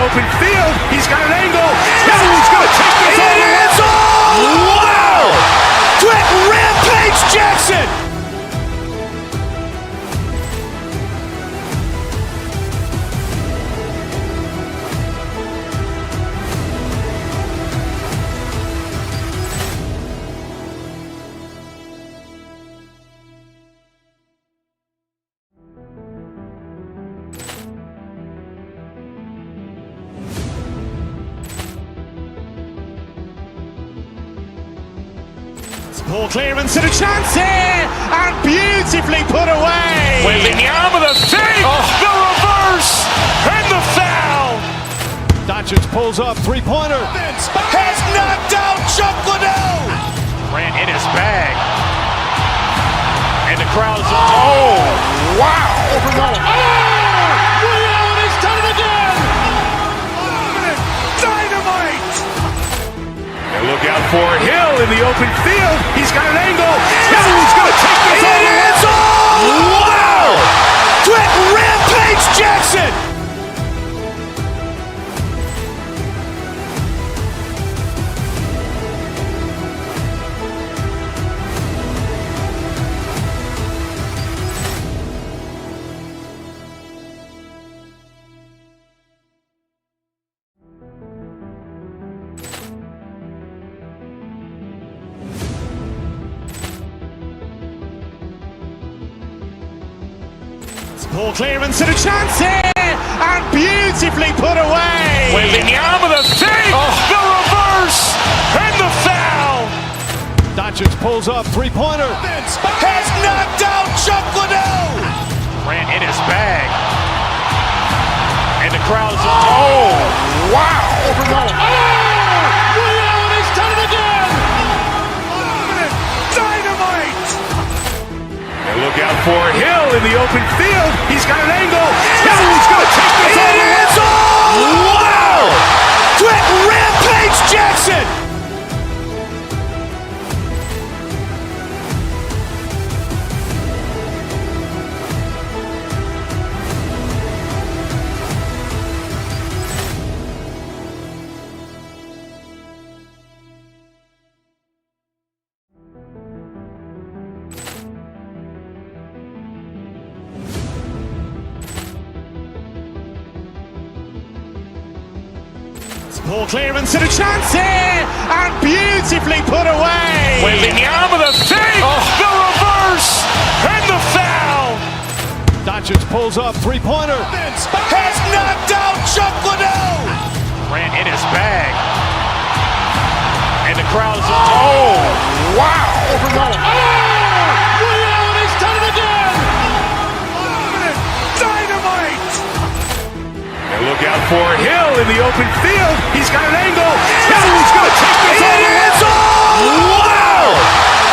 open field. He's got an angle. He's going to take this all the way. Wow! Quick Rampage Jackson! Ball clearance and a chance here, and beautifully put away. William with a fake, the reverse, and the foul. Doncic pulls up, three-pointer. Has knocked out Chuck Liddell. Ran in his bag. And the crowd is, oh, wow. William has done it again. Dynamite. And look out for Hill in the open field. He's got an angle. He's going to take this all the way. Wow! Quick Rampage Jackson! Ball clearance and a chance here, and beautifully put away. William with a fake, the reverse, and the foul. Doncic pulls up, three-pointer. Has knocked out Chuck Liddell. Ran in his bag. And the crowd is, oh, wow. William has done it again. Dynamite. And look out for Hill in the open field. He's got an angle. He's going to take this all the way. Wow! Quick Rampage Jackson! Ball clearance and a chance here, and beautifully put away. William with a fake, the reverse, and the foul. Doncic pulls up, three-pointer. Has knocked out Chuck Liddell. Ran in his bag. And the crowd is, oh, wow. William has done it again. Dynamite. And look out for Hill in the open field. He's got an angle. He's going to take this all the way. Wow!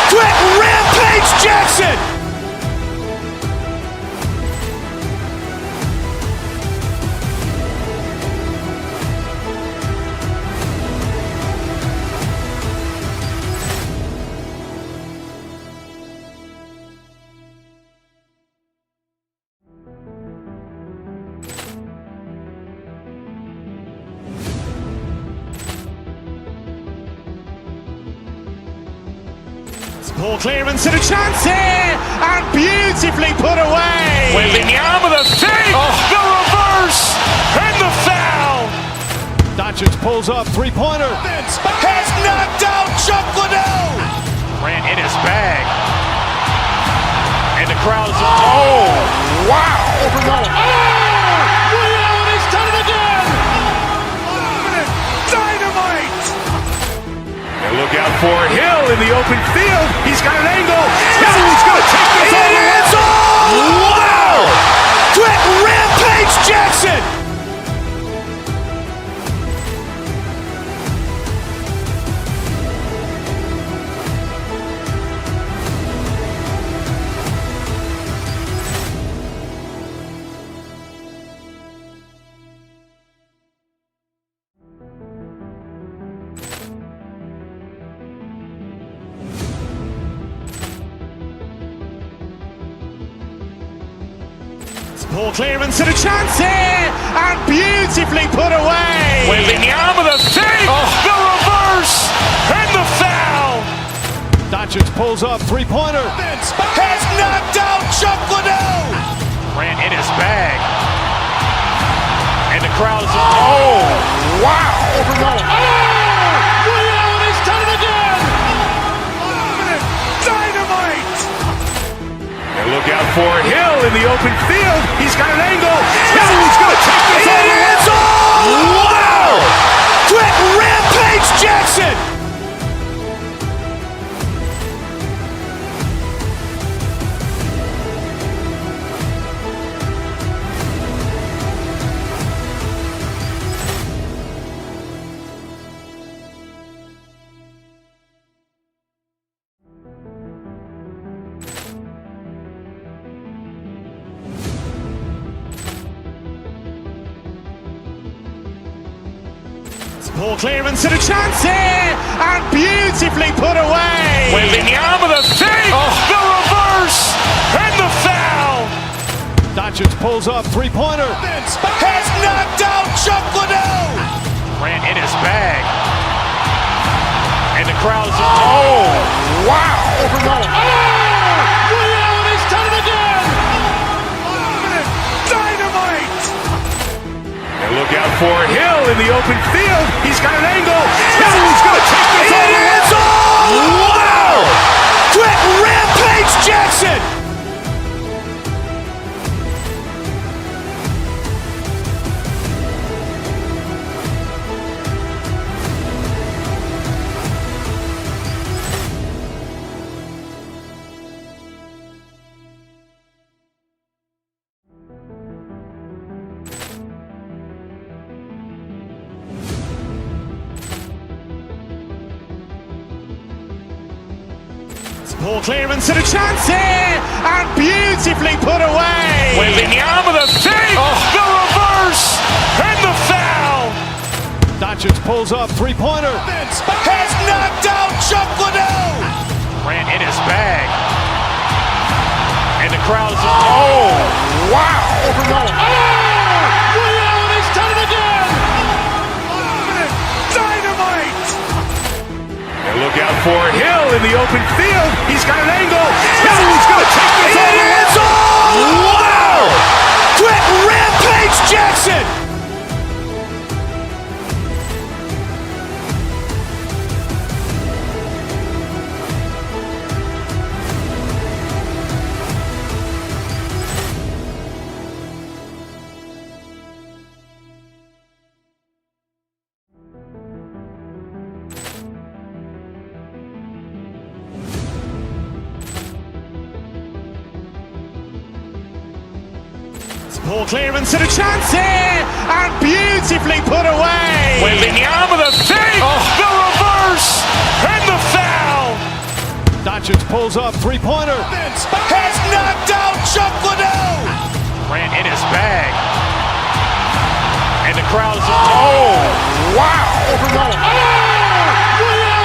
Quick Rampage Jackson! Ball clearance and a chance here, and beautifully put away. William with a fake, the reverse, and the foul. Doncic pulls up, three-pointer. Has knocked out Chuck Liddell. Ran in his bag. And the crowd is, oh, wow. William has done it again. Dynamite. And look out for Hill in the open field. He's got an angle. He's going to take this all the way. Wow! Quick Rampage Jackson! Poor clearance and a chance here, and beautifully put away. Wembanyama the fake, the reverse, and the foul. Doncic pulls up, three-pointer. Has knocked out Chuck Liddell. Grant in his bag. And the crowd is, wow. Liddell has done it again. Dynamite. And look out for Hill in the open field. He's got an angle. Hill's going to take this all the way. Wow! Quick Rampage Jackson. Poor clearance and a chance here, and beautifully put away. Wembanyama the fake, the reverse, and the foul. Doncic pulls up, three-pointer. Has knocked out Chuck Liddell. Grant in his bag. And the crowd is, wow. Liddell has done it again. Dynamite. And look out for Hill in the open field. He's got an angle. Hill's going to take this all the way. Wow! Quick Rampage Jackson. Poor clearance and a chance here, and beautifully put away. Wembanyama the fake, the reverse, and the foul. Doncic pulls up, three-pointer. Has knocked out Chuck Liddell. Grant in his bag. And the crowd is, wow. Liddell has done it again. Dynamite. And look out for Hill in the open field. He's got an angle. Hill's going to take this all the way. Wow! Quick Rampage Jackson. Poor clearance and a chance here, and beautifully put away. Wembanyama the fake, the reverse, and the foul. Doncic pulls up, three-pointer. Has knocked out Chuck Liddell. Grant in his bag. And the crowd is, wow. Liddell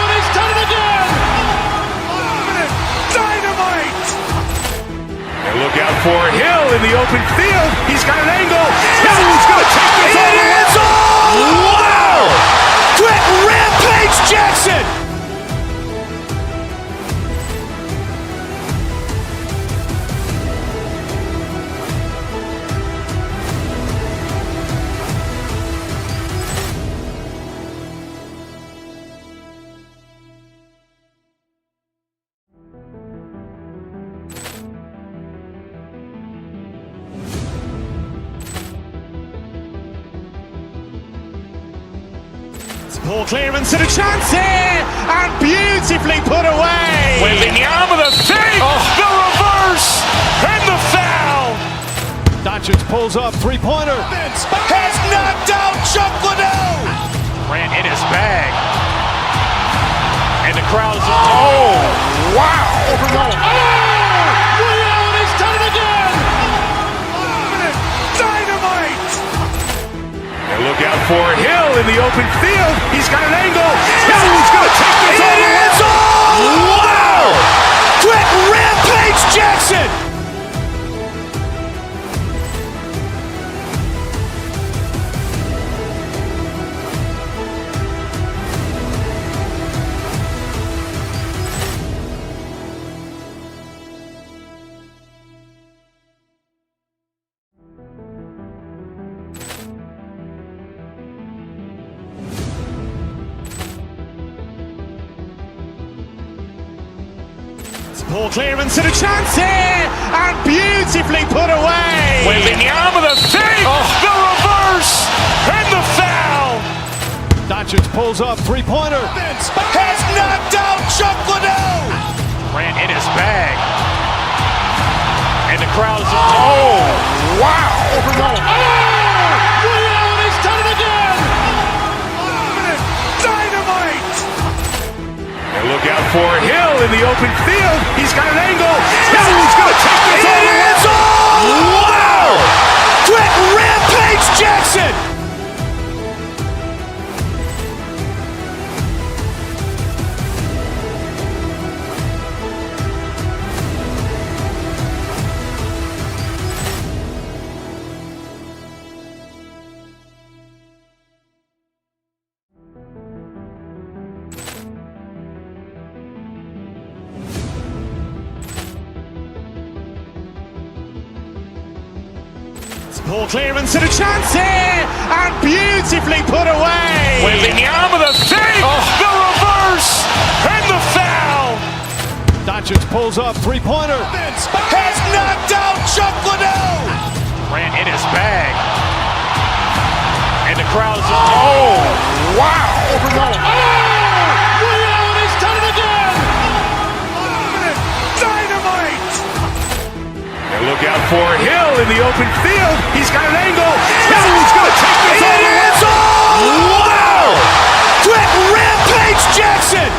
has done it again. Dynamite. And look out for Hill in the open field. He's got an angle. Hill's going to take this all the way. Wow! Quick Rampage Jackson. Poor clearance and a chance here, and beautifully put away. Wembanyama the fake, the reverse, and the foul. Doncic pulls up, three-pointer. Has knocked out Chuck Liddell. Grant in his bag. And the crowd is, wow. Liddell has done it again. Dynamite. And look out for Hill in the open field. He's got an angle. Hill's going to take this all the way. Wow! Quick Rampage Jackson. Poor clearance and a chance here, and beautifully put away. William with a fake, the reverse, and the foul. Doncic pulls up, three-pointer. Has knocked out Chocolate. Ran in his bag. And the crowd is, oh, wow. William has done it again. Dynamite. And look out for Hill in the open field. He's got an angle. Hill's going to take this all the way. Wow. Quick rampage Jackson. Poor clearance and a chance here, and beautifully put away. William with a fake, the reverse, and the foul. Doncic pulls up, three-pointer. Has knocked out Chocolate. Ran in his bag. And the crowd is, oh, wow. William has done it again. Dynamite. And look out for Hill in the open field. He's got an angle. Hill's going to take this all the way. Wow. Quick rampage Jackson.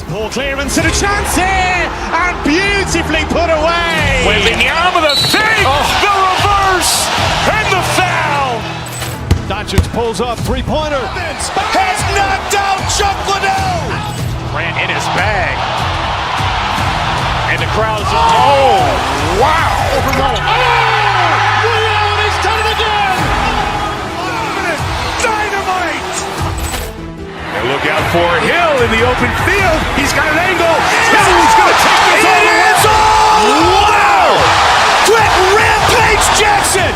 Poor clearance and a chance here, and beautifully put away. William with a fake, the reverse, and the foul. Doncic pulls up, three-pointer. Has knocked out Chocolate. Ran in his bag. And the crowd is, oh, wow. William has done it again. Dynamite. And look out for Hill in the open field. He's got an angle. Hill's going to take this all the way. Wow. Quick rampage Jackson.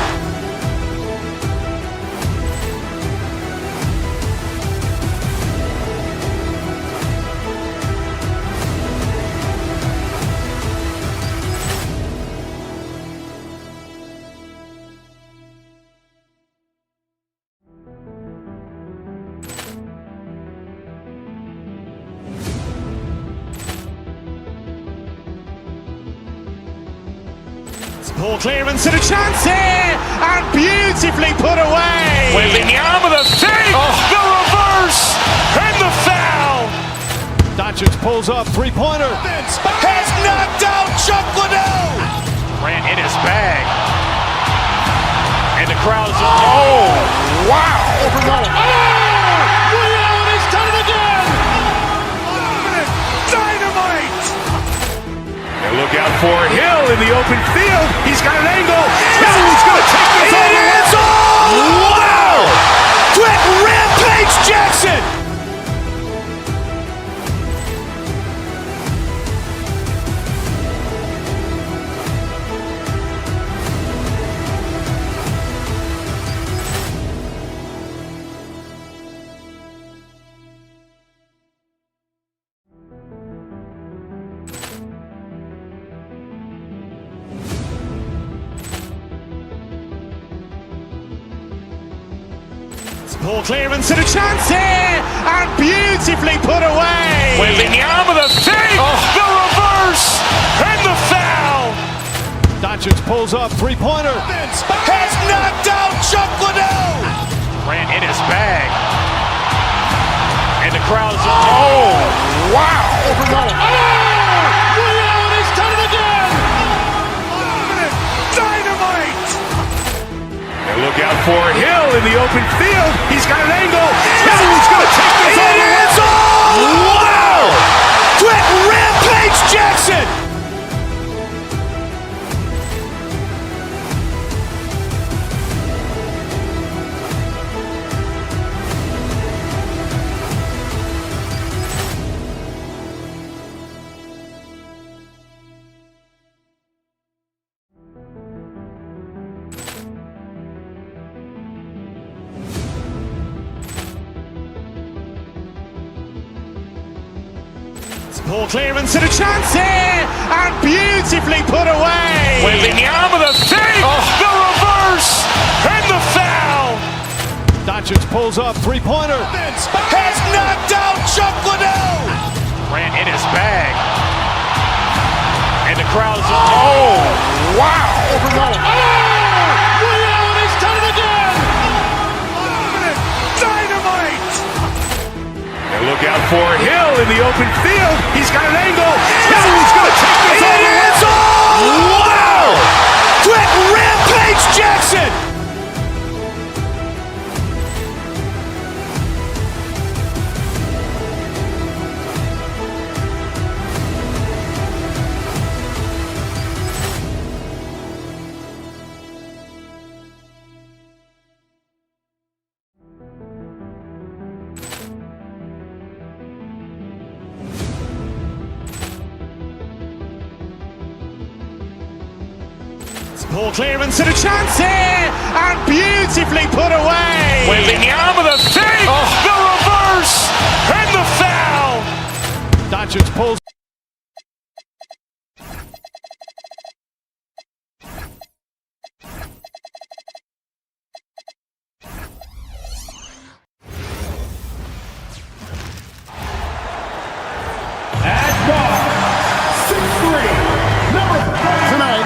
Poor clearance and a chance here, and beautifully put away. William with a fake, the reverse, and the foul. Doncic pulls up, three-pointer. Has knocked out Chocolate. Ran in his bag. And the crowd is, oh, wow. William has done it again. Dynamite. And look out for Hill in the open field. He's got an angle. Hill's going to take this all the way. Wow. Quick rampage Jackson. Poor clearance and a chance here, and beautifully put away. William with a fake, the reverse, and the foul. Doncic pulls up, three-pointer. Has knocked out Chocolate. Ran in his bag. And the crowd is, oh, wow. William has done it again. Dynamite. And look out for Hill in the open field. He's got an angle. Hill's going to take this all the way. Wow. Quick rampage Jackson. Ball clearance and a chance here, and beautifully put away. Wembanyama the fake, the reverse, and the foul. Doncic pulls up, three-pointer. Has knocked out Chuck Liddell. Grant in his bag. And the crowd is, oh, wow. Ray Allen has done it again. Dynamite. And look out for Hill in the open field. He's got an angle. Hill's going to take this all the way. Wow. Quick Rampage Jackson. Ball clearance and a chance here, and beautifully put away. Wembanyama the fake, the reverse, and the foul. Doncic pulls.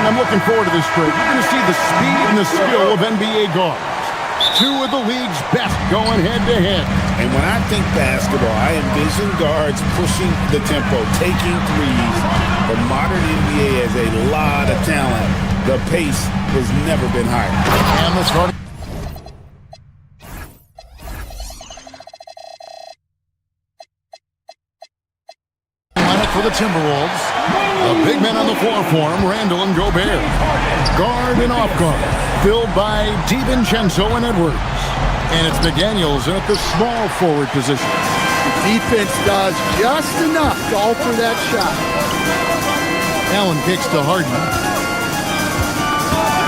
I'm looking forward to this trip. You're going to see the speed and the skill of NBA guards. Two of the league's best going head-to-head. And when I think basketball, I envision guards pushing the tempo, taking threes. The modern NBA has a lot of talent. The pace has never been higher. And the starting lineup for the Timberwolves. The big men on the floor for him, Randall and Gobert. Guard and off guard, filled by DiVincenzo and Edwards. And it's McDaniels at the small forward position. Defense does just enough to alter that shot. Allen kicks to Harden.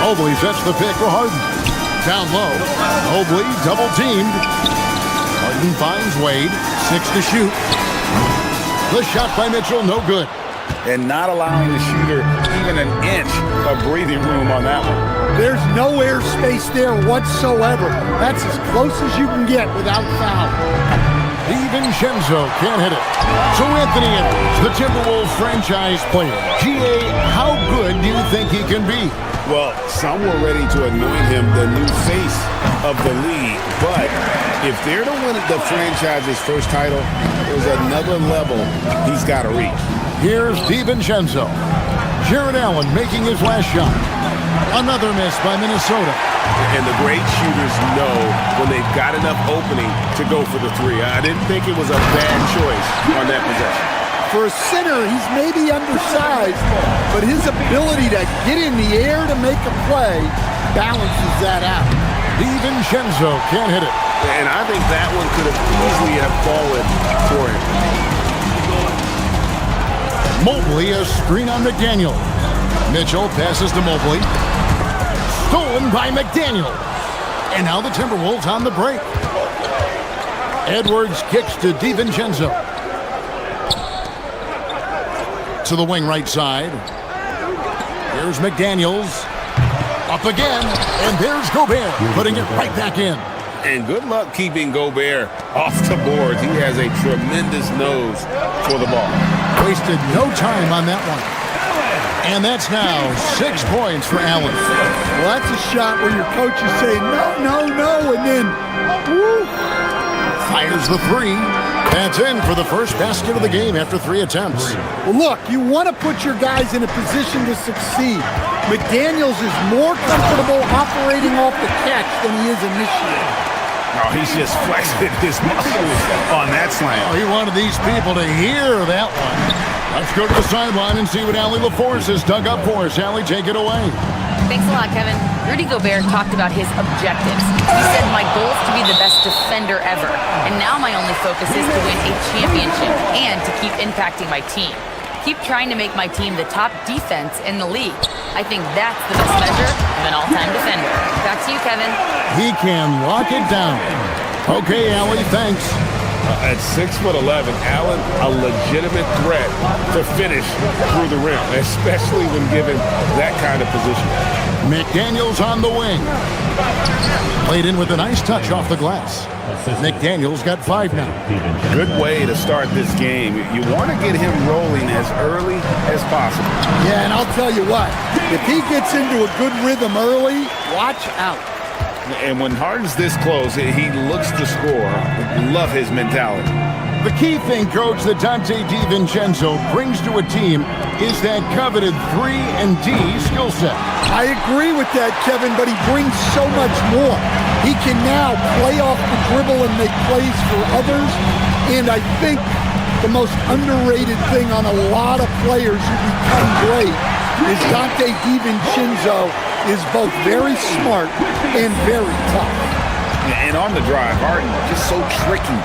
Mobley sets the pick for Harden. Down low. Mobley double teamed. Harden finds Wade. 6 to shoot. The shot by Mitchell, no good. And not allowing the shooter even an inch of breathing room on that one. There's no airspace there whatsoever. That's as close as you can get without foul. DiVincenzo can't hit it. So Anthony Edwards, the Timberwolves franchise player. GA, how good do you think he can be? Well, some were ready to anoint him the new face of the league. But if they're to win the franchise's first title, there's another level he's got to reach. Here's DiVincenzo. Jared Allen making his last shot. Another miss by Minnesota. And the great shooters know when they've got enough opening to go for the three. I didn't think it was a bad choice on that possession. For a center, he's maybe undersized, but his ability to get in the air to make a play balances that out. DiVincenzo can't hit it. And I think that one could have easily have fallen for him. Mobley, a screen on McDaniel. Mitchell passes to Mobley. Stolen by McDaniel. And now the Timberwolves on the break. Edwards kicks to DiVincenzo. To the wing right side. Here's McDaniels. Up again. And there's Gobert, putting it right back in. And good luck keeping Gobert off the boards. He has a tremendous nose for the ball. Wasted no time on that one. And that's now 6 points for Allen. Well, that's a shot where your coach is saying, no, and then, woo. Fires the three. That's in for the first basket of the game after 3 attempts. Well, look, you want to put your guys in a position to succeed. McDaniels is more comfortable operating off the catch than he is initiating. Oh, he's just flexing his muscles on that slam. Oh, he wanted these people to hear that one. Let's go to the sideline and see what Allie LaForce has dug up for us. Allie, take it away. Thanks a lot, Kevin. Rudy Gobert talked about his objectives. He said, my goal is to be the best defender ever. And now my only focus is to win a championship and to keep impacting my team. Keep trying to make my team the top defense in the league. I think that's the best measure of an all-time defender. Back to you, Kevin. He can lock it down. Okay, Allie, thanks. At 6'11", Allen, a legitimate threat to finish through the rim, especially when given that kind of position. McDaniels on the wing. Played in with a nice touch off the glass. McDaniels got 5 now. Good way to start this game. You want to get him rolling as early as possible. Yeah, and I'll tell you what, if he gets into a good rhythm early, watch out. And when Harden's this close, he looks to score. Love his mentality. The key thing, Coach, that Dante DiVincenzo brings to a team is that coveted 3 and D skill set. I agree with that, Kevin, but he brings so much more. He can now play off the dribble and make plays for others. And I think the most underrated thing on a lot of players who become great is Dante DiVincenzo is both very smart and very tough. And on the drive, Harden just so tricky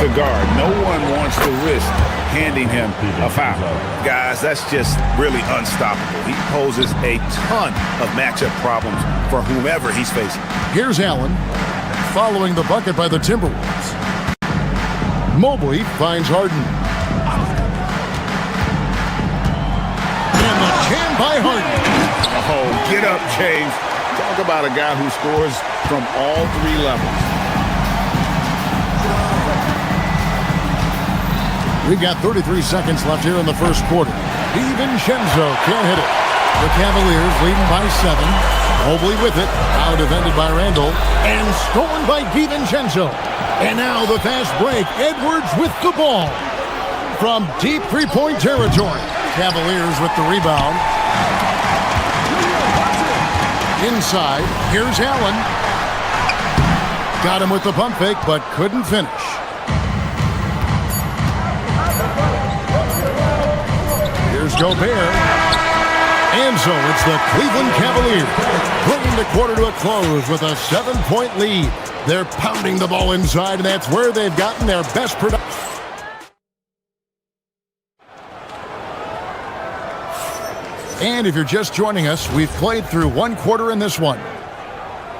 to guard. No one wants to risk handing him a foul. Guys, that's just really unstoppable. He poses a ton of matchup problems for whomever he's facing. Here's Allen, following the bucket by the Timberwolves. Mobley finds Harden. And the jam by Harden. Oh, get up, James. Talk about a guy who scores from all 3 levels. We've got 33 seconds left here in the first quarter. DiVincenzo can't hit it. The Cavaliers leading by 7. Mobley with it. Now defended by Randall. And stolen by DiVincenzo. And now the fast break. Edwards with the ball. From deep three-point territory. Cavaliers with the rebound. Inside, here's Allen. Got him with the pump fake, but couldn't finish. Here's Gobert. And so it's the Cleveland Cavaliers bringing the quarter to a close with a 7-point lead. They're pounding the ball inside, and that's where they've gotten their best production. And if you're just joining us, we've played through 1 quarter in this one.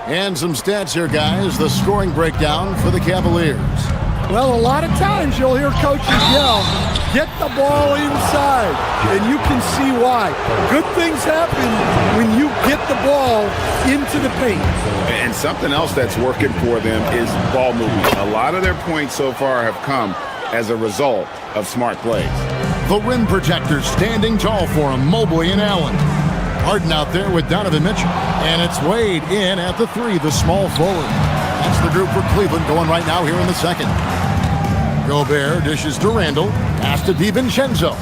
And some stats here, guys. The scoring breakdown for the Cavaliers. Well, a lot of times you'll hear coaches yell, get the ball inside, and you can see why. Good things happen when you get the ball into the paint. And something else that's working for them is ball movement. A lot of their points so far have come as a result of smart plays. The rim protectors standing tall for him, Mobley and Allen. Harden out there with Donovan Mitchell. And it's Wade in at the 3, the small forward. That's the group for Cleveland going right now here in the second. Gobert dishes to Randall. Pass to DiVincenzo.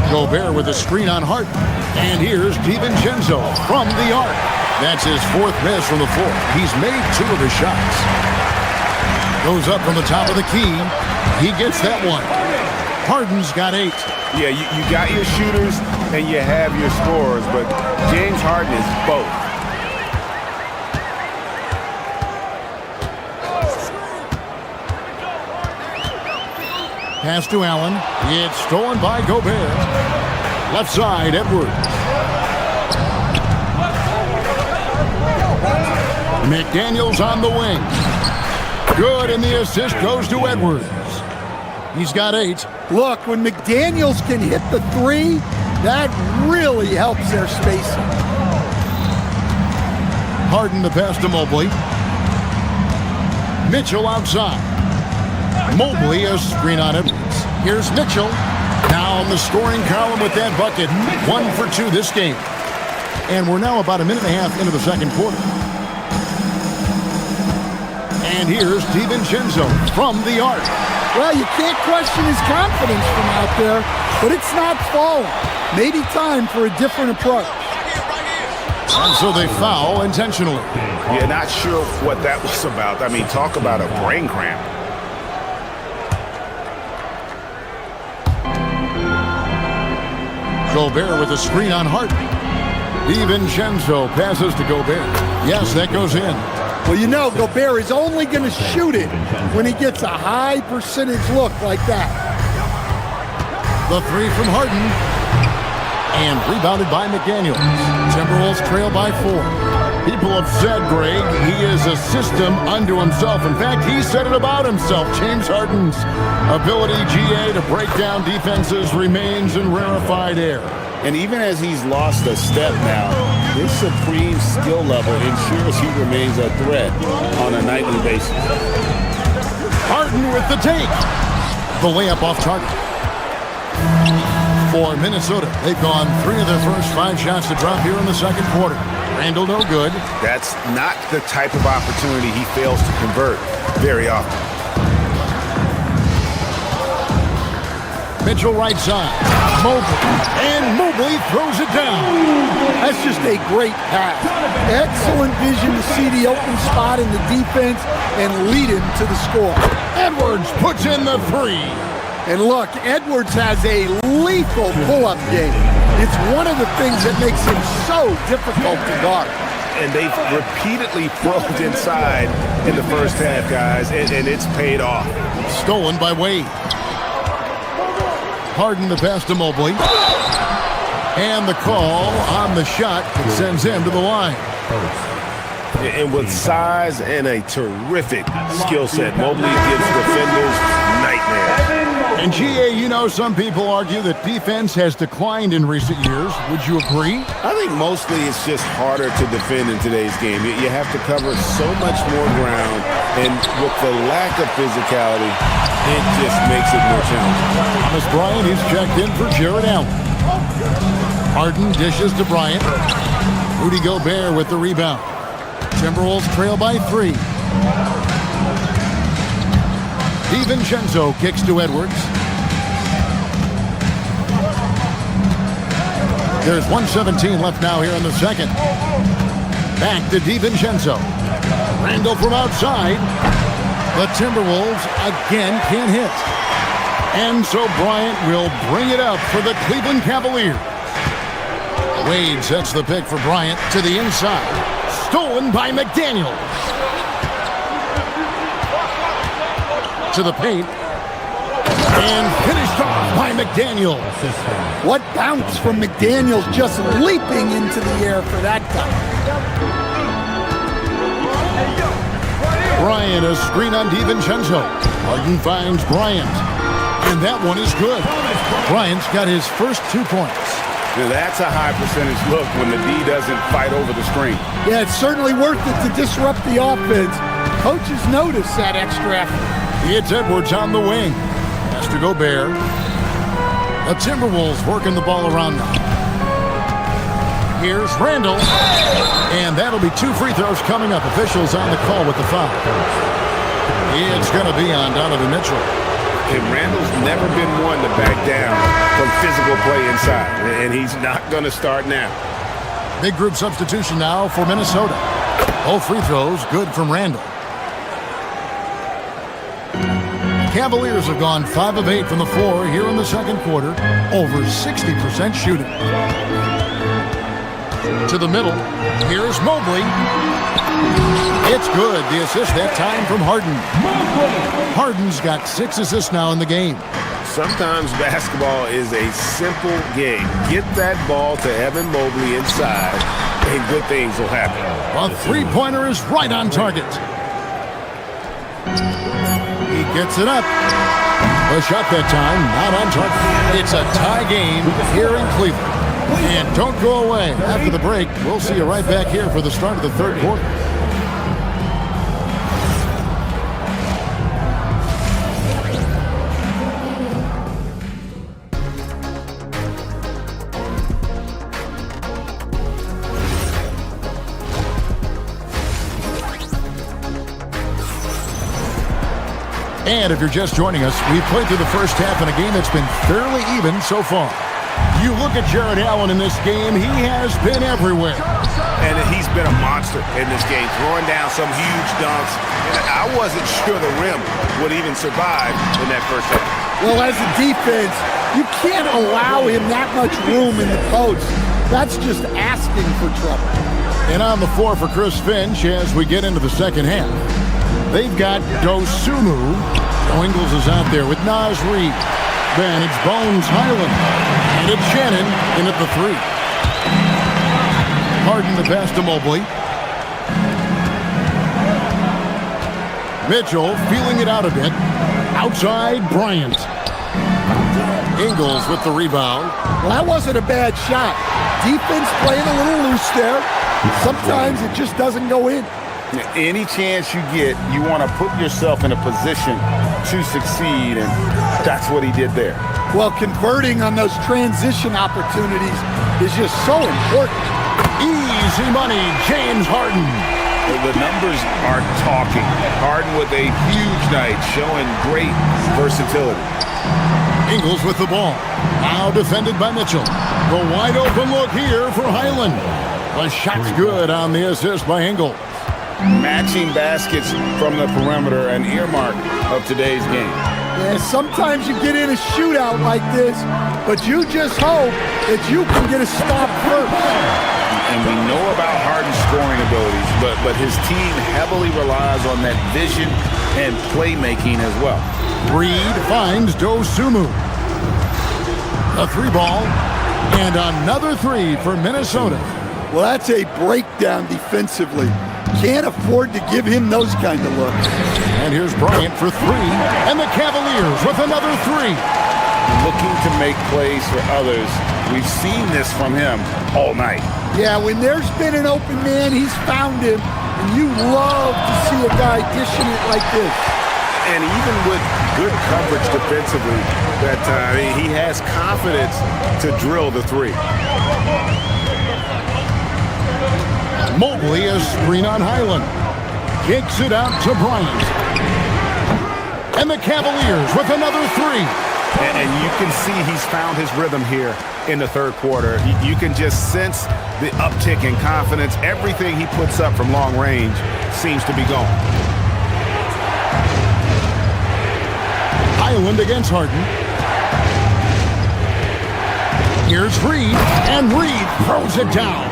Gobert with a screen on Harden. And here's DiVincenzo from the arc. That's his 4th miss from the floor. He's made 2 of his shots. Goes up from the top of the key. He gets that one. Harden's got 8. Yeah, you got your shooters and you have your scorers, but James Harden is both. Pass to Allen. It's stolen by Gobert. Left side, Edwards. McDaniels on the wing. Good, and the assist goes to Edwards. He's got 8. Look, when McDaniels can hit the 3, that really helps their spacing. Harden the pass to Mobley. Mitchell outside. Mobley a screen on Edwards. Here's Mitchell. Now on the scoring column with that bucket. 1 for 2 this game. And we're now about a minute and a half into the second quarter. And here's DiVincenzo from the arc. Well, you can't question his confidence from out there, but it's not falling. Maybe time for a different approach. And so they foul intentionally. Yeah, not sure what that was about. I mean, talk about a brain cramp. Gobert with a screen on Harden. DiVincenzo passes to Gobert. Yes, that goes in. Well, you know, Gobert is only going to shoot it when he gets a high percentage look like that. The 3 from Harden. And rebounded by McDaniels. Timberwolves trail by 4. People have said, Greg, he is a system unto himself. In fact, he said it about himself. James Harden's ability, GA, to break down defenses remains in rarefied air. And even as he's lost a step now, his supreme skill level ensures he remains a threat on a nightly basis. Harden with the take. The layup off target. For Minnesota, they've gone 3 of their first 5 shots to drop here in the second quarter. Randall, no good. That's not the type of opportunity he fails to convert very often. Mitchell right side. Mobley. And Mobley throws it down. That's just a great pass. Excellent vision to see the open spot in the defense and lead him to the score. Edwards puts in the 3. And look, Edwards has a lethal pull-up game. It's one of the things that makes him so difficult to guard. And they've repeatedly probed inside in the first half, guys, and it's paid off. Stolen by Wade. Harden the pass to Mobley. And the call on the shot that sends him to the line. And with size and a terrific skill set, Mobley gives defenders nightmares. And GA, you know, some people argue that defense has declined in recent years. Would you agree? I think mostly it's just harder to defend in today's game. You have to cover so much more ground, and with the lack of physicality, it just makes it more challenging. Thomas Bryant is checked in for Jared Allen. Harden dishes to Bryant. Rudy Gobert with the rebound. Timberwolves trail by 3. DiVincenzo kicks to Edwards. There's 1:17 left now here in the second. Back to DiVincenzo. Randall from outside. The Timberwolves again can't hit. And so Bryant will bring it up for the Cleveland Cavaliers. Wade sets the pick for Bryant to the inside. Stolen by McDaniels. To the paint. And finished off by McDaniels. What bounce from McDaniels, just leaping into the air for that dunk. Bryant, a screen on DiVincenzo. Harden finds Bryant. And that one is good. Bryant's got his first 2 points. Now that's a high percentage look when the D doesn't fight over the screen. Yeah, it's certainly worth it to disrupt the offense. Coaches notice that extra effort. It's Edwards on the wing. Has to Gobert. The Timberwolves working the ball around now. Here's Randall. And that'll be 2 free throws coming up. Officials on the call with the foul. It's going to be on Donovan Mitchell. And Randall's never been one to back down from physical play inside. And he's not going to start now. Big group substitution now for Minnesota. Both free throws good from Randall. Cavaliers have gone 5 of 8 from the floor here in the second quarter. Over 60% shooting. To the middle. Here's Mobley. It's good. The assist that time from Harden. Harden's got 6 assists now in the game. Sometimes basketball is a simple game. Get that ball to Evan Mobley inside, and good things will happen. A three-pointer is right on target. He gets it up. The shot that time, not on target. It's a tie game here in Cleveland. And don't go away. After the break, we'll see you right back here for the start of the third quarter. And if you're just joining us, we've played through the first half in a game that's been fairly even so far. You look at Jared Allen in this game, he has been everywhere. And he's been a monster in this game, throwing down some huge dunks. And I wasn't sure the rim would even survive in that first half. Well, as a defense, you can't allow him that much room in the post. That's just asking for trouble. And on the floor for Chris Finch as we get into the second half. They've got Dosunmu. Ingles is out there with Naz Reid. Then it's Bones Highland. And it's Shannon in at the 3. Harden the pass to Mobley. Mitchell feeling it out a bit. Outside, Bryant. Ingles with the rebound. Well, that wasn't a bad shot. Defense playing a little loose there. Sometimes it just doesn't go in. Any chance you get, you want to put yourself in a position to succeed, and that's what he did there. Well, converting on those transition opportunities is just so important. Easy money, James Harden. The numbers are talking. Harden with a huge night, showing great versatility. Ingles with the ball. Now defended by Mitchell. The wide open look here for Highland. The shot's good on the assist by Ingles. Matching baskets from the perimeter, an earmark of today's game. Yeah, sometimes you get in a shootout like this, but you just hope that you can get a stop first. And we know about Harden's scoring abilities, but his team heavily relies on that vision and playmaking as well. Reed finds Dosumu. A three ball, and another three for Minnesota. Well, that's a breakdown defensively. Can't afford to give him those kind of looks. And here's Bryant for three, and the Cavaliers with another three. Looking to make plays for others. We've seen this from him all night. Yeah, when there's been an open man, he's found him, and you love to see a guy dishing it like this. And even with good coverage defensively, he has confidence to drill the three. Mobley, a screen on Highland. Kicks it out to Bryant. And the Cavaliers with another three. And you can see he's found his rhythm here in the third quarter. You can just sense the uptick in confidence. Everything he puts up from long range seems to be gone. Highland against Harden. Here's Reed, and Reed throws it down.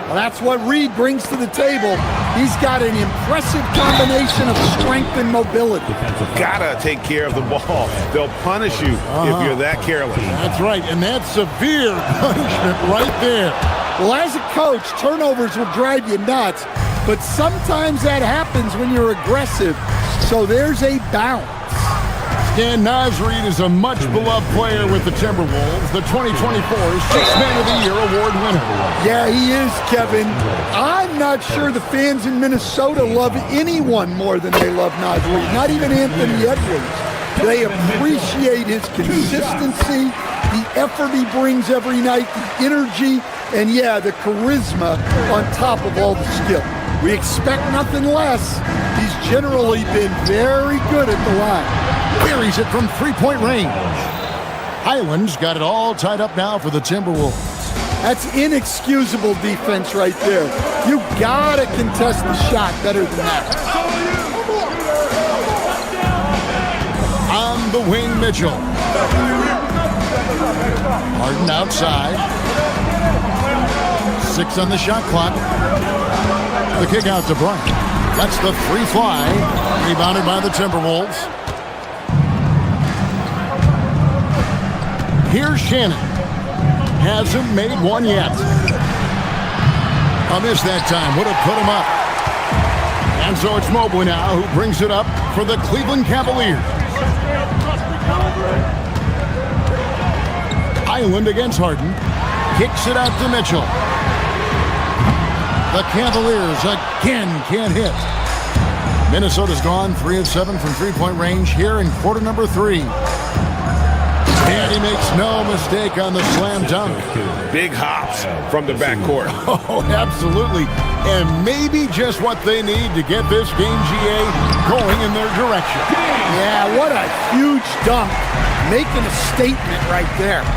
Well, that's what Reed brings to the table. He's got an impressive combination of strength and mobility. Gotta take care of the ball. They'll punish you if you're that careless. That's right, and that's severe punishment right there. Well, as a coach, turnovers will drive you nuts, but sometimes that happens when you're aggressive. So there's a balance. Dan Nasreed is a much-beloved player with the Timberwolves, the 2024 Sixth Man of the Year award winner. Yeah, he is, Kevin. I'm not sure the fans in Minnesota love anyone more than they love Nasreed, not even Anthony Edwards. They appreciate his consistency, the effort he brings every night, the energy, and yeah, the charisma on top of all the skill. We expect nothing less. He's generally been very good at the line. Buries it from three-point range. Highland's got it all tied up now for the Timberwolves. That's inexcusable defense right there. You gotta contest the shot better than that. On the wing, Mitchell. Harden outside. 6 on the shot clock. The kick out to Bryant. That's the three fly. Rebounded by the Timberwolves. Here's Shannon. Hasn't made one yet. A miss that time. Would have put him up. And so it's Mobley now who brings it up for the Cleveland Cavaliers. Highland against Harden. Kicks it out to Mitchell. The Cavaliers again can't hit. Minnesota's gone 3 of 7 from three-point range here in quarter number 3. And he makes no mistake on the slam dunk. Big hops from the backcourt. Oh, absolutely. And maybe just what they need to get this game, GA, going in their direction. Yeah, what a huge dunk. Making a statement right there.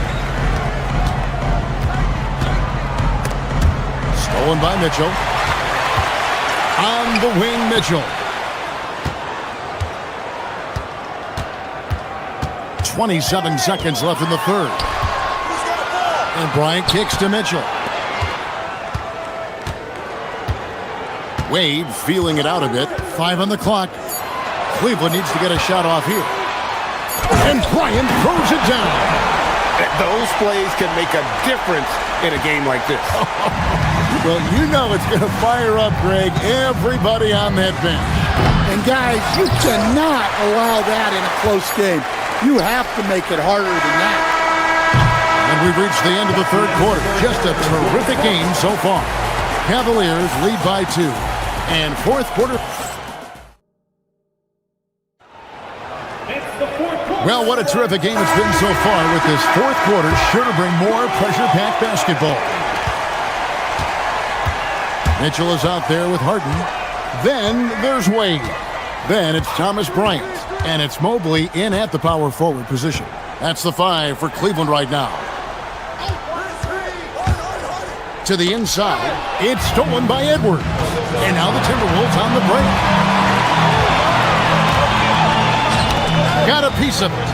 Stolen by Mitchell. On the wing, Mitchell. 27 seconds left in the third. And Bryant kicks to Mitchell. Wade feeling it out a bit. 5 on the clock. Cleveland needs to get a shot off here. And Bryant throws it down. Those plays can make a difference in a game like this. Well, you know it's going to fire up, Greg, everybody on that bench. And guys, you cannot allow that in a close game. You have to make it harder than that. And we've reached the end of the third quarter. Just a terrific game so far. Cavaliers lead by 2. And fourth quarter. Well, what a terrific game it's been so far with this fourth quarter. Sure to bring more pressure-packed basketball. Mitchell is out there with Harden. Then there's Wade. Then it's Thomas Bryant. And it's Mobley in at the power forward position. That's the 5 for Cleveland right now. To the inside. It's stolen by Edwards. And now the Timberwolves on the break. Got a piece of it.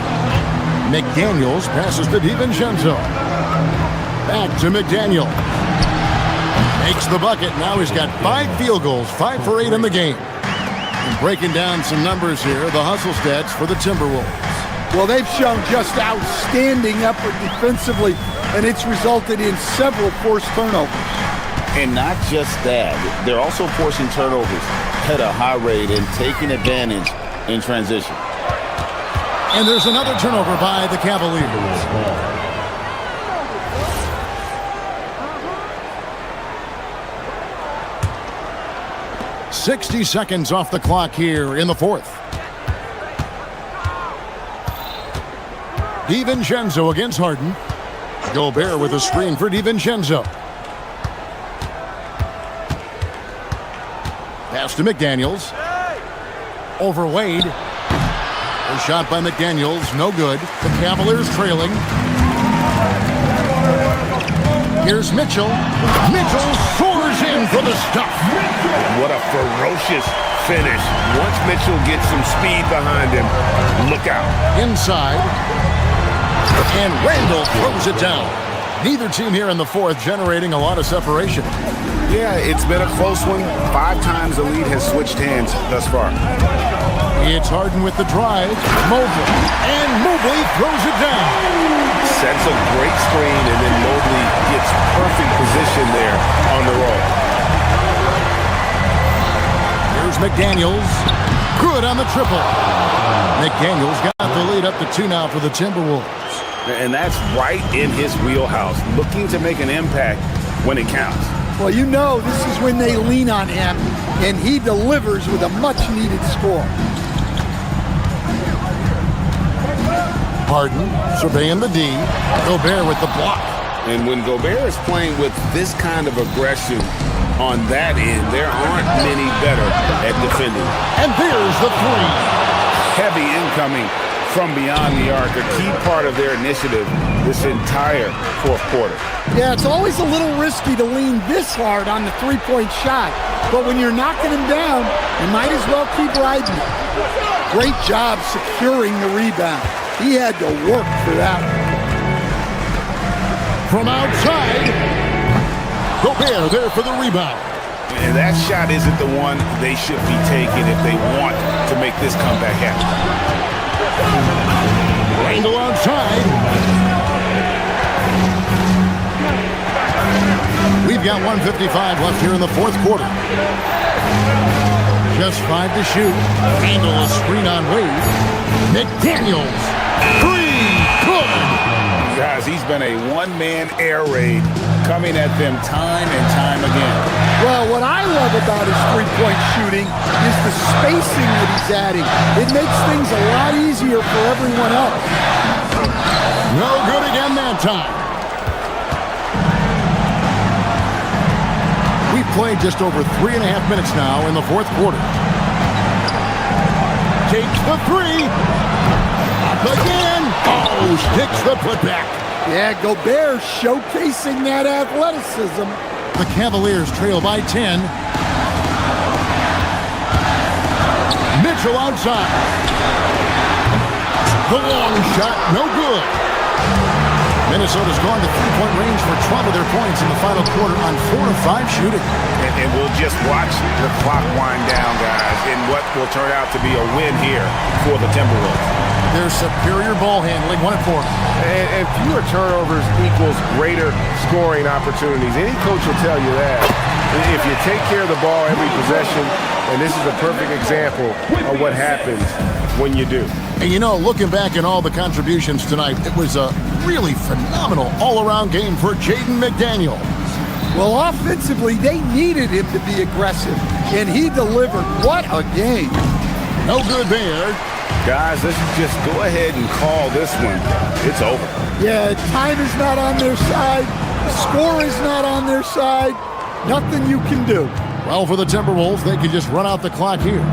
McDaniels passes to DiVincenzo. Back to McDaniel. Makes the bucket. Now he's got 5 field goals, 5 for 8 in the game. And breaking down some numbers here, the hustle stats for the Timberwolves. Well, they've shown just outstanding effort defensively, and it's resulted in several forced turnovers. And not just that, they're also forcing turnovers at a high rate and taking advantage in transition. And there's another turnover by the Cavaliers. 60 seconds off the clock here in the fourth. DiVincenzo against Harden. Gobert with a screen for DiVincenzo. Pass to McDaniels. Over Wade. A shot by McDaniels, no good. The Cavaliers trailing. Here's Mitchell. Mitchell soars in for the stuff. What a ferocious finish. Once Mitchell gets some speed behind him, look out. Inside. And Randall throws it down. Neither team here in the fourth generating a lot of separation. Yeah, it's been a close one. 5 times the lead has switched hands thus far. It's Harden with the drive. Mobley. And Mobley throws it down. Sets a great screen, and then Mobley gets perfect position there on the roll. Here's McDaniels. Good on the triple. McDaniels got the lead up to 2 now for the Timberwolves. And that's right in his wheelhouse, looking to make an impact when it counts. Well, you know this is when they lean on him, and he delivers with a much-needed score. Harden surveying the D. Gobert with the block. And when Gobert is playing with this kind of aggression on that end, there aren't many better at defending. And there's the 3. Heavy incoming from beyond the arc, a key part of their initiative this entire fourth quarter. Yeah, it's always a little risky to lean this hard on the three-point shot, but when you're knocking him down, you might as well keep riding it. Great job securing the rebound. He had to work for that. From outside, Gobert there for the rebound. And that shot isn't the one they should be taking if they want to make this comeback happen. Randall outside. We've got 1:55 left here in the fourth quarter. Just 5 to shoot. Randall a screen on Wade. McDaniels. 3. Good. Guys, he's been a one-man air raid coming at them time and time again. Well, what I love about his three-point shooting is the spacing that he's adding. It makes things a lot easier for everyone else. No good again that time. We've played just over 3.5 minutes now in the fourth quarter. Takes the 3. Again. Oh, sticks the putback. Yeah, Gobert showcasing that athleticism. The Cavaliers trail by 10. Mitchell outside. The long shot, no good. Minnesota's gone to three-point range for 12 of their points in the final quarter on 4 of 5 shooting. And we'll just watch the clock wind down, guys, in what will turn out to be a win here for the Timberwolves. Their superior ball handling, 1 and 4. And fewer turnovers equals greater scoring opportunities. Any coach will tell you that. If you take care of the ball every possession, and this is a perfect example of what happens when you do. And you know, looking back at all the contributions tonight, it was a really phenomenal all-around game for Jaden McDaniels. Well, offensively, they needed him to be aggressive, and he delivered. What a game. No good there. Guys, let's just go ahead and call this one. It's over. Yeah, time is not on their side. The score is not on their side. Nothing you can do. Well, for the Timberwolves, they could just run out the clock here.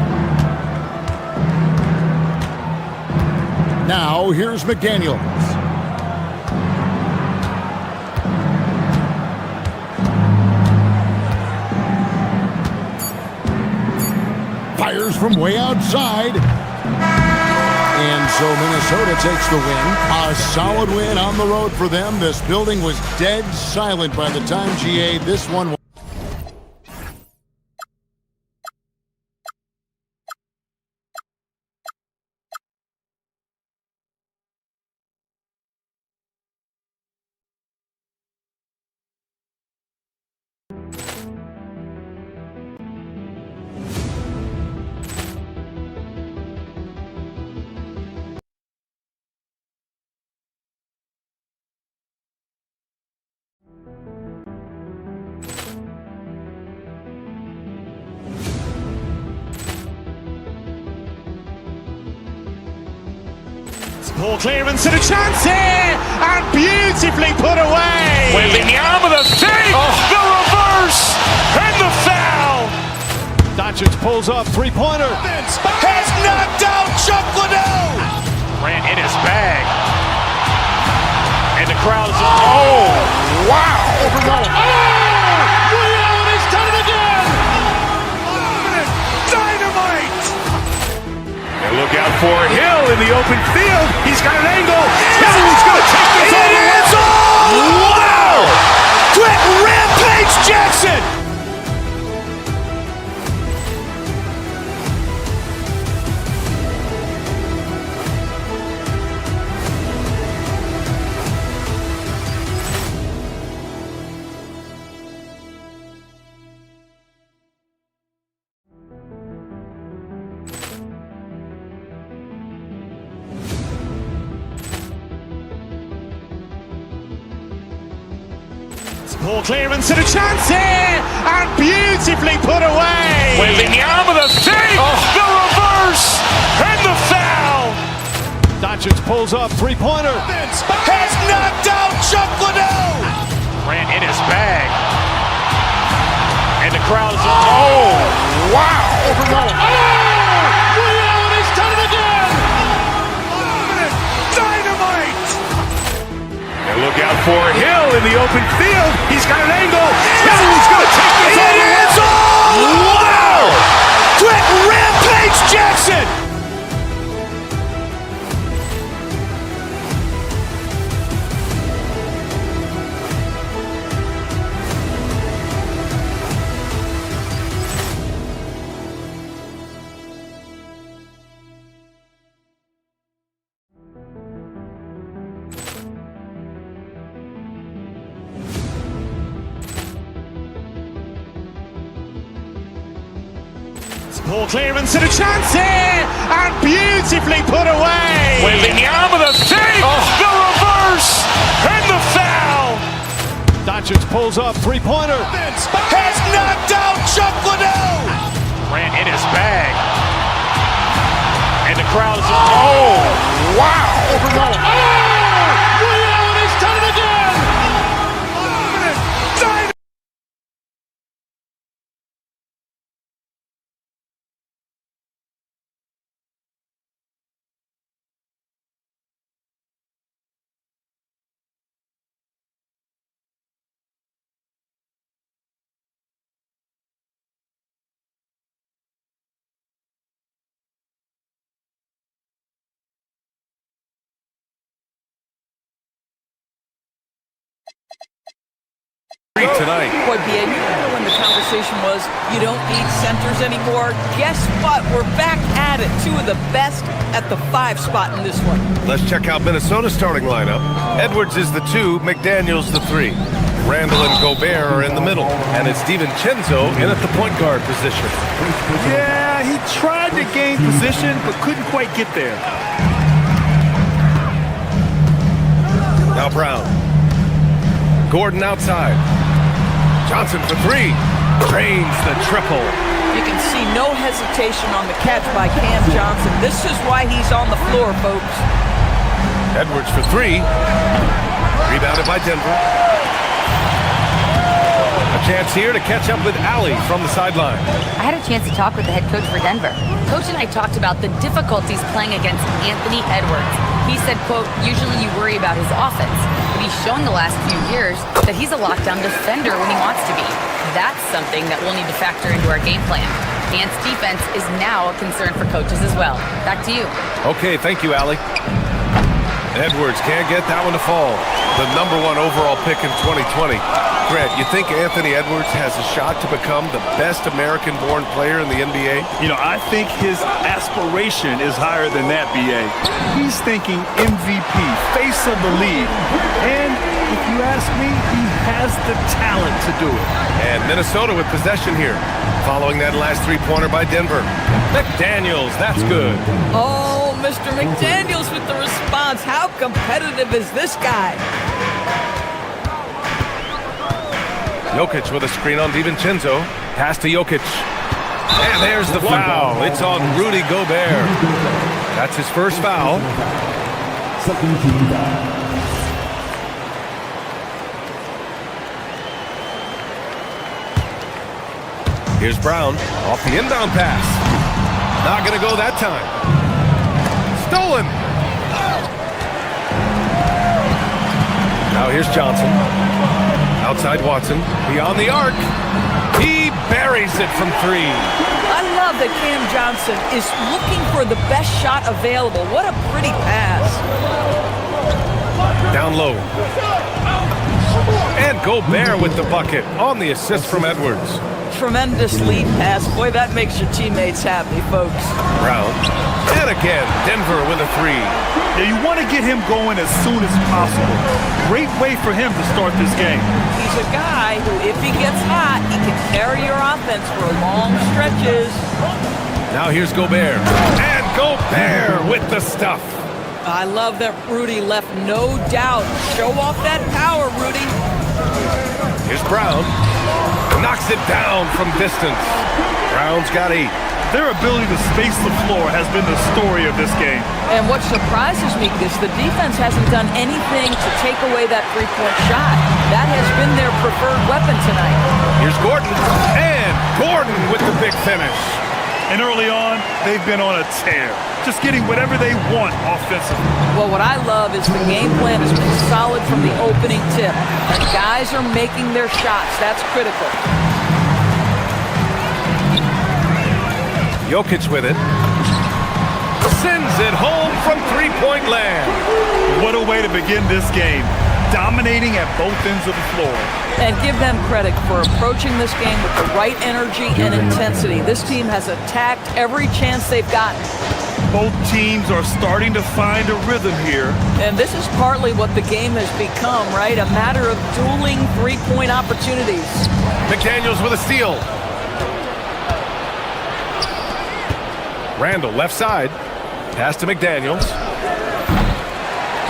Now, here's McDaniels. Fires from way outside. And so Minnesota takes the win. A solid win on the road for them. This building was dead silent by the time GA this one. Ball clearance and a chance here, and beautifully put away. Wembanyama the fake, the reverse, and the foul. Doncic pulls up, three-pointer. Has knocked out Chuck Liddell. Ran in his bag. And the crowd is, oh, wow. Leon has done it again. Dynamite. And look out for Hill in the open field. He's got an angle. Hill's going to take this all the way. Wow. Quick rampage Jackson. Ball clearance and a chance here, and beautifully put away. Wembanyama the fake, the reverse, and the foul. Doncic pulls up, three-pointer. Has knocked out Chuck Liddell. Ran in his bag. And the crowd is, oh, wow. Leon has done it again. Dynamite. And look out for Hill in the open field. He's got an angle. Hill's going to take this all the way. Wow. Quick rampage Jackson. Ball clearance and a chance here, and beautifully put away. Wembanyama the fake, the reverse, and the foul. Doncic pulls up, three-pointer. Has knocked out Chuck Liddell. Ran in his bag. And the crowd is, oh, wow. Leon has done it again. Tonight. Boy, BA, you remember when the conversation was, you don't need centers anymore? Guess what? We're back at it. Two of the best at the 5 spot in this one. Let's check out Minnesota's starting lineup. Edwards is the 2, McDaniels the 3. Randall and Gobert are in the middle, and it's DiVincenzo in at the point guard position. Yeah, he tried to gain position, but couldn't quite get there. Now Brown. Gordon outside. Johnson for three. Drains the triple. You can see no hesitation on the catch by Cam Johnson. This is why he's on the floor, folks. Edwards for three. Rebounded by Denver. A chance here to catch up with Allie from the sideline. I had a chance to talk with the head coach for Denver. Coach and I talked about the difficulties playing against Anthony Edwards. He said, quote, usually you worry about his offense, but he's shown the last few years that he's a lockdown defender when he wants to be. That's something that we'll need to factor into our game plan. Ant's defense is now a concern for coaches as well. Back to you. Okay, thank you, Allie. Edwards can't get that one to fall. The #1 overall pick in 2020. Grant, you think Anthony Edwards has a shot to become the best American-born player in the NBA? You know, I think his aspiration is higher than that, B.A. He's thinking MVP, face of the league. And if you ask me, he has the talent to do it. And Minnesota with possession here, following that last three-pointer by Denver. McDaniels, that's good. Oh, Mr. McDaniels with the response. How competitive is this guy? Jokic with a screen on DiVincenzo. Pass to Jokic. And there's the foul. It's on Rudy Gobert. That's his first foul. Here's Brown off the inbound pass. Not going to go that time. Stolen. Now here's Johnson. Outside Watson, beyond the arc. He buries it from three. I love that Cam Johnson is looking for the best shot available. What a pretty pass. Down low. And Gobert with the bucket on the assist from Edwards. Tremendous lead pass. Boy, that makes your teammates happy, folks. Brown. And again, Denver with a three. Yeah, you want to get him going as soon as possible. Great way for him to start this game. He's a guy who, if he gets hot, he can carry your offense for long stretches. Now here's Gobert. And Gobert with the stuff. I love that Rudy left no doubt. Show off that power, Rudy. Here's Brown. Knocks it down from distance. Brown's got 8. Their ability to space the floor has been the story of this game. And what surprises me is the defense hasn't done anything to take away that three-point shot. That has been their preferred weapon tonight. Here's Gordon. And Gordon with the big finish. And early on, they've been on a tear. Just getting whatever they want offensively. Well, what I love is the game plan has been solid from the opening tip. And guys are making their shots. That's critical. Jokic with it. Sends it home from three-point land. What a way to begin this game. Dominating at both ends of the floor. And give them credit for approaching this game with the right energy and intensity. This team has attacked every chance they've gotten. Both teams are starting to find a rhythm here. And this is partly what the game has become, right? A matter of dueling three-point opportunities. McDaniels with a steal. Randall left side. Pass to McDaniels.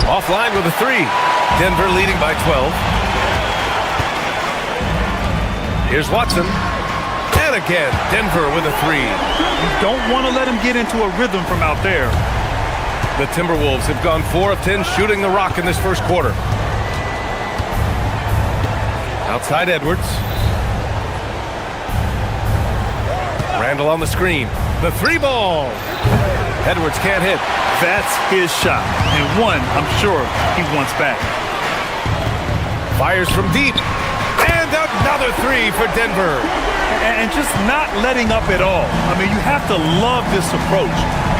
Offline with a three. Denver leading by 12. Here's Watson. And again, Denver with a three. You don't want to let him get into a rhythm from out there. The Timberwolves have gone 4 of 10 shooting the rock in this first quarter. Outside Edwards. Randall on the screen. The three ball. Edwards can't hit. That's his shot. And one, I'm sure, he wants back. Fires from deep. And another three for Denver. And just not letting up at all. I mean, you have to love this approach.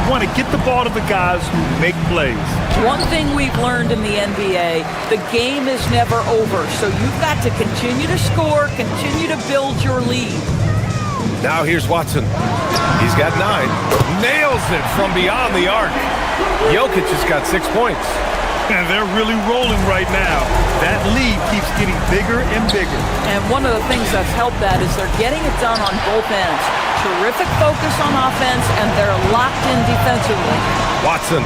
You want to get the ball to the guys who make plays. One thing we've learned in the NBA, the game is never over. So you've got to continue to score, continue to build your lead. Now here's Watson. He's got 9. Nails it from beyond the arc. Jokic has got 6 points. And they're really rolling right now. That lead keeps getting bigger and bigger. And one of the things that's helped that is they're getting it done on both ends. Terrific focus on offense, and they're locked in defensively. Watson.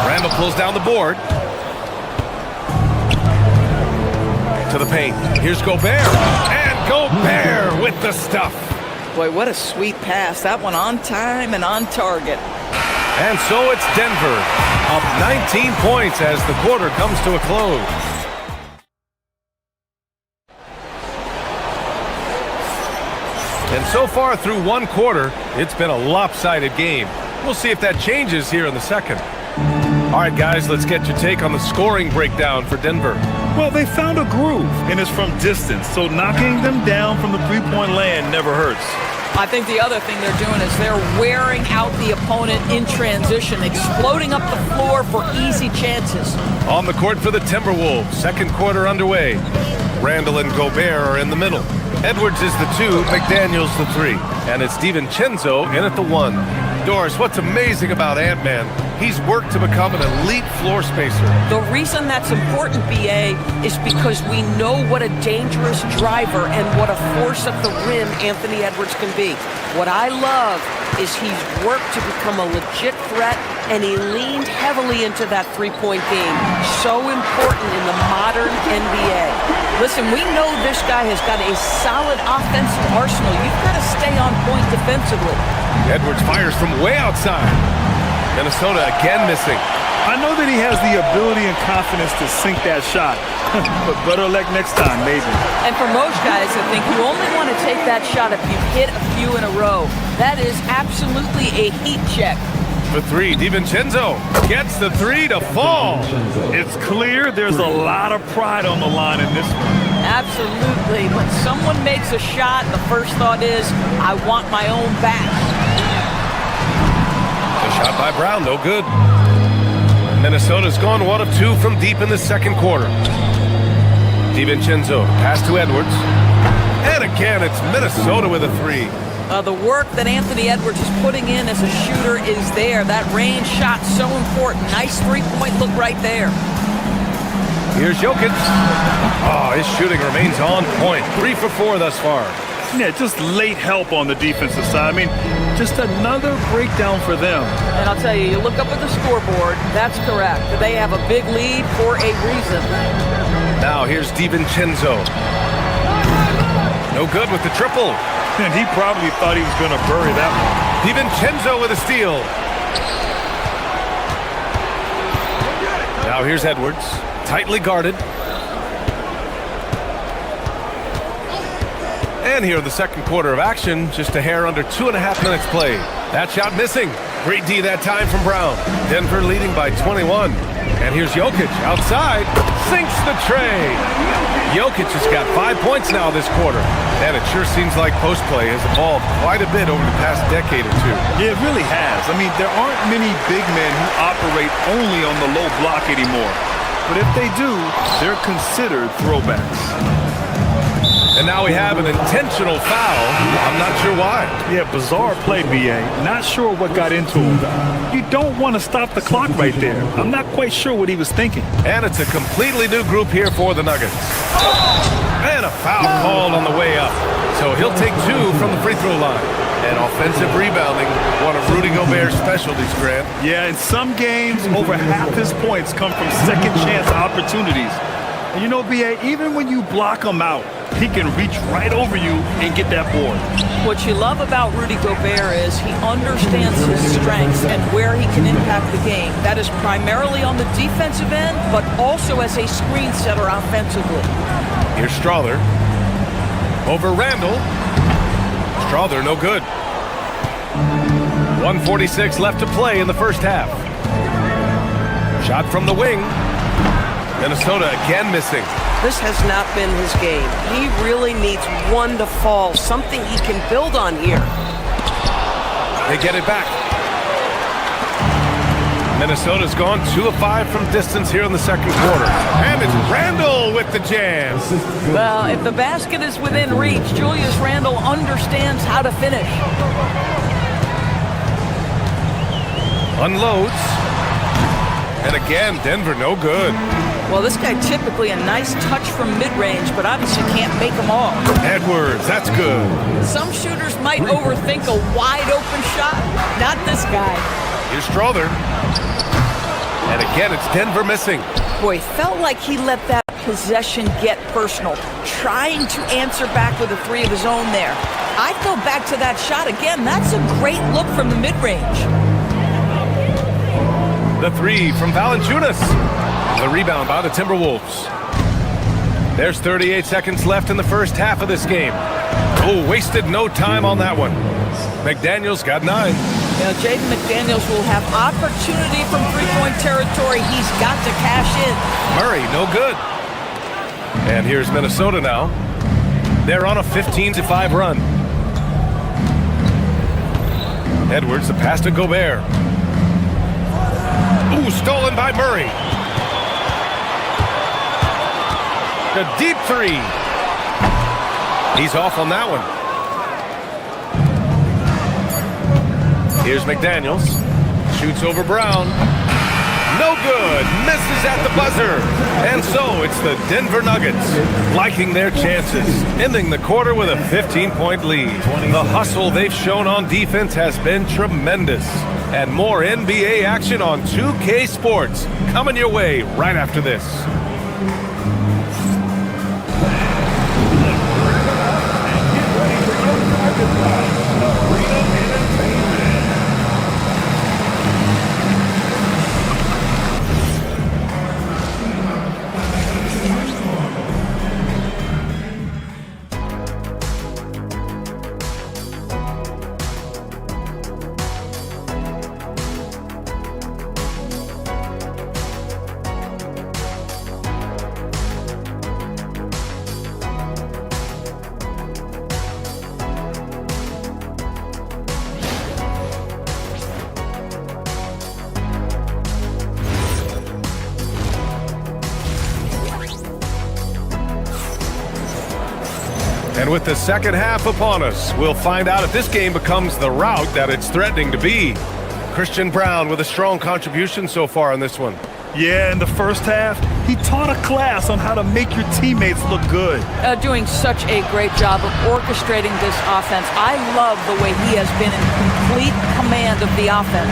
Randall pulls down the board. To the paint. Here's Gobert. And Gobert with the stuff. Boy, what a sweet pass. That one on time and on target. And so it's Denver, up 19 points as the quarter comes to a close. And so far through one quarter, it's been a lopsided game. We'll see if that changes here in the second. All right, guys, let's get your take on the scoring breakdown for Denver. Well, they found a groove, and it's from distance, so knocking them down from the three-point land never hurts. I think the other thing they're doing is they're wearing out the opponent in transition, exploding up the floor for easy chances. On the court for the Timberwolves, second quarter underway. Randall and Gobert are in the middle. Edwards is the 2, McDaniels the 3, and it's DiVincenzo in at the 1. Doris, what's amazing about Ant-Man, he's worked to become an elite floor spacer. The reason that's important, BA, is because we know what a dangerous driver and what a force at the rim Anthony Edwards can be. What I love is he's worked to become a legit threat, and he leaned heavily into that three-point game. So important in the modern NBA. Listen, we know this guy has got a solid offensive arsenal. You've got to stay on point defensively. Edwards fires from way outside. Minnesota again missing. I know that he has the ability and confidence to sink that shot, but better luck next time, maybe. And for most guys, I think you only want to take that shot if you've hit a few in a row. That is absolutely a heat check. The 3, DiVincenzo gets the 3 to fall. It's clear there's a lot of pride on the line in this one. Absolutely. When someone makes a shot, the first thought is, I want my own back. A shot by Brown, no good. Minnesota's gone 1 of 2 from deep in the second quarter. DiVincenzo, pass to Edwards. And again, it's Minnesota with a 3. The work that Anthony Edwards is putting in as a shooter is there. That range shot so important. Nice three-point look right there. Here's Jokic. Oh, his shooting remains on point. 3 for 4 thus far. Yeah, just late help on the defensive side. I mean, just another breakdown for them. And I'll tell you, you look up at the scoreboard, that's correct. They have a big lead for a reason. Now here's DiVincenzo. No good with the triple. And he probably thought he was going to bury that one. DiVincenzo with a steal. Now here's Edwards. Tightly guarded. And here in the second quarter of action, just a hair under 2.5 minutes played. That shot missing. Great D that time from Brown. Denver leading by 21. And here's Jokic outside. Sinks the tray. Jokic has got 5 points now this quarter. And it sure seems like post play has evolved quite a bit over the past decade or two. Yeah, it really has. I mean, there aren't many big men who operate only on the low block anymore. But if they do, they're considered throwbacks. And now we have an intentional foul. I'm not sure why. Yeah, bizarre play, BA. Not sure what got into him. You don't want to stop the clock right there. I'm not quite sure what he was thinking. And it's a completely new group here for the Nuggets. And a foul called on the way up. So he'll take 2 from the free throw line. And offensive rebounding, one of Rudy Gobert's specialties, Grant. Yeah, in some games, over half his points come from second chance opportunities. And you know, BA, even when you block him out, he can reach right over you and get that board. What you love about Rudy Gobert is he understands his strengths and where he can impact the game. That is primarily on the defensive end, but also as a screen setter offensively. Here's Strawther. Over Randall. Strawther, no good. 1:46 left to play in the first half. Shot from the wing. Minnesota again missing. This has not been his game. He really needs one to fall, something he can build on here. They get it back. Minnesota's gone 2 of 5 from distance here in the second quarter. And it's Randall with the jam. Well, if the basket is within reach, Julius Randle understands how to finish. Unloads. And again, Denver no good. Well, this guy typically a nice touch from mid-range, but obviously can't make them all. Edwards, that's good. Some shooters might overthink a wide-open shot. Not this guy. Here's Strother. And again, it's Denver missing. Boy, felt like he let that possession get personal, trying to answer back with a three of his own there. I'd go back to that shot again. That's a great look from the mid-range. The three from Valanciunas. The rebound by the Timberwolves. There's 38 seconds left in the first half of this game. Oh, wasted no time on that one. McDaniels got 9. Now, Jaden McDaniels will have opportunity from three-point territory. He's got to cash in. Murray, no good. And here's Minnesota now. They're on a 15-5 run. Edwards, the pass to Gobert. Ooh, stolen by Murray. The deep three. He's off on that one. Here's McDaniels. Shoots over Brown. No good. Misses at the buzzer. And so it's the Denver Nuggets liking their chances, ending the quarter with a 15-point lead. The hustle they've shown on defense has been tremendous. And more NBA action on 2K Sports coming your way right after this. And with the second half upon us, we'll find out if this game becomes the rout that it's threatening to be. Christian Brown with a strong contribution so far in this one. Yeah, in the first half, he taught a class on how to make your teammates look good. Doing such a great job of orchestrating this offense. I love the way he has been in complete command of the offense.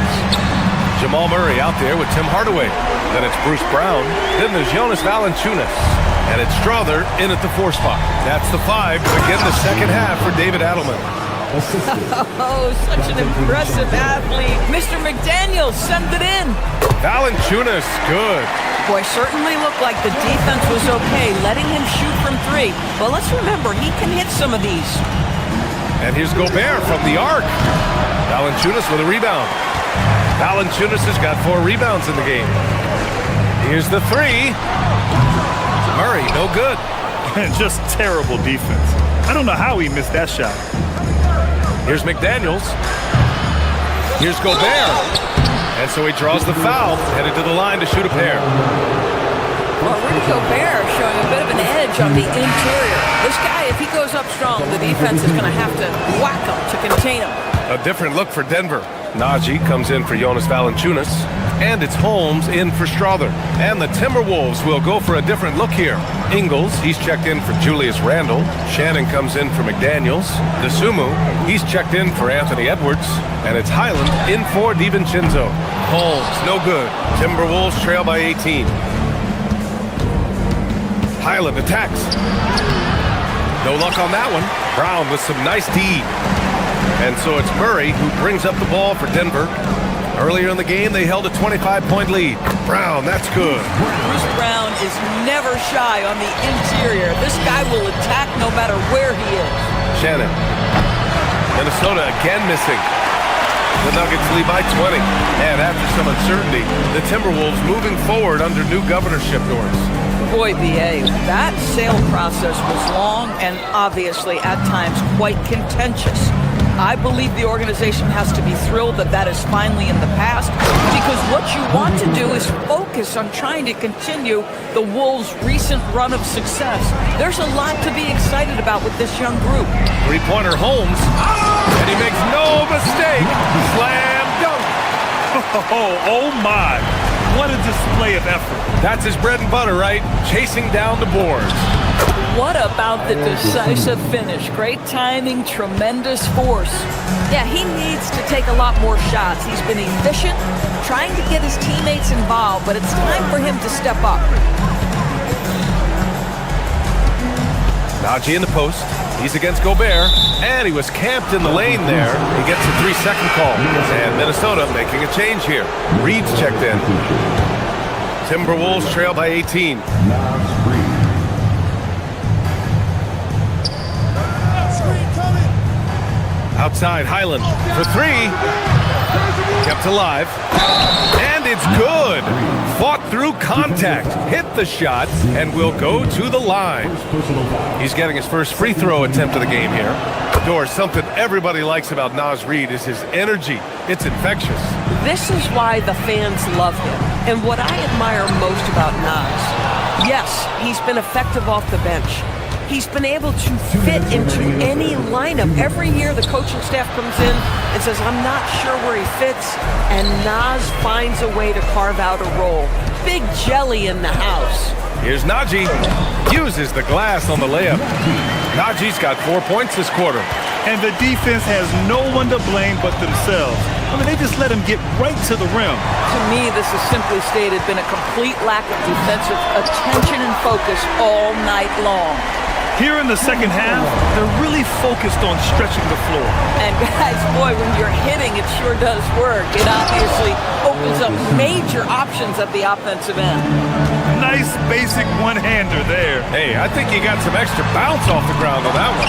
Jamal Murray out there with Tim Hardaway. Then it's Bruce Brown. Then there's Jonas Valanciunas. And it's Strother in at the 4 spot. That's the 5 to begin the second half for David Adelman. Oh, such an impressive athlete. Mr. McDaniels, send it in. Valanciunas, good. Boy, certainly looked like the defense was okay, letting him shoot from 3. But let's remember, he can hit some of these. And here's Gobert from the arc. Valanciunas with a rebound. Valanciunas has got 4 rebounds in the game. Here's the 3. Murray, no good. Just terrible defense. I don't know how he missed that shot. Here's McDaniels. Here's Gobert. And so he draws the foul, headed to the line to shoot a pair. Well, Rudy Gobert showing a bit of an edge on the interior. This guy, if he goes up strong, the defense is going to have to whack him to contain him. A different look for Denver. Najee comes in for Jonas Valanciunas. And it's Holmes in for Strother. And the Timberwolves will go for a different look here. Ingles, he's checked in for Julius Randle. Shannon comes in for McDaniels. DeSumo, he's checked in for Anthony Edwards. And it's Highland in for DiVincenzo. Holmes, no good. Timberwolves trail by 18. Highland attacks. No luck on that one. Brown with some nice D. And so it's Murray who brings up the ball for Denver. Earlier in the game, they held a 25-point lead. Brown, that's good. Bruce Brown is never shy on the interior. This guy will attack no matter where he is. Shannon. Minnesota again missing. The Nuggets lead by 20. And after some uncertainty, the Timberwolves moving forward under new governorship doors. Boy, B.A., that sale process was long and obviously at times quite contentious. I believe the organization has to be thrilled that that is finally in the past, because what you want to do is focus on trying to continue the Wolves' recent run of success. There's a lot to be excited about with this young group. Three-pointer Holmes, and he makes no mistake. Slam dunk. Oh my. What a display of effort. That's his bread and butter, right? Chasing down the boards. What about the decisive finish? Great timing, tremendous force. Yeah, he needs to take a lot more shots. He's been efficient, trying to get his teammates involved, but it's time for him to step up. Najee in the post. He's against Gobert, and he was camped in the lane there. He gets a 3-second call. And Minnesota making a change here. Reed's checked in. Timberwolves trail by 18. Outside, Highland for 3. Kept alive. And it's good. Fought through contact. Hit the shot and will go to the line. He's getting his first free throw attempt of the game here. Doris, something everybody likes about Naz Reid is his energy. It's infectious. This is why the fans love him. And what I admire most about Naz, yes, he's been effective off the bench. He's been able to fit into any lineup. Every year the coaching staff comes in and says, I'm not sure where he fits, and Naz finds a way to carve out a role. Big jelly in the house. Here's Najee. Uses the glass on the layup. Najee's got 4 points this quarter. And the defense has no one to blame but themselves. I mean, they just let him get right to the rim. To me, this has simply stated been a complete lack of defensive attention and focus all night long. Here in the second half, they're really focused on stretching the floor. And guys, boy, when you're hitting, it sure does work. It obviously opens up major options at the offensive end. Nice basic one-hander there. Hey, I think he got some extra bounce off the ground on that one.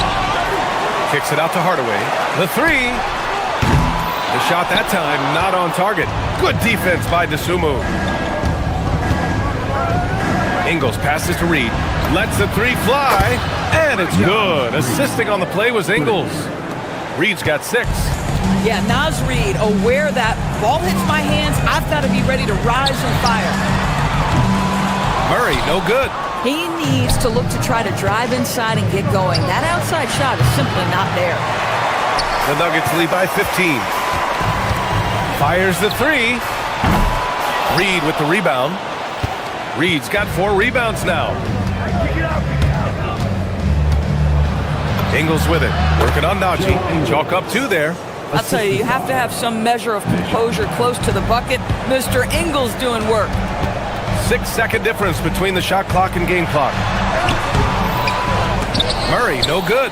Kicks it out to Hardaway. The 3. The shot that time, not on target. Good defense by DeSumo. Ingles passes to Reed. Lets the 3 fly, and it's good. Assisting on the play was Ingles. Reed's got 6. Yeah, Naz Reid, aware that ball hits my hands, I've got to be ready to rise and fire. Murray, no good. He needs to look to try to drive inside and get going. That outside shot is simply not there. The Nuggets lead by 15. Fires the 3. Reed with the rebound. Reed's got 4 rebounds now. Ingles with it. Working on Najee. Chalk up 2 there. I'll tell you, you have to have some measure of composure close to the bucket. Mr. Ingles doing work. 6-second difference between the shot clock and game clock. Murray, no good.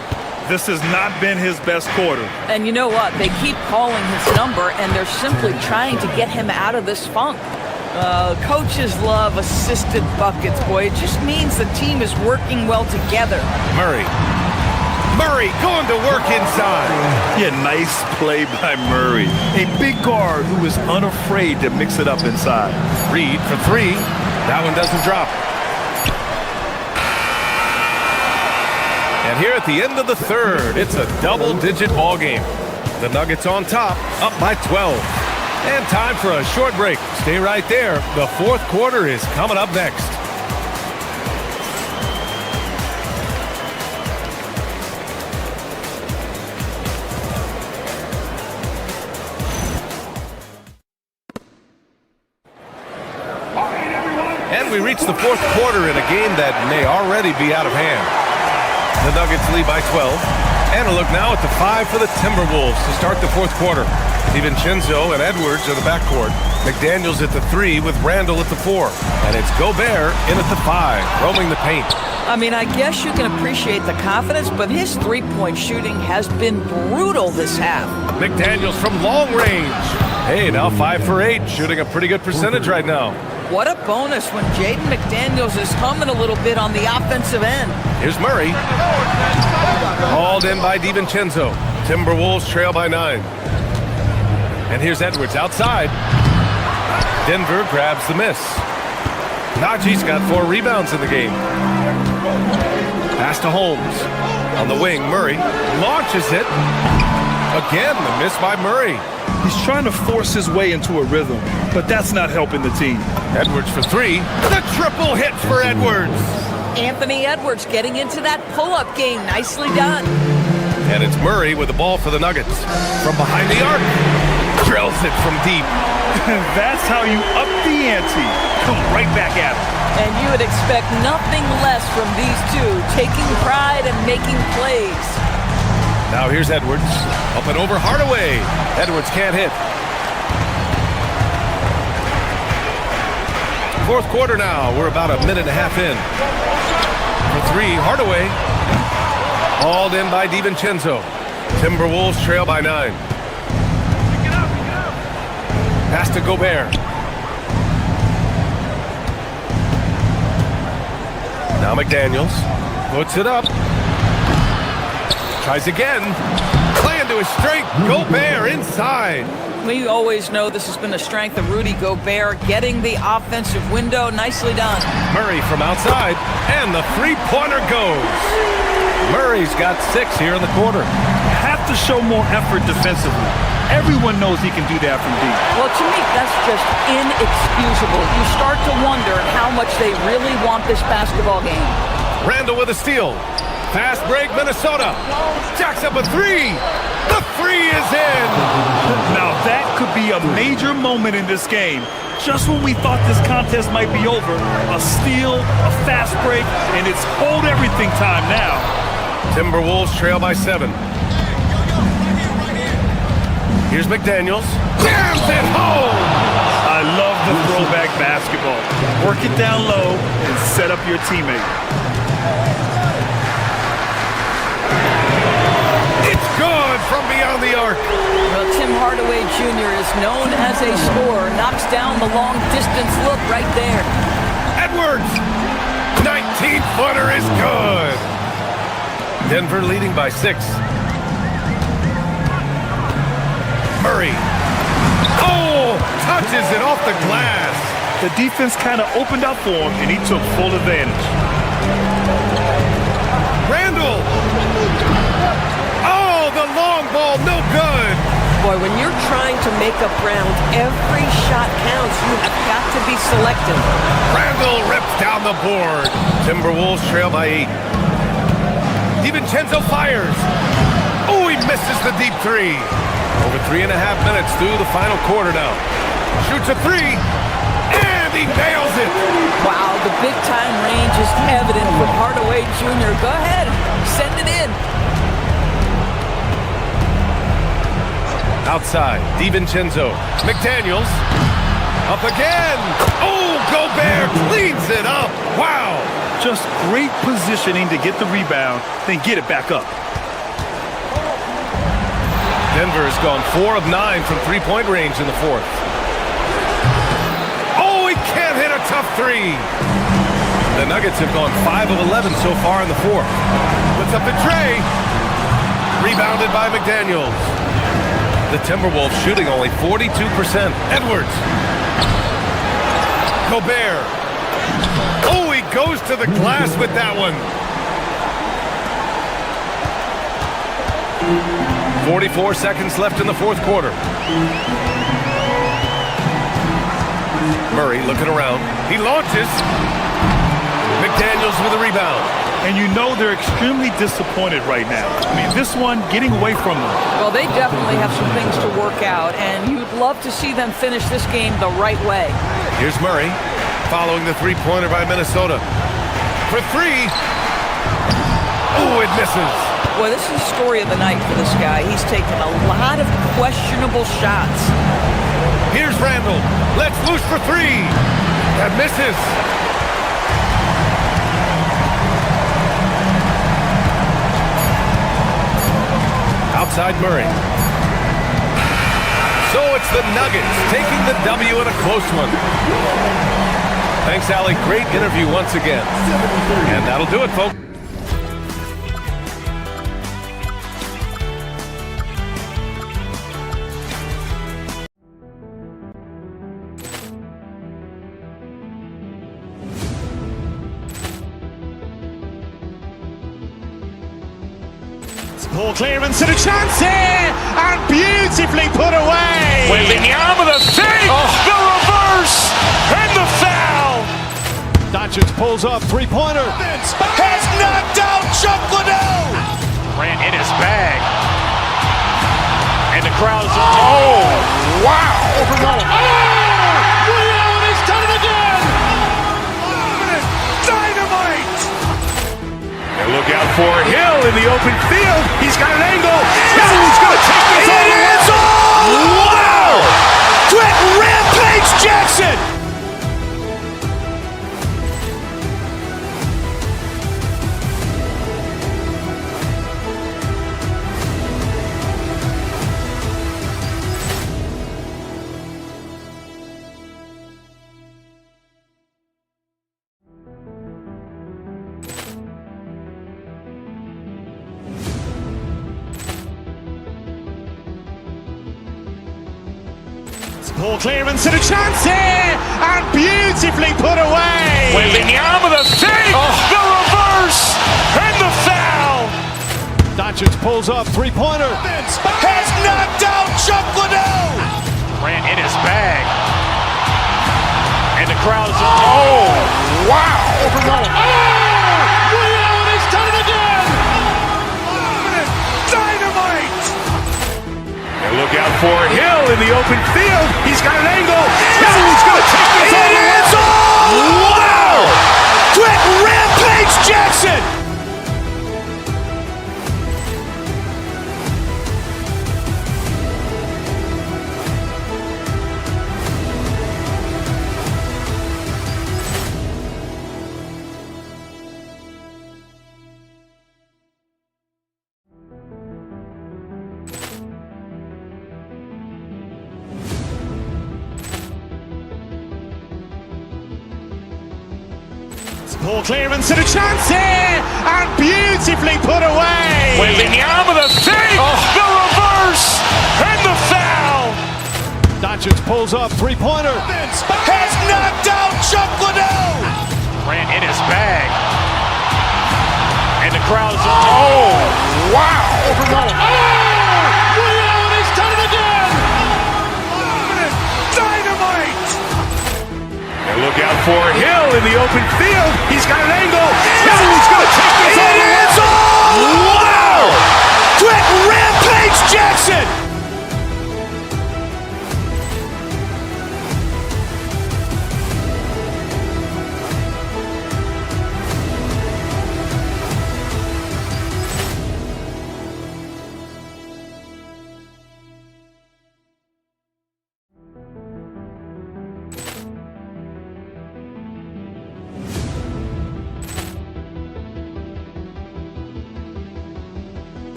This has not been his best quarter. And you know what? They keep calling his number, and they're simply trying to get him out of this funk. Coaches love assisted buckets, boy. It just means the team is working well together. Murray going to work inside. Yeah, nice play by Murray. A big guard who is unafraid to mix it up inside. Reed for 3. That one doesn't drop. And here at the end of the third, it's a double-digit ball game. The Nuggets on top, up by 12. And time for a short break. Stay right there. The fourth quarter is coming up next. And we reach the fourth quarter in a game that may already be out of hand. The Nuggets lead by 12. And a look now at the 5 for the Timberwolves to start the fourth quarter. DiVincenzo and Edwards in the backcourt. McDaniels at the 3 with Randall at the 4. And it's Gobert in at the 5, roaming the paint. I mean, I guess you can appreciate the confidence, but his three-point shooting has been brutal this half. McDaniels from long range. Hey, now 5 for 8, shooting a pretty good percentage right now. What a bonus when Jaden McDaniels is humming a little bit on the offensive end. Here's Murray. Hauled in by DiVincenzo. Timberwolves trail by 9. And here's Edwards outside. Denver grabs the miss. Najee's got 4 rebounds in the game. Pass to Holmes. On the wing, Murray launches it. Again, the miss by Murray. He's trying to force his way into a rhythm, but that's not helping the team. Edwards for 3. The triple hit for Edwards. Anthony Edwards getting into that pull-up game. Nicely done. And it's Murray with the ball for the Nuggets. From behind the arc. drills it from deep. That's how you up the ante. Come right back at him. And you would expect nothing less from these two, taking pride and making plays. Now here's Edwards. Up and over Hardaway. Edwards can't hit. Fourth quarter now. We're about a minute and a half in. For three, Hardaway. Hauled in by DiVincenzo. Timberwolves trail by 9. Pass to Gobert. Now McDaniels puts it up. Tries again. Playing to his strength. Gobert inside. We always know this has been the strength of Rudy Gobert, getting the offensive window. Nicely done. Murray from outside, and the three-pointer goes. Murray's got 6 here in the quarter. Have to show more effort defensively. Everyone knows he can do that from deep. Well, to me, that's just inexcusable. You start to wonder how much they really want this basketball game. Randall with a steal. Fast break, Minnesota. Jacks up a 3. The 3 is in. Now that could be a major moment in this game. Just when we thought this contest might be over, a steal, a fast break, and it's hold everything time now. Timberwolves trail by 7. Here's McDaniels. Jams it home! I love the throwback basketball. Work it down low and set up your teammate. It's good from beyond the arc. Well, Tim Hardaway Jr. is known as a scorer. Knocks down the long-distance look right there. Edwards! 19-footer is good. Denver leading by 6. Murray. Oh! Touches it off the glass. The defense kind of opened up for him, and he took full advantage. Randall! Oh, the long ball, no good. Boy, when you're trying to make up ground, every shot counts. You have got to be selective. Randall rips down the board. Timberwolves trail by 8. DiVincenzo fires. Oh, he misses the deep 3. Over 3.5 minutes through the final quarter now. Shoots a 3, and he nails it. Wow, the big-time range is evident from Hardaway Jr. Go ahead, send it in. Outside, DiVincenzo. McDaniels. Up again. Oh, Gobert cleans it up. Wow. Just great positioning to get the rebound, then get it back up. Denver has gone 4 of 9 from three-point range in the fourth. Oh, he can't hit a tough 3. The Nuggets have gone 5 of 11 so far in the fourth. Puts up the tray. Rebounded by McDaniels. The Timberwolves shooting only 42%. Edwards. Gobert. Oh, he goes to the glass with that one. 44 seconds left in the fourth quarter. Murray looking around. He launches. McDaniels with a rebound. And you know they're extremely disappointed right now. I mean, this one getting away from them. Well, they definitely have some things to work out, and you'd love to see them finish this game the right way. Here's Murray following the three-pointer by Minnesota. For 3. Oh, it misses. Boy, this is the story of the night for this guy. He's taken a lot of questionable shots. Here's Randall. Let's loose for 3. That misses. Outside Murray. So it's the Nuggets taking the W in a close one. Thanks, Allie. Great interview once again. And that'll do it, folks. Ball clearance and a chance here, and beautifully put away. Wembanyama the fake, the reverse, and the foul. Doncic pulls up, three-pointer. Has knocked out Chuck Liddell. Ran in his bag. And the crowd is... Oh, wow! Leon has done it again! Dynamite! And look out for Hill in the open field. He's got an angle. He's going to take this all the way. Wow! Quick Rampage Jackson! Ball clearance and a chance here, and beautifully put away. Wembanyama the fake, the reverse, and the foul. Doncic pulls up, three-pointer. Has knocked out Chuck Liddell. Grant in his bag. And the crowd is... Oh, wow. Leon has done it again! Dynamite. And look out for Hill in the open field. He's got an angle. He's going to take this all the way. Wow. Quick Rampage Jackson. Ball clearance and a chance here, and beautifully put away. Wembanyama the fake, the reverse, and the foul. Doncic pulls up, three-pointer. Has knocked out Chuck Liddell. Grant in his bag. And the crowd is... Oh, wow. Leon has done it again! Dynamite. And look out for Hill in the open field. He's got an angle. He's going to take this all the way. Wow. Quick Rampage Jackson.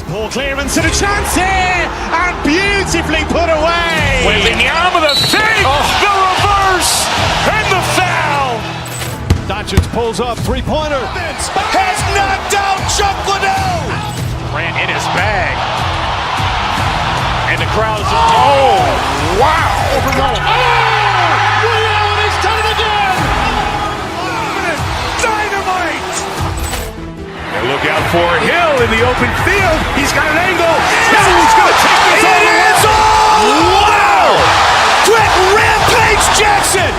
Ball clearance and a chance here, and beautifully put away. Wembanyama the fake, the reverse, and the foul. Doncic pulls up, three-pointer. Has knocked out Chuck Liddell. Grant in his bag. And the crowd is... Oh, wow. Leon has done it again! Dynamite. And look out for Hill in the open field. He's got an angle. He's going to take this all the way. Wow. Quick Rampage Jackson.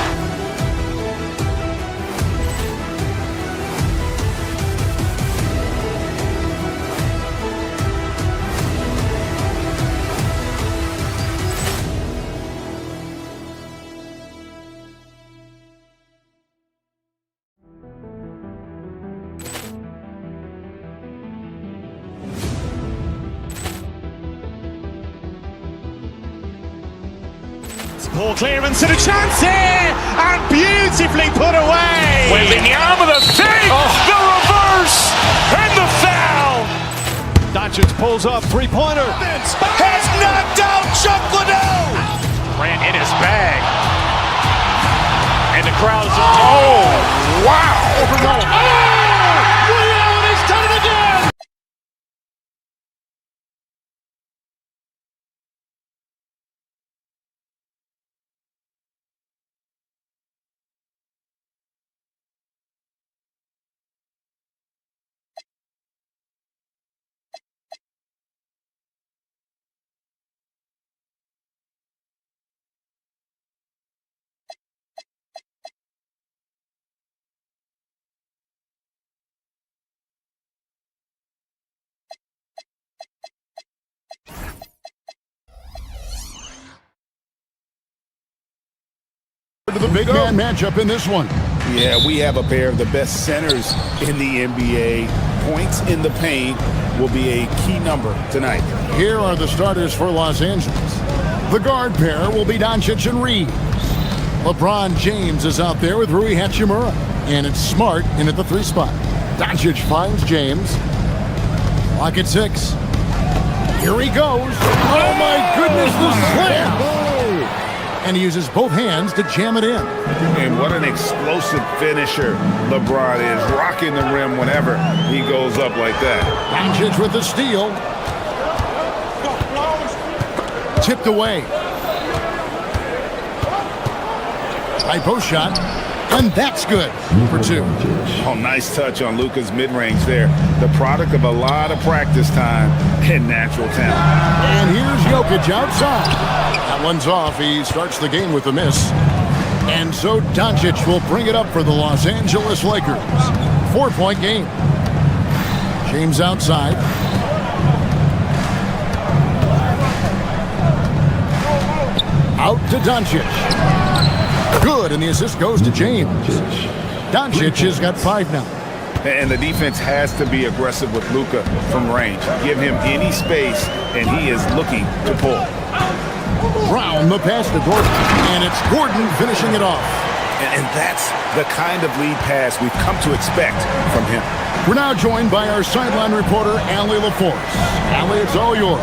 Ball clearance and a chance here, and beautifully put away. Wembanyama the fake, the reverse, and the foul. Doncic pulls up, three-pointer. Has knocked out Chuck Liddell. Grant in his bag. And the crowd is... Oh, wow. To the big man matchup in this one. Yeah, we have a pair of the best centers in the NBA. Points in the paint will be a key number tonight. Here are the starters for Los Angeles. The guard pair will be Doncic and Reeves. LeBron James is out there with Rui Hachimura. And it's Smart in at the 3 spot. Doncic finds James. Clock at 6. Here he goes. Oh my goodness, the slam! And he uses both hands to jam it in. And what an explosive finisher LeBron is, rocking the rim whenever he goes up like that. Doncic with the steal. Tipped away. High post shot. And that's good for 2. Oh, nice touch on Luka's mid-range there. The product of a lot of practice time and natural talent. And here's Jokic outside. That one's off. He starts the game with a miss. And so Doncic will bring it up for the Los Angeles Lakers. 4-point game. James outside. Out to Doncic. Good, and the assist goes to James. Doncic has got 5 now. And the defense has to be aggressive with Luka from range. Give him any space, and he is looking to pull. Brown, the pass to Gordon, and it's Gordon finishing it off. And that's the kind of lead pass we've come to expect from him. We're now joined by our sideline reporter, Allie LaForce. Allie, it's all yours.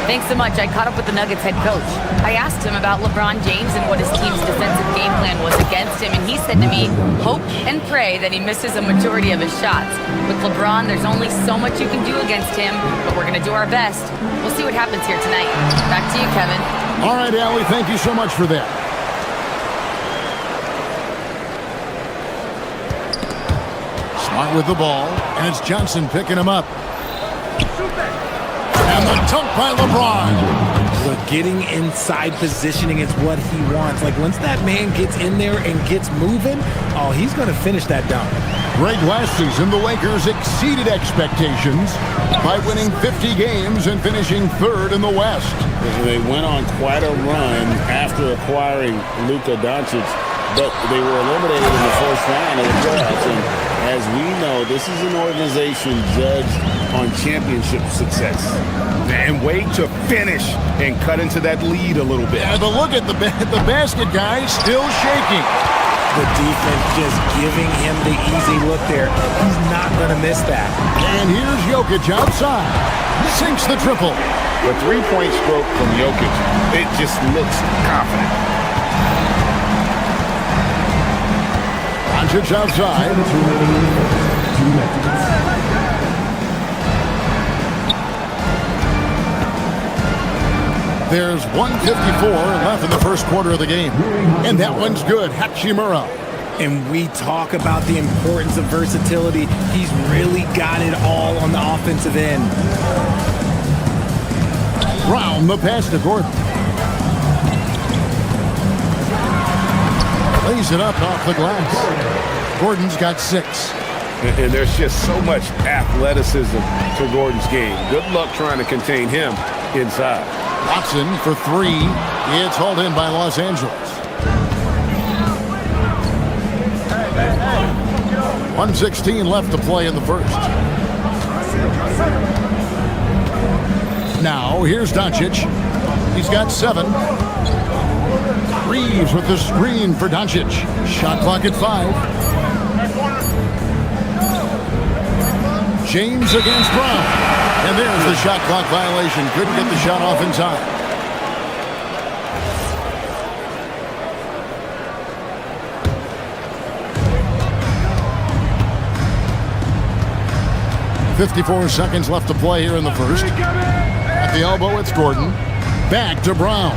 Thanks so much. I caught up with the Nuggets head coach. I asked him about LeBron James and what his team's defensive game plan was against him, and he said to me, hope and pray that he misses a majority of his shots. With LeBron, there's only so much you can do against him, but we're going to do our best. We'll see what happens here tonight. Back to you, Kevin. All right, Allie, thank you so much for that. Smart with the ball, and it's Johnson picking him up. And the dunk by LeBron. But getting inside positioning is what he wants. Like, once that man gets in there and gets moving, oh, he's going to finish that dunk. Great last season, the Lakers exceeded expectations by winning 50 games and finishing 3rd in the West. They went on quite a run after acquiring Luka Doncic, but they were eliminated in the first round of the playoffs. And as we know, this is an organization judged on championship success. And way to finish and cut into that lead a little bit. Yeah, but look at the basket guy still shaking. The defense just giving him the easy look there. He's not going to miss that. And here's Jokic outside. Sinks the triple. The 3-point stroke from Jokic, it just looks confident. Doncic outside. There's 1:54 left in the first quarter of the game. And that one's good. Hachimura. And we talk about the importance of versatility. He's really got it all on the offensive end. Brown, the pass to Gordon. Lays it up off the glass. Gordon's got 6. And there's just so much athleticism to Gordon's game. Good luck trying to contain him inside. Watson for 3. It's hauled in by Los Angeles. 1:16 left to play in the first. Now, here's Doncic. He's got 7. Reeves with the screen for Doncic. Shot clock at 5. James against Brown. And there's the shot clock violation. Couldn't get the shot off in time. .54 seconds left to play here in the first. At the elbow, it's Gordon. Back to Brown.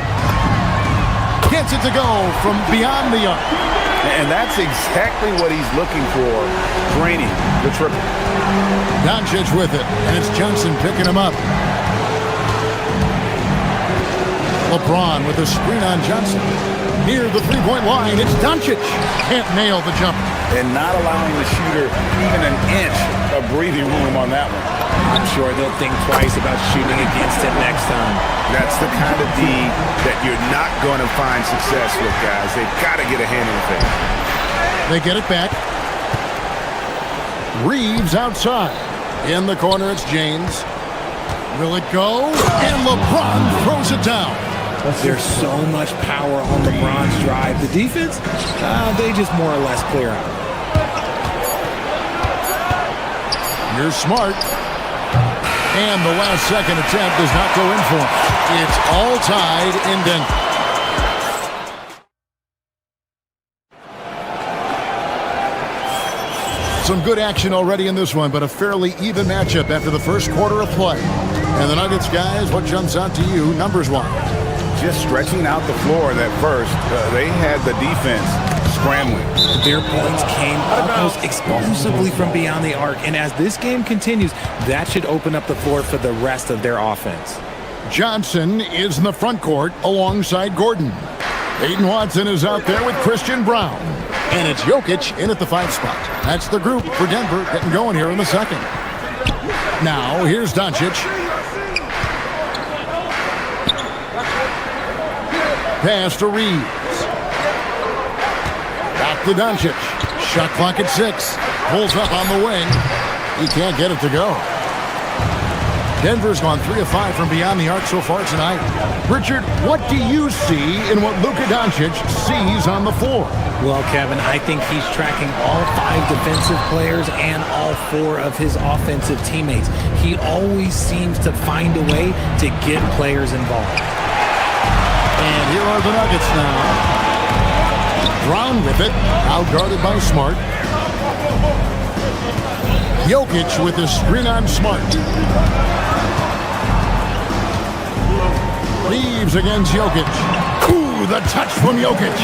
Gets it to go from beyond the arc. And that's exactly what he's looking for, draining the triple. Doncic with it, and it's Johnson picking him up. LeBron with a screen on Johnson. Near the three-point line, it's Doncic. Can't nail the jumper. And not allowing the shooter even an inch of breathing room on that one. I'm sure they'll think twice about shooting against him next time. That's the kind of D that you're not going to find success with, guys. They've got to get a hand in the face. They get it back. Reeves outside. In the corner, it's James. Will it go? And LeBron throws it down. There's so much power on LeBron's drive. The defense, they just more or less clear out. Here's Smart. And the last second attempt does not go in for him. It's all tied in Denver. Some good action already in this one, but a fairly even matchup after the first quarter of play. And the Nuggets, guys, what jumps out to you numbers-wise? Just stretching out the floor that first. They had the defense scrambling. Their points came almost exclusively from beyond the arc. And as this game continues, that should open up the floor for the rest of their offense. Johnson is in the front court alongside Gordon. Peyton Watson is out there with Christian Brown. And it's Jokic in at the 5 spot. That's the group for Denver getting going here in the second. Now, here's Doncic. Pass to Reeves. Back to Doncic. Shot clock at 6. Pulls up on the wing. He can't get it to go. Denver's gone 3 of 5 from beyond the arc so far tonight. Richard, what do you see in what Luka Doncic sees on the floor? Well, Kevin, I think he's tracking all 5 defensive players and all 4 of his offensive teammates. He always seems to find a way to get players involved. And here are the Nuggets now. Brown with it, outguarded by Smart. Jokic with the screen on Smart. Reeves against Jokic. Ooh, the touch from Jokic.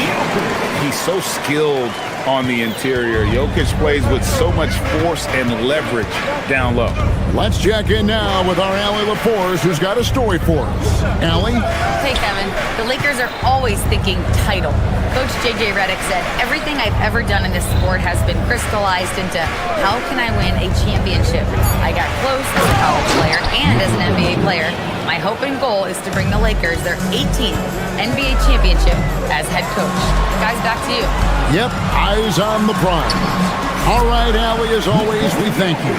He's so skilled on the interior. Jokic plays with so much force and leverage down low. Let's check in now with our Allie LaForce, who's got a story for us. Allie? Hey, Kevin. The Lakers are always thinking title. Coach J.J. Redick said, everything I've ever done in this sport has been crystallized into how can I win a championship. I got close as a college player and as an NBA player. My hope and goal is to bring the Lakers their 18th NBA championship as head coach. Guys, back to you. Yep, eyes on the prize. All right, Allie, as always, we thank you.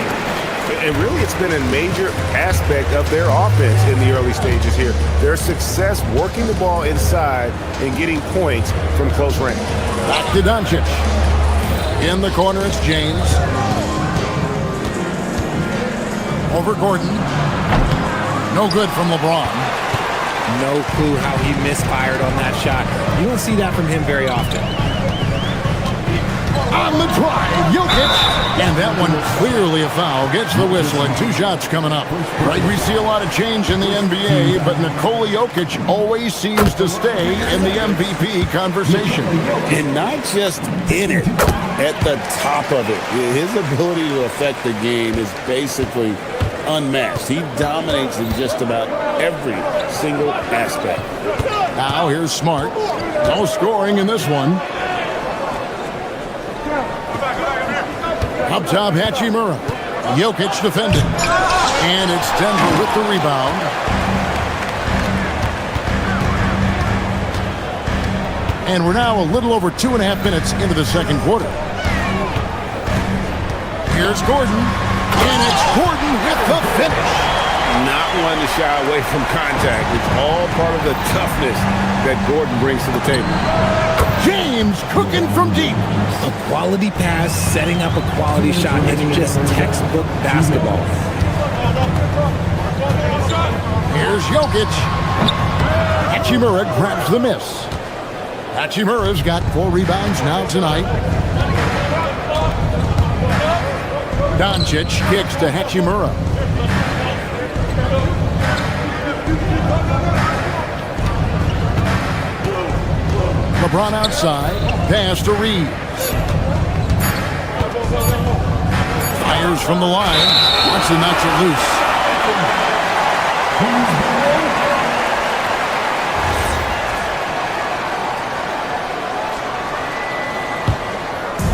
And really, it's been a major aspect of their offense in the early stages here. Their success working the ball inside and getting points from close range. Back to Doncic. In the corner, it's James. Over Gordon. No good from LeBron. No clue how he misfired on that shot. You don't see that from him very often. On the drive, Jokic. And that one clearly a foul. Gets the whistle and 2 shots coming up. Right, we see a lot of change in the NBA, but Nikola Jokic always seems to stay in the MVP conversation. And not just in it, at the top of it. His ability to affect the game is basically unmatched. He dominates in just about every single aspect. Now here's Smart. No scoring in this one. Up top, Hachimura. Jokic defending. And it's Denver with the rebound. And we're now a little over 2.5 minutes into the second quarter. Here's Gordon. And it's Gordon with the finish. Not one to shy away from contact. It's all part of the toughness that Gordon brings to the table. James cooking from deep. A quality pass, setting up a quality shot. It's just textbook basketball. Here's Jokic. Hachimura grabs the miss. Hachimura's got 4 rebounds now tonight. Doncic kicks to Hachimura. LeBron outside. Pass to Reeves. Fires from the line. Watson knocks it loose.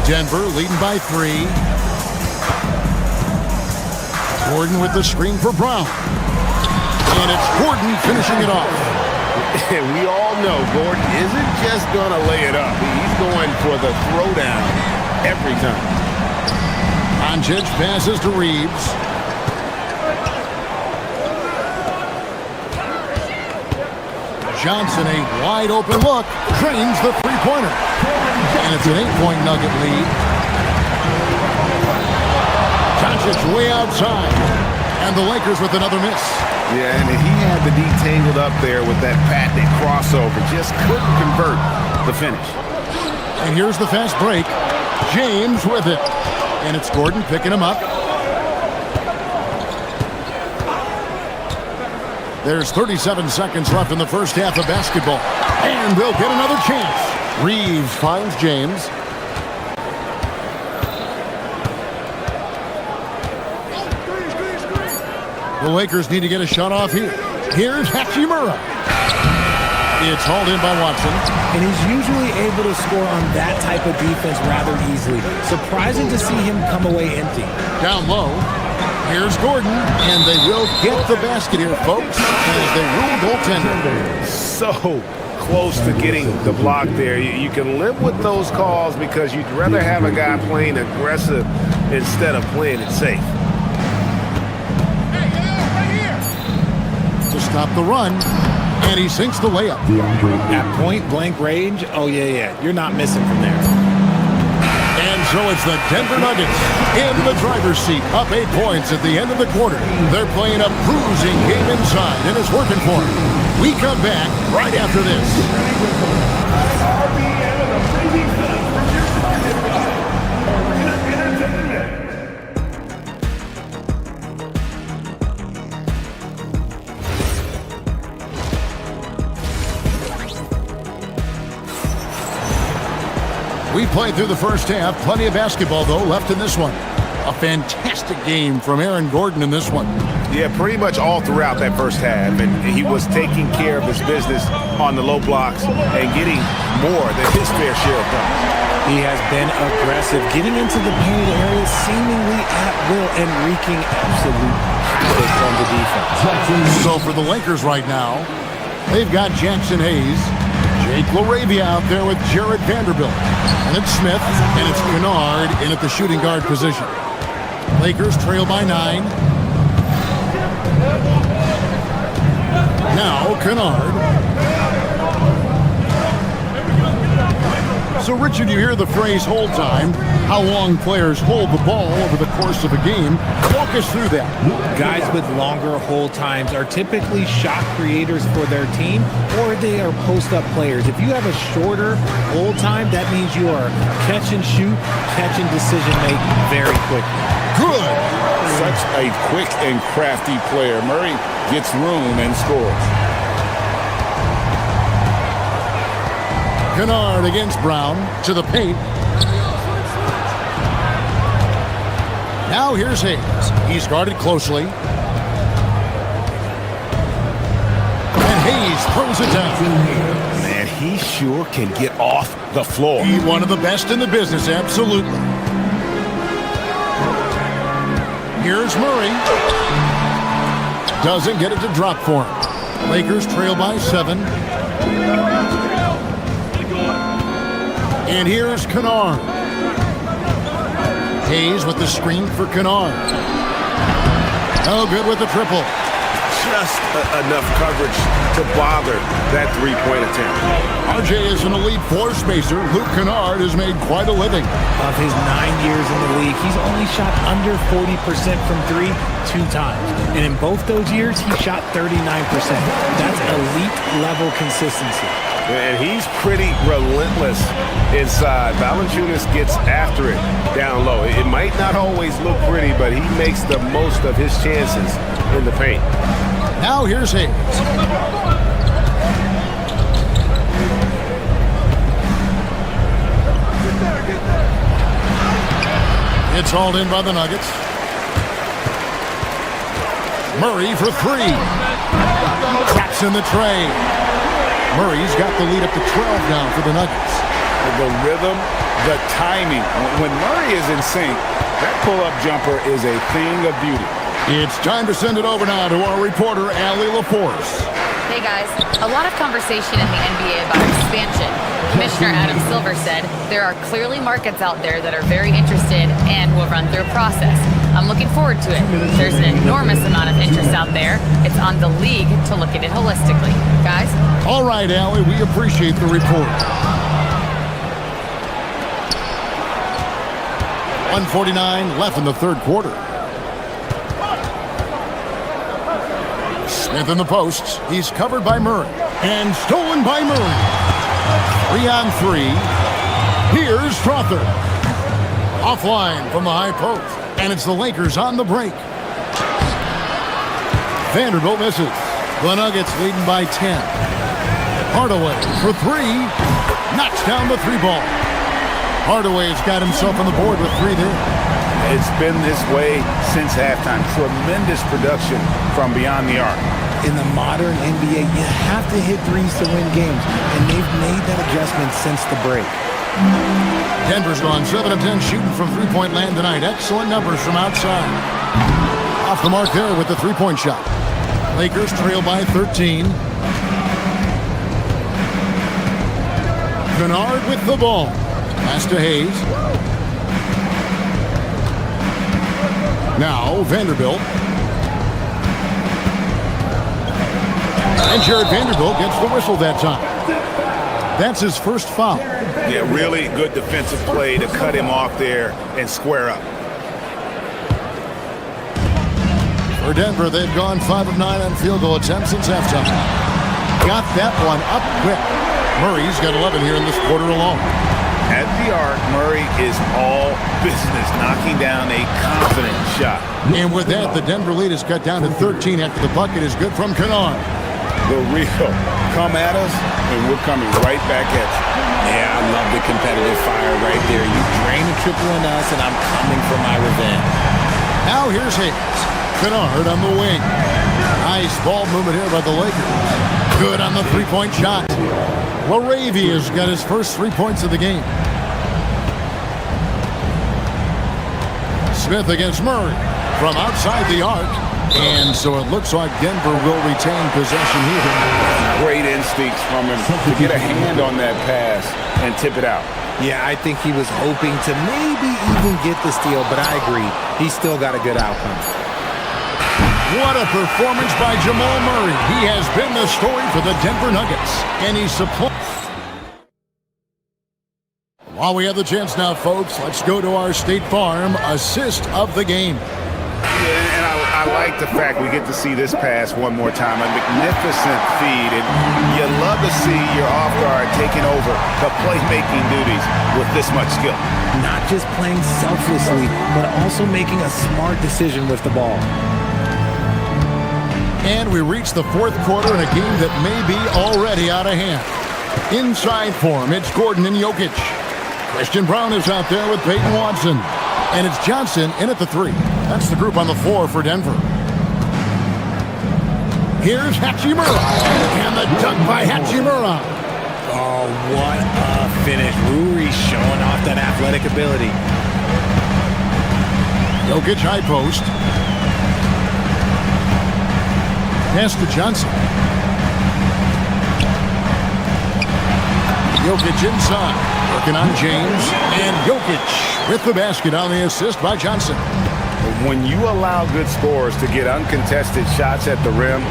Denver leading by 3. Gordon with the screen for Brown. And it's Gordon finishing it off. And we all know Gordon isn't just going to lay it up. He's going for the throwdown every time. Doncic passes to Reeves. Johnson, a wide open look, drains the three-pointer. And it's an 8-point Nugget lead. Doncic way outside. And the Lakers with another miss. Yeah, and he had the D tangled up there with that patented crossover. Just couldn't convert the finish. And here's the fast break. James with it. And it's Gordon picking him up. There's 37 seconds left in the first half of basketball. And they'll get another chance. Reeves finds James. The Lakers need to get a shot off here. Here's Hachimura. It's hauled in by Watson. And he's usually able to score on that type of defense rather easily. Surprising to see him come away empty. Down low. Here's Gordon, and they will get the basket here, folks, as they rule goaltender. So close to getting the block there. You can live with those calls because you'd rather have a guy playing aggressive instead of playing it safe. To stop the run, and he sinks the layup. At point-blank range, oh, yeah, you're not missing from there. And so it's the Denver Nuggets in the driver's seat, up 8 points at the end of the quarter. They're playing a bruising game inside, and it's working for them. We come back right after this. We played through the first half. Plenty of basketball, though, left in this one. A fantastic game from Aaron Gordon in this one. Yeah, pretty much all throughout that first half. And he was taking care of his business on the low blocks and getting more than his fair share of them. He has been aggressive, getting into the painted area seemingly at will and wreaking absolute havoc on the defense. So for the Lakers right now, they've got Jackson Hayes, Jake LaRavia out there with Jared Vanderbilt. And it's Smith, and it's Kennard in at the shooting guard position. Lakers trail by 9. Now Kennard. So, Richard, you hear the phrase hold time, how long players hold the ball over the course of a game. Walk us through that. Guys with longer hold times are typically shot creators for their team, or they are post-up players. If you have a shorter hold time, that means you are catch and shoot, catch and decision make very quickly. Good. Such a quick and crafty player. Murray gets room and scores. Kennard against Brown to the paint. Now here's Hayes. He's guarded closely. And Hayes throws it down. Man, he sure can get off the floor. He's one of the best in the business, absolutely. Here's Murray. Doesn't get it to drop for him. Lakers trail by 7. And here's Kennard. Hayes with the screen for Kennard. No good with the triple. Just enough coverage to bother that three-point attempt. RJ is an elite floor spacer. Luke Kennard has made quite a living. Of his 9 years in the league, he's only shot under 40% from 3 2 times. And in both those years, he shot 39%. That's elite level consistency. And he's pretty relentless inside. Valanciunas gets after it down low. It might not always look pretty, but he makes the most of his chances in the paint. Now here's Hayes. It's hauled in by the Nuggets. Murray for 3. Traps in the tray. Murray's got the lead up to 12 now for the Nuggets. The rhythm, the timing. When Murray is in sync, that pull-up jumper is a thing of beauty. It's time to send it over now to our reporter, Allie LaForce. Hey guys, a lot of conversation in the NBA about expansion. Commissioner Adam Silver said there are clearly markets out there that are very interested and will run through a process. I'm looking forward to it. There's an enormous amount of interest out there. It's on the league to look at it holistically. Guys? All right, Allie, we appreciate the report. 1:49 left in the third quarter. Smith in the posts. He's covered by Murray. And stolen by Murray. 3-on-3. Here's Strother. Offline from the high post. And it's the Lakers on the break. Vanderbilt misses. The Nuggets leading by 10. Hardaway for three. Knocks down the three ball. Hardaway's got himself on the board with three there. It's been this way since halftime. Tremendous production from beyond the arc. In the modern NBA, you have to hit threes to win games, and they've made that adjustment since the break. Denver's gone 7 of 10 shooting from three-point land tonight. Excellent numbers from outside. Off the mark there with the three-point shot. Lakers trail by 13. Kennard with the ball. Pass to Hayes. Now Vanderbilt. And Jared Vanderbilt gets the whistle that time. That's his first foul. Yeah, really good defensive play to cut him off there and square up. For Denver, they've gone 5 of 9 on field goal attempts since halftime. Got that one up quick. Murray's got 11 here in this quarter alone. At the arc, Murray is all business, knocking down a confident shot. And with that, the Denver lead is cut down to 13 after the bucket is good from Kennard. The real come at us, and we're coming right back at you. Yeah, I love the competitive fire right there. You drain a triple on us, and I'm coming for my revenge. Now here's Hayes. Kennard on the wing. Nice ball movement here by the Lakers. Good on the three-point shot. Laravia's got his first 3 points of the game. Smith against Murray from outside the arc. And so it looks like Denver will retain possession here. Great instincts from him to get a hand on that pass and tip it out. Yeah, I think he was hoping to maybe even get the steal, but I agree. He's still got a good outcome. What a performance by Jamal Murray. He has been the story for the Denver Nuggets. And he's supposed... While we have the chance now, folks, let's go to our State Farm assist of the game. Yeah, and I like the fact we get to see this pass one more time. A magnificent feed, and you love to see your off guard taking over the playmaking duties with this much skill. Not just playing selflessly, but also making a smart decision with the ball. And we reach the fourth quarter in a game that may be already out of hand. Inside form, it's Gordon and Jokic. Christian Brown is out there with Peyton Watson. And it's Johnson in at the three. That's the group on the floor for Denver. Here's Hachimura. And the dunk by Hachimura. Oh, what a finish. Rui showing off that athletic ability. Jokic high post. Pass to Johnson. Jokic inside. Working on James. And Jokic with the basket on the assist by Johnson. When you allow good scorers to get uncontested shots at the rim,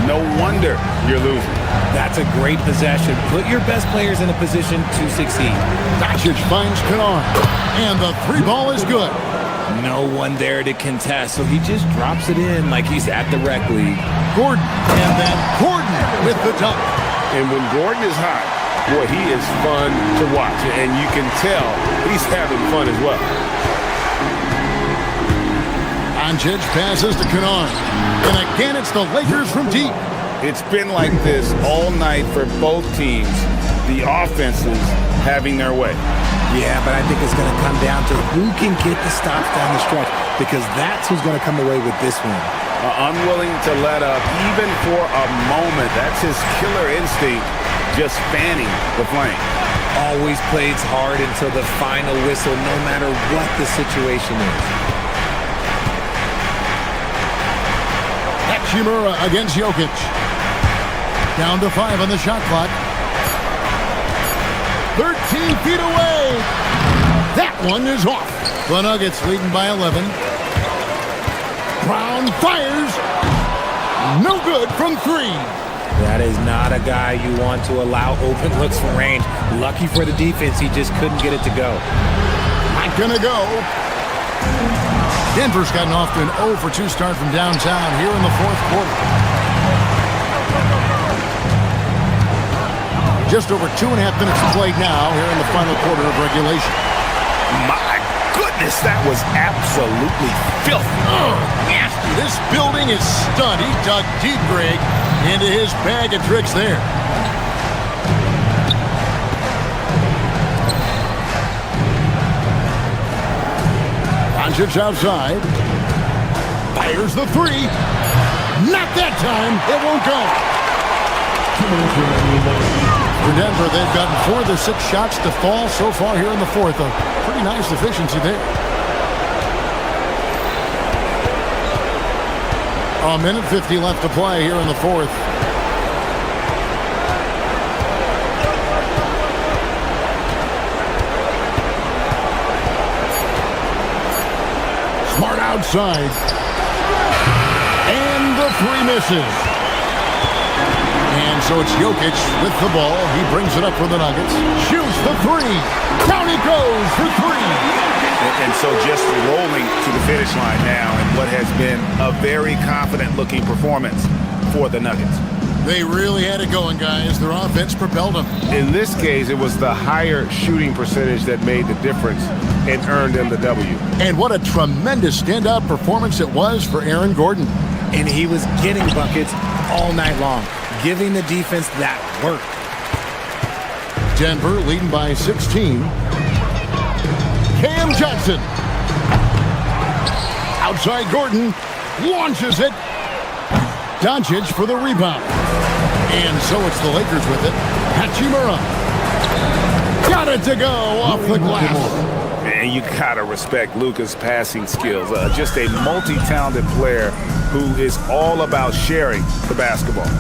no wonder you're losing. That's a great possession. Put your best players in a position to succeed. Doncic finds Kennard. And the three ball is good. No one there to contest, so he just drops it in like he's at the rec league. Gordon. And then Gordon with the dunk. And when Gordon is hot, boy, he is fun to watch. And you can tell he's having fun as well. Doncic passes to Kennard. And again, it's the Lakers from deep. It's been like this all night for both teams. The offenses having their way. Yeah, but I think it's going to come down to who can get the stops down the stretch, because that's who's going to come away with this one. Unwilling to let up even for a moment. That's his killer instinct, just fanning the flame. Always plays hard until the final whistle, no matter what the situation is. Hachimura against Jokic. Down to 5 on the shot clock. 13 feet away. That one is off. The Nuggets leading by 11. Brown fires. No good from 3. That is not a guy you want to allow open looks from range. Lucky for the defense, he just couldn't get it to go. Not gonna go. Denver's gotten off to an 0 for 2 start from downtown here in the 4th quarter. Just over 2.5 minutes played now here in the final quarter of regulation. My goodness, that was absolutely filthy. Nasty. This building is stunned. He dug deep, Greg, into his bag of tricks there. Doncic outside. Fires the 3. Not that time. It won't go. For Denver, they've gotten 4 of their 6 shots to fall so far here in the 4th. A pretty nice efficiency there. A minute 50 left to play here in the 4th. Smart outside. And the 3 misses. And so it's Jokic with the ball. He brings it up for the Nuggets. Shoots the 3. Down he goes for 3. And so just rolling to the finish line now in what has been a very confident-looking performance for the Nuggets. They really had it going, guys. Their offense propelled them. In this case, it was the higher shooting percentage that made the difference and earned them the W. And what a tremendous standout performance it was for Aaron Gordon. And he was getting buckets all night long, giving the defense that work. Denver leading by 16. Cam Johnson. Outside Gordon. Launches it. Doncic for the rebound. And so it's the Lakers with it. Hachimura. Got it to go off the glass. Man, you gotta respect Luka's passing skills. Just a multi-talented player who is all about sharing the basketball.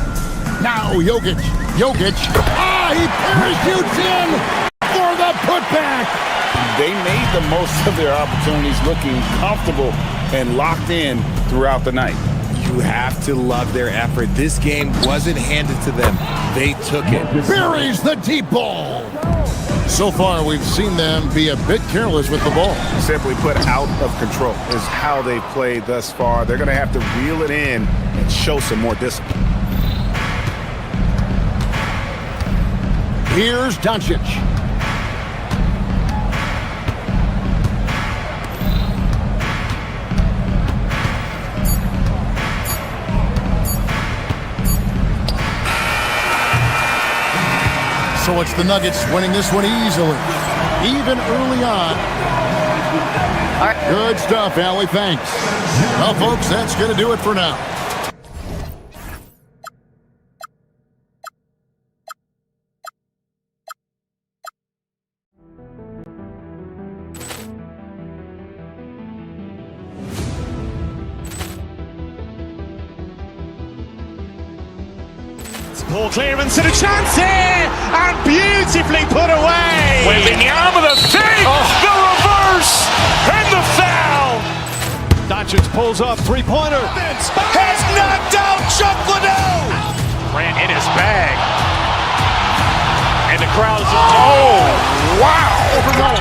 Now Jokic. He parachutes in for the putback. They made the most of their opportunities, looking comfortable and locked in throughout the night. You have to love their effort. This game wasn't handed to them. They took it. Buries the deep ball. So far, we've seen them be a bit careless with the ball. Simply put, out of control is how they've played thus far. They're going to have to reel it in and show some more discipline. Here's Doncic. So it's the Nuggets winning this one easily, even early on. All right. Good stuff, Allie. Thanks. Well, folks, that's going to do it for now. Ball clearance and a chance here, and beautifully put away. Wembanyama the fake, the reverse, and the foul. Doncic pulls up, 3-pointer. Has knocked out Chuck Liddell. Ran in his bag. And the crowd is, oh, wow. Overrun.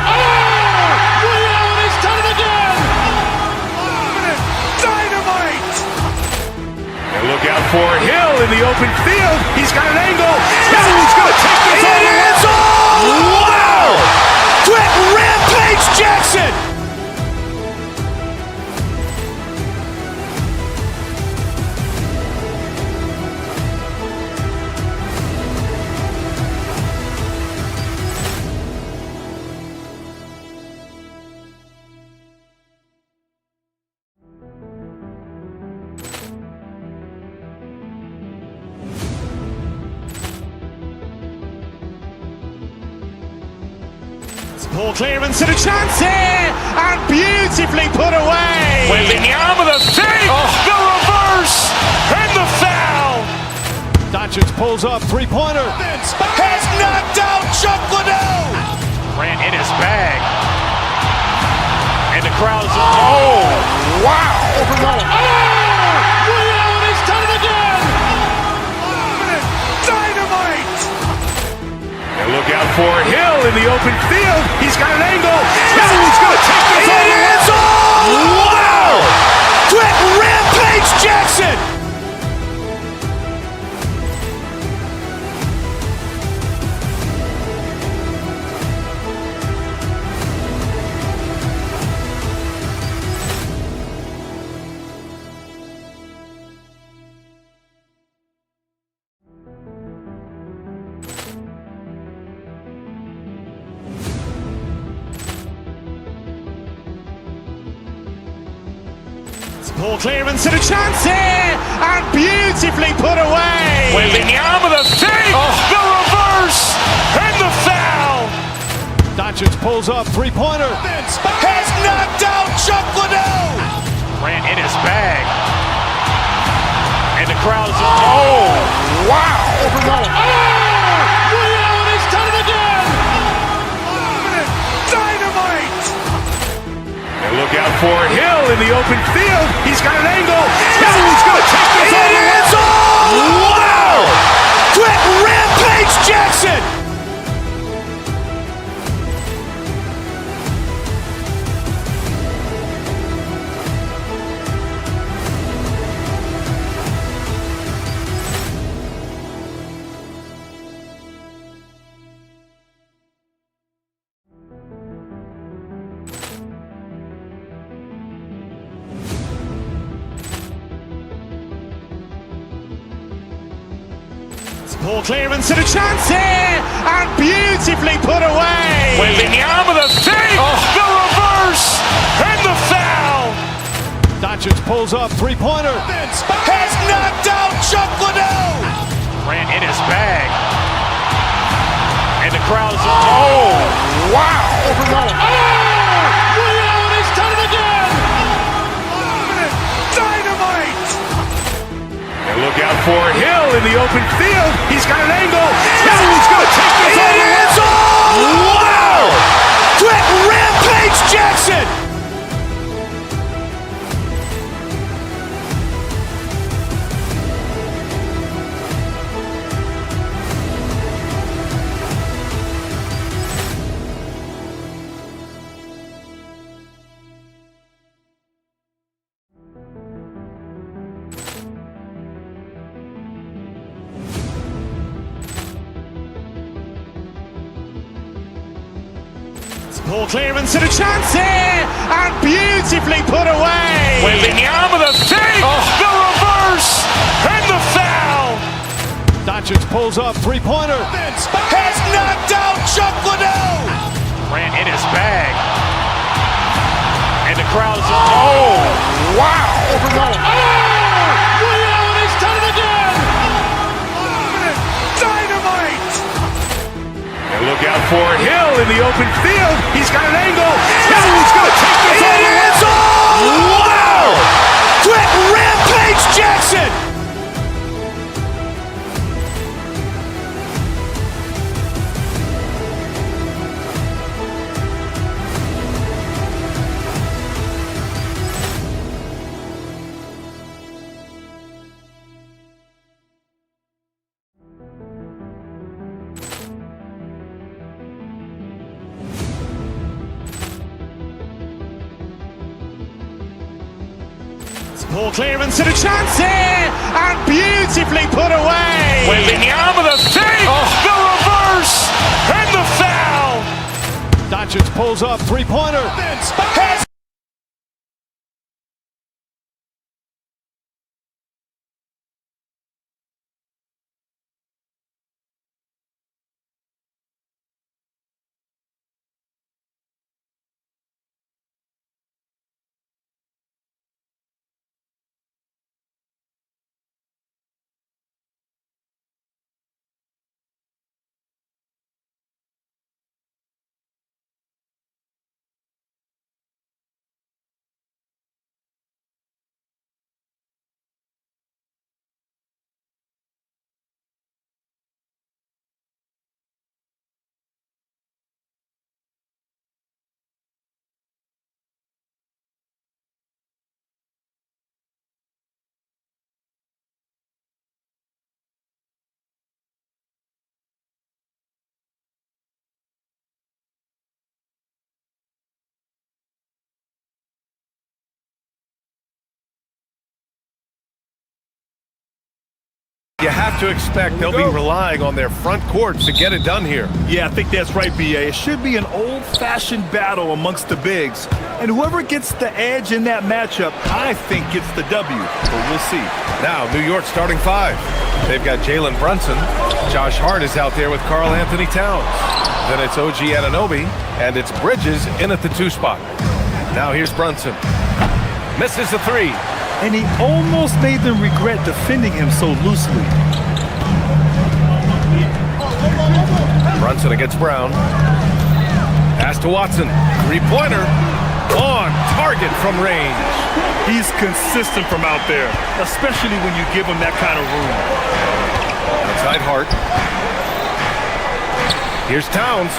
Leon has done it again. Dynamite. And look out for Hill in the open field. He's got an angle. Hill's going to take this all the way. Wow. Quick rampage Jackson. Ball clearance and a chance here, and beautifully put away. Wembanyama the fake, the reverse. reverse! And the foul! Doncic pulls up, three-pointer. Has knocked out Chuck Liddell! Grant in his bag. And the crowd is... Oh, wow! Liddell has done it again! Dynamite! And look out for Hill in the open field. He's got an angle. Hill's going to take this all the way. Wow! Quick Rampage Jackson! Ball clearance and a chance here, and beautifully put away. Wembanyama the fake, the reverse, and the foul. Doncic pulls up, three-pointer. Has knocked out Chuck Liddell. Grant in his bag. And the crowd is... Oh, wow! Liddell has done it again! Dynamite! And look out for Hill in the open field. He's got an angle. Hill's going to take this all the way. Wow! Quick Rampage Jackson! Ball clearance and a chance here, and beautifully put away. Wembanyama the fake, the reverse, and the foul. Doncic pulls up, three-pointer. Has knocked out Chuck Liddell. Grant in his bag. And the crowd is... Oh, wow! Liddell has done it again! Dynamite! And look out for Hill in the open field. He's got an angle. Hill's going to take this all the way. Wow! Quick Rampage Jackson! Ball clearance and a chance here, and beautifully put away. Wembanyama the fake, the reverse, and the foul. Doncic pulls up, three-pointer. Has knocked out Chuck Liddell. Grant in his bag. And the crowd is... Oh, wow! Liddell has done it again! Dynamite! And look out for Hill in the open field. He's got an angle. Hill's going to take this all the way. Wow! Quick Rampage Jackson! Ball clearance and a chance here, and beautifully put away. Wembanyama the fake, the reverse, and the foul. Doncic pulls up, three-pointer. Has You have to expect they'll be relying on their front courts to get it done here. Yeah, I think that's right, B.A. It should be an old-fashioned battle amongst the bigs. And whoever gets the edge in that matchup, I think gets the W. But we'll see. Now, New York starting five. They've got Jalen Brunson. Josh Hart is out there with Karl Anthony Towns. Then it's OG Anunoby, and it's Bridges in at the 2 spot. Now here's Brunson. Misses the 3. And he almost made them regret defending him so loosely. Brunson against Brown. Pass to Watson. 3-pointer. On target from range. He's consistent from out there, especially when you give him that kind of room. Outside Hart. Here's Towns.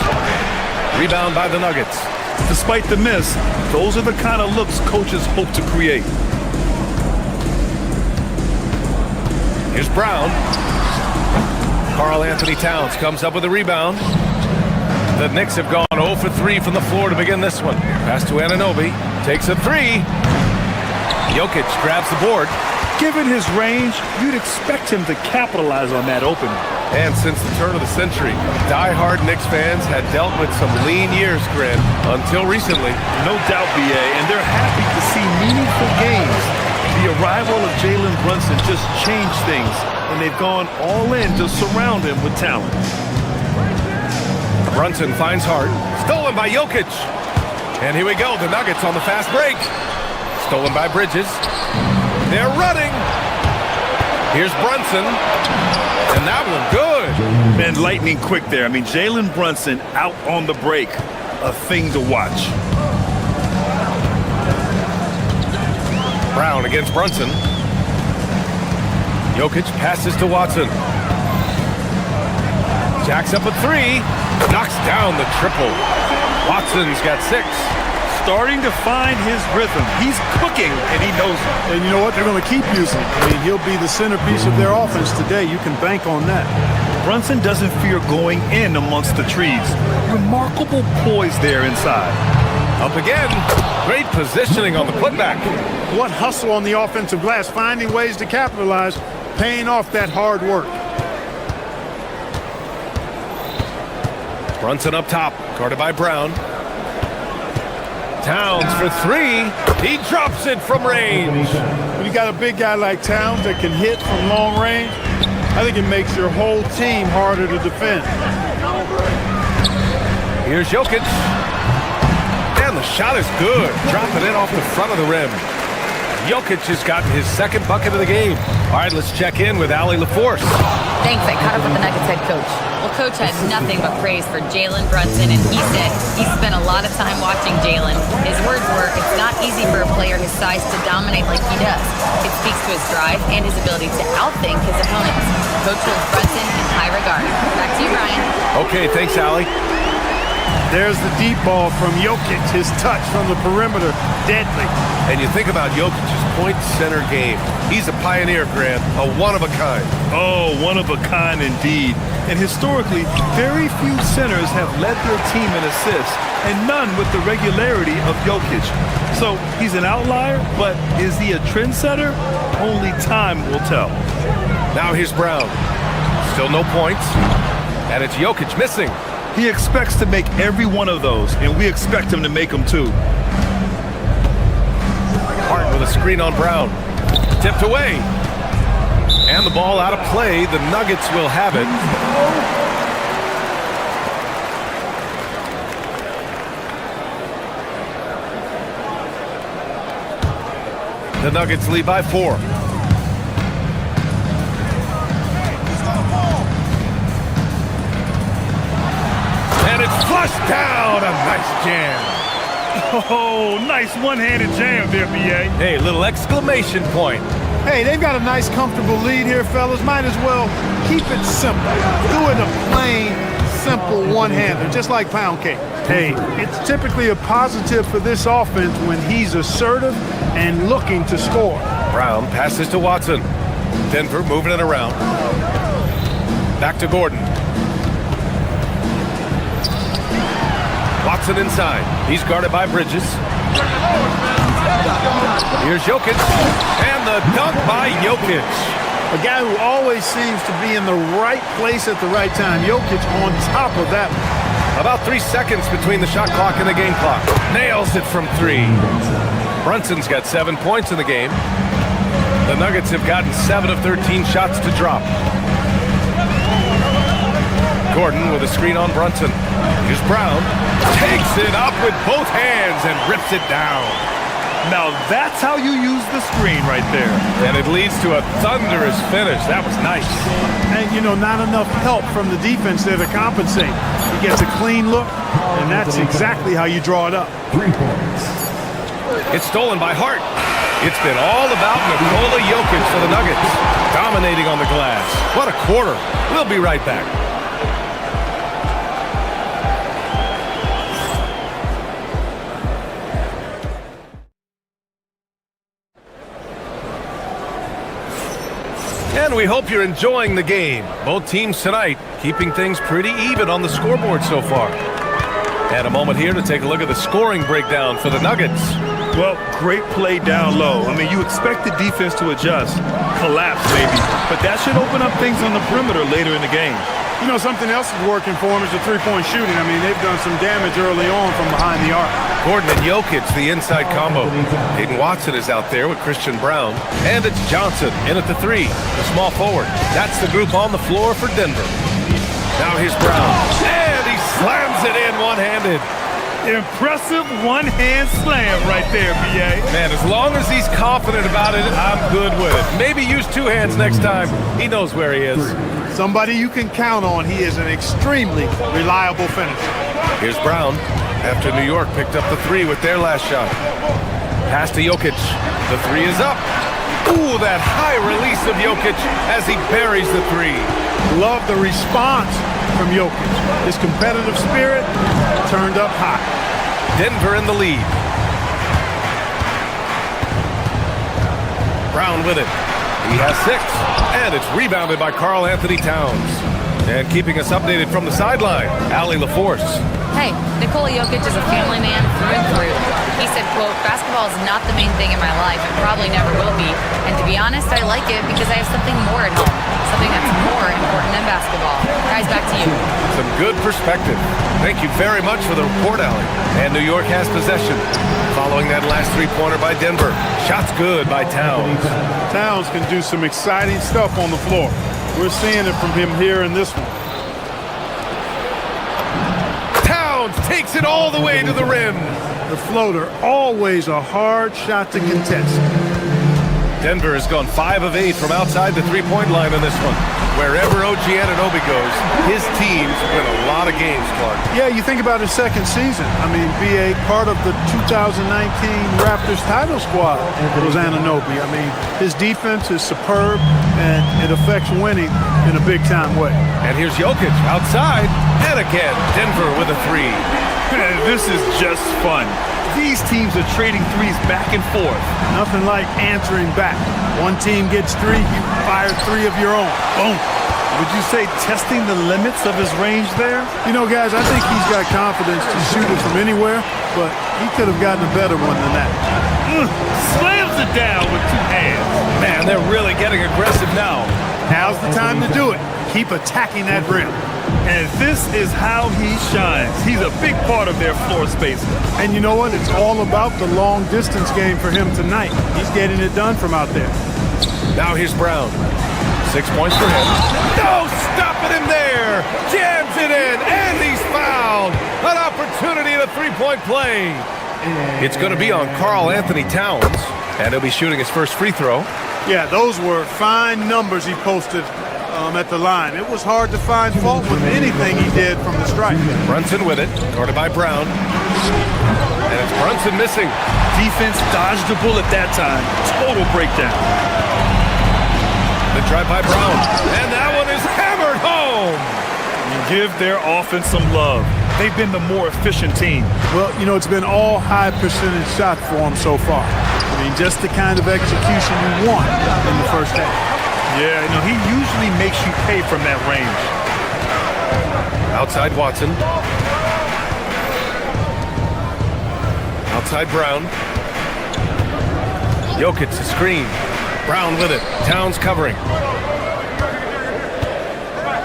Rebound by the Nuggets. Despite the miss, those are the kind of looks coaches hope to create. Here's Brown. Karl Anthony Towns comes up with a rebound. The Knicks have gone 0 for 3 from the floor to begin this one. Pass to Anunoby. Takes a 3. Jokic grabs the board. Given his range, you'd expect him to capitalize on that opening. And since the turn of the century, die-hard Knicks fans had dealt with some lean years, Grant, until recently. No doubt, B.A., and they're happy to see meaningful games. The arrival of Jalen Brunson just changed things, and they've gone all in to surround him with talent. Brunson finds Hart. Stolen by Jokic. And here we go, the Nuggets on the fast break. Stolen by Bridges. They're running. Here's Brunson. And that one good. Man, lightning quick there. I mean, Jalen Brunson out on the break. A thing to watch. Brown against Brunson. Jokic passes to Watson. Jacks up a 3. Knocks down the triple. Watson's got 6. Starting to find his rhythm. He's cooking, and he knows it. And you know what? They're going to keep using him. I mean, he'll be the centerpiece of their offense today. You can bank on that. Brunson doesn't fear going in amongst the trees. Remarkable poise there inside. Up again. Great positioning on the putback. What hustle on the offensive glass, finding ways to capitalize, paying off that hard work. Brunson up top, guarded by Brown. Towns for 3. He drops it from range. When you got a big guy like Towns that can hit from long range, I think it makes your whole team harder to defend. Here's Jokic. And the shot is good. Dropping it off the front of the rim. Jokic has gotten his 2nd bucket of the game. All right, let's check in with Allie LaForce. Thanks. I caught up with the Nuggets head coach. Well, Coach had nothing but praise for Jalen Brunson, and he said he spent a lot of time watching Jalen. His words were, it's not easy for a player his size to dominate like he does. It speaks to his drive and his ability to outthink his opponents. Coach holds Brunson in high regard. Back to you, Ryan. Okay, thanks, Allie. There's the deep ball from Jokic. His touch from the perimeter, deadly. And you think about Jokic's point center game. He's a pioneer, Grant, a one-of-a-kind. Oh, one-of-a-kind indeed. And historically, very few centers have led their team in assists, and none with the regularity of Jokic. So he's an outlier, but is he a trendsetter? Only time will tell. Now here's Brown. Still no points. And it's Jokic missing. He expects to make every one of those, and we expect him to make them too. Hart with a screen on Brown. Tipped away. And the ball out of play. The Nuggets will have it. The Nuggets lead by 4. And it's flushed down. A nice jam. Oh, nice one-handed jam there, B.A. Hey, little exclamation point. Hey, they've got a nice, comfortable lead here, fellas. Might as well keep it simple. Do it a plain, simple one-hander, just like pound cake. Hey, it's typically a positive for this offense when he's assertive and looking to score. Brown passes to Watson. Denver moving it around. Back to Gordon. Watson inside. He's guarded by Bridges. Here's Jokic. And the dunk by Jokic. A guy who always seems to be in the right place at the right time. Jokic on top of that. About 3 seconds between the shot clock and the game clock. Nails it from 3. Brunson's got 7 points in the game. The Nuggets have gotten 7 of 13 shots to drop. Gordon with a screen on Brunson. Here's Brown. Takes it up with both hands and rips it down. Now that's how you use the screen right there. And it leads to a thunderous finish. That was nice. And, you know, not enough help from the defense there to compensate. He gets a clean look, and that's exactly how you draw it up. 3 points. It's stolen by Hart. It's been all about Nikola Jokic for the Nuggets. Dominating on the glass. What a quarter. We'll be right back. And we hope you're enjoying the game. Both teams tonight keeping things pretty even on the scoreboard so far. And a moment here to take a look at the scoring breakdown for the Nuggets. Well, great play down low. I mean, you expect the defense to adjust, collapse maybe, but that should open up things on the perimeter later in the game. You know, something else is working for them is the three-point shooting. I mean, they've done some damage early on from behind the arc. Gordon and Jokic, the inside combo. Hayden Watson is out there with Christian Brown. And it's Johnson in at the 3, the small forward. That's the group on the floor for Denver. Now here's Brown. And he slams it in one-handed. Impressive one-hand slam right there, B.A. Man, as long as he's confident about it, I'm good with it. Maybe use 2 hands next time. He knows where he is. Somebody you can count on. He is an extremely reliable finisher. Here's Brown after New York picked up the 3 with their last shot. Pass to Jokic. The 3 is up. Ooh, that high release of Jokic as he buries the 3. Love the response from Jokic. His competitive spirit turned up high. Denver in the lead. Brown with it. He has 6. And it's rebounded by Karl Anthony Towns. And keeping us updated from the sideline, Allie LaForce. Hey, Nikola Jokic is a family man through and through. He said, quote, basketball is not the main thing in my life and probably never will be. And to be honest, I like it because I have something more at home. Something that's more important than basketball. Guys, back to you. Some good perspective. Thank you very much for the report, Allie. And New York has possession. Following that last 3-pointer by Denver. Shots good by Towns. Towns can do some exciting stuff on the floor. We're seeing it from him here in this one. Towns takes it all the way to the rim. The floater, always a hard shot to contest. Denver has gone 5 of 8 from outside the 3-point line in this one. Wherever OG Anunoby goes, his teams win a lot of games, Clark. Yeah, you think about his second season. I mean, BA, part of the 2019 Raptors title squad was Anunoby. I mean, his defense is superb, and it affects winning in a big-time way. And here's Jokic outside, and again, Denver with a 3. This is just fun. These teams are trading threes back and forth. Nothing like answering back. One team gets 3, you fire 3 of your own. Boom. Would you say testing the limits of his range there? You know, guys, I think he's got confidence to shoot it from anywhere, but he could have gotten a better one than that. Slams it down with 2 hands. Man, they're really getting aggressive now. Now's the time to do it. Keep attacking that rim. And this is how he shines. He's a big part of their floor space. And you know what? It's all about the long distance game for him tonight. He's getting it done from out there. Now here's Brown. 6 points for him. No, stopping him there. Jams it in, and he's fouled. An opportunity in a 3-point play. It's going to be on Karl Anthony Towns, and he'll be shooting his first free throw. Yeah, those were fine numbers he posted at the line. It was hard to find fault with anything he did from the stripe. Brunson with it, guarded by Brown. And it's Brunson missing. Defense dodged the bullet that time. Total breakdown. The drive by Brown. And that one is hammered home. You give their offense some love. They've been the more efficient team. Well, you know, it's been all high percentage shots for them so far. I mean, just the kind of execution you want in the first half. Yeah, you know, he usually makes you pay from that range. Outside Watson. Outside Brown. Jokic, the screen. Brown with it. Towns covering.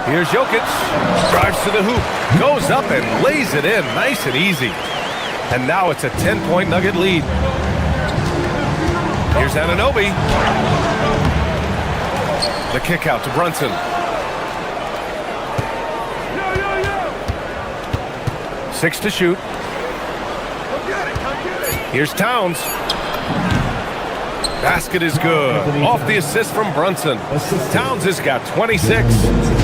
Here's Jokic. Drives to the hoop. Goes up and lays it in. Nice and easy. And now it's a 10-point Nugget lead. Here's Anunoby. The kick out to Brunson. Six to shoot. Here's Towns. Basket is good. Off the assist from Brunson. Towns has got 26.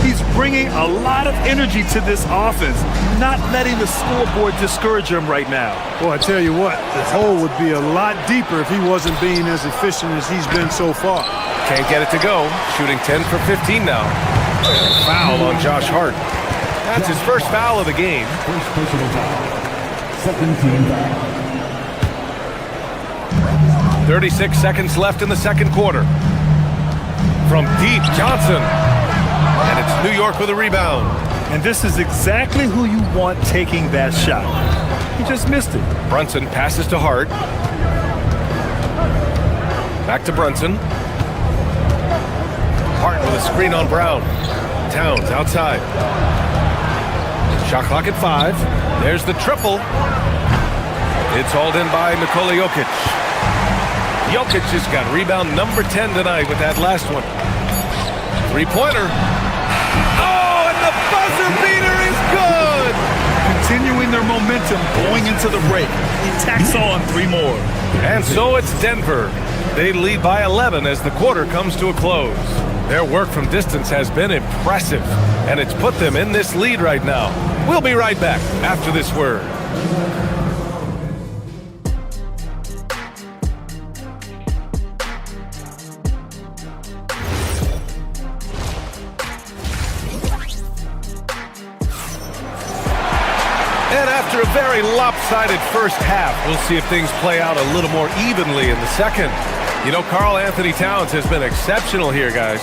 He's bringing a lot of energy to this offense, not letting the scoreboard discourage him right now. Boy, I tell you what, this hole would be a lot deeper if he wasn't being as efficient as he's been so far. Can't get it to go. Shooting 10 for 15 now. Foul on Josh Hart. That's his first foul of the game. First personal foul. Second team foul. 36 seconds left in the second quarter. From deep, Johnson. And it's New York with a rebound. And this is exactly who you want taking that shot. He just missed it. Brunson passes to Hart. Back to Brunson. Hart with a screen on Brown. Towns outside. Shot clock at 5. There's the triple. It's hauled in by Nikola Jokic. Jokic has got rebound number 10 tonight with that last one. Three-pointer. Oh, and the buzzer beater is good! Continuing their momentum going into the break. He tacks on 3 more. And so it's Denver. They lead by 11 as the quarter comes to a close. Their work from distance has been impressive, and it's put them in this lead right now. We'll be right back after this word. After a very lopsided first half, we'll see if things play out a little more evenly in the second. You know, Karl Anthony Towns has been exceptional here, guys.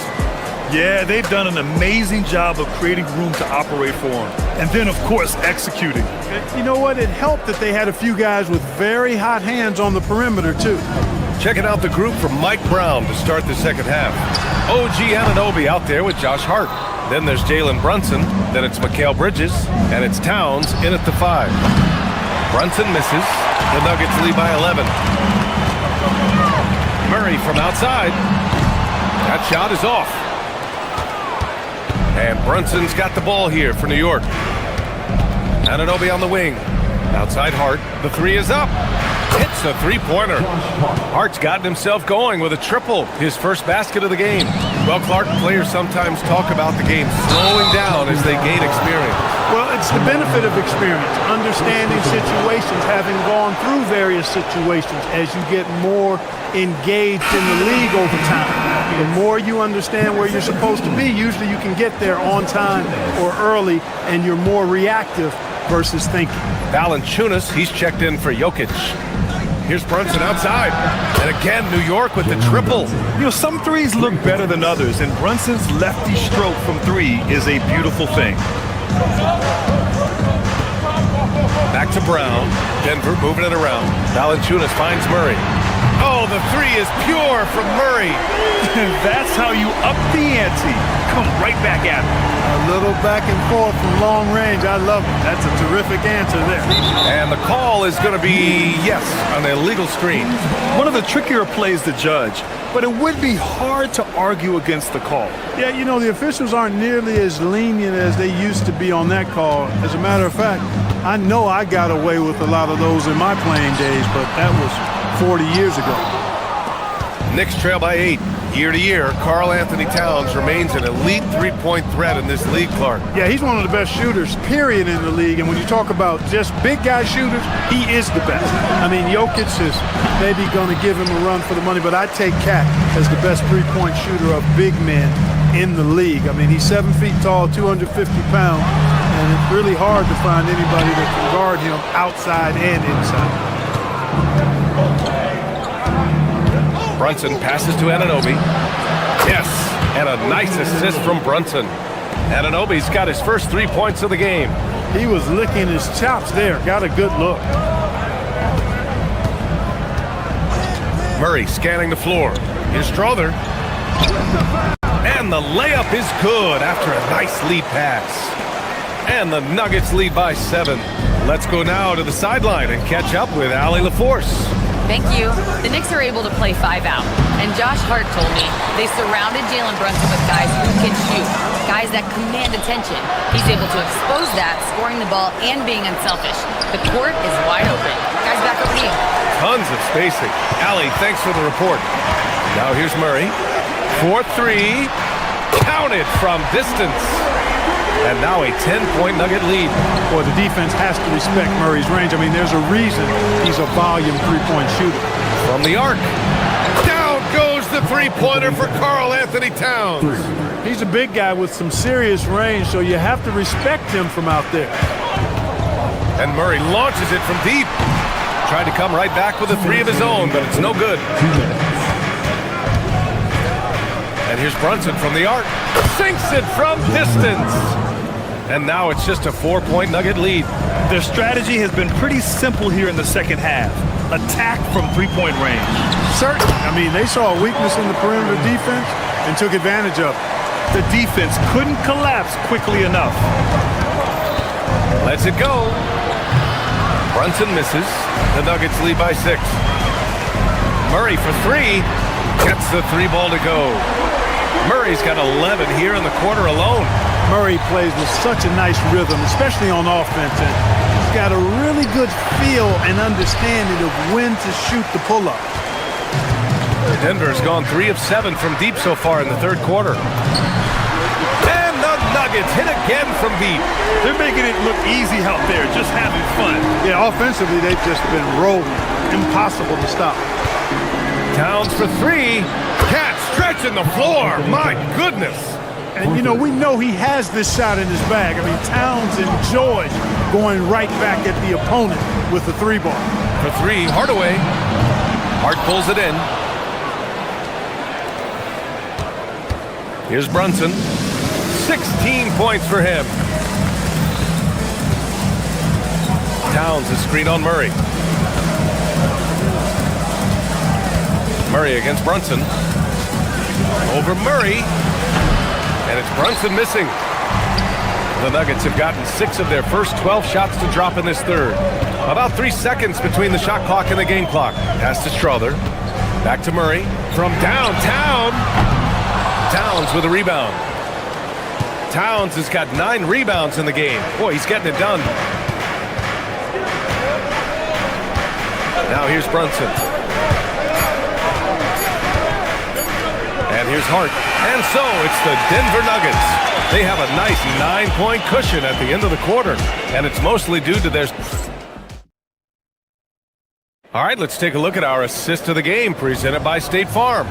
Yeah, they've done an amazing job of creating room to operate for him. And then, of course, executing. You know what? It helped that they had a few guys with very hot hands on the perimeter, too. Checking out the group from Mike Brown to start the second half. OG Anunoby out there with Josh Hart. Then there's Jalen Brunson. Then it's Mikal Bridges. And it's Towns in at the 5. Brunson misses. The Nuggets lead by 11. Murray from outside. That shot is off. And Brunson's got the ball here for New York. Anunoby on the wing. Outside Hart. The 3 is up. Hits the three-pointer. Hart's gotten himself going with a triple. His first basket of the game. Well, Clark, players sometimes talk about the game slowing down as they gain experience. Well, it's the benefit of experience, understanding situations, having gone through various situations as you get more engaged in the league over time. The more you understand where you're supposed to be, usually you can get there on time or early, and you're more reactive versus thinking. Valanciunas, he's checked in for Jokic. Here's Brunson outside. And again, New York with the triple. You know, some threes look better than others, and Brunson's lefty stroke from 3 is a beautiful thing. Back to Brown. Denver moving it around. Valanciunas finds Murray. Oh, the 3 is pure from Murray. That's how you up the ante. Come right back at him. A little back and forth from long range. I love it. That's a terrific answer there. And the call is going to be, yes, an illegal screen. One of the trickier plays to judge, but it would be hard to argue against the call. Yeah, you know, the officials aren't nearly as lenient as they used to be on that call. As a matter of fact, I know I got away with a lot of those in my playing days, but that was 40 years ago. Knicks trail by 8. Year to year, Karl Anthony Towns remains an elite three-point threat in this league, Clark. Yeah, he's one of the best shooters, period, in the league. And when you talk about just big guy shooters, he is the best. I mean, Jokic is maybe going to give him a run for the money, but I take Cat as the best three-point shooter of big men in the league. I mean, he's 7 feet tall, 250 pounds, and it's really hard to find anybody that can guard him outside and inside. Brunson passes to Anunoby. Yes, and a nice assist from Brunson. Anunoby's got his first 3 points of the game. He was licking his chops there. Got a good look. Murray scanning the floor. Here's Strother. And the layup is good after a nice lead pass. And the Nuggets lead by 7. Let's go now to the sideline and catch up with Allie LaForce. Thank you. The Knicks are able to play 5 out. And Josh Hart told me they surrounded Jalen Brunson with guys who can shoot, guys that command attention. He's able to expose that, scoring the ball and being unselfish. The court is wide open. Guys, back over to you. Tons of spacing. Allie, thanks for the report. Now here's Murray. 4-3. Counted from distance. And now a 10-point Nugget lead. Boy, the defense has to respect Murray's range. I mean, there's a reason he's a volume three-point shooter. From the arc. Down goes the three-pointer for Karl Anthony Towns. He's a big guy with some serious range, so you have to respect him from out there. And Murray launches it from deep. Tried to come right back with a 3 of his own, but it's no good. And here's Brunson from the arc. Sinks it from distance. And now it's just a 4-point Nugget lead. Their strategy has been pretty simple here in the second half. Attack from three-point range. Certainly. I mean, they saw a weakness in the perimeter defense and took advantage of it. The defense couldn't collapse quickly enough. Lets it go. Brunson misses. The Nuggets lead by 6. Murray for 3. Gets the 3 ball to go. Murray's got 11 here in the quarter alone. Murray plays with such a nice rhythm, especially on offense. And he's got a really good feel and understanding of when to shoot the pull-up. Denver's gone 3 of 7 from deep so far in the third quarter. And the Nuggets hit again from deep. They're making it look easy out there, just having fun. Yeah, offensively, they've just been rolling. Impossible to stop. Towns for 3. Cat stretching the floor. My goodness. And, you know, we know he has this shot in his bag. I mean, Towns enjoys going right back at the opponent with the 3 ball. For 3, Hardaway. Hart pulls it in. Here's Brunson. 16 points for him. Towns is screen on Murray. Murray against Brunson. Over Murray. And it's Brunson missing. The Nuggets have gotten 6 of their first 12 shots to drop in this third. About 3 seconds between the shot clock and the game clock. Pass to Strother. Back to Murray. From downtown. Towns with a rebound. Towns has got 9 rebounds in the game. Boy, he's getting it done. Now here's Brunson. And here's Hart. And so it's the Denver Nuggets. They have a nice 9-point cushion at the end of the quarter. And it's mostly due to their... All right, let's take a look at our assist of the game presented by State Farm.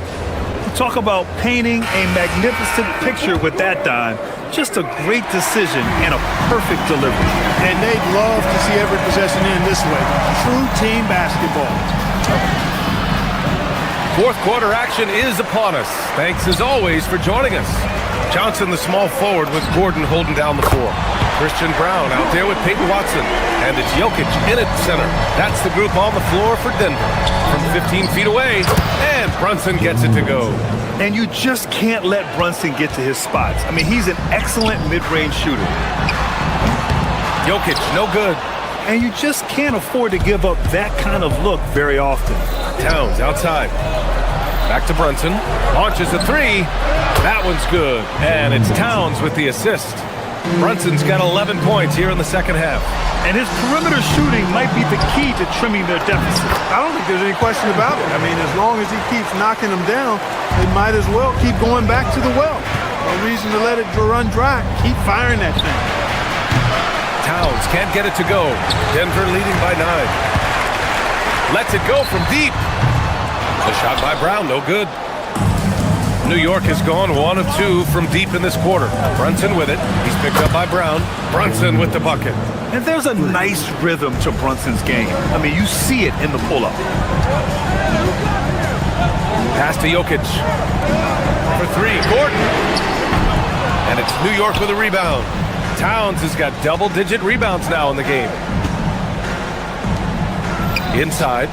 Talk about painting a magnificent picture with that, Don. Just a great decision and a perfect delivery. And they'd love to see every possession in this way. True team basketball. Fourth quarter action is upon us. Thanks as always for joining us. Johnson, the small forward, with Gordon holding down the floor. Christian Brown out there with Peyton Watson. And it's Jokic in at center. That's the group on the floor for Denver. From 15 feet away, and Brunson gets it to go. And you just can't let Brunson get to his spots. I mean, he's an excellent mid-range shooter. Jokic, no good. And you just can't afford to give up that kind of look very often. Towns outside. Back to Brunson. Launches a 3. That one's good. And it's Towns with the assist. Brunson's got 11 points here in the second half. And his perimeter shooting might be the key to trimming their deficit. I don't think there's any question about it. I mean, as long as he keeps knocking them down, they might as well keep going back to the well. No reason to let it run dry. Keep firing that thing. Towns can't get it to go. Denver leading by 9. Lets it go from deep. The shot by Brown, no good. New York has gone 1 of 2 from deep in this quarter. Brunson with it. He's picked up by Brown. Brunson with the bucket. And there's a nice rhythm to Brunson's game. I mean, you see it in the pull-up. Pass to Jokic. For 3, Gordon. And it's New York with a rebound. Towns has got double-digit rebounds now in the game. Inside.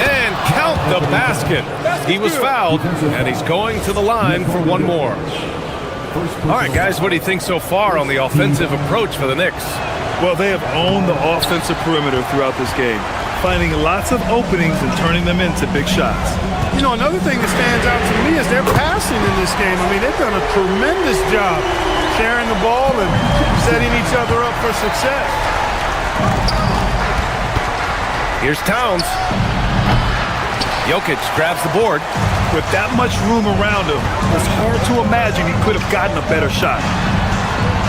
And count the basket. He was fouled, and he's going to the line for one more. All right, guys, what do you think so far on the offensive approach for the Knicks? Well, they have owned the offensive perimeter throughout this game, finding lots of openings and turning them into big shots. You know, another thing that stands out to me is their passing in this game. I mean, they've done a tremendous job sharing the ball and setting each other up for success. Here's Towns. Jokic grabs the board. With that much room around him, it's hard to imagine he could have gotten a better shot.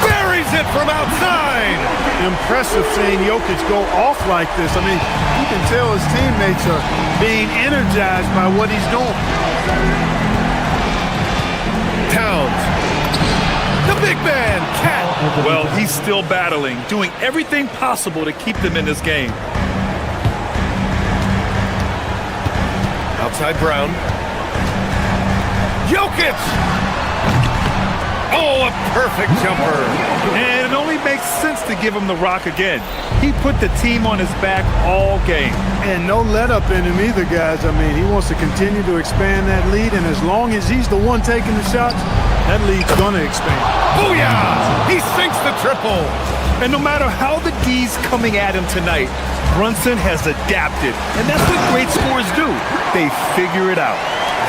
Buries it from outside. Impressive seeing Jokic go off like this. I mean, you can tell his teammates are being energized by what he's doing. Towns. The big man, Cat. Well, he's still battling, doing everything possible to keep them in this game. Outside Brown. Jokic! Oh, a perfect jumper. And it only makes sense to give him the rock again. He put the team on his back all game. And no let up in him either, guys. I mean, he wants to continue to expand that lead, and as long as he's the one taking the shots, that lead's going to expand. Booyah! He sinks the triple. And no matter how the D's coming at him tonight, Brunson has adapted. And that's what great scorers do. They figure it out.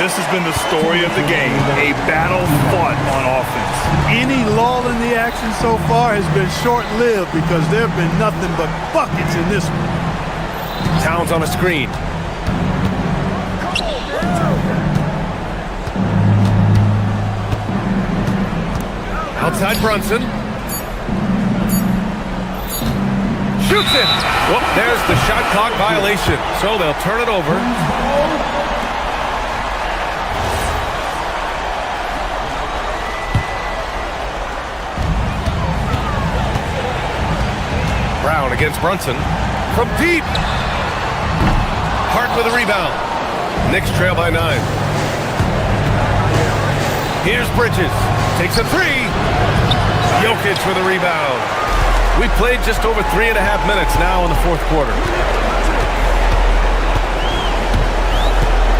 This has been the story of the game, a battle fought on offense. Any lull in the action so far has been short-lived because there have been nothing but buckets in this one. Towns on a screen. Outside Brunson. Shoots it. Whoop, there's the shot clock violation. So they'll turn it over. Brown against Brunson. From deep. Hart with a rebound. Knicks trail by 9. Here's Bridges. Takes a three. Jokic with a rebound. We played just over 3.5 minutes now in the fourth quarter.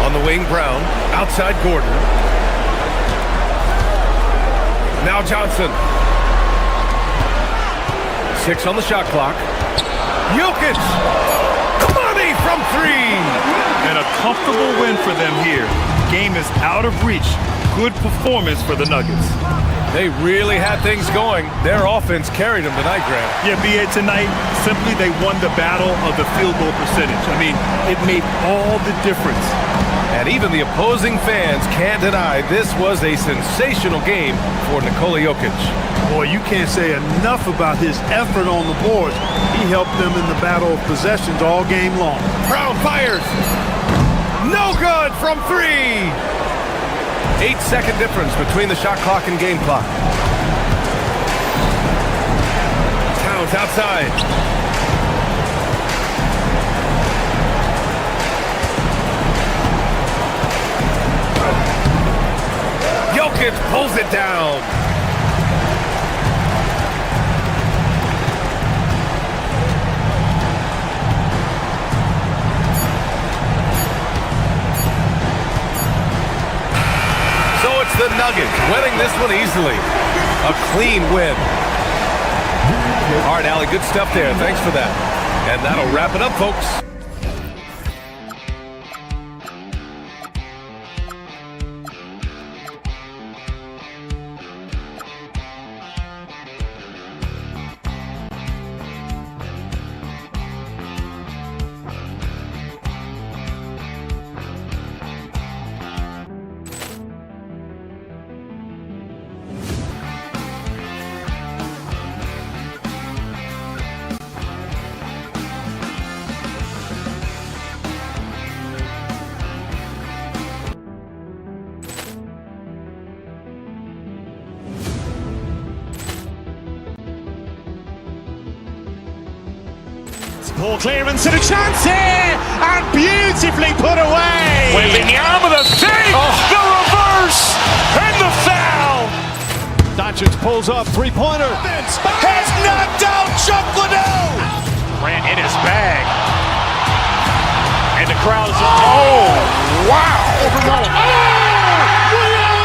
On the wing, Brown. Outside Gordon. Now Johnson. 6 on the shot clock. Jokic! Money from 3! And a comfortable win for them here. Game is out of reach. Good performance for the Nuggets. They really had things going. Their offense carried them tonight, Grant. Yeah, B.A. tonight, simply they won the battle of the field goal percentage. I mean, it made all the difference. And even the opposing fans can't deny this was a sensational game for Nikola Jokic. Boy, you can't say enough about his effort on the boards. He helped them in the battle of possessions all game long. Brown fires. No good from 3. 8-second difference between the shot clock and game clock. Towns outside. Jokic pulls it down. The Nuggets winning this one easily. A clean win. All right, Allie, good stuff there. Thanks for that. And that'll wrap it up, folks. Ball clearance and a chance here, and beautifully put away. Wembanyama the save, the reverse, and the foul. Doncic pulls up, three-pointer. Has knocked out Chuck Liddell. Grant in his bag, and the crowd is, oh! wow! Overrun.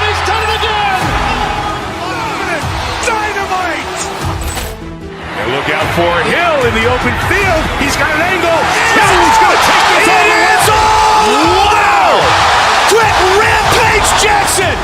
He's done it again! Dynamite! And look out for Hill in the open field. He's got an angle. Hill's going to take this all the way. Wow! Quick Rampage Jackson!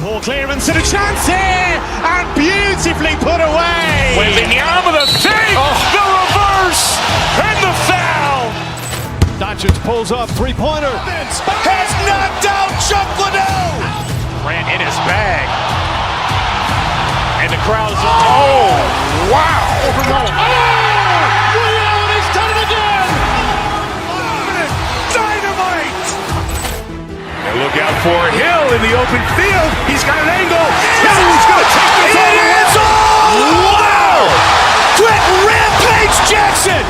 Poor clearance and a chance here, and beautifully put away. Waving the arm of the thing, the reverse, and the foul. Doncic pulls up, three-pointer. Has knocked out Chuck Liddell. Ran in his bag. And the crowd's, oh, wow. Overrun. He's done it again. Dynamite. And look out for Hill in the open field. He's got an angle. Hill's going to take this all the way. Wow! Quick Rampage Jackson!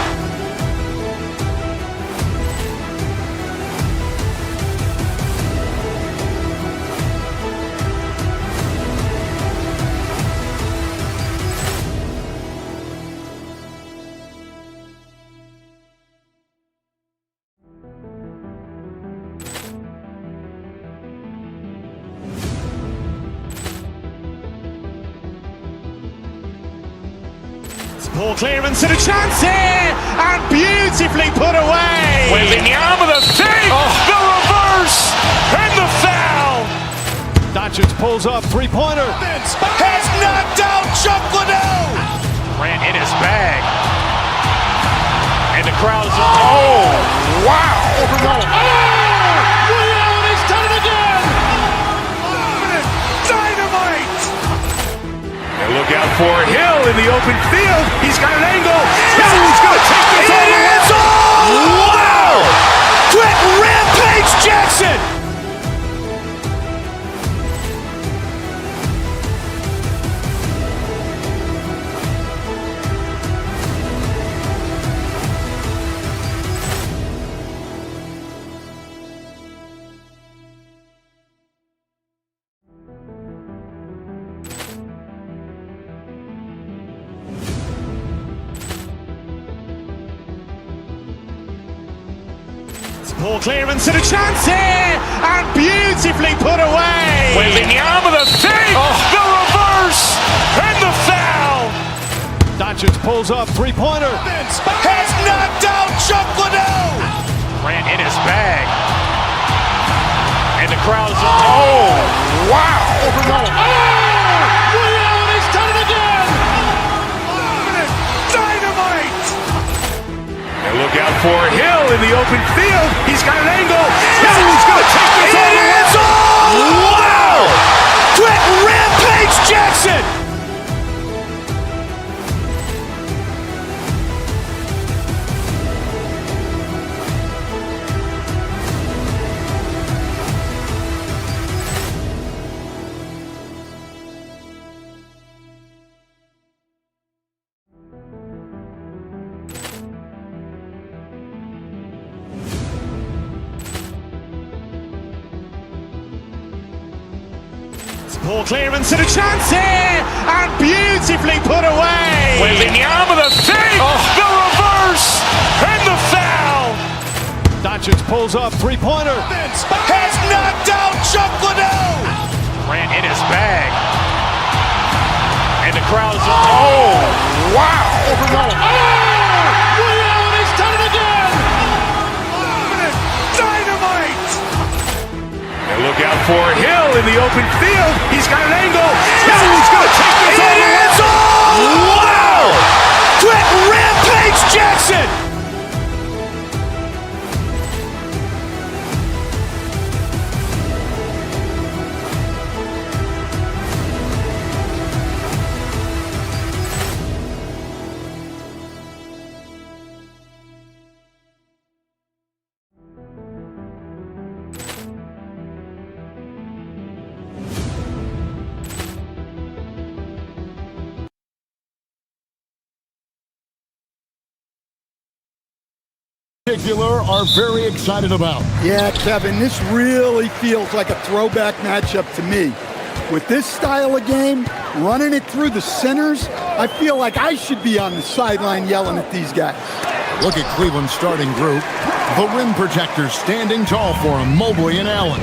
Poor clearance and a chance here, and beautifully put away. Waving the arm of the thing, the reverse, and the foul. Doncic pulls up, three-pointer. Has knocked out Chuck Liddell. Ran in his bag. And the crowd's, oh, wow. Overrun. He's done it again. Dynamite. And look out for Hill in the open field. He's got an angle. Hill's going to take this all the way. Wow! Quick Rampage Jackson! Poor clearance and a chance here, and beautifully put away. Waving the arm of the thing, the reverse, and the foul. Doncic pulls up, three-pointer. Has knocked out Chuck Liddell. Ran in his bag. And the crowd's, oh, wow. Overrun. He's done it again. Dynamite. And look out for Hill in the open field. He's got an angle. Hill's going to take this all the way. Wow! Quick Rampage Jackson! Poor clearance and a chance here, and beautifully put away. Waving the arm of the thing, the reverse, and the foul. Doncic pulls up, three-pointer. Has knocked out Chuck Liddell. Ran in his bag. And the crowd's, oh, wow. Overrun. He's done it again. Dynamite. And look out for Hill in the open field. He's got an angle. Hill's going to take this all the way. Wow! Quick Rampage Jackson! Particular are very excited about. Yeah, Kevin, this really feels like a throwback matchup to me. With this style of game, running it through the centers, I feel like I should be on the sideline yelling at these guys. Look at Cleveland's starting group. The rim protectors standing tall for him, Mobley and Allen.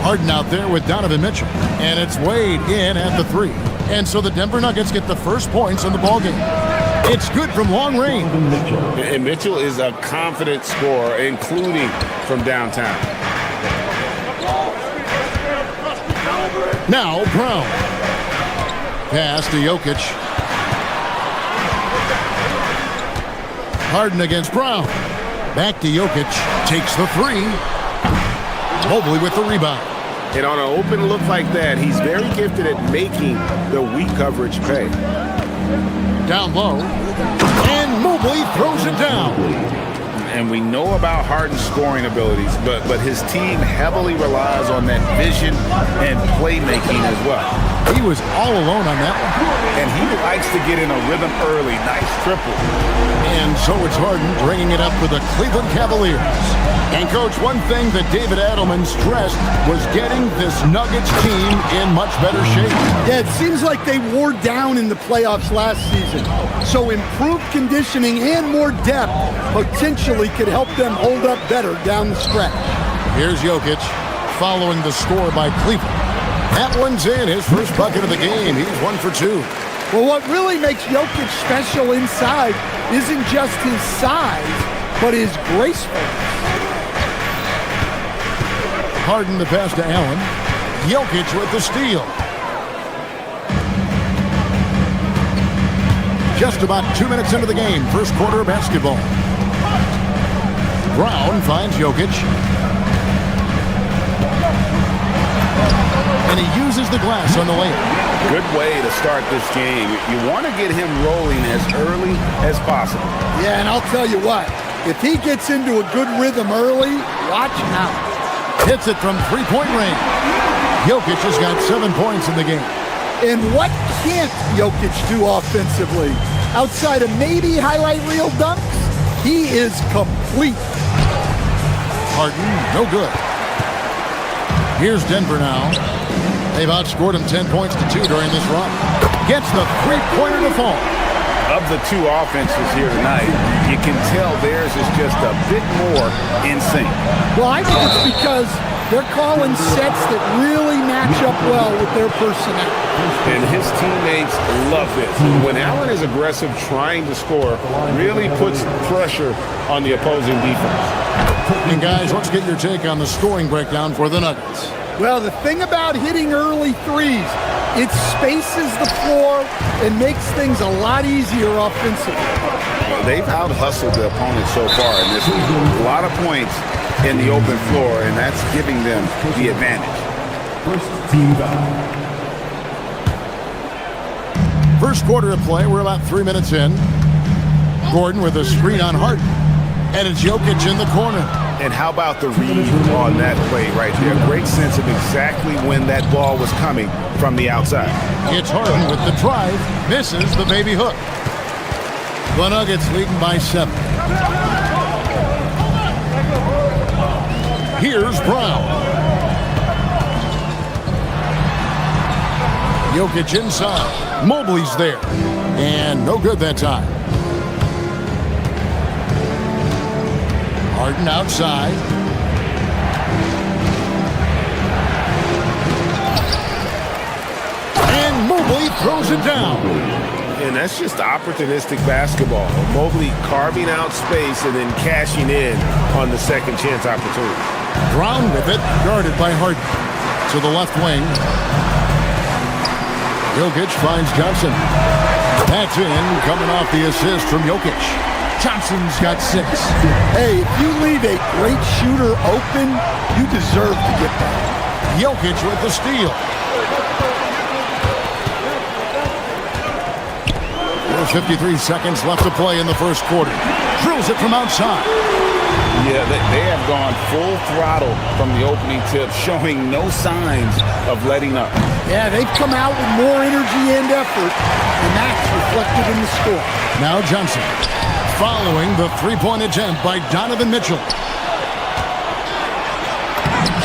Harden out there with Donovan Mitchell. And it's Wade in at the 3. And so the Denver Nuggets get the first points in the ballgame. It's good from long range. And Mitchell is a confident scorer, including from downtown. Now Brown. Pass to Jokic. Harden against Brown. Back to Jokic. Takes the 3. Mobley with the rebound. And on an open look like that, he's very gifted at making the weak coverage pay. Down low. And Mobley throws it down. And we know about Harden's scoring abilities, but his team heavily relies on that vision and playmaking as well. He was all alone on that one. And he likes to get in a rhythm early. Nice triple. And so it's Harden bringing it up for the Cleveland Cavaliers. And, Coach, one thing that David Adelman stressed was getting this Nuggets team in much better shape. Yeah, it seems like they wore down in the playoffs last season. So improved conditioning and more depth potentially could help them hold up better down the stretch. Here's Jokic following the score by Cleveland. That one's in, his first bucket of the game. He's 1 for 2. Well, what really makes Jokic special inside isn't just his size, but his gracefulness. Harden the pass to Allen. Jokic with the steal. Just about 2 minutes into the game, first quarter of basketball. Brown finds Jokic. And he uses the glass on the layup. Good way to start this game. You want to get him rolling as early as possible. Yeah, and I'll tell you what, if he gets into a good rhythm early, watch out. Hits it from three-point range. Jokic has got 7 points in the game. And what can't Jokic do offensively? Outside of maybe highlight reel dunks, he is complete. Harden, no good. Here's Denver now. They've outscored him 10 points to 2 during this run. Gets the three-pointer to fall. Of the two offenses here tonight, you can tell theirs is just a bit more in sync. Well, I think it's because they're calling sets that really match up well with their personnel. And his teammates love this. When Allen is aggressive trying to score, really puts pressure on the opposing defense. And guys, let's get your take on the scoring breakdown for the Nuggets. Well, the thing about hitting early threes, it spaces the floor and makes things a lot easier offensively. They've out-hustled the opponent so far in this league. A lot of points in the open floor, and that's giving them the advantage. First team foul. First quarter of play, we're about 3 minutes in. Gordon with a screen on Harden. And it's Jokic in the corner. And how about the read on that play right there? Great sense of exactly when that ball was coming from the outside. It's Harden with the drive. Misses the baby hook. The Nuggets leading by 7. Here's Brown. Jokic inside. Mobley's there. And no good that time. Harden outside. And Mobley throws it down. And that's just opportunistic basketball. Mobley carving out space and then cashing in on the second chance opportunity. Brown with it, guarded by Harden. To the left wing. Jokic finds Johnson. That's in, coming off the assist from Jokic. Johnson's got 6. Hey, if you leave a great shooter open, you deserve to get that. Jokic with the steal. There's 53 seconds left to play in the first quarter. Drills it from outside. Yeah, they have gone full throttle from the opening tip, showing no signs of letting up. Yeah, they've come out with more energy and effort, and that's reflected in the score. Now Johnson following the three-point attempt by Donovan Mitchell.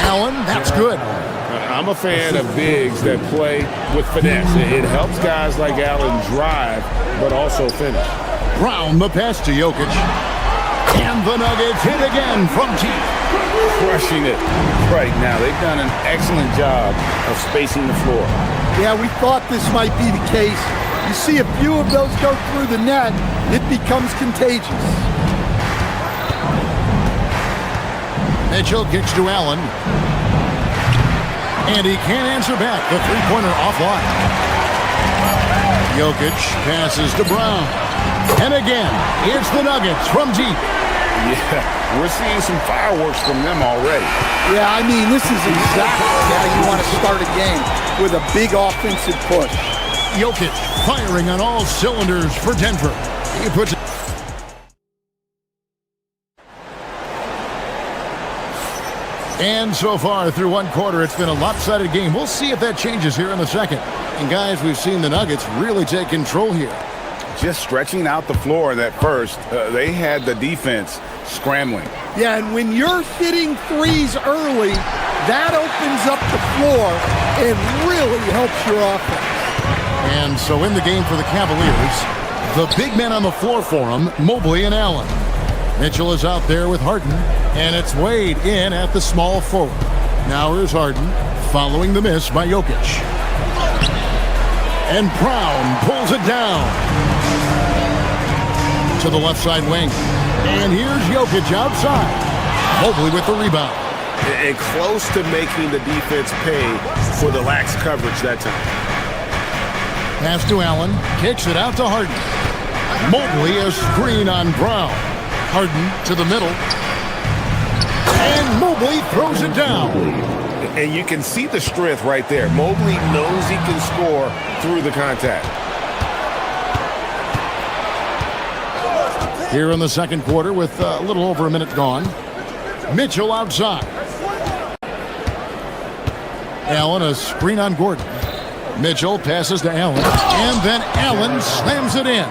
Allen, that's good. I'm a fan of bigs that play with finesse. It helps guys like Allen drive, but also finish. Brown, the pass to Jokic. And the Nuggets hit again from deep. Crushing it right now. They've done an excellent job of spacing the floor. Yeah, we thought this might be the case. You see a few of those go through the net, it becomes contagious. Mitchell kicks to Allen. And he can't answer back. The three-pointer offline. Jokic passes to Brown. And again, it's the Nuggets from deep. Yeah, we're seeing some fireworks from them already. Yeah, I mean, this is exactly how you want to start a game, with a big offensive push. Jokic firing on all cylinders for Denver. He puts it. And so far through one quarter, it's been a lopsided game. We'll see if that changes here in the second. And guys, we've seen the Nuggets really take control here. Just stretching out the floor that first, they had the defense scrambling. Yeah, and when you're hitting threes early, that opens up the floor and really helps your offense. And so in the game for the Cavaliers, the big men on the floor for them, Mobley and Allen. Mitchell is out there with Harden, and it's Wade in at the small forward. Now here's Harden, following the miss by Jokic. And Brown pulls it down to the left side wing. And here's Jokic outside. Mobley with the rebound. And close to making the defense pay for the lax coverage that time. Pass to Allen, kicks it out to Harden. Mobley a screen on Brown. Harden to the middle. And Mobley throws it down. And you can see the strength right there. Mobley knows he can score through the contact. Here in the second quarter with a little over a minute gone. Mitchell outside. Allen a screen on Gordon. Mitchell passes to Allen. And then Allen slams it in.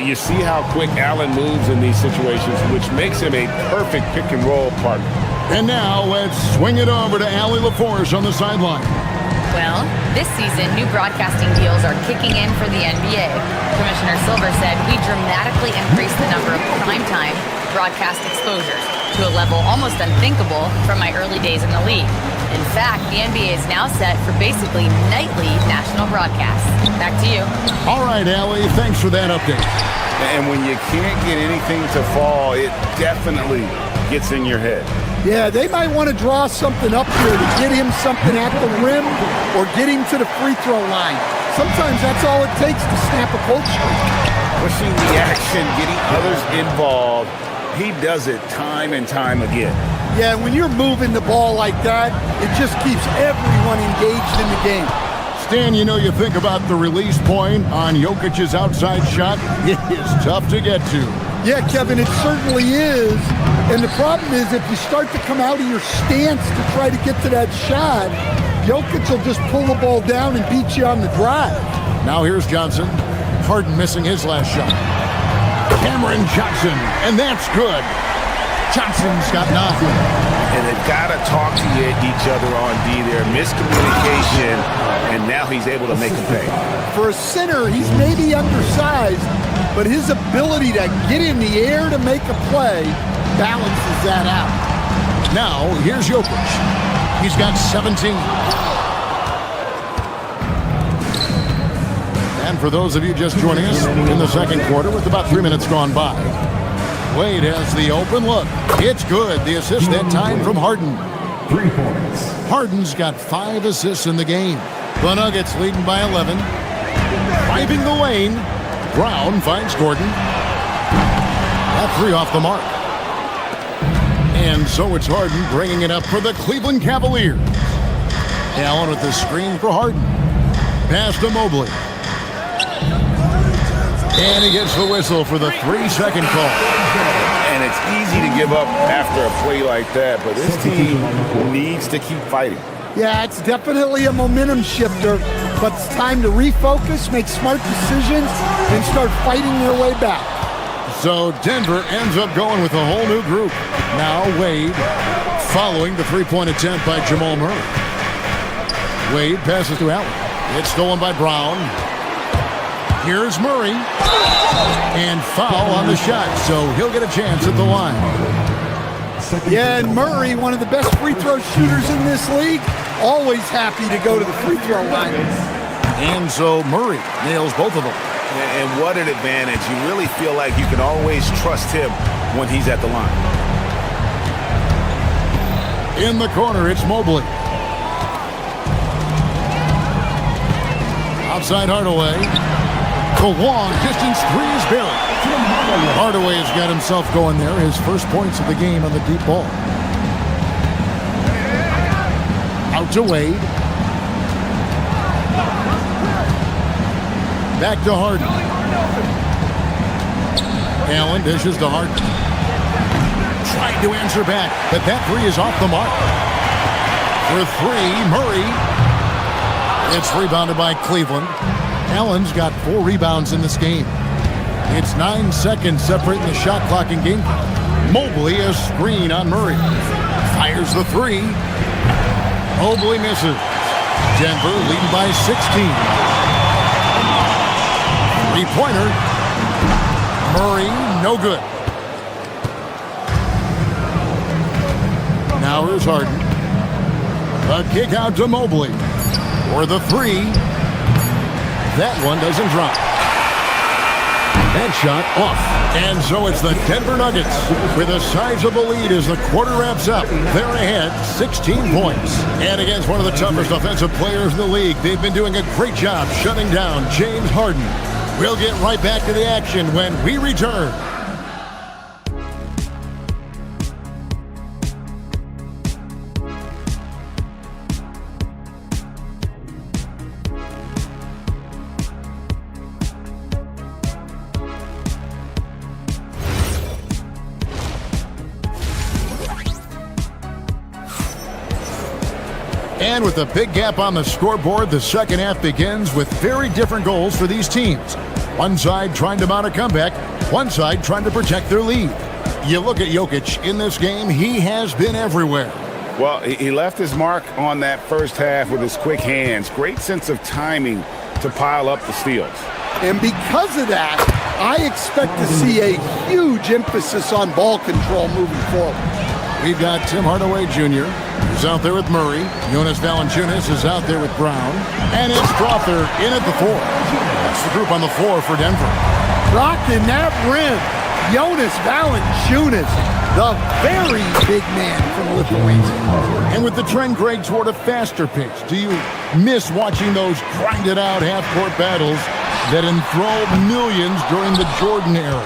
You see how quick Allen moves in these situations, which makes him a perfect pick-and-roll partner. And now let's swing it over to Allie LaForce on the sideline. Well, this season, new broadcasting deals are kicking in for the NBA. Commissioner Silver said we dramatically increased the number of primetime broadcast exposures to a level almost unthinkable from my early days in the league. In fact, the NBA is now set for basically nightly national broadcasts. Back to you. All right, Allie, thanks for that update. And when you can't get anything to fall, it definitely gets in your head. Yeah, they might want to draw something up here to get him something at the rim or get him to the free throw line. Sometimes that's all it takes to snap a cold streak. Pushing the action, getting others involved. He does it time and time again. Yeah, when you're moving the ball like that, it just keeps everyone engaged in the game. Stan, you know, you think about the release point on Jokic's outside shot. It is tough to get to. Yeah, Kevin, it certainly is. And the problem is if you start to come out of your stance to try to get to that shot, Jokic will just pull the ball down and beat you on the drive. Now here's Johnson. Harden missing his last shot. Cameron Johnson, and that's good. Johnson's got 9. And they've got to talk to each other on D there. Miscommunication, and now he's able to make a pay. For a center, he's maybe undersized, but his ability to get in the air to make a play balances that out. Now, here's Jokic. He's got 17. And for those of you just joining us in the second quarter with about 3 minutes gone by, Wade has the open look. It's good. The assist that time from Harden. 3 points. Harden's got 5 assists in the game. The Nuggets leading by 11. Driving the lane. Brown finds Gordon. That 3 off the mark. And so it's Harden bringing it up for the Cleveland Cavaliers. Allen with the screen for Harden. Pass to Mobley. And he gets the whistle for the 3-second call. And it's easy to give up after a play like that, but this team needs to keep fighting. Yeah, it's definitely a momentum shifter, but it's time to refocus, make smart decisions, and start fighting their way back. So Denver ends up going with a whole new group. Now Wade following the three-point attempt by Jamal Murray. Wade passes to Allen. It's stolen by Brown. Here's Murray. And foul on the shot, so he'll get a chance at the line. Yeah, and Murray, one of the best free throw shooters in this league, always happy to go to the free throw line. And so Murray nails both of them. And what an advantage. You really feel like you can always trust him when he's at the line. In the corner, it's Mobley. Outside Hardaway. The long distance three is buried. Hardaway has got himself going there. His first points of the game on the deep ball. Out to Wade. Back to Harden. Allen dishes to Harden. Tried to answer back, but that three is off the mark. For three, Murray. It's rebounded by Cleveland. Allen's got 4 rebounds in this game. It's 9 seconds separating the shot clock and game clock. Mobley a screen on Murray. Fires the three. Mobley misses. Denver leading by 16. Three-pointer. Murray, no good. Now here's Harden. A kick out to Mobley. For the three. That one doesn't drop. That shot off. And so it's the Denver Nuggets with a sizable lead as the quarter wraps up. They're ahead 16 points. And against one of the toughest offensive players in the league, they've been doing a great job shutting down James Harden. We'll get right back to the action when we return. And with a big gap on the scoreboard, the second half begins with very different goals for these teams. One side trying to mount a comeback, one side trying to protect their lead. You look at Jokic in this game, he has been everywhere. Well, he left his mark on that first half with his quick hands. Great sense of timing to pile up the steals. And because of that, I expect to see a huge emphasis on ball control moving forward. We've got Tim Hardaway Jr. who's out there with Murray. Jonas Valanciunas is out there with Brown. And it's Crawford in at the 4. That's the group on the floor for Denver. Rocking that rim. Jonas Valanciunas, the very big man from Lithuania. And with the trend, Greg, toward a faster pace, do you miss watching those grinded-out half-court battles that enthralled millions during the Jordan era?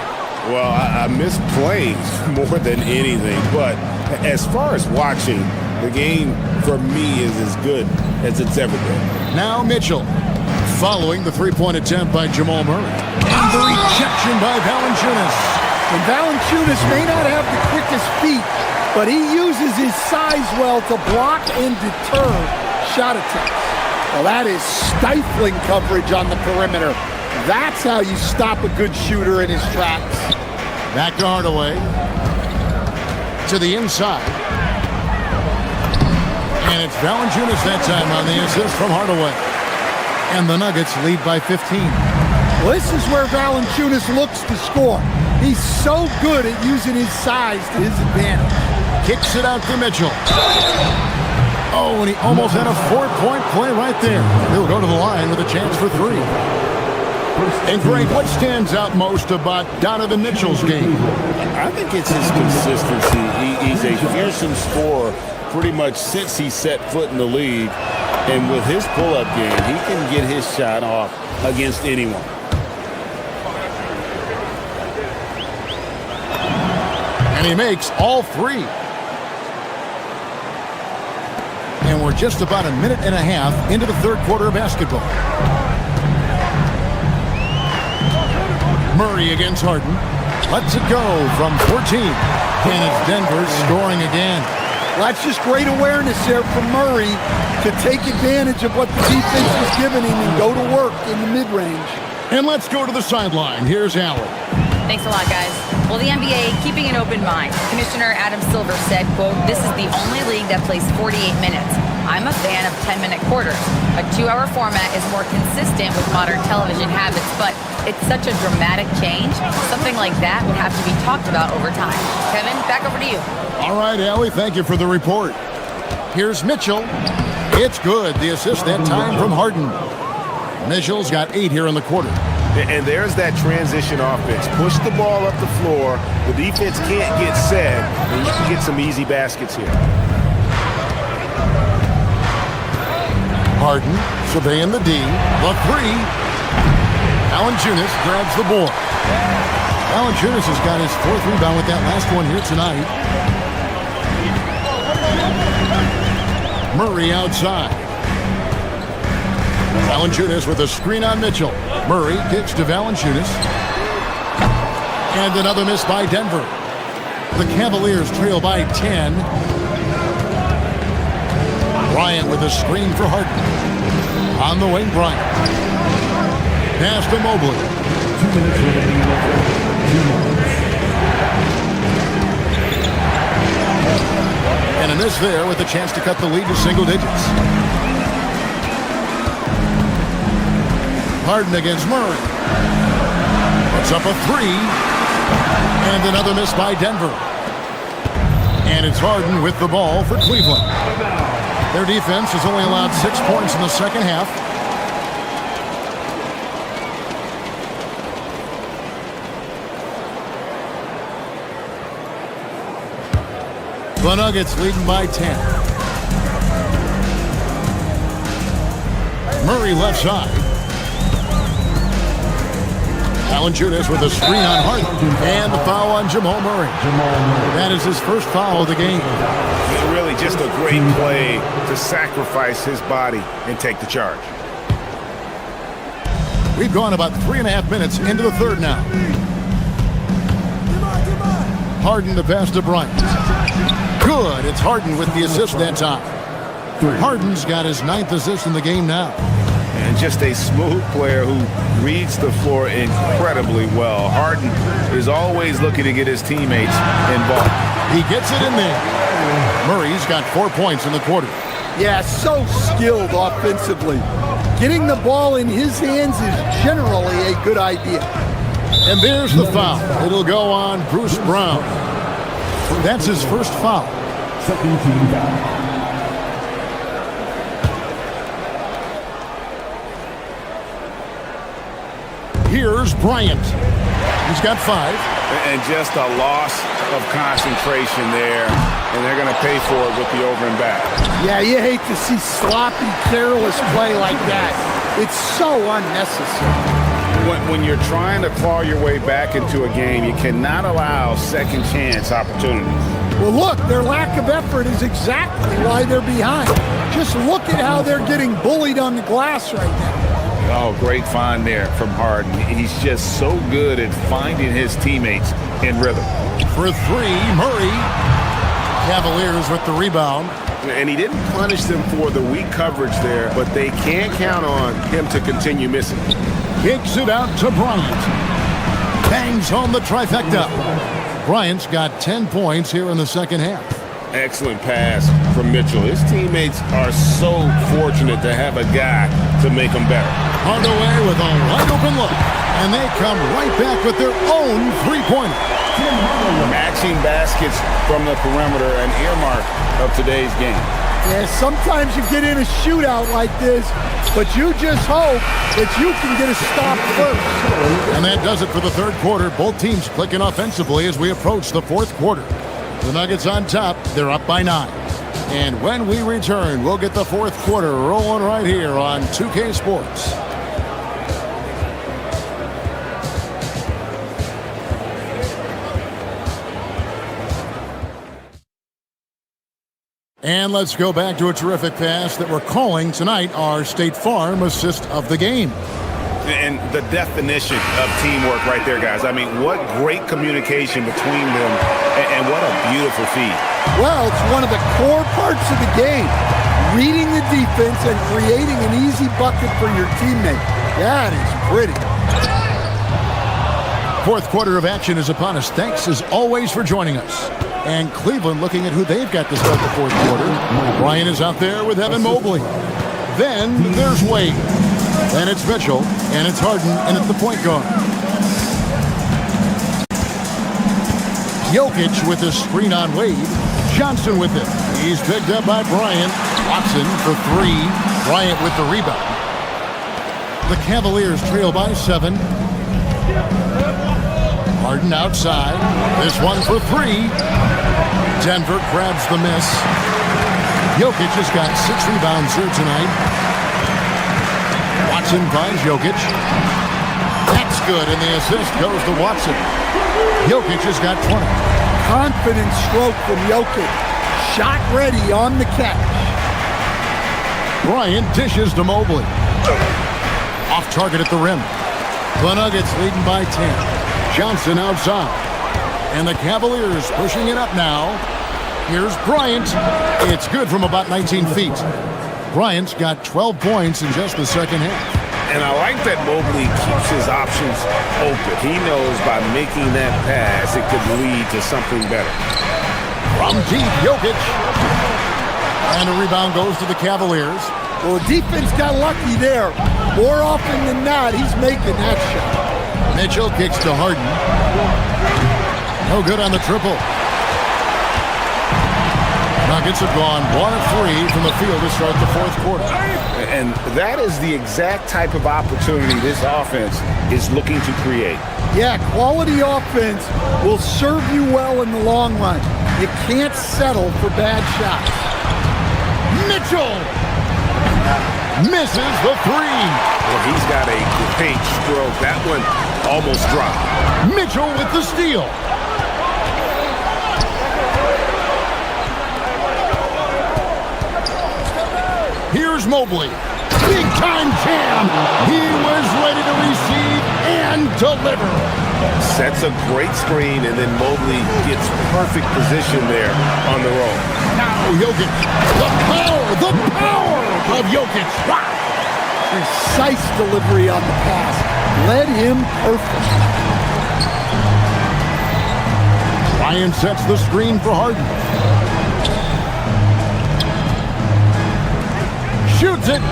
Well, I miss playing more than anything, but as far as watching, the game for me is as good as it's ever been. Now Mitchell, following the three-point attempt by Jamal Murray. And the rejection by Valanciunas. And Valanciunas may not have the quickest feet, but he uses his size well to block and deter shot attempts. Well, that is stifling coverage on the perimeter. That's how you stop a good shooter in his tracks. Back to Hardaway. To the inside. And it's Valanciunas that time on the assist from Hardaway. And the Nuggets lead by 15. Well, this is where Valanciunas looks to score. He's so good at using his size to his advantage. Kicks it out to Mitchell. Oh, and he almost had a 4-point play right there. He'll go to the line with a chance for 3. And Greg, what stands out most about Donovan Mitchell's game? I think it's his consistency. He's a fearsome scorer pretty much since he set foot in the league. And with his pull-up game, he can get his shot off against anyone. And he makes all 3. And we're just about a minute and a half into the third quarter of basketball. Murray against Harden. Lets it go from 14. And it's Denver scoring again. Well, that's just great awareness there from Murray to take advantage of what the defense is giving him and go to work in the mid-range. And let's go to the sideline. Here's Allen. Thanks a lot, guys. Well, the NBA keeping an open mind. Commissioner Adam Silver said, quote, "This is the only league that plays 48 minutes. I'm a fan of 10-minute quarters. A 2-hour format is more consistent with modern television habits, but it's such a dramatic change. Something like that would have to be talked about over time." Kevin, back over to you. All right, Allie, thank you for the report. Here's Mitchell. It's good. The assist that time from Harden. Mitchell's got 8 here in the quarter. And there's that transition offense. Push the ball up the floor. The defense can't get set, and you can get some easy baskets here. Harden surveying the D. The 3. Valanciunas grabs the board. Valanciunas has got his 4th rebound with that last one here tonight. Murray outside. Valanciunas with a screen on Mitchell. Murray kicks to Valanciunas. And another miss by Denver. The Cavaliers trail by 10. Bryant with a screen for Harden. On the wing, Bryant. Pass to Mobley. 2 minutes remaining. 2 minutes. And a miss there with a chance to cut the lead to single digits. Harden against Murray. Puts up a 3. And another miss by Denver. And it's Harden with the ball for Cleveland. Their defense has only allowed 6 points in the second half. The Nuggets leading by 10. Murray left side. Valanciunas with a screen on Harden. And the foul on Jamal Murray. That is his first foul of the game. Really just a great play to sacrifice his body and take the charge. We've gone about 3.5 minutes into the third now. Harden to pass to Bryant. Good. It's Harden with the assist that time. Harden's got his 9th assist in the game now. And just a smooth player who reads the floor incredibly well. Harden is always looking to get his teammates involved. He gets it in there. Murray's got 4 points in the quarter. Yeah, so skilled offensively. Getting the ball in his hands is generally a good idea. And there's the foul. It'll go on Bruce Brown. That's his first foul. Second team foul. Here's Bryant. He's got 5. And just a loss of concentration there. And they're going to pay for it with the over and back. Yeah, you hate to see sloppy, careless play like that. It's so unnecessary. When you're trying to claw your way back into a game, you cannot allow second chance opportunities. Well, look, their lack of effort is exactly why they're behind. Just look at how they're getting bullied on the glass right now. Oh, great find there from Harden. He's just so good at finding his teammates in rhythm. For 3, Murray. Cavaliers with the rebound. And he didn't punish them for the weak coverage there, but they can't count on him to continue missing. Kicks it out to Bryant. Bangs home the trifecta. Bryant's got 10 points here in the second half. Excellent pass from Mitchell. His teammates are so fortunate to have a guy to make them better. Hardaway with a wide open look. And they come right back with their own 3-pointer. Matching baskets from the perimeter, an earmark of today's game. Yeah, sometimes you get in a shootout like this, but you just hope that you can get a stop first. And that does it for the third quarter. Both teams clicking offensively as we approach the fourth quarter. The Nuggets on top. They're up by 9. And when we return, we'll get the fourth quarter rolling right here on 2K Sports. And let's go back to a terrific pass that we're calling tonight our State Farm assist of the game. And the definition of teamwork right there, guys. I mean, what great communication between them, and what a beautiful feed. Well, it's one of the core parts of the game. Reading the defense and creating an easy bucket for your teammate. That is pretty. Fourth quarter of action is upon us. Thanks as always for joining us. And Cleveland looking at who they've got to start the fourth quarter. Bryant is out there with Evan Mobley. Then there's Wade. And it's Mitchell. And it's Harden. And it's the point guard. Jokic with the screen on Wade. Johnson with it. He's picked up by Bryant. Watson for three. Bryant with the rebound. The Cavaliers trail by 7. Harden outside. This one for 3. Denver grabs the miss. Jokic has got 6 rebounds here tonight. Watson finds Jokic. That's good, and the assist goes to Watson. Jokic has got 20. Confident stroke from Jokic. Shot ready on the catch. Bryant dishes to Mobley. Off target at the rim. The Nuggets leading by 10. Johnson outside. And the Cavaliers pushing it up now. Here's Bryant. It's good from about 19 feet. Bryant's got 12 points in just the second half. And I like that Mobley keeps his options open. He knows by making that pass, it could lead to something better. From deep, Jokic. And a rebound goes to the Cavaliers. Well, the defense got lucky there. More often than not, he's making that shot. Mitchell kicks to Harden. No good on the triple. Nuggets have gone 1 of 3 from the field to start the fourth quarter. And that is the exact type of opportunity this offense is looking to create. Yeah, quality offense will serve you well in the long run. You can't settle for bad shots. Mitchell misses the 3. Well, he's got a great stroke. That one almost dropped. Mitchell with the steal. Here's Mobley. Big time jam. He was ready to receive and deliver. Sets a great screen, and then Mobley gets perfect position there on the roll. Now Jokic. The power of Jokic. Wow. Precise delivery on the pass. Led him perfect. Ryan sets the screen for Harden. Shoots it.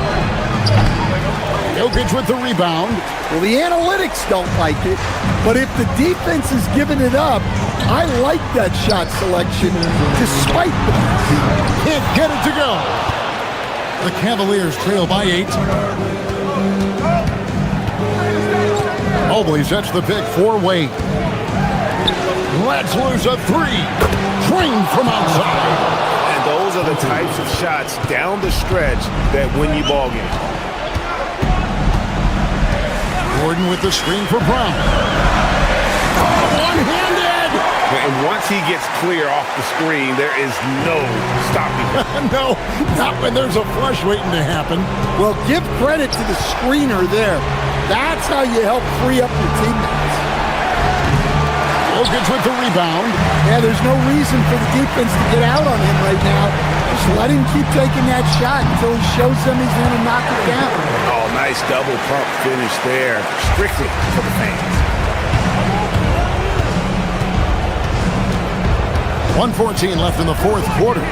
Jokic with the rebound. Well, the analytics don't like it, but if the defense is giving it up, I like that shot selection despite the pass. Can't get it to go. The Cavaliers trail by 8. Mobley sets the pick for Wade. Let's lose a 3. Drained from outside. And those are the types of shots down the stretch that win you ball games. Gordon with the screen for Brown. One-handed! And once he gets clear off the screen, there is no stopping him. No, not when there's a flush waiting to happen. Well, give credit to the screener there. That's how you help free up your teammates. Jokic with the rebound. Yeah, there's no reason for the defense to get out on him right now. Just let him keep taking that shot until he shows them he's going to knock it down. Oh, nice double pump finish there. Strictly for the fans. 1:14 left in the fourth quarter.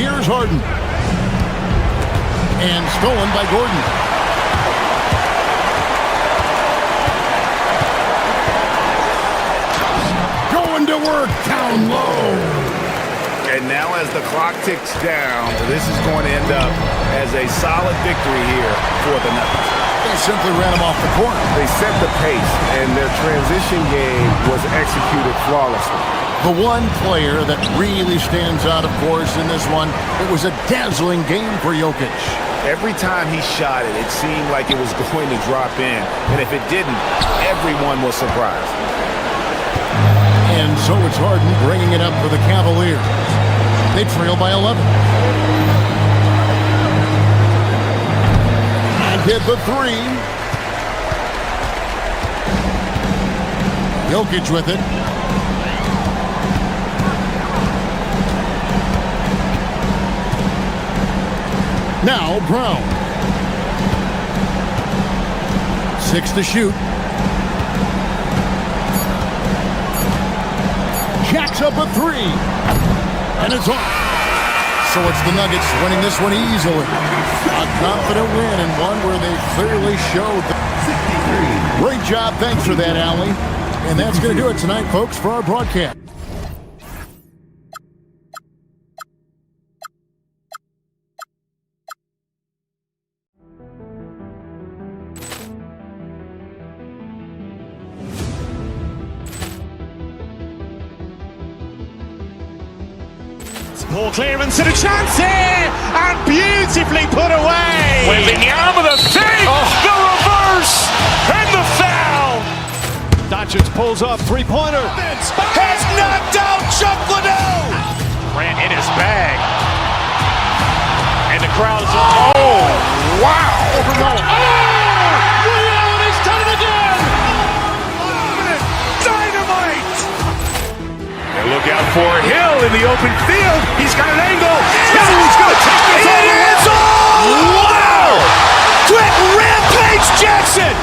Here's Harden. And stolen by Gordon. Going to work down low. And now as the clock ticks down, this is going to end up as a solid victory here for the Nuggets. They simply ran him off the court. They set the pace, and their transition game was executed flawlessly. The one player that really stands out, of course, in this one, it was a dazzling game for Jokic. Every time he shot it, it seemed like it was going to drop in. And if it didn't, everyone was surprised. And so it's Harden bringing it up for the Cavaliers. They trail by 11. And hit the 3. Jokic with it. Now Brown. 6 to shoot. puts up a three. And it's off. So it's the Nuggets winning this one easily. A confident win and one where they clearly showed that. Great job. Thanks for that, Allie. And that's going to do it tonight, folks, for our broadcast. Ball clearance and a chance here, and beautifully put away. Wembanyama with a save, the reverse, and the foul. Doncic pulls up, three-pointer. Has knocked out Chuck Liddell. Grant in his bag. And the crowd is, oh, wow. Liddell has done it again. Dynamite. And look out for Hill in the open field. He's got an angle. Hill's going to take this all the way. Wow! Quick Rampage Jackson.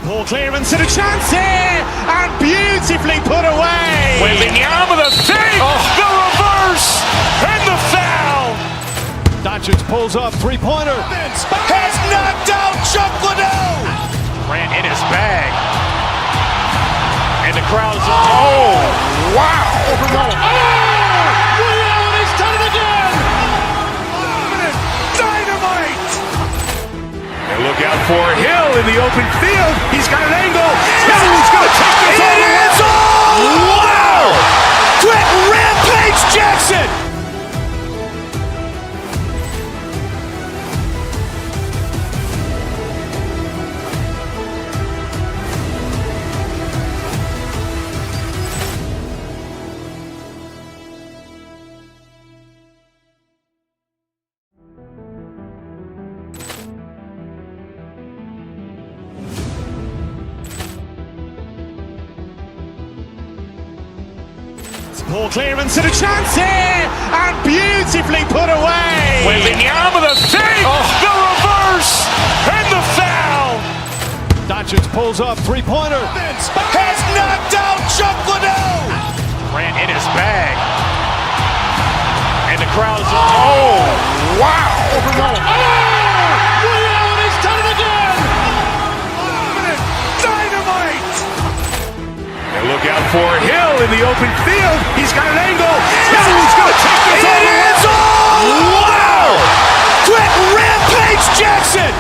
Ball clearance and a chance here, and beautifully put away. Wembanyama with a save, the reverse, and the foul. Doncic pulls up, three-pointer. Has knocked out Chuck Liddell. Grant in his bag. And the crowd is, oh, wow. Liddell has done it again. Dynamite. And look out for Hill in the open field. He's got an angle. Hill's going to take this all the way. Wow! Quick Rampage Jackson. Ball clearance and a chance here, and beautifully put away. Wembanyama with a save, the reverse, and the foul. Doncic pulls up, three-pointer. Has knocked out Chuck Liddell. Grant in his bag. And the crowd is, oh, wow. Liddell has done it again. Dynamite. And look out for Hill in the open field. He's got an angle. Hill's going to take this all the way. Wow! Quick Rampage Jackson.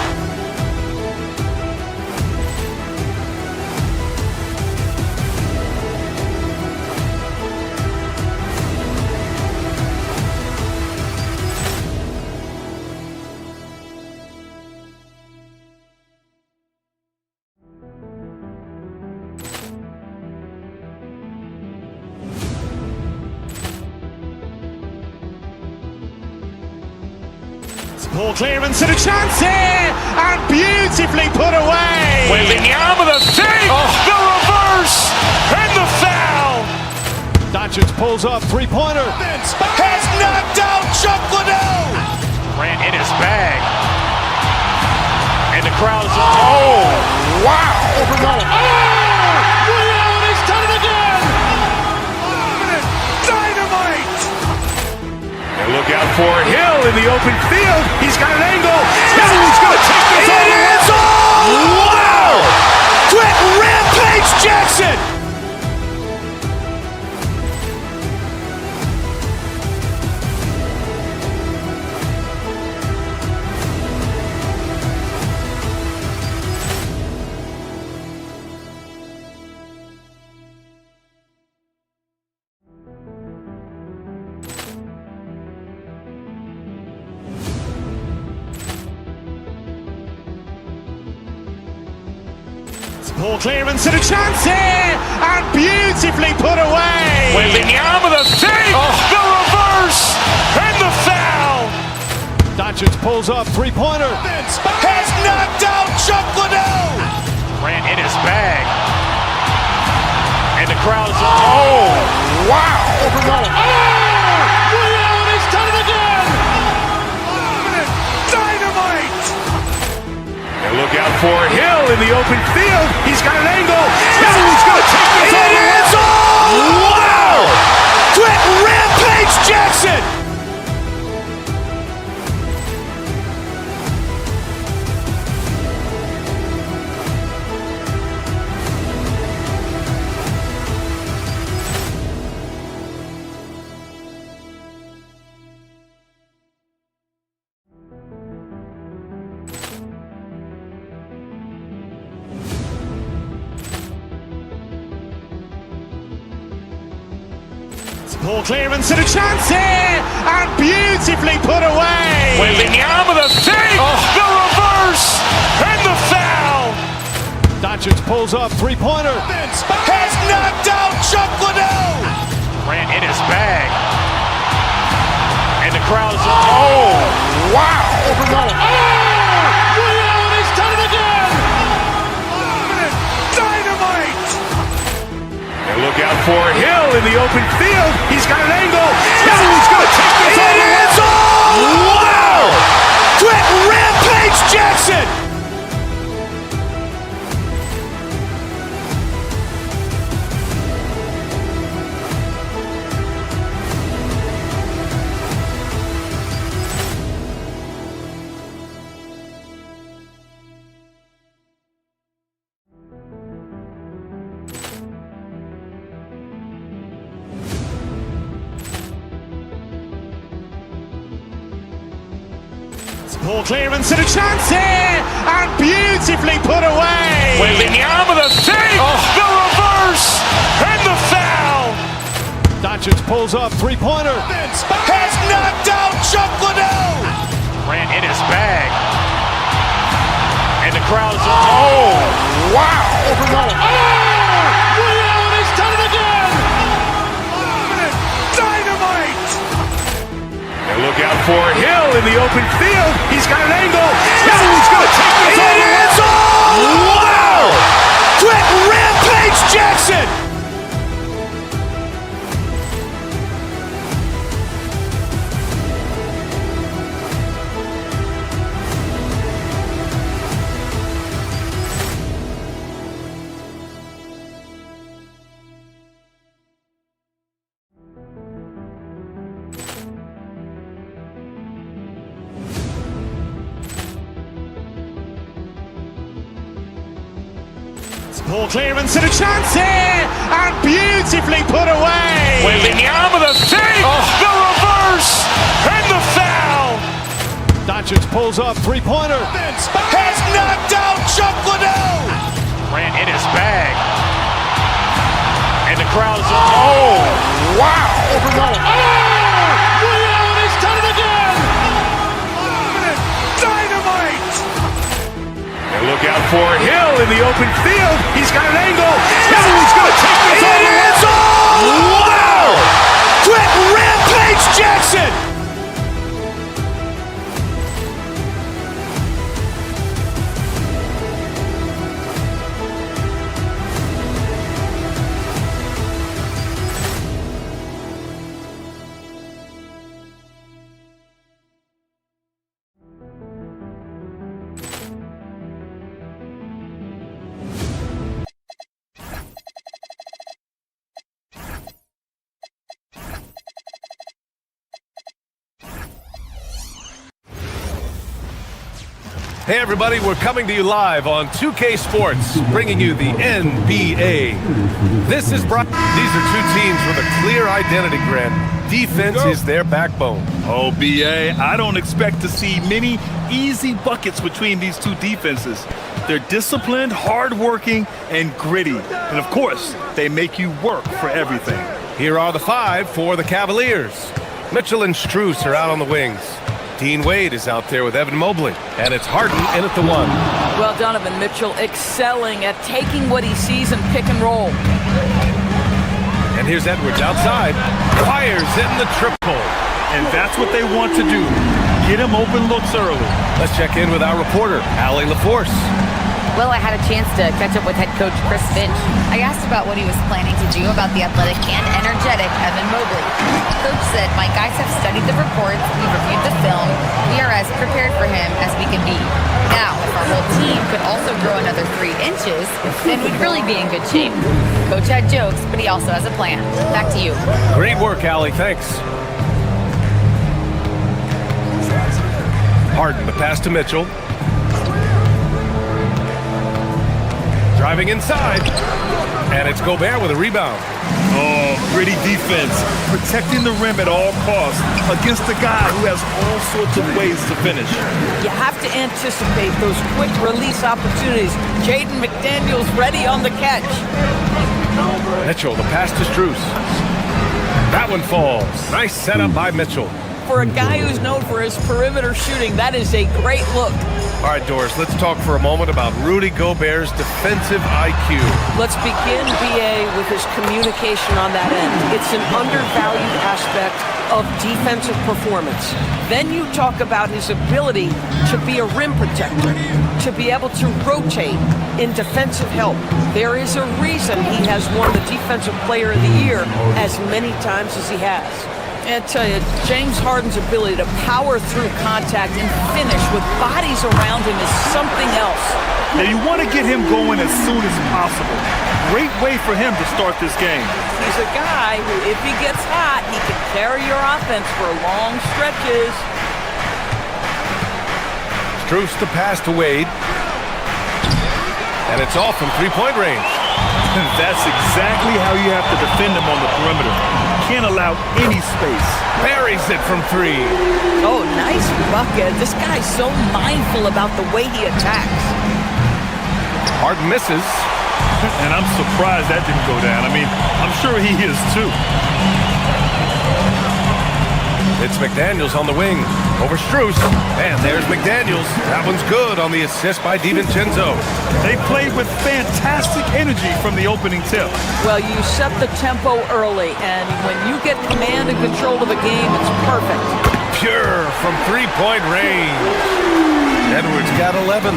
Ball clearance and a chance here, and beautifully put away. Wembanyama with a save, the reverse, and the foul. Doncic pulls up, three-pointer. Has knocked out Chuck Liddell. Grant in his bag. And the crowd is, oh, wow. Liddell has done it again. Dynamite. And look out for Hill in the open field. He's got an angle. Hill's going to take this all the way. Wow! Quick Rampage Jackson. Ball clearance and a chance here, and beautifully put away. Wembanyama with a save, the reverse, Doncic pulls up, three-pointer. Has knocked out Chuck Liddell. Grant in his bag. And the crowd is, oh, wow. Allen has done it again. Dynamite. And look out for Hill in the open field. He's got an angle. Hill's going to take this all the way. Wow. Quick Rampage Jackson. Ball clearance and a chance here, and beautifully put away. Wembanyama the fake, the reverse, and the foul. Doncic pulls up, three-pointer. Has knocked out Chuck Liddell. Grant in his bag. And the crowd is, oh, wow. Allen has done it again. Dynamite. And look out for Hill in the open field. He's got an angle. Hill's going to take this all the way. Wow. Quick Rampage Jackson. Ball clearance and a chance here, and beautifully put away. Wembanyama the fake, the reverse, and the foul. Doncic pulls up, three-pointer. Has knocked out Chuck Liddell. Grant in his bag. And the crowd is, oh, wow. Allen has done it again. Dynamite. And look out for Hill in the open field. He's got an angle. Hill's going to take this all the way. Wow. Quick Rampage Jackson. Ball clearance and a chance here, and beautifully put away. Wembanyama the fake, the reverse, and the foul. Doncic pulls up, three-pointer. Has knocked out Chuck Liddell. Grant in his bag. And the crowd is, oh, wow. Allen has done it again. Dynamite. And look out for Hill in the open field. He's got an angle. Hill's going to take this all the way. Wow. Quick Rampage Jackson. Hey everybody, we're coming to you live on 2K Sports, bringing you the NBA. This is Brian. These are two teams with a clear identity, Grant. Defense is their backbone. Oh, BA, I don't expect to see many easy buckets between these two defenses. They're disciplined, hardworking, and gritty. And of course, they make you work for everything. Here are the five for the Cavaliers. Mitchell and Strus are out on the wings. Dean Wade is out there with Evan Mobley, and it's Harden in at the one. Well, Donovan Mitchell excelling at taking what he sees and pick and roll. And here's Edwards outside, fires in the triple. And that's what they want to do. Get him open looks early. Let's check in with our reporter, Allie LaForce. Well, I had a chance to catch up with head coach Chris Finch. I asked about what he was planning to do about the athletic and energetic Evan Mobley. Coach said, "My guys have studied the reports, we've reviewed the film, we are as prepared for him as we can be. Now, if our whole team could also grow another 3 inches, then we'd really be in good shape." Coach had jokes, but he also has a plan. Back to you. Great work, Allie. Thanks. Harden, the pass to Mitchell. Driving inside, and it's Gobert with a rebound. Oh, gritty defense, protecting the rim at all costs against a guy who has all sorts of ways to finish. You have to anticipate those quick release opportunities. Jaden McDaniels ready on the catch. Mitchell, the pass to Strus. That one falls. Nice setup by Mitchell. For a guy who's known for his perimeter shooting, that is a great look. All right, Doris, let's talk for a moment about Rudy Gobert's defensive IQ. Let's begin, BA, with his communication on that end. It's an undervalued aspect of defensive performance. Then you talk about his ability to be a rim protector, to be able to rotate in defensive help. There is a reason he has won the Defensive Player of the Year as many times as he has. I tell you, James Harden's ability to power through contact and finish with bodies around him is something else. Now you want to get him going as soon as possible. Great way for him to start this game. He's a guy who, if he gets hot, he can carry your offense for long stretches. Strus the pass to Wade. And it's off from three-point range. And that's exactly how you have to defend him on the perimeter. Can't allow any space. Buries it from 3. Oh, nice bucket. This guy's so mindful about the way he attacks. Harden misses. And I'm surprised that didn't go down. I mean, I'm sure he is too. It's McDaniels on the wing. Over Strus. And there's McDaniels. That one's good on the assist by DiVincenzo. They played with fantastic energy from the opening tip. Well, you set the tempo early, and when you get command and control of the game, it's perfect. Pure from three-point range. Edwards got 11.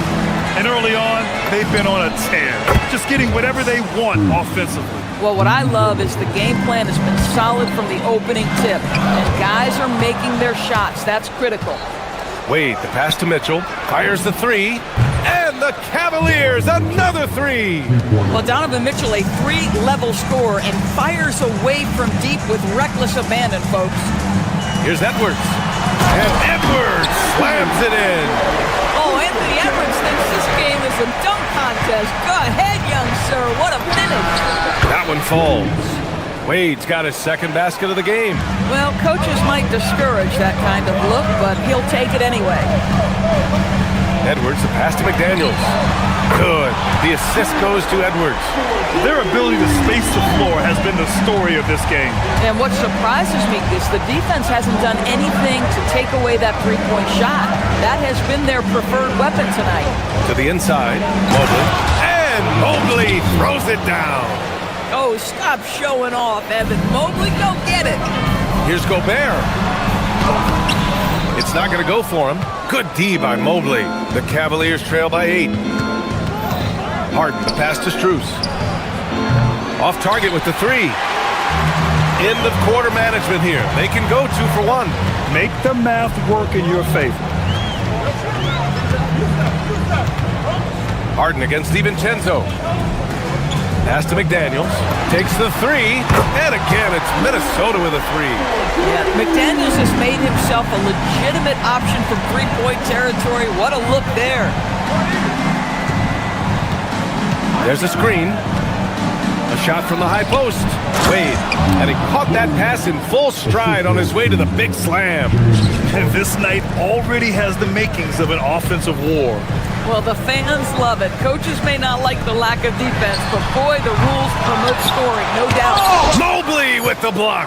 And early on, they've been on a tear. Just getting whatever they want offensively. Well, what I love is the game plan has been solid from the opening tip, and guys are making their shots. That's critical. Wade, the pass to Mitchell, fires the 3, and the Cavaliers, another 3. Well, Donovan Mitchell, a 3-level scorer, and fires away from deep with reckless abandon, folks. Here's Edwards, and Edwards slams it in. Oh, Anthony Edwards thinks this game is a dunk contest. Go ahead, young sir. What a finish. That one falls. Wade's got his second basket of the game. Well, coaches might discourage that kind of look, but he'll take it anyway. Edwards, the pass to McDaniels. Good. The assist goes to Edwards. Their ability to space the floor has been the story of this game. And what surprises me is the defense hasn't done anything to take away that three-point shot. That has been their preferred weapon tonight. To the inside, Mobley. And Mobley throws it down. Oh, stop showing off, Evan. Mobley, go get it. Here's Gobert. It's not going to go for him. Good D by Mobley. The Cavaliers trail by 8. Harden, the pass to Strus. Off target with the 3. End of quarter management here. They can go 2 for 1. Make the math work in your favor. Harden against DiVincenzo. Pass to McDaniels. Takes the 3. And again, it's Minnesota with a 3. Yeah, McDaniels has made himself a legitimate option from three-point territory. What a look there. There's a screen. A shot from the high post. Wade. And he caught that pass in full stride on his way to the big slam. And this night already has the makings of an offensive war. Well, the fans love it. Coaches may not like the lack of defense, but boy, the rules promote scoring, no doubt. Oh, Mobley with the block.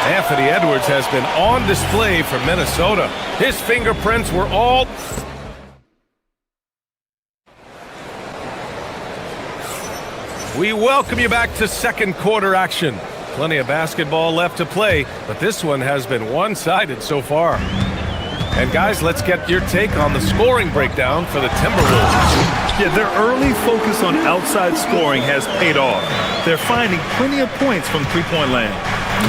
Anthony Edwards has been on display for Minnesota. His fingerprints were all... We welcome you back to second quarter action. Plenty of basketball left to play, but this one has been one-sided so far. And guys, let's get your take on the scoring breakdown for the Timberwolves. Yeah, their early focus on outside scoring has paid off. They're finding plenty of points from three-point land.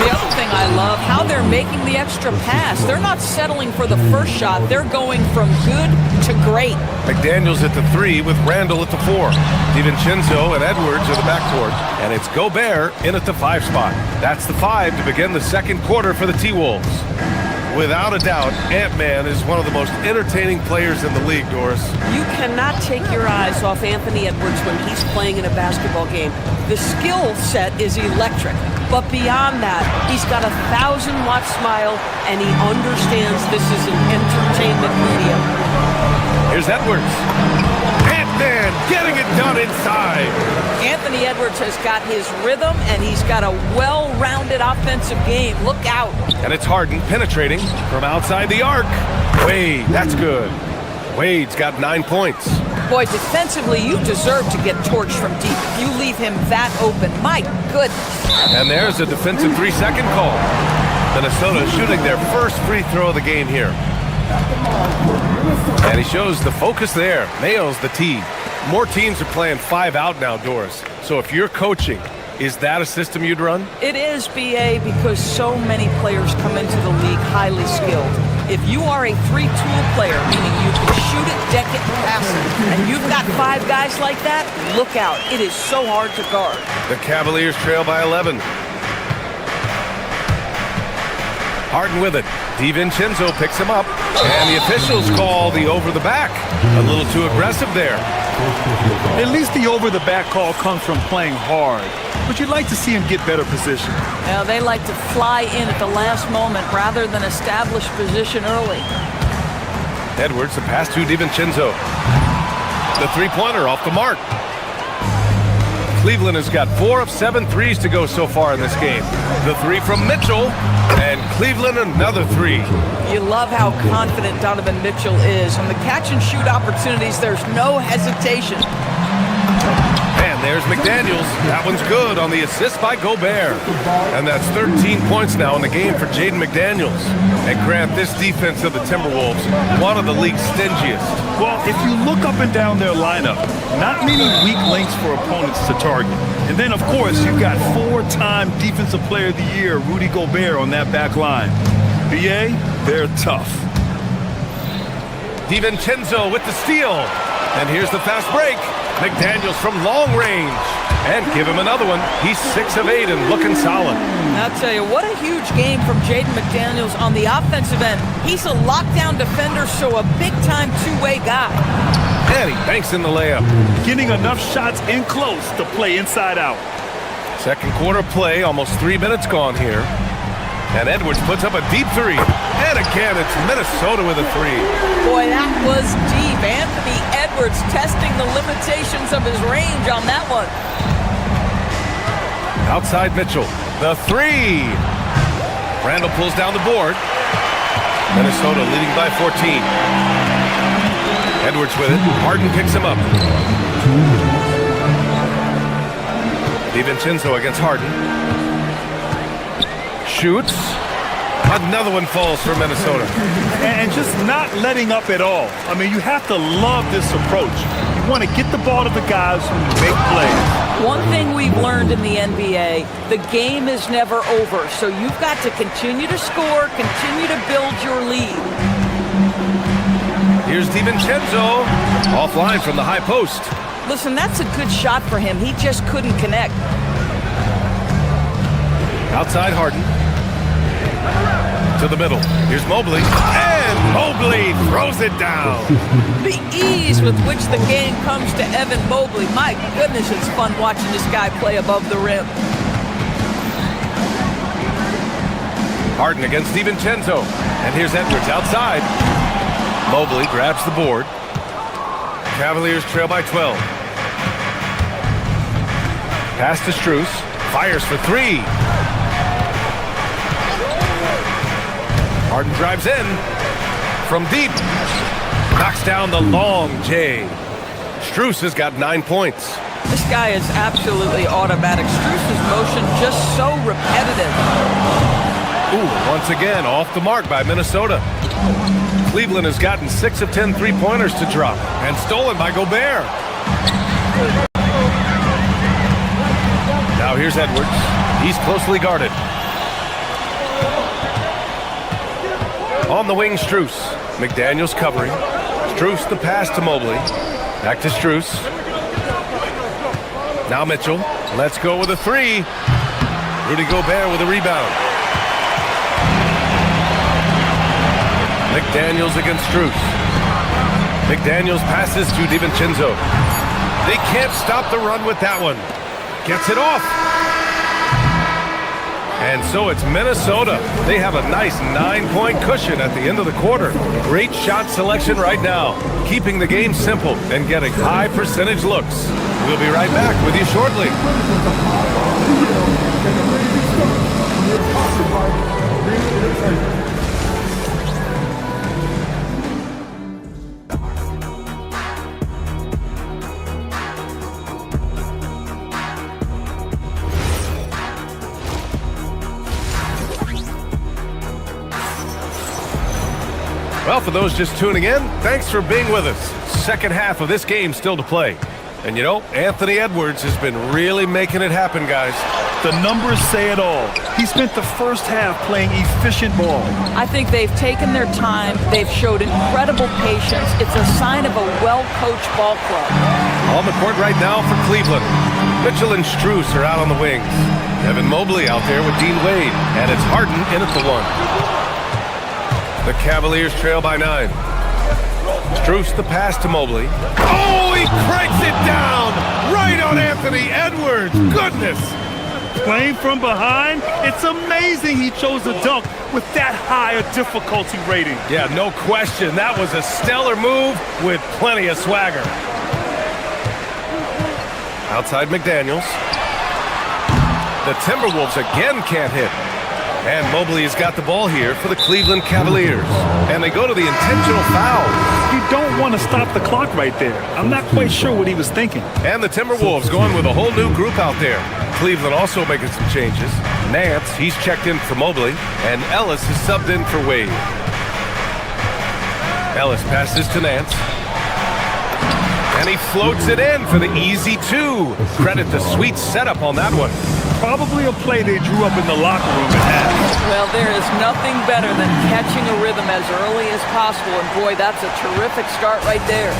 The other thing I love, how they're making the extra pass. They're not settling for the first shot. They're going from good to great. McDaniels at the 3 with Randall at the 4. DiVincenzo and Edwards are the backcourt. And it's Gobert in at the 5 spot. That's the 5 to begin the second quarter for the T-Wolves. Without a doubt, Ant-Man is one of the most entertaining players in the league, Doris. You cannot take your eyes off Anthony Edwards when he's playing in a basketball game. The skill set is electric. But beyond that, he's got a 1,000-watt smile, and he understands this is an entertainment medium. Here's Edwards. Ant-Man getting it done inside. Anthony Edwards has got his rhythm, and he's got a well-rounded offensive game. Look out. And it's Harden penetrating from outside the arc. Wade, that's good. Wade's got 9 points. Boy, defensively, you deserve to get torched from deep. You leave him that open. My goodness. And there's a defensive 3-second call. Minnesota shooting their first free throw of the game here. And he shows the focus there. Nails the tee. More teams are playing 5 out now, Doris. So if you're coaching, is that a system you'd run? It is, BA, because so many players come into the league highly skilled. If you are a 3-tool player, meaning you can shoot it, deck it, and pass it, and you've got 5 guys like that, look out. It is so hard to guard. The Cavaliers trail by 11. Harden with it. DiVincenzo picks him up. And the officials call the over-the-back. A little too aggressive there. At least the over-the-back call comes from playing hard. But you'd like to see him get better position. Now, they like to fly in at the last moment rather than establish position early. Edwards, the pass to DiVincenzo. The three-pointer off the mark. Cleveland has got 4 of 7 threes to go so far in this game. The 3 from Mitchell, and Cleveland another 3. You love how confident Donovan Mitchell is. On the catch-and-shoot opportunities, there's no hesitation. And there's McDaniels. That one's good on the assist by Gobert. And that's 13 points now in the game for Jaden McDaniels. And Grant, this defense of the Timberwolves, one of the league's stingiest. Well, if you look up and down their lineup, not many weak links for opponents to target. And then, of course, you've got 4-time Defensive Player of the Year, Rudy Gobert, on that back line. BA, they're tough. DiVincenzo with the steal. And here's the fast break. McDaniels from long range. And give him another one. He's 6 of 8 and looking solid. I'll tell you, what a huge game from Jaden McDaniels on the offensive end. He's a lockdown defender, so a big-time two-way guy. And he banks in the layup. Getting enough shots in close to play inside out. Second quarter play, almost 3 minutes gone here. And Edwards puts up a deep 3. And again, it's Minnesota with a 3. Boy, that was deep. Anthony Edwards testing the limitations of his range on that one. Outside Mitchell, the 3. Randall pulls down the board. Minnesota leading by 14. Edwards with it. Harden picks him up. DiVincenzo against Harden. Shoots. Another one falls for Minnesota. And just not letting up at all. I mean, you have to love this approach. You want to get the ball to the guys who make plays. One thing we've learned in the NBA, the game is never over. So you've got to continue to score, continue to build your lead. Here's DiVincenzo. Offline from the high post. Listen, that's a good shot for him. He just couldn't connect. Outside Harden. To the middle. Here's Mobley. And Mobley throws it down. The ease with which the game comes to Evan Mobley. My goodness, it's fun watching this guy play above the rim. Harden against DiVincenzo. And here's Edwards outside. Mobley grabs the board. Cavaliers trail by 12. Pass to Strus. Fires for 3. Harden drives in from deep. Knocks down the long J. Strus has got 9 points. This guy is absolutely automatic. Struce's motion just so repetitive. Ooh, once again, off the mark by Minnesota. Cleveland has gotten 6 of 10 three-pointers to drop, and stolen by Gobert. Now here's Edwards. He's closely guarded. On the wing, Strus. McDaniels covering. Strus the pass to Mobley. Back to Strus. Now Mitchell. Let's go with a three. Rudy Gobert with a rebound. McDaniels against Strus. McDaniels passes to DiVincenzo. They can't stop the run with that one. Gets it off. And so it's Minnesota. They have a nice 9-point cushion at the end of the quarter. Great shot selection right now, keeping the game simple and getting high percentage looks. We'll be right back with you shortly. Well, for those just tuning in, thanks for being with us. Second half of this game still to play. And you know, Anthony Edwards has been really making it happen, guys. The numbers say it all. He spent the first half playing efficient ball. I think they've taken their time. They've showed incredible patience. It's a sign of a well-coached ball club. On the court right now for Cleveland. Mitchell and Strus are out on the wings. Evan Mobley out there with Dean Wade. And it's Harden in at the 1. The Cavaliers trail by 9. Strus the pass to Mobley. Oh, he cranks it down! Right on Anthony Edwards! Goodness! Playing from behind, it's amazing he chose a dunk with that high a difficulty rating. Yeah, no question. That was a stellar move with plenty of swagger. Outside McDaniels. The Timberwolves again can't hit. And Mobley has got the ball here for the Cleveland Cavaliers. And they go to the intentional foul. You don't want to stop the clock right there. I'm not quite sure what he was thinking. And the Timberwolves going with a whole new group out there. Cleveland also making some changes. Nance, he's checked in for Mobley. And Ellis is subbed in for Wade. Ellis passes to Nance. And he floats it in for the easy 2. Credit the sweet setup on that one. Probably a play they drew up in the locker room at half. Well, there is nothing better than catching a rhythm as early as possible, and boy, that's a terrific start right there.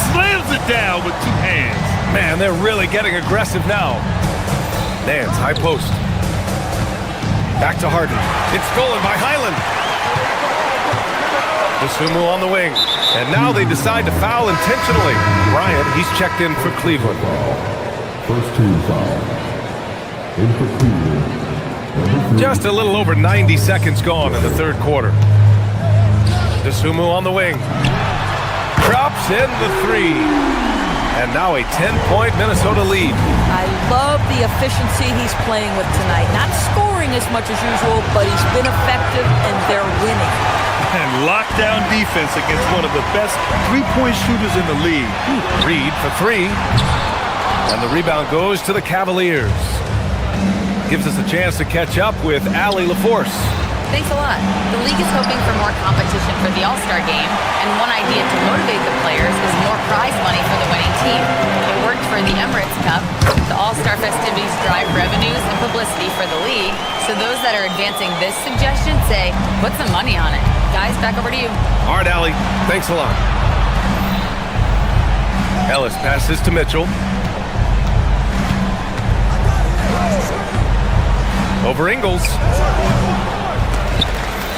Slams it down with 2 hands. Man, they're really getting aggressive now. Nance, high post. Back to Harden. It's stolen by Highland. DeSumo on the wing. And now they decide to foul intentionally. Bryant, he's checked in for Cleveland. First team foul. Just a little over 90 seconds gone in the third quarter. DeSumo on the wing. Drops in the 3. And now a 10-point Minnesota lead. I love the efficiency he's playing with tonight. Not scoring as much as usual, but he's been effective and they're winning. And lockdown defense against one of the best three-point shooters in the league. Reed for 3. And the rebound goes to the Cavaliers. Gives us a chance to catch up with Allie LaForce. Thanks a lot. The league is hoping for more competition for the All-Star game, and one idea to motivate the players is more prize money for the winning team. It worked for the Emirates Cup. The All-Star festivities drive revenues and publicity for the league, so those that are advancing this suggestion say, put some money on it. Guys, back over to you. All right, Allie. Thanks a lot. Ellis passes to Mitchell. Over Ingles.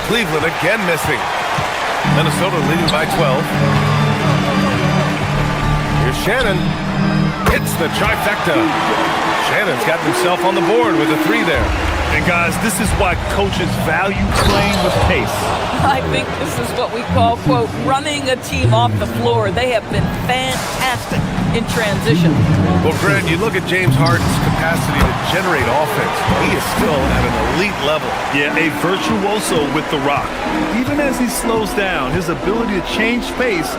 Cleveland again missing. Minnesota leading by 12. Here's Shannon. Hits the trifecta. Shannon's got himself on the board with a 3 there. And guys, this is why coaches value playing with pace. I think this is what we call, quote, running a team off the floor. They have been fantastic in transition. Well, Grant, you look at James Harden's capacity to generate offense. He is still at an elite level. Yeah, a virtuoso with the rock. Even as he slows down, his ability to change pace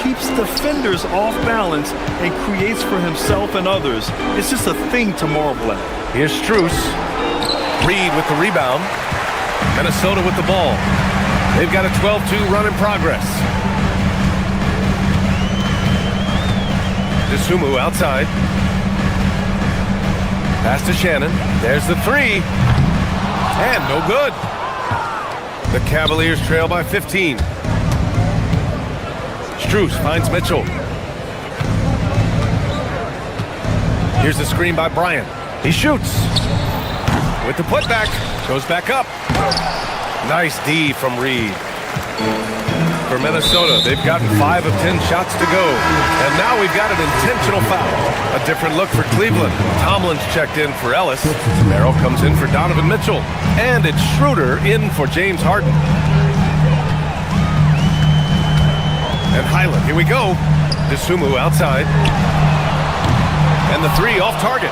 keeps defenders off balance and creates for himself and others. It's just a thing to marvel at. Here's Strus. Reed with the rebound. Minnesota with the ball. They've got a 12-2 run in progress. Dosunmu outside. Pass to Shannon. There's the three. And no good. The Cavaliers trail by 15. Strus finds Mitchell. Here's the screen by Bryant. He shoots. With the putback. Goes back up. Nice D from Reed. For Minnesota, they've gotten 5 of 10 shots to go. And now we've got an intentional foul. A different look for Cleveland. Tomlin's checked in for Ellis. Merrill comes in for Donovan Mitchell. And it's Schroeder in for James Harden. And Highland, here we go. Dosunmu outside. And the three off target.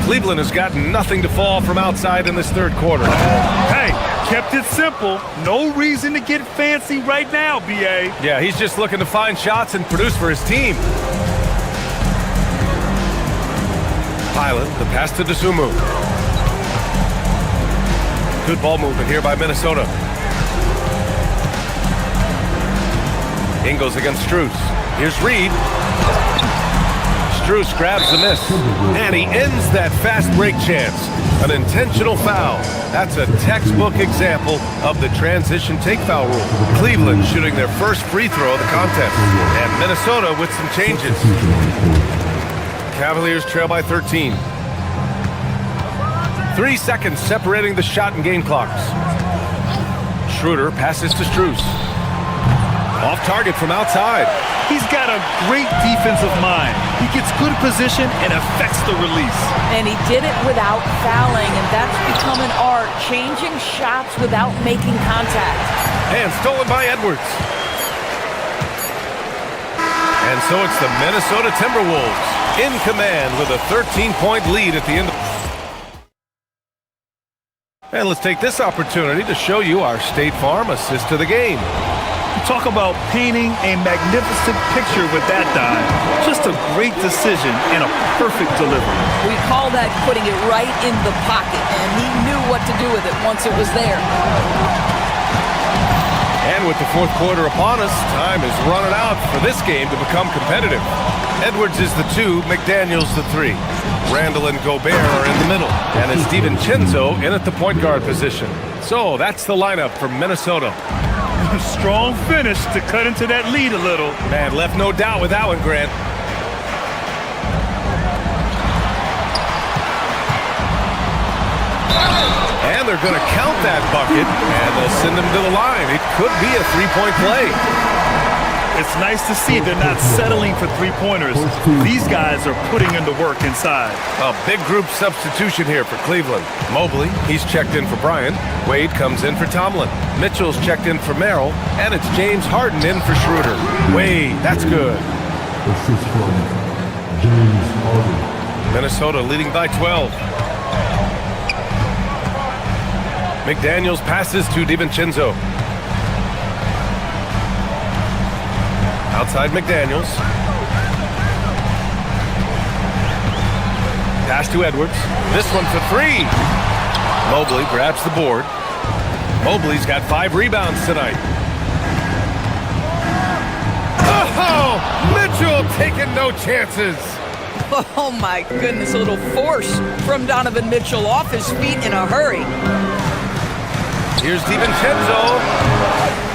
Cleveland has got nothing to fall from outside in this third quarter. Hey, kept it simple. No reason to get fancy right now, B.A. Yeah, he's just looking to find shots and produce for his team. Highland, the pass to Dosunmu. Good ball movement here by Minnesota. Ingles against Strus. Here's Reed. Strus grabs the miss. And he ends that fast break chance. An intentional foul. That's a textbook example of the transition take foul rule. Cleveland shooting their first free throw of the contest. And Minnesota with some changes. Cavaliers trail by 13. 3 seconds separating the shot and game clocks. Schroeder passes to Strus. Off target from outside. He's got a great defensive mind. He gets good position and affects the release. And he did it without fouling, and that's become an art, changing shots without making contact. And stolen by Edwards. And so it's the Minnesota Timberwolves in command with a 13-point lead at the end. And let's take this opportunity to show you our State Farm assist to the game. Talk about painting a magnificent picture with that dive. Just a great decision and a perfect delivery. We call that putting it right in the pocket, and he knew what to do with it once it was there. And with the fourth quarter upon us, time is running out for this game to become competitive. Edwards is the 2, McDaniels the 3. Randall and Gobert are in the middle, and it's DiVincenzo in at the point guard position. So that's the lineup for Minnesota. Strong finish to cut into that lead a little. Man, left no doubt with that one, Grant. And they're going to count that bucket, and they'll send him to the line. It could be a three-point play. It's nice to see they're not settling for three-pointers. These guys are putting in the work inside. A big group substitution here for Cleveland. Mobley, he's checked in for Bryant. Wade comes in for Tomlin. Mitchell's checked in for Merrill. And it's James Harden in for Schroeder. Wade, that's good. Assist from James Harden. Minnesota leading by 12. McDaniels passes to DiVincenzo. Outside McDaniels. Pass to Edwards. This one for 3. Mobley grabs the board. Mobley's got 5 rebounds tonight. Oh, Mitchell taking no chances. Oh my goodness, a little force from Donovan Mitchell off his feet in a hurry. Here's DiVincenzo.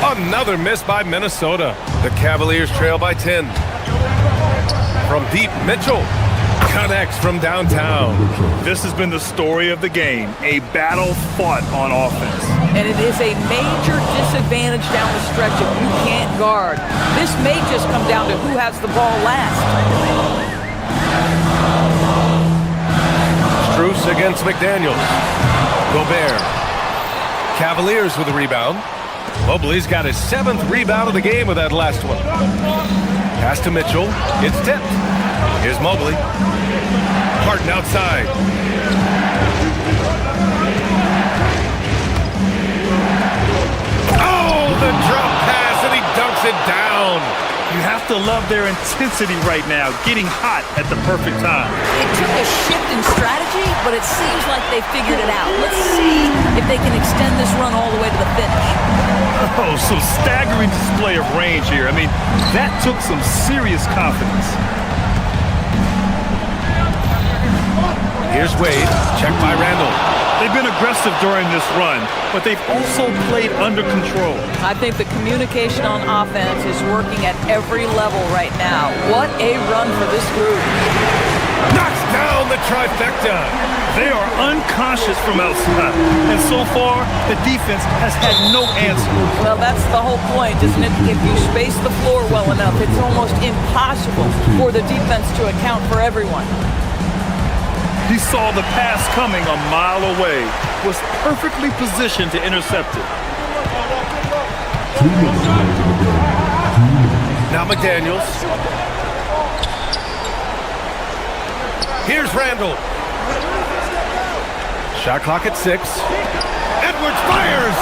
Another miss by Minnesota. The Cavaliers trail by 10. From deep, Mitchell connects from downtown. This has been the story of the game. A battle fought on offense. And it is a major disadvantage down the stretch if you can't guard. This may just come down to who has the ball last. Strus against McDaniels. Gobert. Cavaliers with a rebound. Mobley's got his 7th rebound of the game with that last one. Pass to Mitchell. It's tipped. Here's Mobley. Harden outside. Oh, the drop pass, and he dunks it love their intensity right now, getting hot at the perfect time. It took a shift in strategy, but it seems like they figured it out. Let's see if they can extend this run all the way to the finish. Oh, some staggering display of range here. I mean, that took some serious confidence. Here's Wade, checked by Randall. They've been aggressive during this run, but they've also played under control. I think the communication on offense is working at every level right now. What a run for this group. Knocks down the trifecta. They are unconscious from outside, and so far, the defense has had no answer. Well, that's the whole point, isn't it? If you space the floor well enough, it's almost impossible for the defense to account for everyone. He saw the pass coming a mile away, was perfectly positioned to intercept it. Now McDaniels. Here's Randall. Shot clock at 6. Edwards fires.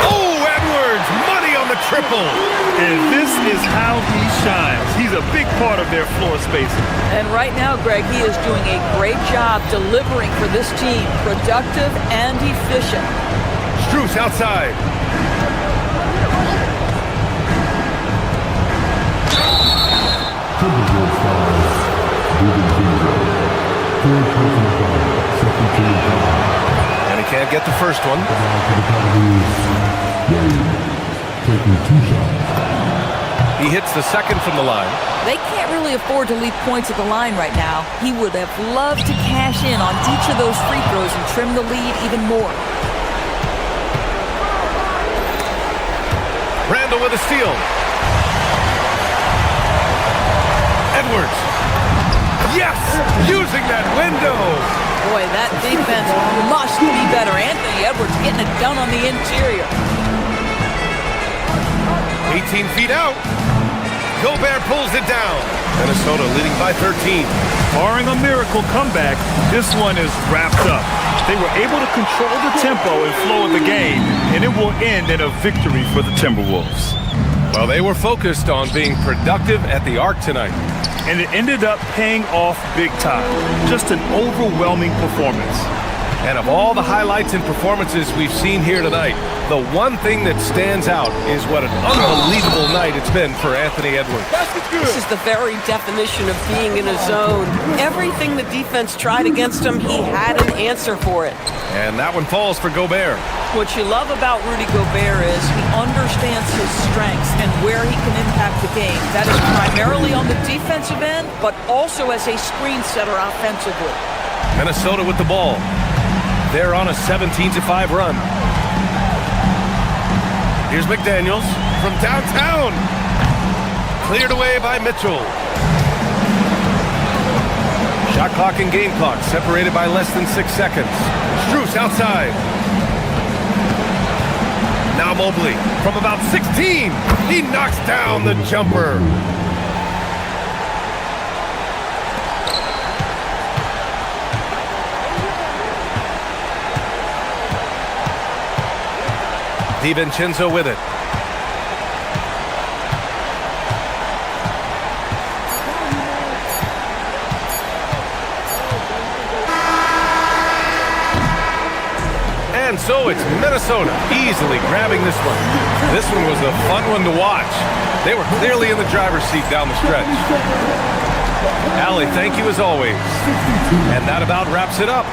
Oh, Edwards, money on the triple. And this is how he shines. He's a big part of their floor spacing. And right now, Greg, he is doing a great job delivering for this team. Productive and efficient. Strus outside. And he can't get the first one. He hits the second from the line. They can't really afford to leave points at the line right now. He would have loved to cash in on each of those free throws and trim the lead even more. Randall with a steal. Edwards. Yes! Using that window. Boy, that defense must be better. Anthony Edwards getting it done on the interior. 18 feet out. Gobert pulls it down. Minnesota leading by 13. Barring a miracle comeback, this one is wrapped up. They were able to control the tempo and flow of the game, and it will end in a victory for the Timberwolves. Well, they were focused on being productive at the arc tonight. And it ended up paying off big time. Just an overwhelming performance. And of all the highlights and performances we've seen here tonight, the one thing that stands out is what an unbelievable night it's been for Anthony Edwards. This is the very definition of being in a zone. Everything the defense tried against him, he had an answer for it. And that one falls for Gobert. What you love about Rudy Gobert is he understands his strengths and where he can impact the game. That is primarily on the defensive end, but also as a screen setter offensively. Minnesota with the ball. They're on a 17-5 run. Here's McDaniels from downtown. Cleared away by Mitchell. Shot clock and game clock separated by less than 6 seconds. Strus outside. Now Mobley from about 16. He knocks down the jumper. DiVincenzo with it. And so it's Minnesota easily grabbing this one. This one was a fun one to watch. They were clearly in the driver's seat down the stretch. Allie, thank you as always. And that about wraps it up.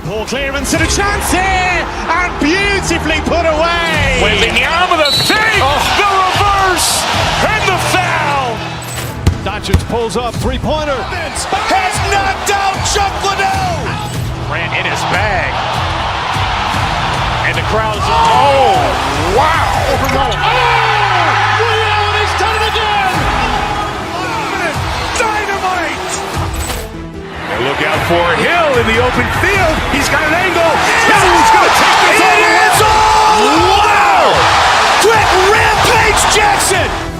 Ball clearance and a chance here, and beautifully put away. Wembanyama with a fake, the reverse, and the foul. Doncic pulls up, three-pointer. Has knocked out Chuck Liddell. Ran in his bag. And the crowd is, oh, wow. He's done it again. Dynamite. And look out for Hill in the open field. He's got an angle. Hill's going to take this all the way. Wow! Phoenix Jackson!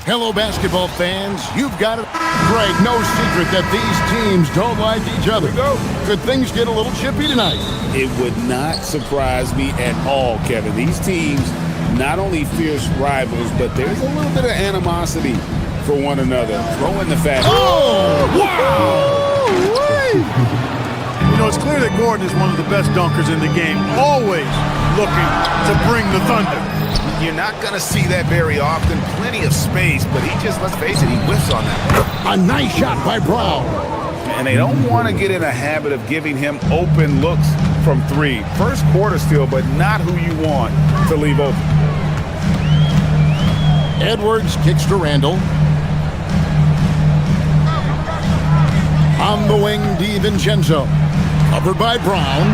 Hello, basketball fans. You've got it. Greg, no secret that these teams don't like each other. Could things get a little chippy tonight? It would not surprise me at all, Kevin. These teams, not only fierce rivals, but there's a little bit of animosity for one another. Throw in the fact. Oh, wow! You know, it's clear that Gordon is one of the best dunkers in the game, always looking to bring the thunder. You're not going to see that very often. Plenty of space, but he just, let's face it, he whiffs on that. A nice shot by Brown. And they don't want to get in a habit of giving him open looks from three. First quarter still, but not who you want to leave open. Edwards kicks to Randall. On the wing, DiVincenzo. Covered by Brown.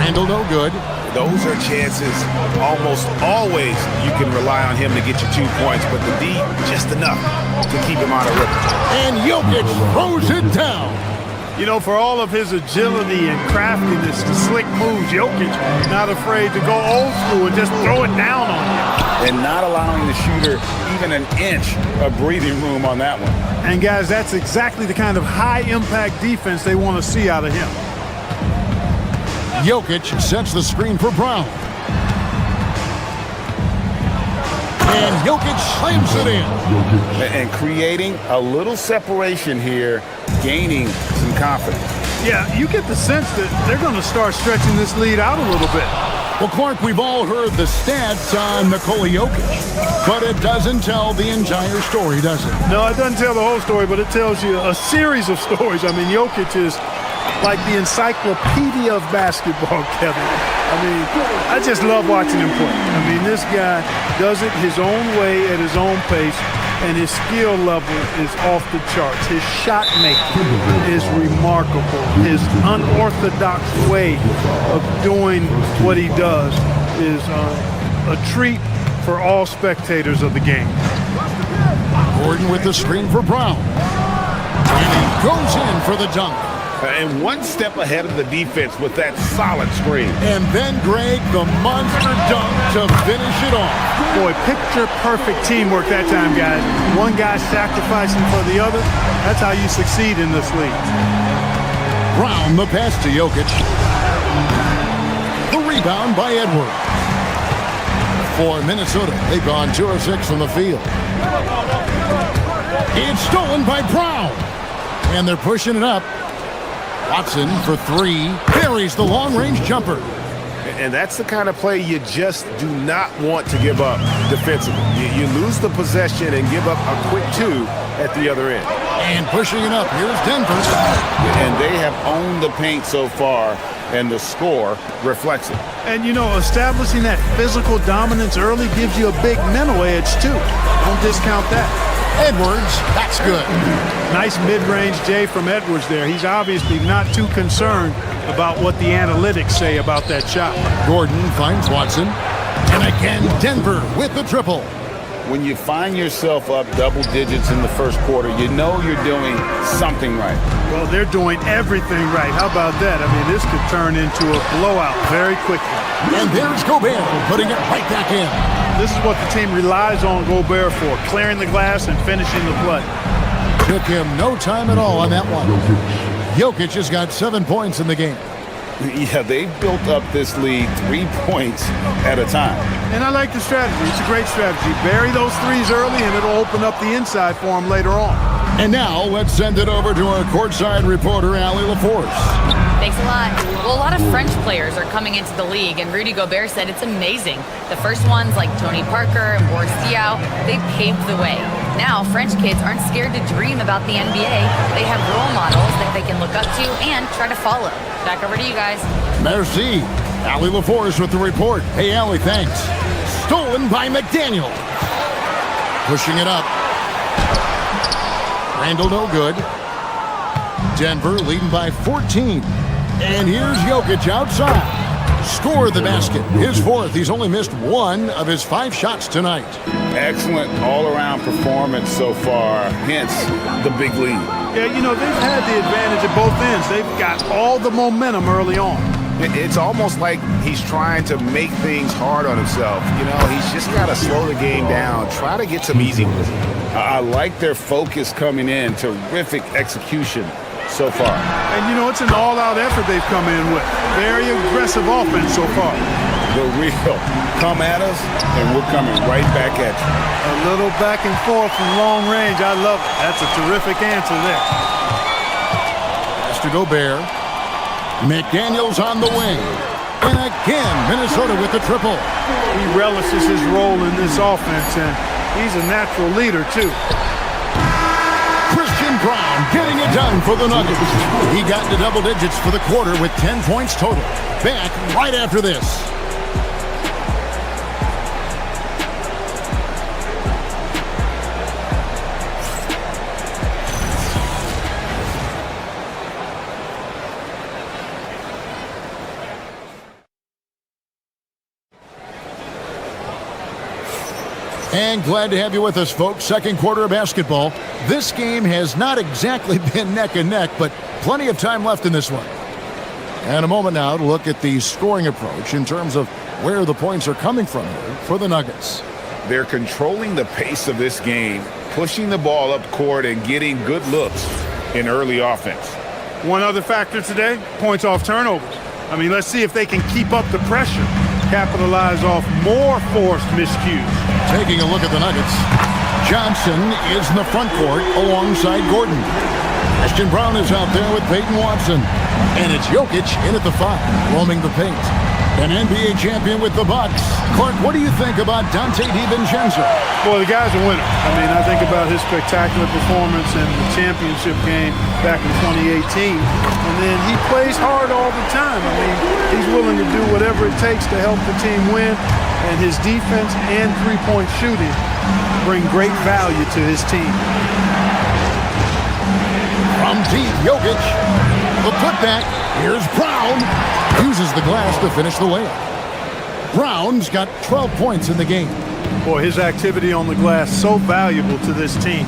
Randall no good. Those are chances almost always you can rely on him to get you 2 points, but the D, just enough to keep him out of rhythm. And Jokic throws it down. You know, for all of his agility and craftiness, the slick moves, Jokic not afraid to go old school and just throw it down on him. And not allowing the shooter even an inch of breathing room on that one. And guys, that's exactly the kind of high-impact defense they want to see out of him. Jokic sets the screen for Brown. And Jokic slams it in. And creating a little separation here, gaining some confidence. Yeah, you get the sense that they're going to start stretching this lead out a little bit. Well, Clark, we've all heard the stats on Nikola Jokic, but it doesn't tell the entire story, does it? No, it doesn't tell the whole story, but it tells you a series of stories. I mean, Jokic is like the encyclopedia of basketball, Kevin. I mean, I just love watching him play. I mean, this guy does it his own way at his own pace, and his skill level is off the charts. His shot making is remarkable. His unorthodox way of doing what he does is a treat for all spectators of the game. Gordon with the screen for Brown. And he goes in for the dunk. And one step ahead of the defense with that solid screen. And then, Greg, the monster dunk to finish it off. Boy, picture-perfect teamwork that time, guys. One guy sacrificing for the other. That's how you succeed in this league. Brown, the pass to Jokic. The rebound by Edwards. For Minnesota, they've gone 2 of 6 from the field. It's stolen by Brown. And they're pushing it up. Watson for 3, buries the long-range jumper. And that's the kind of play you just do not want to give up defensively. You lose the possession and give up a quick 2 at the other end. And pushing it up, here's Denver. And they have owned the paint so far, and the score reflects it. And, you know, establishing that physical dominance early gives you a big mental edge, too. Don't discount that. Edwards, that's good. Nice mid-range J from Edwards there. He's obviously not too concerned about what the analytics say about that shot. Gordon finds Watson. And again, Denver with the triple. When you find yourself up double digits in the first quarter, you know you're doing something right. Well, they're doing everything right. How about that? I mean, this could turn into a blowout very quickly. And there's Gobert putting it right back in. This is what the team relies on Gobert for, clearing the glass and finishing the play. Took him no time at all on that one. Jokic has got 7 points in the game. Yeah, they've built up this lead 3 points at a time. And I like the strategy. It's a great strategy. Bury those threes early, and it'll open up the inside for him later on. And now let's send it over to our courtside reporter, Allie LaForce. Thanks a lot. Well, a lot of French players are coming into the league, and Rudy Gobert said it's amazing. The first ones, like Tony Parker and Boris Diaw, they paved the way. Now, French kids aren't scared to dream about the NBA. They have role models that they can look up to and try to follow. Back over to you guys. Merci. Allie LaForce with the report. Hey, Allie, thanks. Stolen by McDaniel. Pushing it up. Randall no good. Denver leading by 14. And here's Jokic outside. Score the basket. His fourth. He's only missed one of his 5 shots tonight. Excellent all-around performance so far, hence the big lead. Yeah, you know, they've had the advantage at both ends. They've got all the momentum early on. It's almost like he's trying to make things hard on himself. You know, he's just got to slow the game down, try to get some easy ones. I like their focus coming in. Terrific execution so far. And, you know, it's an all-out effort they've come in with. Very aggressive offense so far. The real come at us, and we're coming right back at you. A little back and forth from long range. I love it. That's a terrific answer there. Pass to Gobert. McDaniels on the wing. And again, Minnesota with the triple. He relishes his role in this offense, and he's a natural leader, too. Christian Brown getting it done for the Nuggets. He got to double digits for the quarter with 10 points total. Back right after this. And glad to have you with us, folks. Second quarter of basketball. This game has not exactly been neck and neck, but plenty of time left in this one. And a moment now to look at the scoring approach in terms of where the points are coming from here for the Nuggets. They're controlling the pace of this game, pushing the ball up court and getting good looks in early offense. One other factor today, points off turnovers. I mean, let's see if they can keep up the pressure, capitalize off more forced miscues. Taking a look at the Nuggets. Johnson is in the front court alongside Gordon. Christian Brown is out there with Peyton Watson. And it's Jokic in at the 5, roaming the paint. An NBA champion with the Bucks. Clark, what do you think about Dante DiVincenzo? Well, the guy's a winner. I mean, I think about his spectacular performance in the championship game back in 2018. And then he plays hard all the time. I mean, he's willing to do whatever it takes to help the team win. And his defense and three-point shooting bring great value to his team. From deep, Jokic. The putback. Here's Brown. Uses the glass to finish the layup. Brown's got 12 points in the game. Boy, his activity on the glass so valuable to this team.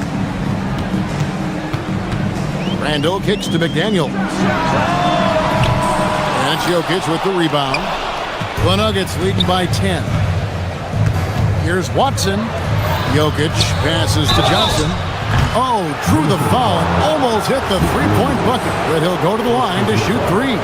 Randall kicks to McDaniel. And Jokic with the rebound. The Nuggets leading by 10. Here's Watson. Jokic passes to Johnson. Oh, drew the foul and almost hit the three-point bucket, but he'll go to the line to shoot 3.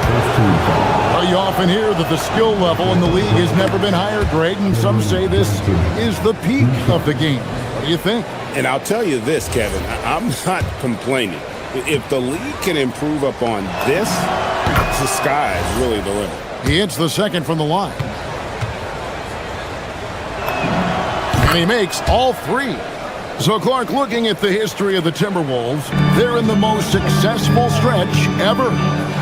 You often hear that the skill level in the league has never been higher, Greg, and some say this is the peak of the game. What do you think? And I'll tell you this, Kevin, I'm not complaining. If the league can improve upon this, the sky is really the limit. He hits the second from the line. And he makes all 3. So, Clark, looking at the history of the Timberwolves, they're in the most successful stretch ever.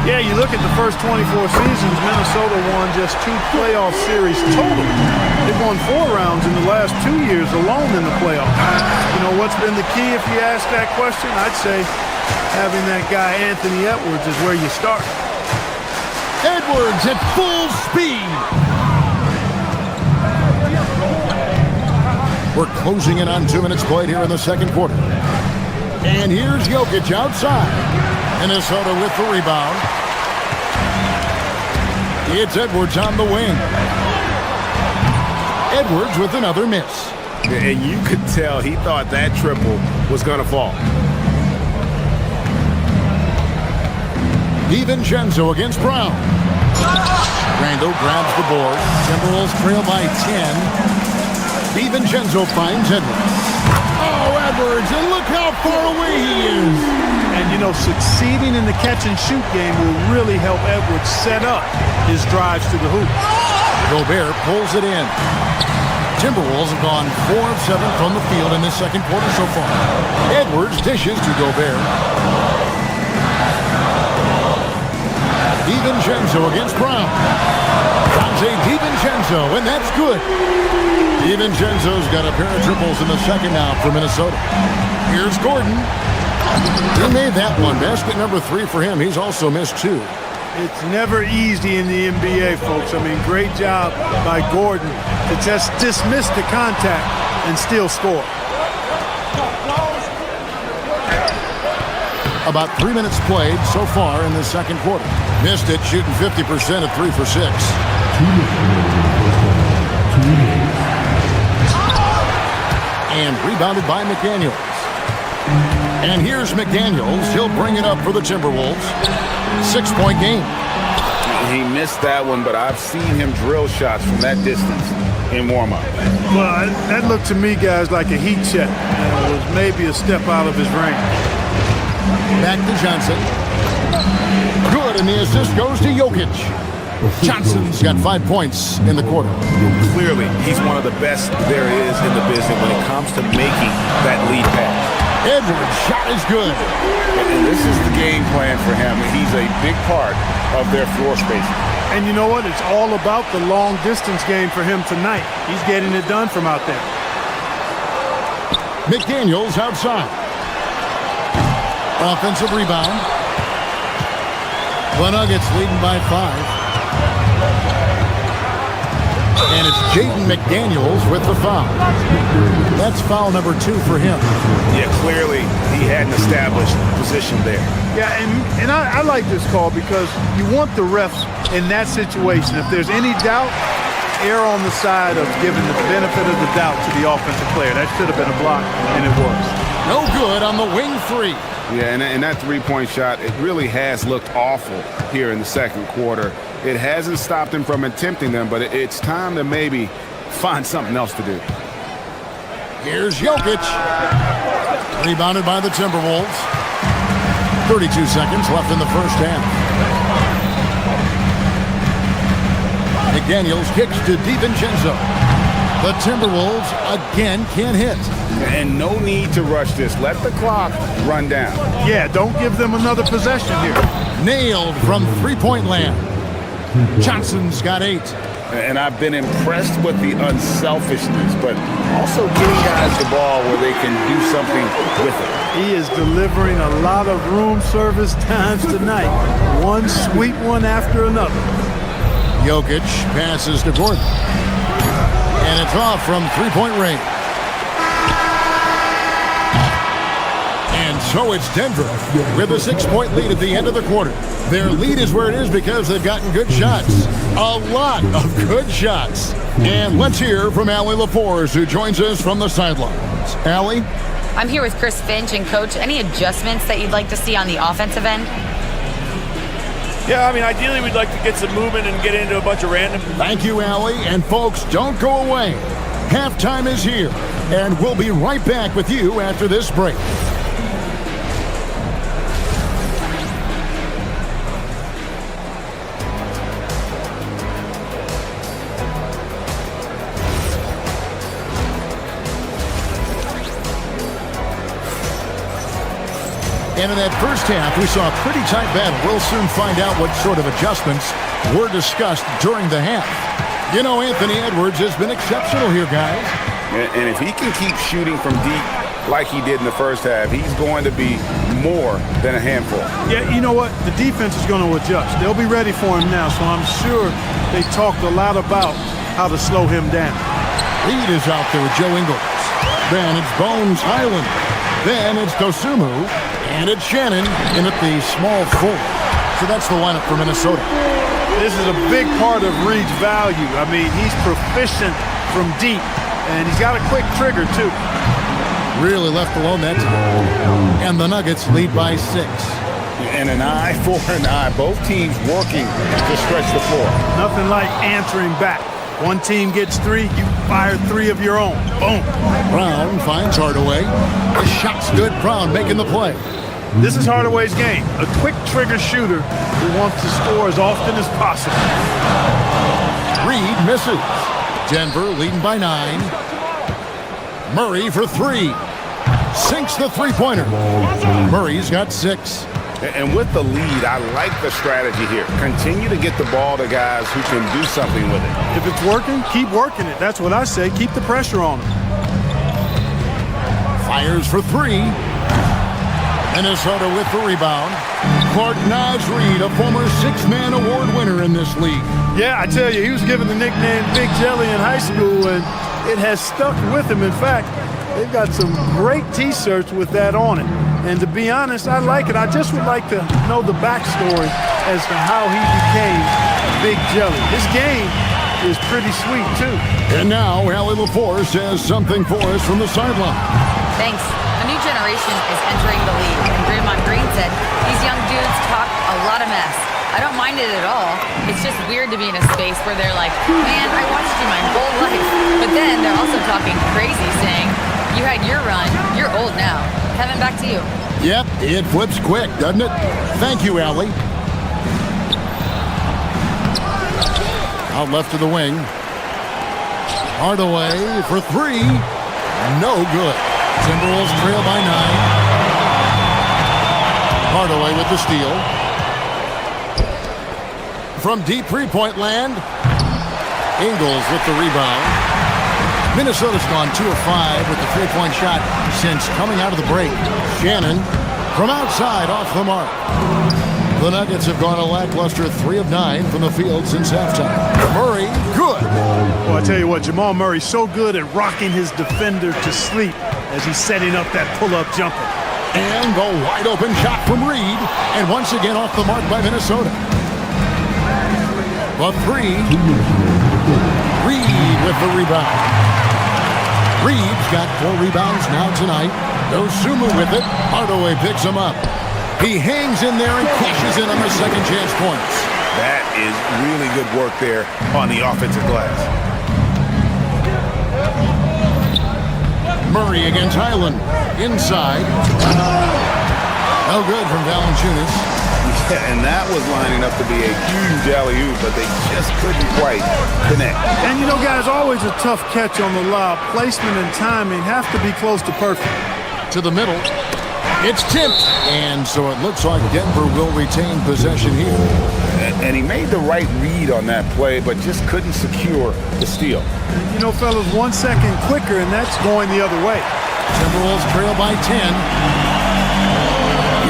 Yeah, you look at the first 24 seasons, Minnesota won just 2 playoff series total. They've won 4 rounds in the last 2 years alone in the playoffs. You know, what's been the key if you ask that question? I'd say having that guy Anthony Edwards is where you start. Edwards at full speed. We're closing in on 2 minutes played here in the second quarter. And here's Jokic outside. Minnesota with the rebound. It's Edwards on the wing. Edwards with another miss. And you could tell he thought that triple was going to fall. DiVincenzo against Brown. Randall grabs the board. Timberwolves trail by 10. DiVincenzo finds Edwards. Oh, Edwards, and look how how far away he is. And, you know, succeeding in the catch-and-shoot game will really help Edwards set up his drives to the hoop. Gobert pulls it in. Timberwolves have gone 4 of 7 from the field in this second quarter so far. Edwards dishes to Gobert. DiVincenzo against Brown. Dante DiVincenzo, and that's good. DiVincenzo's got a pair of triples in the second now for Minnesota. Here's Gordon. He made that one. Basket number 3 for him. He's also missed 2. It's never easy in the NBA, folks. I mean, great job by Gordon to just dismiss the contact and still score. About 3 minutes played so far in the second quarter. Missed it, shooting 50% at 3 for 6. And rebounded by McDaniels. And here's McDaniels. He'll bring it up for the Timberwolves. 6-point game. He missed that one, but I've seen him drill shots from that distance in warm-up. Well, that looked to me, guys, like a heat check. It was maybe a step out of his range. Back to Johnson. Good, and the assist goes to Jokic. Johnson's got 5 points in the quarter. Clearly, he's one of the best there is in the business when it comes to making that lead pass. Edwards' shot is good. And this is the game plan for him. He's a big part of their floor spacing. And you know what? It's all about the long-distance game for him tonight. He's getting it done from out there. McDaniels outside. Offensive rebound. The Nuggets leading by 5. And it's Jaden McDaniels with the foul. That's foul number 2 for him. Yeah, clearly he had an established position there. Yeah, and I like this call because you want the refs in that situation. If there's any doubt, err on the side of giving the benefit of the doubt to the offensive player. That should have been a block, and it was. No good on the wing 3. Yeah, and that three-point shot, it really has looked awful here in the second quarter. It hasn't stopped him from attempting them, but it's time to maybe find something else to do. Here's Jokic. Rebounded by the Timberwolves. 32 seconds left in the first half. McDaniels kicks to DiVincenzo. The Timberwolves again can't hit. And no need to rush this. Let the clock run down. Yeah, don't give them another possession here. Nailed from three-point land. Johnson's got 8. And I've been impressed with the unselfishness, but also getting guys the ball where they can do something with it. He is delivering a lot of room service times tonight. One sweet one after another. Jokic passes to Gordon. And it's off from three-point range. And so it's Denver with a 6-point lead at the end of the quarter. Their lead is where it is because they've gotten good shots. A lot of good shots. And let's hear from Allie Laforce, who joins us from the sidelines. Allie? I'm here with Chris Finch. And, Coach, any adjustments that you'd like to see on the offensive end? Yeah, I mean, ideally we'd like to get some movement and get into a bunch of random. Thank you, Allie. And, folks, don't go away. Halftime is here, and we'll be right back with you after this break. And in that first half, we saw a pretty tight battle. We'll soon find out what sort of adjustments were discussed during the half. You know, Anthony Edwards has been exceptional here, guys. And if he can keep shooting from deep like he did in the first half, he's going to be more than a handful. Yeah, you know what? The defense is going to adjust. They'll be ready for him now, so I'm sure they talked a lot about how to slow him down. Reed is out there with Joe Ingles. Then it's Bones Highland. Then it's Dosumu. And it's Shannon in at the small forward. So that's the lineup for Minnesota. This is a big part of Reed's value. I mean, he's proficient from deep, and he's got a quick trigger, too. Really left alone that time. And the Nuggets lead by 6. And an eye for an eye. Both teams working to stretch the floor. Nothing like answering back. One team gets 3, you fire 3 of your own. Boom. Brown finds Hardaway. The shot's good. Brown making the play. This is Hardaway's game. A quick trigger shooter who wants to score as often as possible. Reed misses. Denver leading by 9. Murray for 3. Sinks the three-pointer. Murray's got 6. And with the lead, I like the strategy here. Continue to get the ball to guys who can do something with it. If it's working, keep working it. That's what I say. Keep the pressure on him. Fires for 3. Minnesota with the rebound. Clark Naz Reed, a former 6-man award winner in this league. Yeah, I tell you, he was given the nickname Big Jelly in high school, and it has stuck with him. In fact, they've got some great T-shirts with that on it. And to be honest, I like it. I just would like to know the backstory as to how he became Big Jelly. His game is pretty sweet, too. And now, Allie LaForce has something for us from the sideline. Thanks. A new generation is entering the league, and Draymond Green said, these young dudes talk a lot of mess. I don't mind it at all. It's just weird to be in a space where they're like, man, I watched you my whole life. But then they're also talking crazy, saying, you had your run, you're old now. Kevin, back to you. Yep, it flips quick, doesn't it? Thank you, Allie. Out left to the wing. Hardaway for 3. No good. Timberwolves trail by 9. Hardaway with the steal. From deep three-point land, Ingles with the rebound. Minnesota's gone 2 of 5 with the three-point shot since coming out of the break. Shannon from outside off the mark. The Nuggets have gone a lackluster 3 of 9 from the field since halftime. Murray, good. Well, I tell you what, Jamal Murray's so good at rocking his defender to sleep as he's setting up that pull-up jumper. And the wide-open shot from Reed. And once again off the mark by Minnesota. The 3. Reed with the rebound. Reed's got 4 rebounds now tonight. Dosunmu with it. Hardaway picks him up. He hangs in there and cashes in on the second chance points. That is really good work there on the offensive glass. Murray against Highland. Inside. No good from Valanciunas. Yeah, and that was lining up to be a huge alley-oop, but they just couldn't quite connect. And you know, guys, always a tough catch on the lob. Placement and timing have to be close to perfect. To the middle. It's tipped. And so it looks like Denver will retain possession here. And he made the right read on that play, but just couldn't secure the steal. You know, fellas, 1 second quicker, and that's going the other way. Timberwolves trail by 10.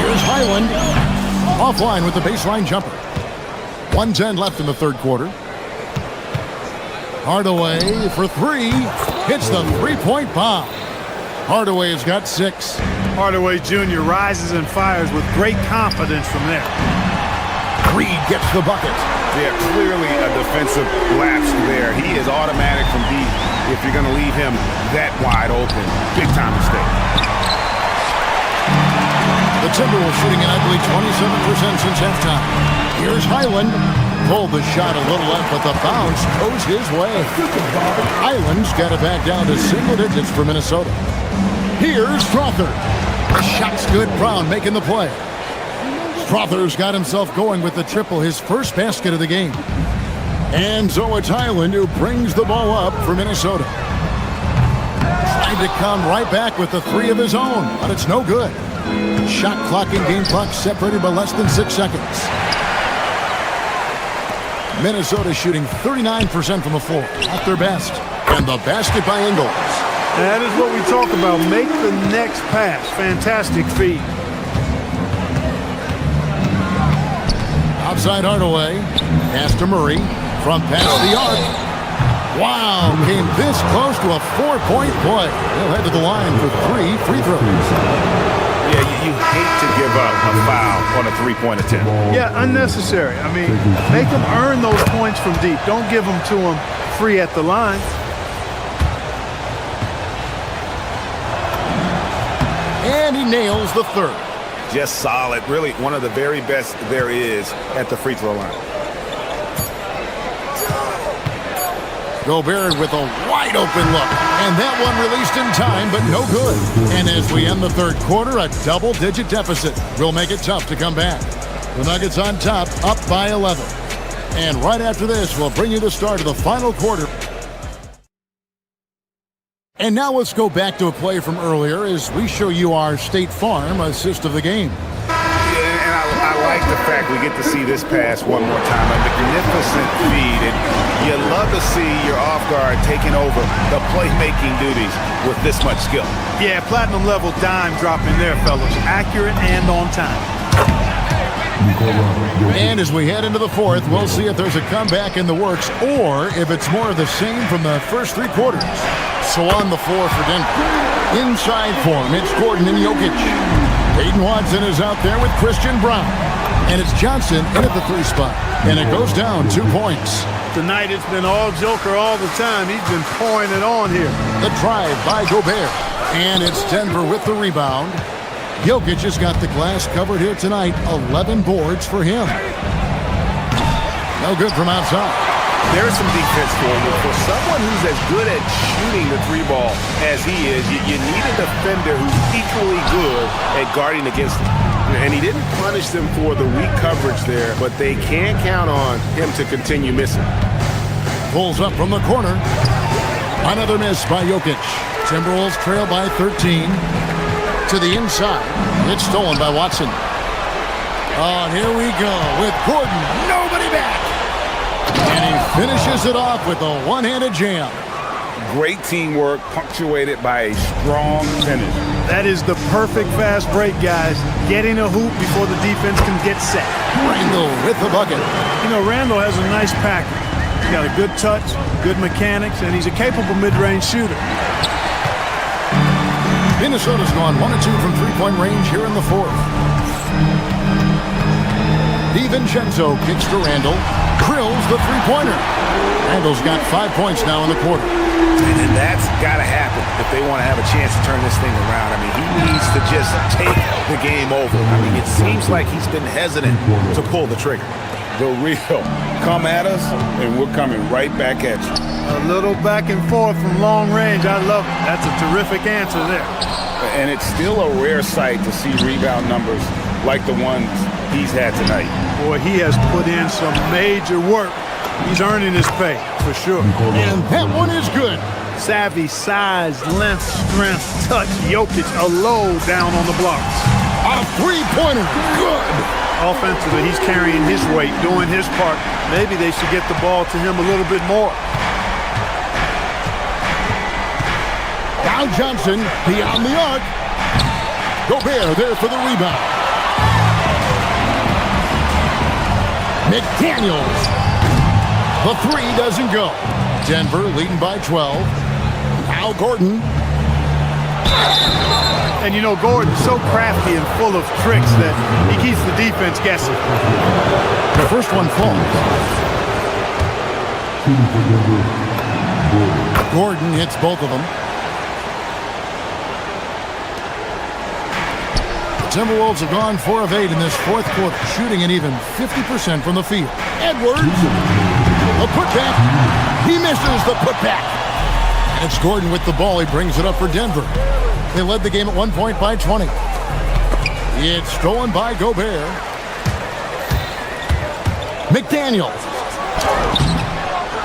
Here's Highland. Offline with the baseline jumper. 1:10 left in the third quarter. Hardaway for 3. Hits the three-point bomb. Hardaway has got 6. Hardaway Jr. rises and fires with great confidence from there. Reed gets the bucket. Yeah, clearly a defensive lapse there. He is automatic from deep if you're going to leave him that wide open. Big time mistake. The Timberwolves shooting an ugly 27% since halftime. Here's Highland. Pulled the shot a little left, but the bounce goes his way. Highland's got it back down to single digits for Minnesota. Here's Strother. The shot's good. Brown making the play. Strother's got himself going with the triple, his first basket of the game. And so it's Highland who brings the ball up for Minnesota. Tried to come right back with the 3 of his own, but it's no good. Shot clock and game clock separated by less than 6 seconds. Minnesota shooting 39% from the floor, at their best. And the basket by Ingles. That is what we talk about. Make the next pass. Fantastic feed. Outside Hardaway. Pass to Murray. From past the arc. Wow, came this close to a 4-point play. He'll head to the line for 3 free throws. Yeah, you hate to give up a foul on a three-point attempt. Yeah, unnecessary. I mean, make them earn those points from deep. Don't give them to them free at the line. And he nails the third. Just solid. Really one of the very best there is at the free throw line. Gobert with a wide open look. And that one released in time, but no good. And as we end the third quarter, a double-digit deficit will make it tough to come back. The Nuggets on top, up by 11. And right after this, we'll bring you the start of the final quarter. And now let's go back to a play from earlier as we show you our State Farm assist of the game. I like the fact we get to see this pass one more time. A magnificent feed, and you love to see your off guard taking over the playmaking duties with this much skill. Yeah, platinum level dime dropping there, fellas. Accurate and on time. And as we head into the fourth, we'll see if there's a comeback in the works or if it's more of the same from the first three quarters. So on the floor for Denver. Inside form, it's Gordon and Jokic. Peyton Watson is out there with Christian Brown. And it's Johnson in at the three spot. And it goes down 2 points. Tonight it's been all Joker all the time. He's been pouring it on here. The drive by Gobert. And it's Denver with the rebound. Jokic has got the glass covered here tonight. 11 boards for him. No good from outside. There's some defense for him. For someone who's as good at shooting the three ball as he is, you need a defender who's equally good at guarding against him. And he didn't punish them for the weak coverage there, but they can't count on him to continue missing. Pulls up from the corner. Another miss by Jokic. Timberwolves trail by 13. To the inside. It's stolen by Watson. Oh, here we go with Gordon. Nobody back. And he finishes it off with a one-handed jam. Great teamwork punctuated by a strong finish. That is the perfect fast break, guys. Getting a hoop before the defense can get set. Randall with the bucket. You know, Randall has a nice package. He's got a good touch, good mechanics, and he's a capable mid-range shooter. Minnesota's gone 1 of 2 from three-point range here in the fourth. DiVincenzo kicks to Randall. Drills the three-pointer. Randall's got 5 points now in the quarter. And that's got to happen if they want to have a chance to turn this thing around. I mean, he needs to just take the game over. I mean, it seems like he's been hesitant to pull the trigger. The real come at us, and we're coming right back at you. A little back and forth from long range. I love it. That's a terrific answer there. And it's still a rare sight to see rebound numbers like the ones he's had tonight. Boy, he has put in some major work. He's earning his pay, for sure. And that one is good. Savvy, size, length, strength, touch. Jokic, a low down on the blocks. A three-pointer, good. Offensively, he's carrying his weight, doing his part. Maybe they should get the ball to him a little bit more. Now Johnson beyond the arc. Gobert there for the rebound. McDaniels. The three doesn't go. Denver leading by 12. Now Gordon. And you know, Gordon's so crafty and full of tricks that he keeps the defense guessing. The first one falls. Gordon hits both of them. The Timberwolves have gone 4 of 8 in this fourth quarter, shooting an even 50% from the field. Edwards, a putback. He misses the putback. And it's Gordon with the ball. He brings it up for Denver. They led the game at 1 point by 20. It's stolen by Gobert. McDaniels.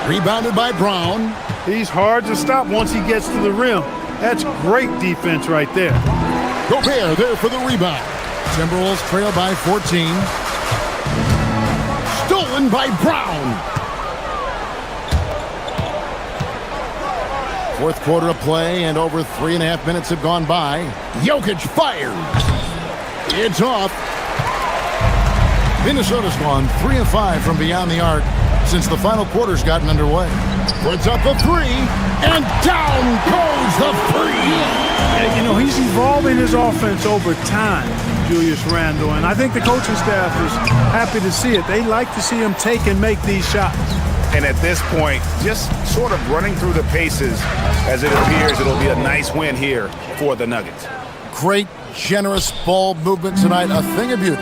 Rebounded by Brown. He's hard to stop once he gets to the rim. That's great defense right there. Gobert there for the rebound. Timberwolves trail by 14. Stolen by Brown. Fourth quarter of play, and over 3.5 minutes have gone by. Jokic fires. It's off. Minnesota's gone 3 of 5 from beyond the arc since the final quarter's gotten underway. Puts up the three, and down goes the three. Yeah, you know, he's evolving his offense over time, Julius Randle, and I think the coaching staff is happy to see it. They like to see him take and make these shots. And at this point, just sort of running through the paces, as it appears it'll be a nice win here for the Nuggets. Great, generous ball movement tonight, a thing of beauty.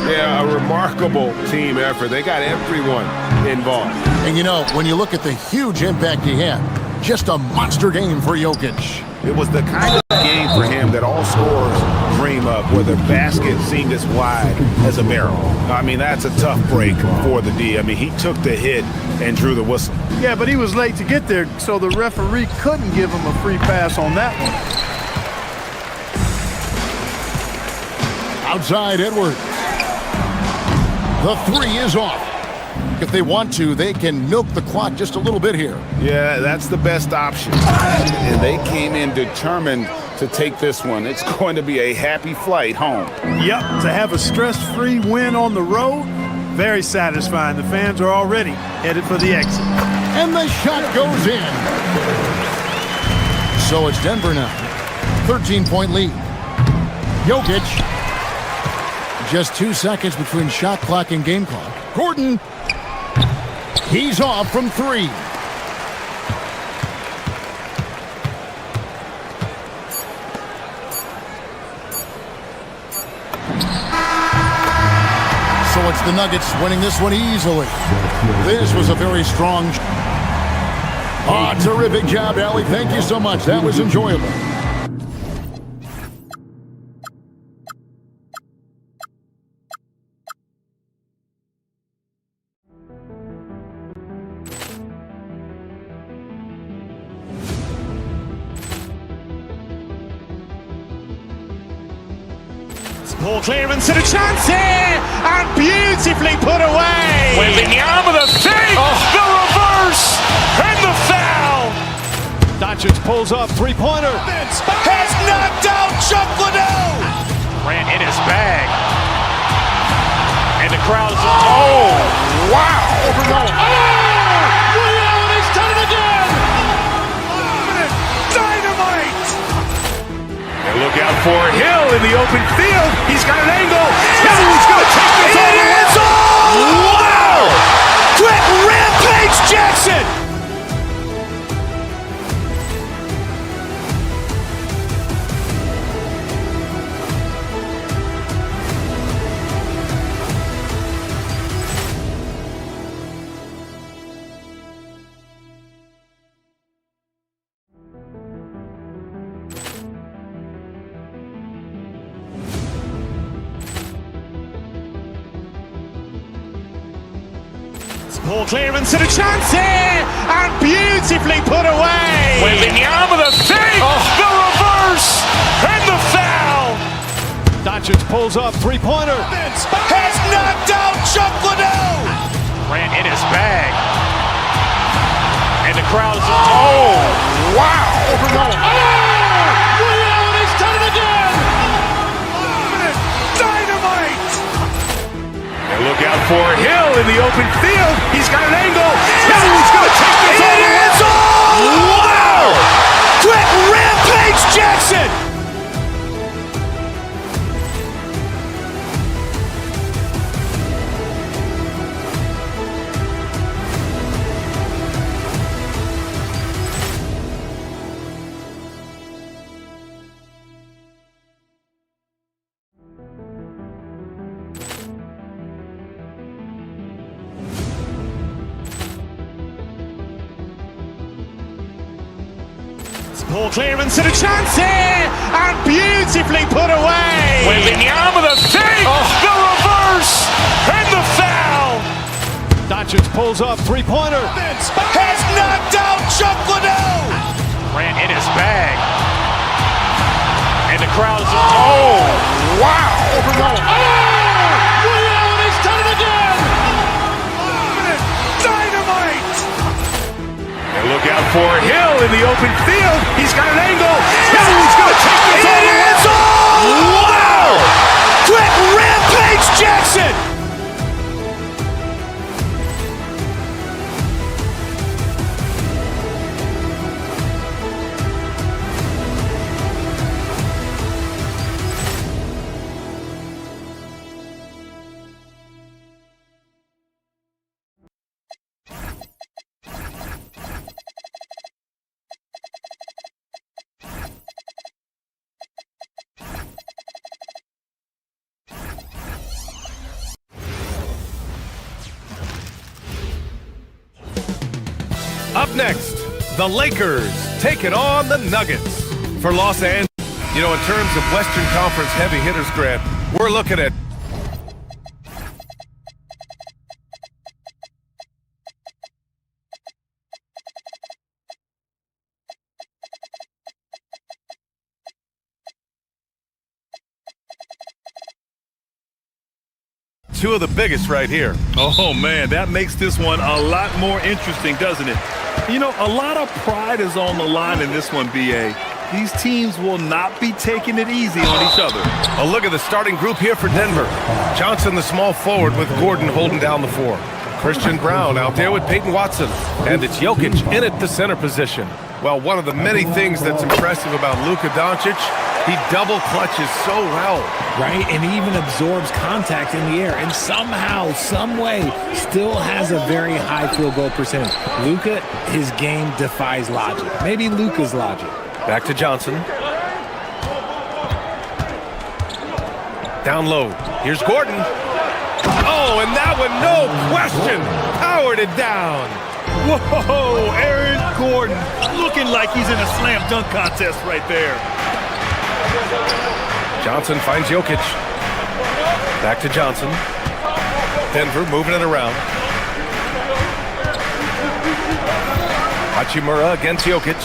Yeah, a remarkable team effort. They got everyone involved. And when you look at the huge impact he had, just a monster game for Jokic. It was the kind of game for him that all scorers dream of, where the basket seemed as wide as a barrel. I mean, that's a tough break for the D. I mean, he took the hit and drew the whistle. Yeah, but he was late to get there, so the referee couldn't give him a free pass on that one. Outside Edwards. The three is off. If they want to, they can milk the clock just a little bit here. Yeah, that's the best option. And they came in determined to take this one. It's going to be a happy flight home. Yep, to have a stress-free win on the road, very satisfying. The fans are already headed for the exit. And the shot goes in. So it's Denver now. 13-point lead. Jokic. Just 2 seconds between shot clock and game clock. Gordon. He's off from three. So it's the Nuggets winning this one easily. This was a very strong. Terrific job, Allie. Thank you so much. That was enjoyable. Ball clearance and a chance here, and beautifully put away. Wembanyama the fake, the reverse, and the foul. Doncic pulls up, three-pointer. Has knocked out Chuck Liddell. Grant in his bag. And the crowd is, oh, wow. He's done it again. Dynamite. And look out for Hill in the open field. He's got an angle. Hill's going to take this all the way. Wow! Quick Rampage Jackson. Ball clearance and a chance here, and beautifully put away. Wembanyama the fake, the reverse, and the foul. Doncic pulls up, three-pointer. Has knocked out Chuck Liddell. Grant in his bag. And the crowd is, oh, wow. He's done it again. Dynamite. And look out for Hill in the open field. He's got an angle. Hill's going to take this all the way. Wow! Quick Rampage Jackson. Ball clearance and a chance here, and beautifully put away. Wembanyama the fake, the reverse, and the foul. Doncic pulls up, three-pointer. Has knocked out Chuck Liddell. Grant in his bag. And the crowd is, oh, wow. He's done it again. Dynamite. And look out for Hill in the open field. He's got an angle. Hill's going to take this all the way. Wow! Quick Rampage Jackson. Up next, the Lakers taking on the Nuggets. For Los Angeles, you know, in terms of Western Conference heavy hitters, Grant, we're looking at two of the biggest right here. Oh, man, that makes this one a lot more interesting, doesn't it? You know, a lot of pride is on the line in this one, B.A. These teams will not be taking it easy on each other. A look at the starting group here for Denver. Johnson, the small forward, with Gordon holding down the 4. Christian Brown out there with Peyton Watson. And it's Jokic in at the center position. Well, one of the many things that's impressive about Luka Doncic, he double clutches so well. Right, and he even absorbs contact in the air, and somehow, some way, still has a very high field goal percentage. Luka, his game defies logic. Maybe Luka's logic. Back to Johnson. Down low. Here's Gordon. Oh, and that one, no question, powered it down. Whoa, Aaron Gordon looking like he's in a slam dunk contest right there. Johnson finds Jokic. Back to Johnson. Denver moving it around. Hachimura against Jokic.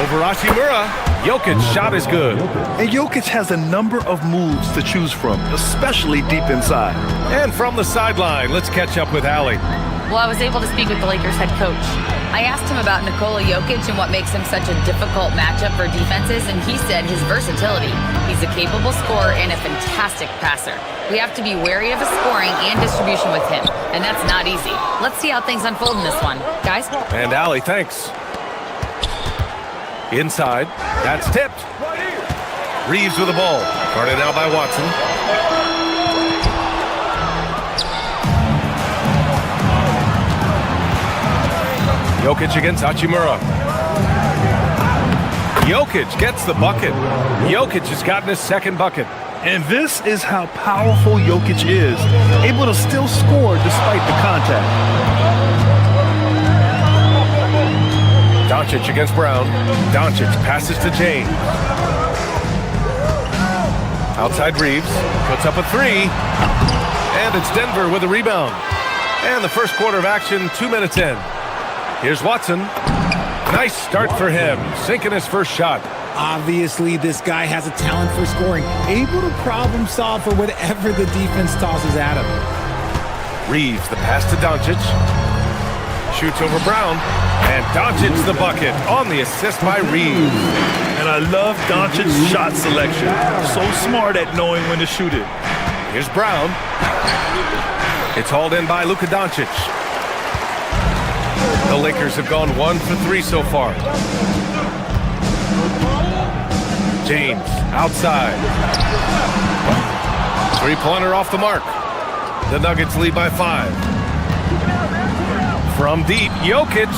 Over Hachimura. Jokic's shot is good. And Jokic has a number of moves to choose from, especially deep inside. And from the sideline, let's catch up with Allie. Well, I was able to speak with the Lakers head coach. I asked him about Nikola Jokic and what makes him such a difficult matchup for defenses, and he said his versatility. He's a capable scorer and a fantastic passer. We have to be wary of his scoring and distribution with him, and that's not easy. Let's see how things unfold in this one. Guys? And Allie, thanks. Inside, that's tipped. Reeves with the ball. Guarded now by Watson. Jokic against Hachimura. Jokic gets the bucket. Jokic has gotten his second bucket. And this is how powerful Jokic is, able to still score despite the contact. Doncic against Brown. Doncic passes to James. Outside Reeves. Puts up a 3. And it's Denver with a rebound. And the first quarter of action, 2 minutes in. Here's Watson. Nice start for him, sinking his first shot. Obviously, this guy has a talent for scoring, able to problem solve for whatever the defense tosses at him. Reeves, the pass to Doncic. Shoots over Brown. And Doncic's the bucket on the assist by Reeves. And I love Doncic's shot selection. So smart at knowing when to shoot it. Here's Brown. It's hauled in by Luka Doncic. The Lakers have gone 1 for 3 so far. James, outside. Three-pointer off the mark. The Nuggets lead by 5. From deep, Jokic.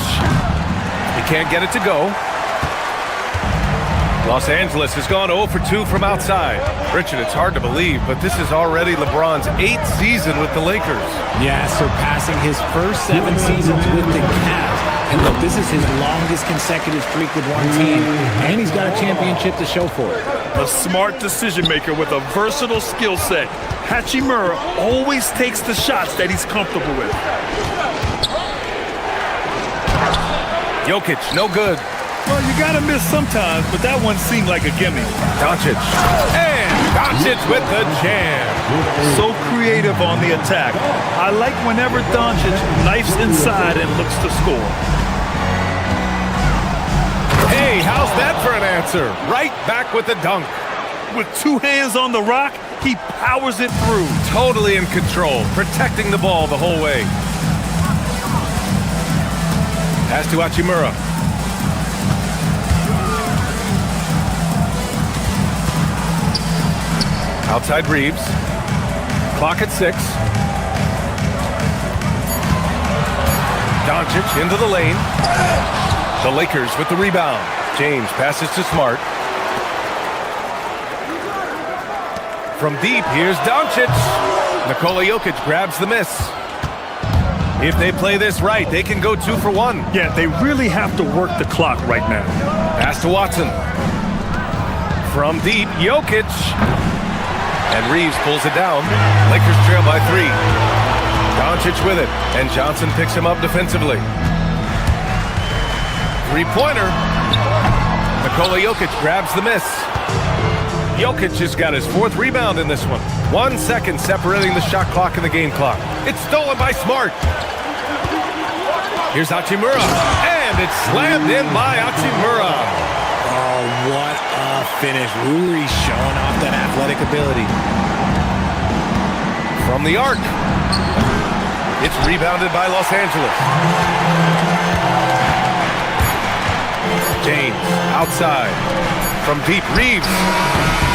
He can't get it to go. Los Angeles has gone 0 for 2 from outside. Richard, it's hard to believe, but this is already LeBron's 8th season with the Lakers. Yeah, surpassing his first 7 seasons with the Cavs. And look, this is his longest consecutive streak with one team, and he's got a championship to show for it. A smart decision maker with a versatile skill set. Hachimura always takes the shots that he's comfortable with. Jokic, no good. Well, you gotta miss sometimes, but that one seemed like a gimme. Doncic. And Doncic with the jam. So creative on the attack. I like whenever Doncic knifes inside and looks to score. Hey, how's that for an answer? Right back with the dunk. With 2 hands on the rock, he powers it through. Totally in control, protecting the ball the whole way. Pass to Hachimura. Outside Reeves. Clock at 6. Doncic into the lane. The Lakers with the rebound. James passes to Smart. From deep, here's Doncic. Nikola Jokic grabs the miss. If they play this right, they can go 2 for 1. Yeah, they really have to work the clock right now. Pass to Watson. From deep, Jokic. And Reeves pulls it down. Lakers trail by 3. Doncic with it, and Johnson picks him up defensively. Three-pointer. Nikola Jokic grabs the miss. Jokic has got his 4th rebound in this one. 1 second separating the shot clock and the game clock. It's stolen by Smart. Here's Hachimura, and it's slammed in by Hachimura. Oh, what a finish. Rui showing off that athletic ability. From the arc. It's rebounded by Los Angeles. James, outside. From deep, Reeves.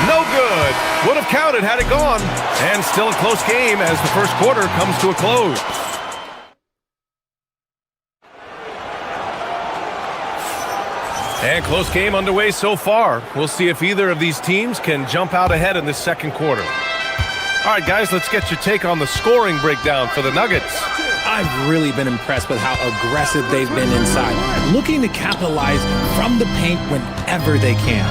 No good. Would have counted had it gone. And still a close game as the first quarter comes to a close. And close game underway so far. We'll see if either of these teams can jump out ahead in this second quarter. All right, guys, let's get your take on the scoring breakdown for the Nuggets. I've really been impressed with how aggressive they've been inside, looking to capitalize from the paint whenever they can.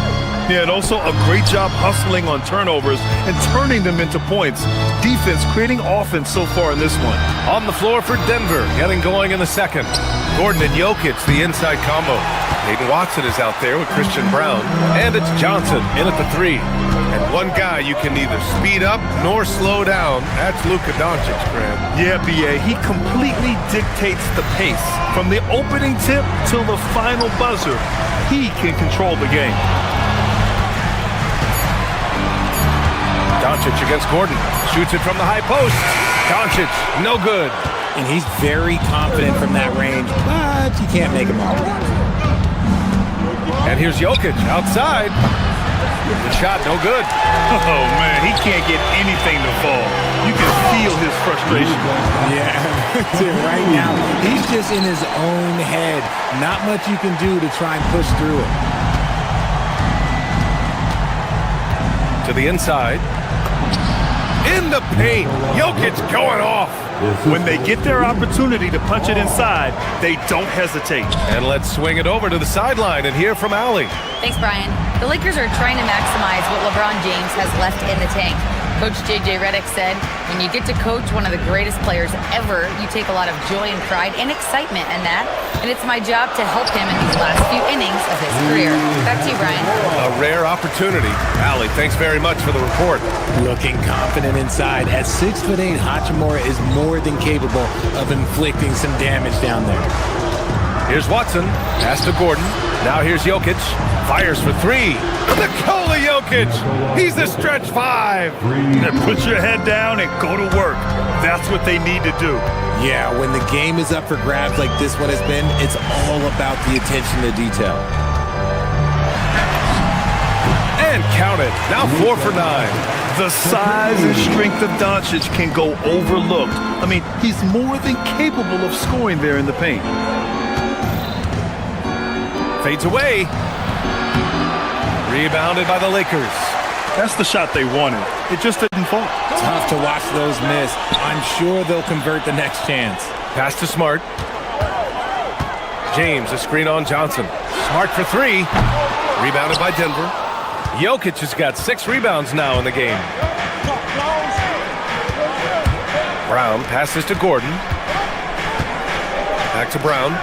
Yeah, and also a great job hustling on turnovers and turning them into points. Defense creating offense so far in this one. On the floor for Denver, getting going in the second. Gordon and Jokic, the inside combo. Hayden Watson is out there with Christian Brown. And it's Johnson in at the 3. And one guy you can neither speed up nor slow down. That's Luka Doncic, Grant. Yeah, B.A., he completely dictates the pace. From the opening tip till the final buzzer, he can control the game. Doncic against Gordon. Shoots it from the high post. Doncic, no good. And he's very confident from that range, but you can't make him all. And here's Jokic outside. The shot, no good. Oh, man, he can't get anything to fall. You can feel his frustration. Yeah, right now, he's just in his own head. Not much you can do to try and push through it. To the inside. In the paint. Jokic going off. When they get their opportunity to punch it inside, they don't hesitate. And let's swing it over to the sideline and hear from Allie. Thanks, Brian. The Lakers are trying to maximize what LeBron James has left in the tank. Coach J.J. Redick said, when you get to coach one of the greatest players ever, you take a lot of joy and pride and excitement in that. And it's my job to help him in these last few innings of his career. Back to you, Brian. A rare opportunity. Allie, thanks very much for the report. Looking confident inside. At 6'8", Hachimura is more than capable of inflicting some damage down there. Here's Watson. Pass to Gordon. Now here's Jokic. Fires for 3. Nikola Jokic. He's the stretch 5. Then put your head down and go to work. That's what they need to do. Yeah, when the game is up for grabs like this one has been, it's all about the attention to detail. And count it. Now 4 for 9. The size and strength of Doncic can go overlooked. I mean, he's more than capable of scoring there in the paint. Fades away. Rebounded by the Lakers. That's the shot they wanted. It just didn't fall. Tough to watch those miss. I'm sure they'll convert the next chance. Pass to Smart. James, a screen on Johnson. Smart for 3. Rebounded by Denver. Jokic has got 6 rebounds now in the game. Brown passes to Gordon. Back to Brown.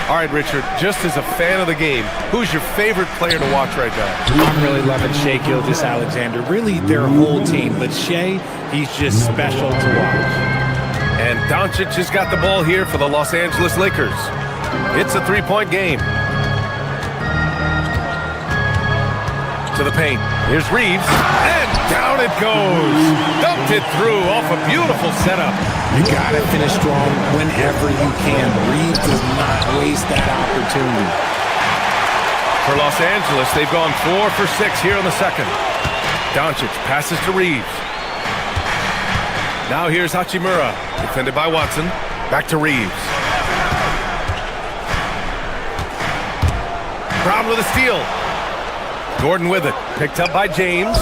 All right, Richard, just as a fan of the game, who's your favorite player to watch right now? I'm really loving Shai Gilgeous-Alexander. Really, their whole team. But Shai, he's just special to watch. And Doncic has got the ball here for the Los Angeles Lakers. It's a 3-point game. To the paint. Here's Reeves. And down it goes. Dumped it through off a beautiful setup. You got to finish strong whenever you can. Reeves does not waste that opportunity. For Los Angeles, they've gone 4 for 6 here in the second. Doncic passes to Reeves. Now here's Hachimura, defended by Watson. Back to Reeves. Brown with a steal. Gordon with it. Picked up by James.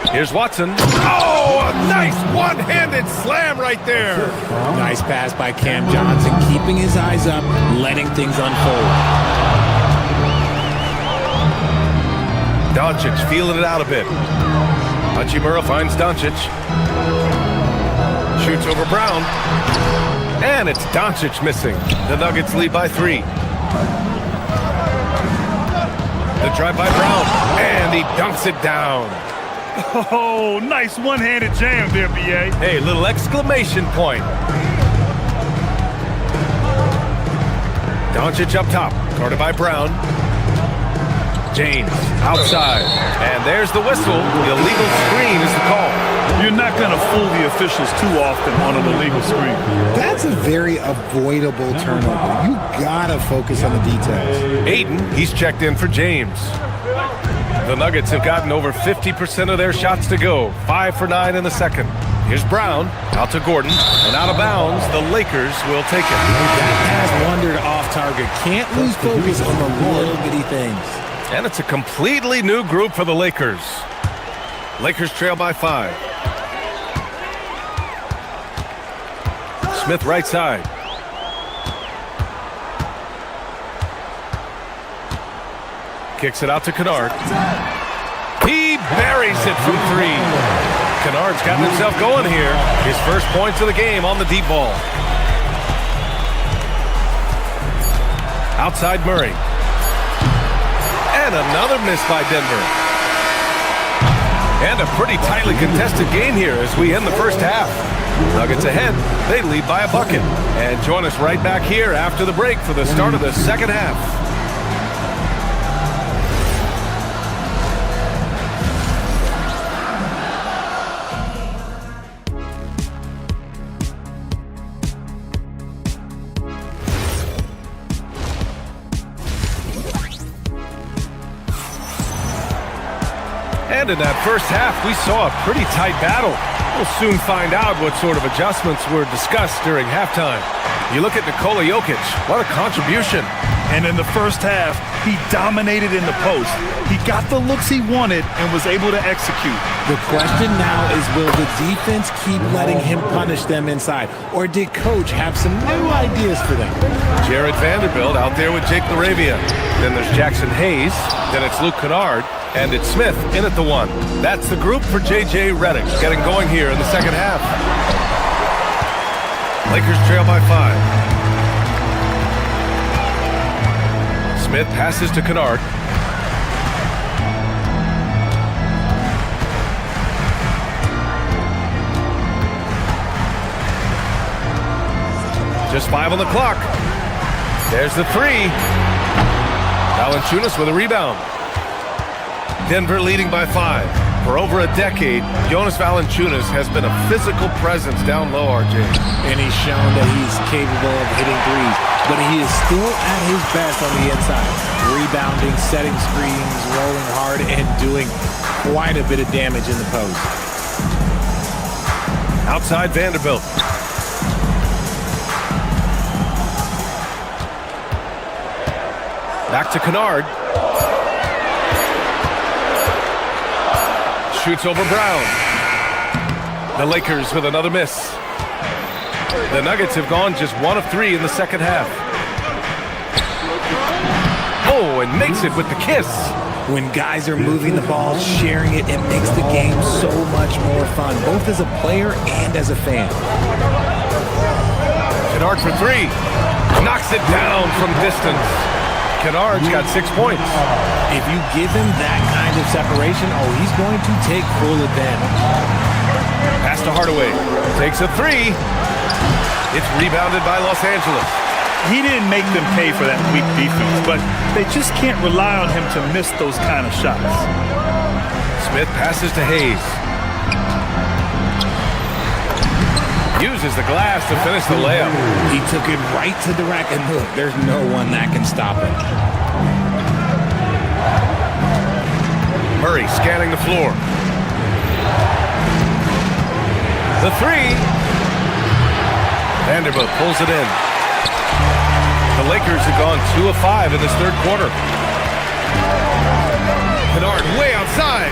Here's Watson. Oh, a nice one-handed slam right there. Nice pass by Cam Johnson, keeping his eyes up, letting things unfold. Doncic feeling it out a bit. Hachimura finds Doncic. Shoots over Brown. And it's Doncic missing. The Nuggets lead by 3. The drive by Brown. And he dunks it down. Oh, nice one-handed jam there, B.A. Hey, little exclamation point. Doncic up top. Guarded by Brown. James outside. And there's the whistle. The illegal screen is the call. You're not going to fool the officials too often on an illegal screen. That's a very avoidable turnover. You gotta focus on the details. Aiden, he's checked in for James. The Nuggets have gotten over 50% of their shots to go. 5 for 9 in the second. Here's Brown, out to Gordon, and out of bounds. The Lakers will take it. That pass wandered off target. Can't lose focus on the little bitty things. And it's a completely new group for the Lakers. Lakers trail by 5. Smith right side. Kicks it out to Kennard. He buries it from 3. Kennard's gotten himself going here. His first points of the game on the deep ball. Outside Murray. And another miss by Denver. And a pretty tightly contested game here as we end the first half. Nuggets ahead. They lead by a bucket. And join us right back here after the break for the start of the second half. And in that first half, we saw a pretty tight battle. We'll soon find out what sort of adjustments were discussed during halftime. You look at Nikola Jokic, what a contribution. And in the first half, he dominated in the post. He got the looks he wanted and was able to execute. The question now is, will the defense keep letting him punish them inside? Or did Coach have some new ideas for them? Jared Vanderbilt out there with Jake LaRavia. Then there's Jackson Hayes. Then it's Luke Kennard. And it's Smith in at the 1. That's the group for J.J. Redick getting going here in the second half. Lakers trail by 5. Smith passes to Kennard. Just 5 on the clock. There's the 3. Valanciunas with a rebound. Denver leading by 5. For over a decade, Jonas Valanciunas has been a physical presence down low, RJ. And he's shown that he's capable of hitting threes, but he is still at his best on the inside. Rebounding, setting screens, rolling hard, and doing quite a bit of damage in the post. Outside Vanderbilt. Back to Kennard. Shoots over Brown. The Lakers with another miss. The Nuggets have gone just 1 of 3 in the second half. Oh, and makes it with the kiss. When guys are moving the ball, sharing it, it makes the game so much more fun, both as a player and as a fan. Kennard for 3. Knocks it down from distance. Kennard's got 6 points. If you give him that kind of separation, he's going to take full advantage. Pass to Hardaway. Takes a 3. It's rebounded by Los Angeles. He didn't make them pay for that weak defense, but they just can't rely on him to miss those kind of shots. Smith passes to Hayes. Uses the glass to finish the layup. He took it right to the rack, and look, there's no one that can stop it. Murray scanning the floor. The 3. Vanderbilt pulls it in. The Lakers have gone 2 of 5 in this third quarter. Kennard way outside.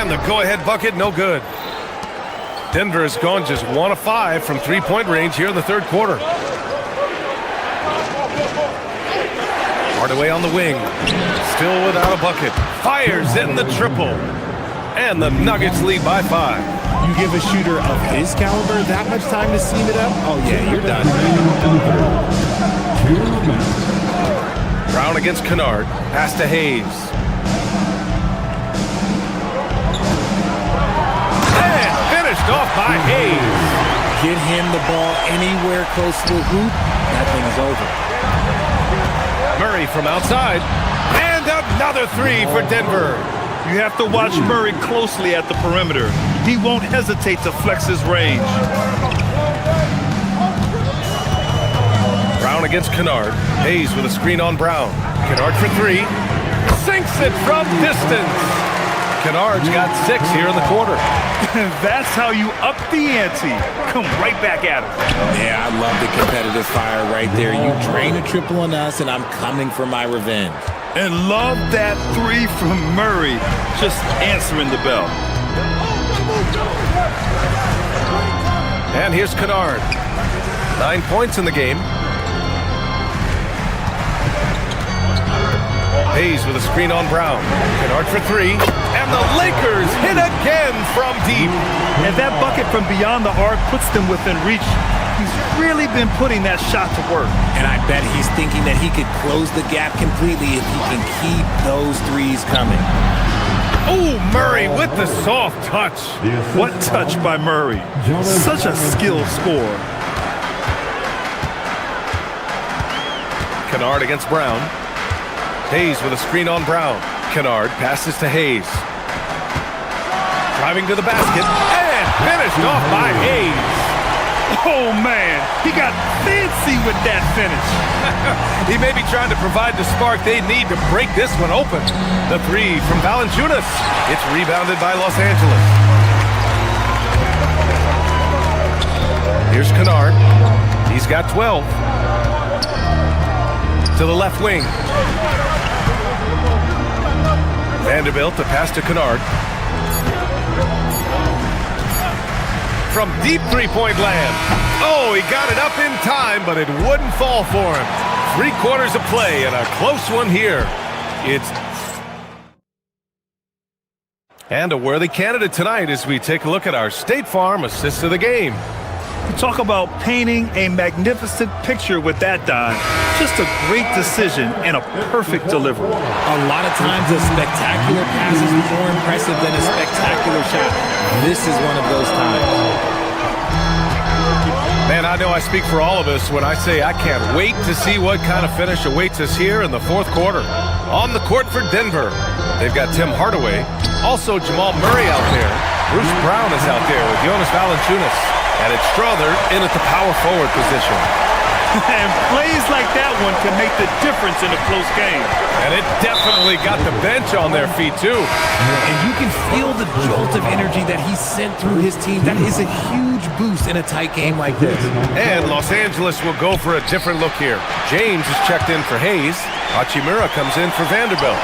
And the go-ahead bucket, no good. Denver has gone just 1 of 5 from three-point range here in the third quarter. Hardaway on the wing. Still without a bucket. Fires in the triple. And the Nuggets lead by 5. You give a shooter of his caliber that much time to seam it up? Oh, yeah, you're done. Brown against Kennard. Pass to Hayes. And finished off by Hayes. Get him the ball anywhere close to the hoop. That thing is over. Murray from outside. And another three for Denver. You have to watch Murray closely at the perimeter. He won't hesitate to flex his range. Brown against Kennard. Hayes with a screen on Brown. Kennard for three. Sinks it from distance. Kennard's got 6 here in the quarter. That's how you up the ante. Come right back at him. Yeah, I love the competitive fire right there. You drain a triple on us, and I'm coming for my revenge. And love that three from Murray. Just answering the bell. And here's Kennard. 9 points in the game. Hayes with a screen on Brown. Kennard for three. And the Lakers hit again from deep. And that bucket from beyond the arc puts them within reach. He's really been putting that shot to work. And I bet he's thinking that he could close the gap completely if he can keep those threes coming. Oh, Murray with the soft touch. What touch by Murray. Such a skilled scorer. Kennard against Brown. Hayes with a screen on Brown. Kennard passes to Hayes. Driving to the basket. And finished off by Hayes. Oh, man. He got fancy with that finish. He may be trying to provide the spark they need to break this one open. The three from Valanciunas. It's rebounded by Los Angeles. Here's Kennard. He's got 12. To the left wing. Vanderbilt to pass to Kennard. From deep three-point land. Oh, he got it up in time, but it wouldn't fall for him. 3 quarters of play and a close one here. And a worthy candidate tonight as we take a look at our State Farm assist of the game. You talk about painting a magnificent picture with that dime. Just a great decision and a perfect delivery. A lot of times a spectacular pass is more impressive than a spectacular shot. This is one of those times. Man, I know I speak for all of us when I say I can't wait to see what kind of finish awaits us here in the fourth quarter. On the court for Denver, they've got Tim Hardaway. Also Jamal Murray out there. Bruce Brown is out there with Jonas Valanciunas. And it's Strother in at the power forward position. And plays like that one can make the difference in a close game. And it definitely got the bench on their feet, too. And you can feel the jolt of energy that he sent through his team. That is a huge boost in a tight game like this. And Los Angeles will go for a different look here. James is checked in for Hayes. Hachimura comes in for Vanderbilt.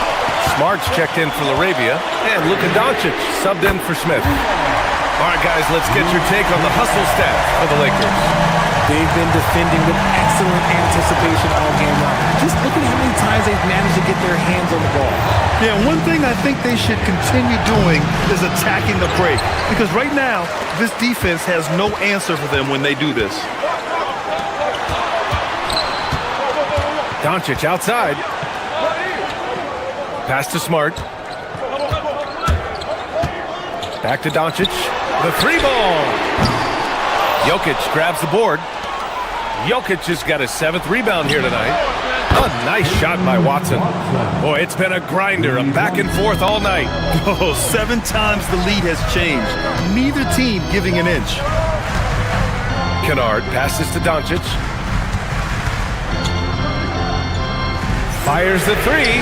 Smart's checked in for Laravia. And Luka Doncic subbed in for Smith. All right, guys, let's get your take on the hustle stats for the Lakers. They've been defending with excellent anticipation all game long. Just look at how many times they've managed to get their hands on the ball. Yeah, one thing I think they should continue doing is attacking the break. Because right now, this defense has no answer for them when they do this. Doncic outside. Pass to Smart. Back to Doncic. The three ball. Jokic grabs the board. Jokic has got his 7th rebound here tonight. A nice shot by Watson. Boy, it's been a grinder, a back and forth all night. Oh, 7 times the lead has changed. Neither team giving an inch. Kennard passes to Doncic. Fires the three.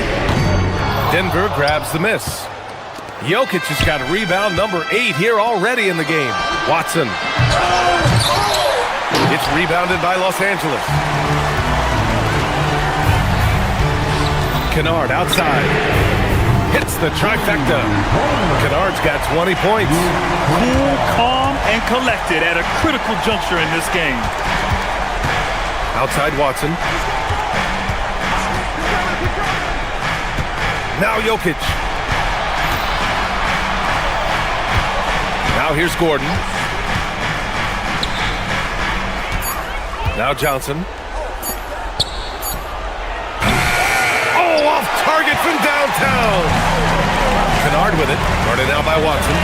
Denver grabs the miss. Jokic has got rebound number 8 here already in the game. Watson. It's rebounded by Los Angeles. Kennard outside. hits the trifecta. Kennard's got 20 points. Cool, calm, and collected at a critical juncture in this game. Outside Watson. Now Jokic. Now here's Gordon. Now Johnson. Oh, off target from downtown. Kennard with it. Guarded now by Watson.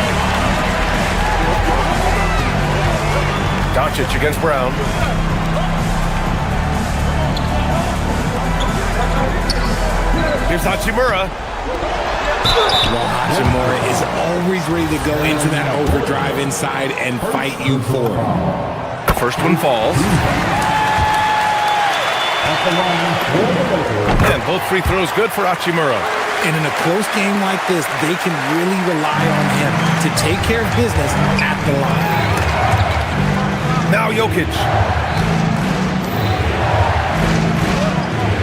Doncic against Brown. Here's Hachimura. Well, Hachimura is always ready to go into that overdrive inside and fight you for it. First one falls. And both free throws good for Hachimura. And in a close game like this, they can really rely on him to take care of business at the line. Now Jokic.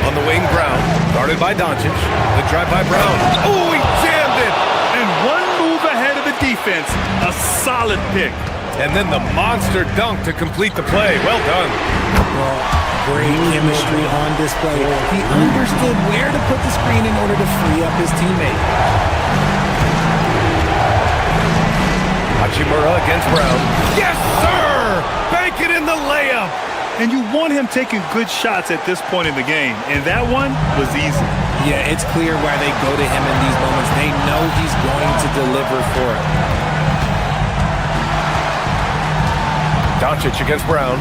On the wing, Brown. Guarded by Doncic. The drive by Brown. Oh, he jammed it! And one move ahead of the defense. A solid pick. And then the monster dunk to complete the play. Well done. Well, great chemistry on display. He understood where to put the screen in order to free up his teammate. Hachimura against Brown. Yes, sir! Bank it in the layup. And you want him taking good shots at this point in the game. And that one was easy. Yeah, it's clear why they go to him in these moments. They know he's going to deliver for it. Doncic against Brown.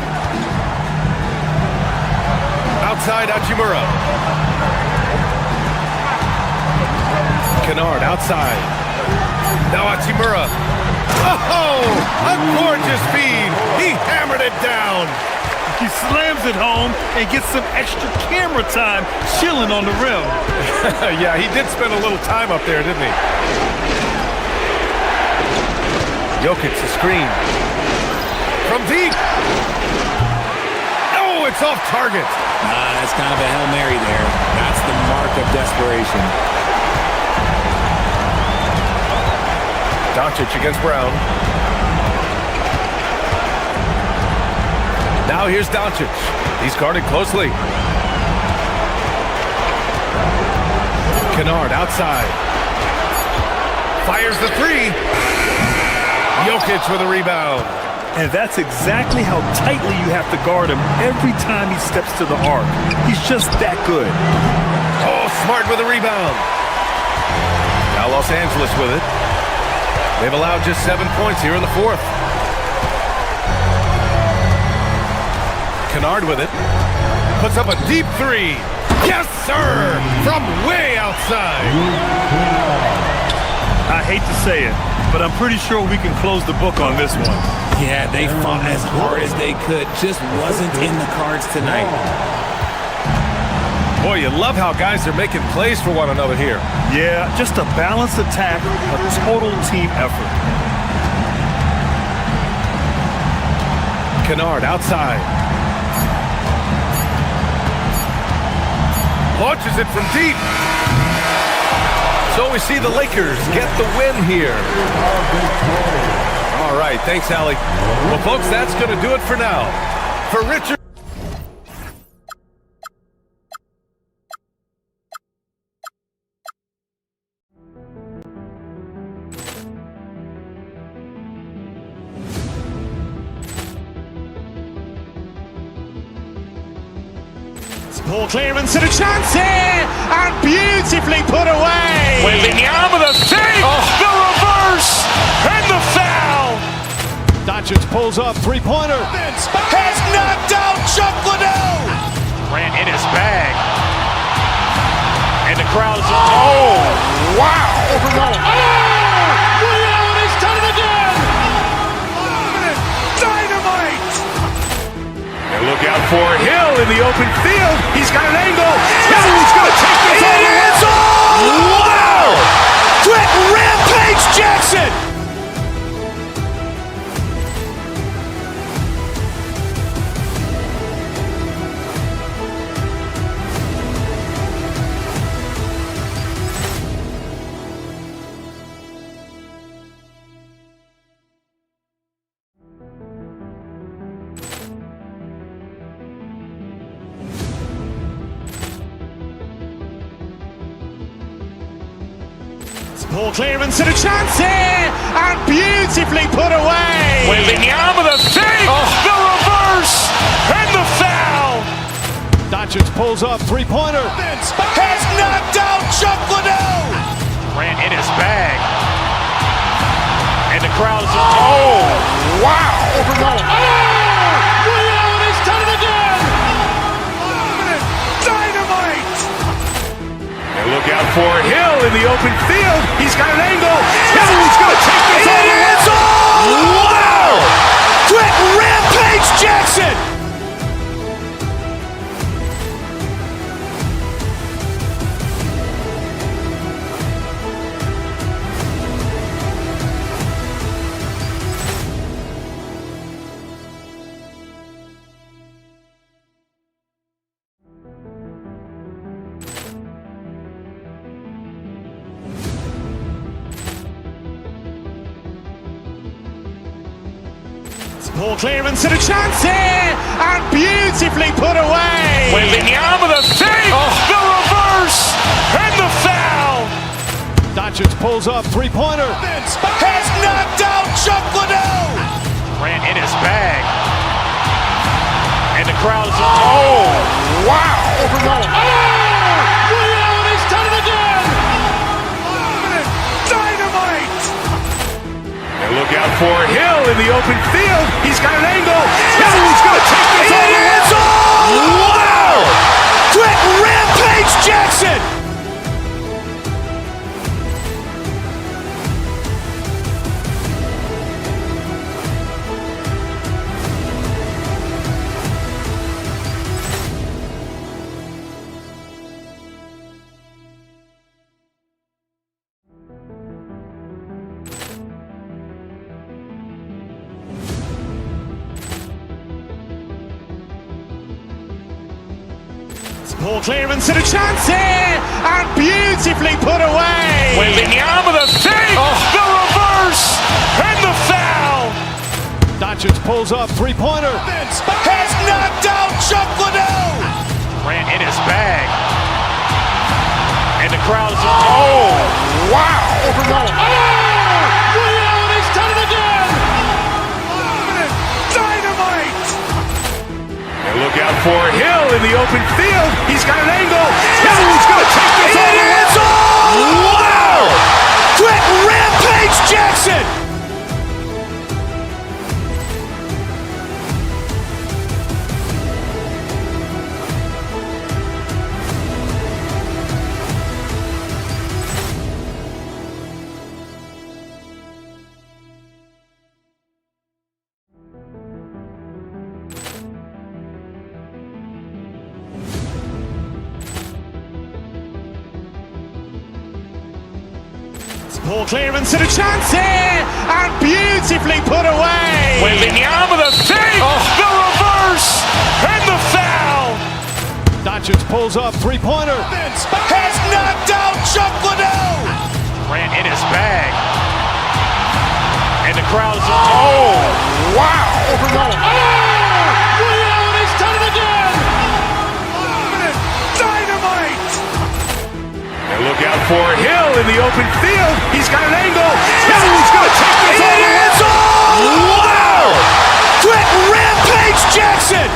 Outside Hachimura. Kennard outside. Now Hachimura. Oh, a gorgeous feed. He hammered it down. He slams it home and gets some extra camera time chilling on the rim. Yeah, he did spend a little time up there, didn't he? Jokic the screen. From deep. Oh, it's off target. That's kind of a Hail Mary there. That's the mark of desperation. Doncic against Brown. Now here's Doncic. He's guarded closely. Kennard outside. Fires the three. Jokic with a rebound. And that's exactly how tightly you have to guard him every time he steps to the arc. He's just that good. Oh, Smart with a rebound. Now Los Angeles with it. They've allowed just 7 points here in the fourth. Kennard with it. Puts up a deep three. Yes, sir! From way outside. I hate to say it, but I'm pretty sure we can close the book on this one. Yeah, they fought as hard as they could. Just wasn't in the cards tonight. Boy, you love how guys are making plays for one another here. Yeah, just a balanced attack, a total team effort. Kennard outside. Launches it from deep. So we see the Lakers get the win here. All right, thanks, Allie. Well, folks, that's going to do it for now. For Richard. Ball clearance and a chance here, and beautifully put away. Wembanyama the fake, the reverse, and the foul. Doncic pulls up, three-pointer. Has knocked out Chuck Liddell. Ran in his bag. And the crowd is, oh, wow. He's done it again. Dynamite. And look out for Hill in the open field. He's got an angle. He's going to take this all the way. Wow! Quick Rampage Jackson. Ball clearance and a chance here, and beautifully put away. Wembanyama with a save, the reverse, and the foul. Doncic pulls up, three-pointer. Has knocked out Chuck Liddell. Grant in his bag. And the crowd is, wow. He's done it again. Dynamite. And look out for Hill in the open field. He's got an angle. Hill's going to take this all the way. Wow. Quick Rampage Jackson. Ball clearance and a chance here, and beautifully put away. Wembanyama with a save, the reverse, and the foul. Doncic pulls up, three-pointer. Has knocked out Chuck Liddell. Grant in his bag. And the crowd is, wow. He's done it again. Dynamite. And look out for Hill in the open field. He's got an angle. Hill's going to take this all the way. Wow. Quick Rampage Jackson. Ball clearance and a chance here, and beautifully put away. Wembanyama with a save, the reverse, and the foul. Doncic pulls up, three-pointer. Has knocked out Chuck Liddell. Grant in his bag. And the crowd is, wow. He's done it again. Dynamite. And look out for Hill in the open field. He's got an angle. Hill's going to take this all the way. Wow. Quick Rampage Jackson. Ball clearance and a chance here, and beautifully put away. Wembanyama with a save, the reverse, and the foul. Doncic pulls up, three-pointer. Has knocked out Chuck Liddell. Grant in his bag. And the crowd is, wow. He's done it again. Dynamite. And look out for Hill in the open field. He's got an angle. Hill's going to take this all the way. Wow. Quick Rampage Jackson.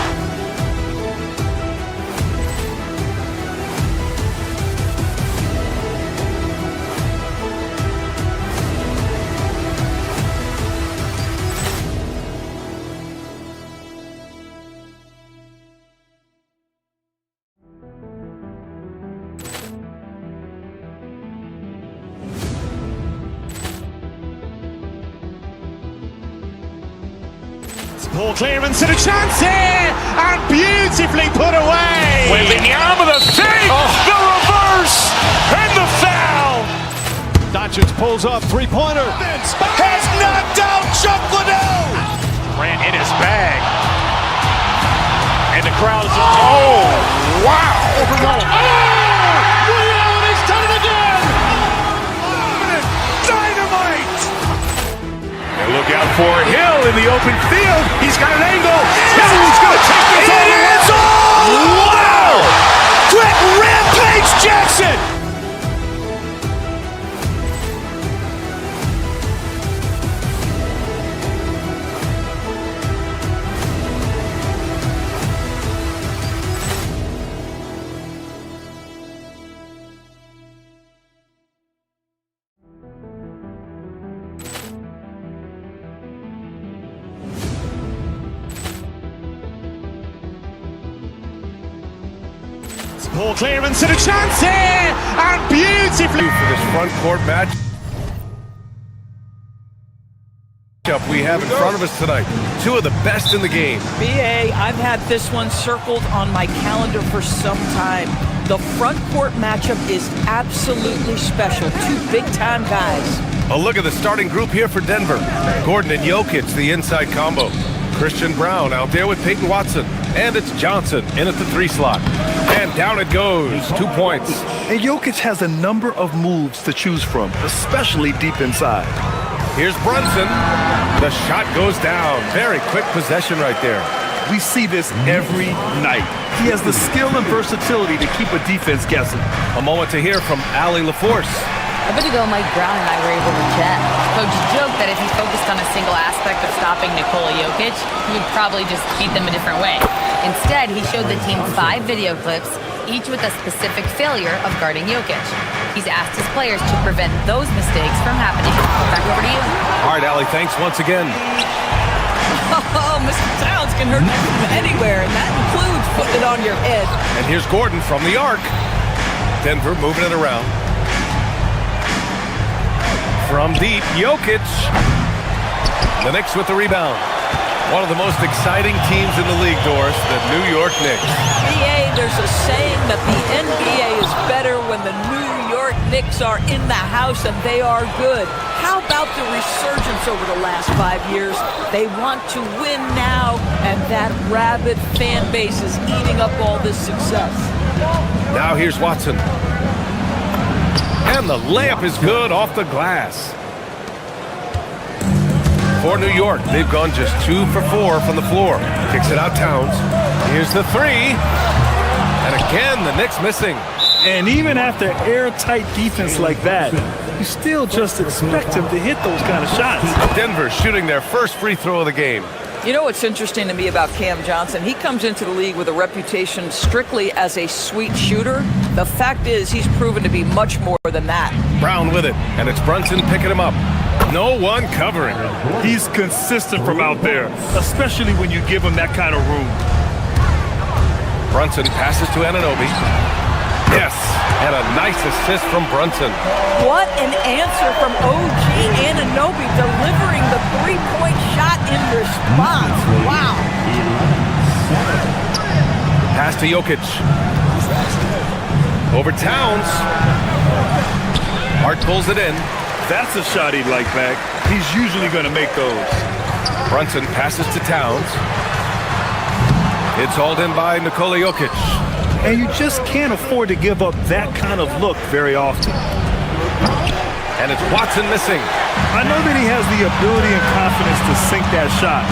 Ball clearance and a chance here, and beautifully put away. Wembanyama with a save, the reverse, and the foul. Doncic pulls up, three-pointer. Has knocked out Chuck Liddell. Grant in his bag. And the crowd is, wow. He's done it again. Dynamite. And look out for Hill in the open field. He's got an angle. Hill's going to take this all the way. Wow. Quick Rampage Jackson. Ball clearance and a chance here, and beautifully for this front court match we have in front of us tonight. Two of the best in the game. BA, I've had this one circled on my calendar for some time. The front court matchup is absolutely special. Two big-time guys. A look at the starting group here for Denver. Gordon and Jokic, the inside combo. Christian Brown out there with Peyton Watson. And it's Johnson in at the 3 slot. And down it goes. 2 points. And Jokic has a number of moves to choose from, especially deep inside. Here's Brunson. The shot goes down. Very quick possession right there. We see this every night. He has the skill and versatility to keep a defense guessing. A moment to hear from Allie LaForce. A bit ago, Mike Brown and I were able to chat. Coach joked that if he focused on a single aspect of stopping Nikola Jokic, he would probably just beat them a different way. Instead, he showed the team 5 video clips, each with a specific failure of guarding Jokic. He's asked his players to prevent those mistakes from happening. Back over to you. All right, Allie, thanks once again. Oh, Mr. Towns can hurt you from anywhere, and that includes putting it on your head. And here's Gordon from the arc. Denver moving it around. From deep, Jokic. The Knicks with the rebound. One of the most exciting teams in the league, Doris, the New York Knicks. NBA, there's a saying that the NBA is better when the New York Knicks are in the house and they are good. How about the resurgence over the last 5 years? They want to win now, and that rabid fan base is eating up all this success. Now here's Watson. And the layup is good off the glass. For New York, they've gone just 2 for 4 from the floor. Kicks it out Towns. Here's the 3. And again, the Knicks missing. And even after airtight defense like that, you still just expect him to hit those kind of shots. Denver shooting their first free throw of the game. You know what's interesting to me about Cam Johnson? He comes into the league with a reputation strictly as a sweet shooter. The fact is, he's proven to be much more than that. Brown with it, and it's Brunson picking him up. No one covering. He's consistent from out there, especially when you give him that kind of room. Brunson passes to Anunoby. Yes, and a nice assist from Brunson. What an answer from OG Anunoby, delivering the three-point shot in response. Wow. Pass to Jokic. Over Towns. Hart pulls it in. That's a shot he'd like back. He's usually going to make those. Brunson passes to Towns. It's hauled in by Nikola Jokic. And you just can't afford to give up that kind of look very often. And it's Watson missing. I know that he has the ability and confidence to sink that shot.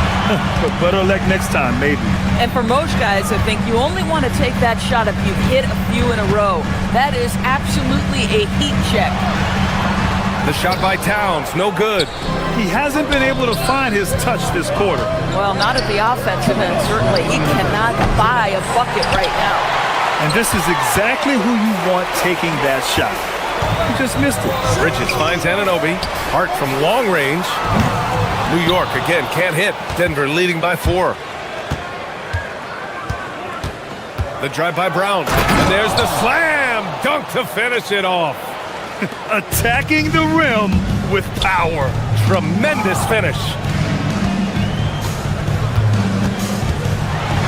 But better luck next time, maybe. And for most guys, I think you only want to take that shot if you've hit a few in a row. That is absolutely a heat check. The shot by Towns, no good. He hasn't been able to find his touch this quarter. Well, not at the offensive end, certainly. He cannot buy a bucket right now. And this is exactly who you want taking that shot. He just missed it. Bridges finds Anunoby. Hart from long range. New York, again, can't hit. Denver leading by 4. The drive by Brown. And there's the slam dunk to finish it off. Attacking the rim with power. Tremendous finish.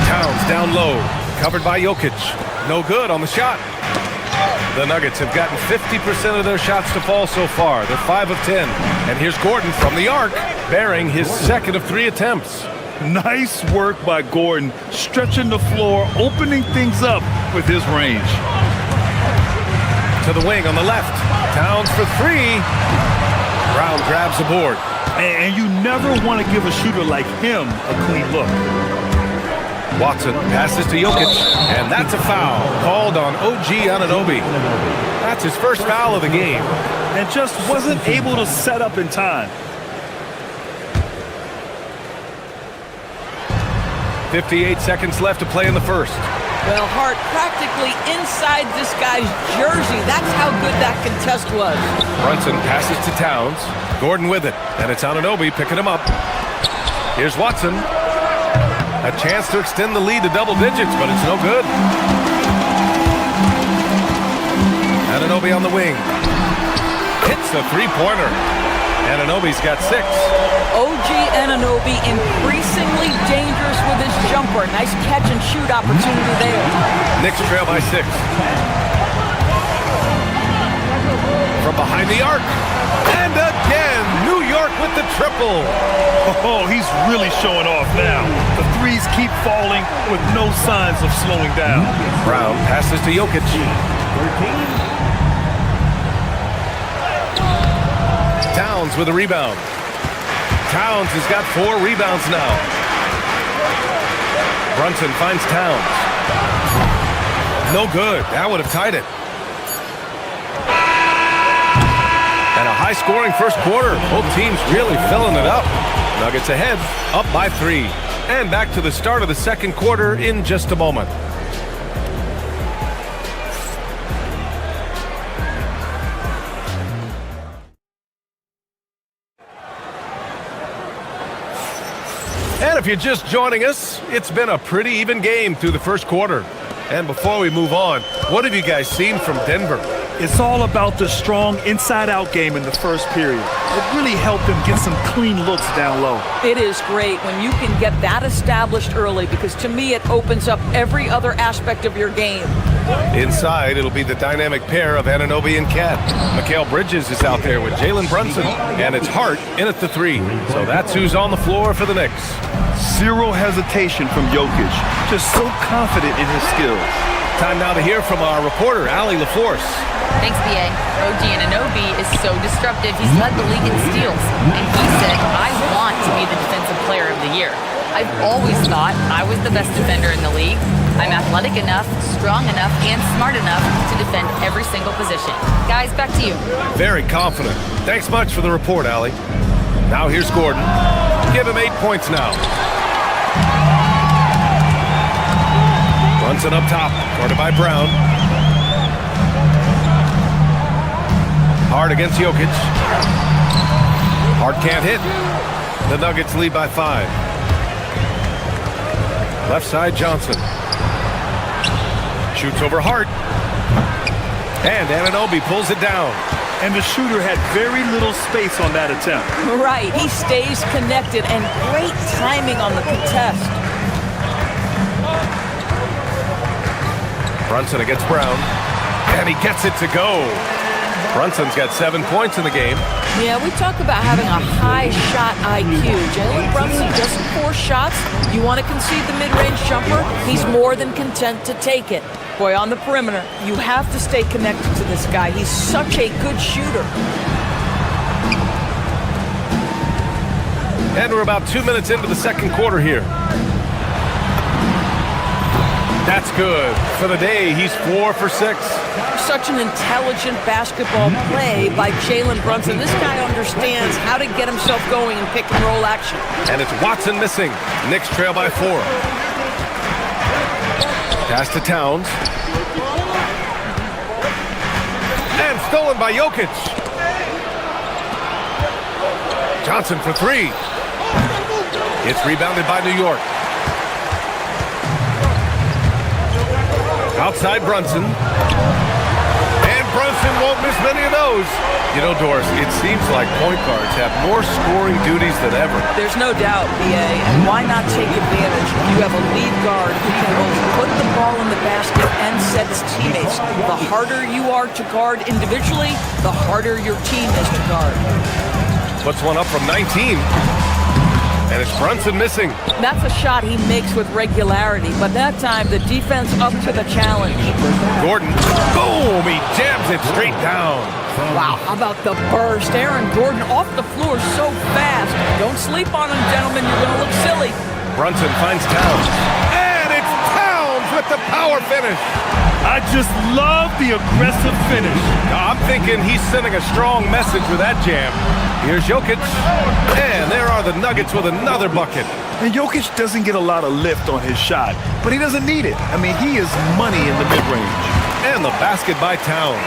Towns down low. Covered by Jokic. No good on the shot. The Nuggets have gotten 50% of their shots to fall so far. They're 5 of 10. And here's Gordon from the arc, bearing his second of 3 attempts. Nice work by Gordon, stretching the floor, opening things up with his range. To the wing on the left. Towns for 3. Brown grabs the board. And you never want to give a shooter like him a clean look. Watson passes to Jokic, and that's a foul called on OG Anunoby. That's his first foul of the game. And just wasn't able to set up in time. 58 seconds left to play in the first. Well, Hart practically inside this guy's jersey. That's how good that contest was. Brunson passes to Towns. Gordon with it, and it's Anunoby picking him up. Here's Watson. A chance to extend the lead to double digits, but it's no good. Anunoby on the wing. Hits the three-pointer. Anunoby's got 6. OG Anunoby increasingly dangerous with his jumper. Nice catch and shoot opportunity there. Knicks trail by 6. From behind the arc. And again, New York with the triple. Oh, he's really showing off now. The threes keep falling with no signs of slowing down. Brown passes to Jokic. Towns with a rebound. Towns has got 4 rebounds now. Brunson finds Towns. No good. That would have tied it. And a high-scoring first quarter. Both teams really filling it up. Nuggets ahead, up by 3. And back to the start of the second quarter in just a moment. And if you're just joining us, it's been a pretty even game through the first quarter. And before we move on, what have you guys seen from Denver? It's all about the strong inside-out game in the first period. It really helped them get some clean looks down low. It is great when you can get that established early because to me it opens up every other aspect of your game. Inside, it'll be the dynamic pair of Anunoby and Cat. Mikal Bridges is out there with Jalen Brunson, and it's Hart in at the 3. So that's who's on the floor for the Knicks. Zero hesitation from Jokic. Just so confident in his skills. Time now to hear from our reporter, Allie LaForce. Thanks, B.A. OG Anunoby is so disruptive. He's led the league in steals. And he said, I want to be the defensive player of the year. I've always thought I was the best defender in the league. I'm athletic enough, strong enough, and smart enough to defend every single position. Guys, back to you. Very confident. Thanks much for the report, Allie. Now here's Gordon. Give him 8 points now. Brunson up top, guarded by Brown. Hart against Jokic. Hart can't hit. The Nuggets lead by 5. Left side, Johnson. Shoots over Hart. And Anunoby pulls it down. And the shooter had very little space on that attempt. Right, he stays connected and great timing on the contest. Brunson against Brown. And he gets it to go. Brunson's got 7 points in the game. Yeah, we talk about having a high shot IQ. Jalen Brunson just 4 shots. You want to concede the mid-range jumper? He's more than content to take it. Boy, on the perimeter, you have to stay connected to this guy. He's such a good shooter. And we're about 2 minutes into the second quarter here. That's good. For the day, he's 4 for 6. Such an intelligent basketball play by Jalen Brunson. This guy understands how to get himself going in pick-and-roll action. And it's Watson missing. Knicks trail by 4. Pass to Towns. And stolen by Jokic. Johnson for 3. It's rebounded by New York. Outside Brunson. And Brunson won't miss many of those. You know, Doris, it seems like point guards have more scoring duties than ever. There's no doubt, B.A., and why not take advantage? You have a lead guard who can both put the ball in the basket and set his teammates. The harder you are to guard individually, the harder your team is to guard. Puts one up from 19. And it's Brunson missing. That's a shot he makes with regularity, but that time the defense up to the challenge. Gordon, boom, he jams it straight down. Wow, how about the burst? Aaron Gordon off the floor so fast. Don't sleep on him, gentlemen. You're going to look silly. Brunson finds Towns. And it's Towns with with the power finish. I just love the aggressive finish. I'm thinking he's sending a strong message with that jam. Here's Jokic. And there are the Nuggets with another bucket. And Jokic doesn't get a lot of lift on his shot, but he doesn't need it. I mean, he is money in the mid-range. And the basket by Towns.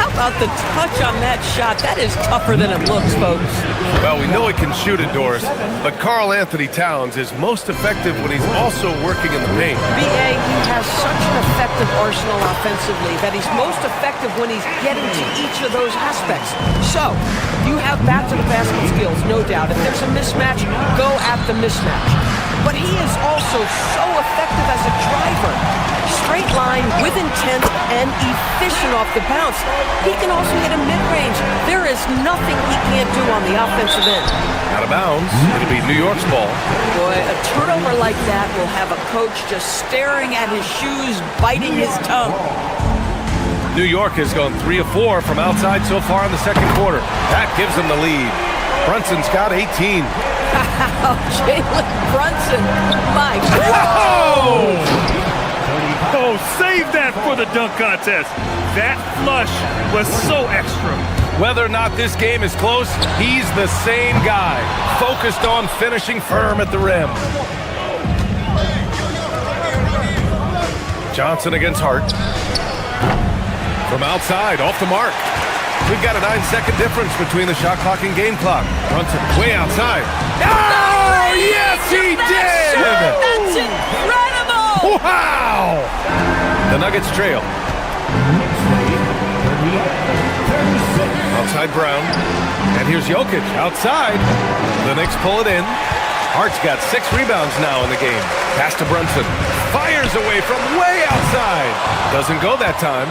How about the touch on that shot? That is tougher than it looks, folks. Well, we know he can shoot it, Doris, but Karl Anthony Towns is most effective when he's also working in the paint. B.A., he has such an effective arsenal offensively that he's most effective when he's getting to each of those aspects. So, you have back-to-the-basket skills, no doubt. If there's a mismatch, go at the mismatch. But he is also so effective as a driver. Straight line, with intent, and efficient off the bounce. He can also hit a mid-range. There is nothing he can't do on the offensive end. Out of bounds. It'll be New York's ball. Boy, a turnover like that will have a coach just staring at his shoes, biting his tongue. New York has gone 3 of 4 from outside so far in the second quarter. That gives them the lead. Brunson's got 18. Jalen Brunson. My God. Oh, save that for the dunk contest. That flush was so extra. Whether or not this game is close, he's the same guy, focused on finishing firm at the rim. Johnson against Hart. From outside, off the mark. We've got a 9-second difference between the shot clock and game clock. Brunson way outside. Oh, yes, he did! That's incredible! Wow! The Nuggets trail. Outside Brown. And here's Jokic outside. The Knicks pull it in. Hart's got 6 rebounds now in the game. Pass to Brunson. Fires away from way outside. Doesn't go that time.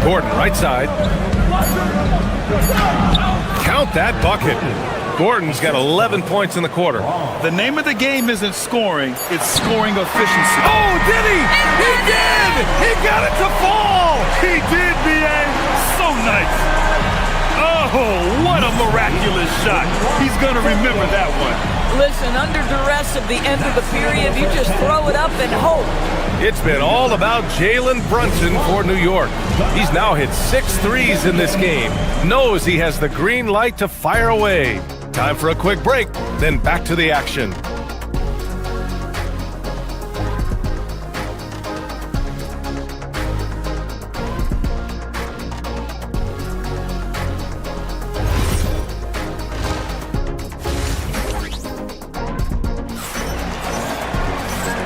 Gordon, right side. Count that bucket. Gordon's got 11 points in the quarter. The name of the game isn't scoring, it's scoring efficiency. Oh, did he? He did! He got it to fall! He did, B.A. So nice. Oh, what a miraculous shot. He's going to remember that one. Listen, under duress at the end of the period, you just throw it up and hope. It's been all about Jalen Brunson for New York. He's now hit 6 threes in this game. Knows he has the green light to fire away. Time for a quick break, then back to the action.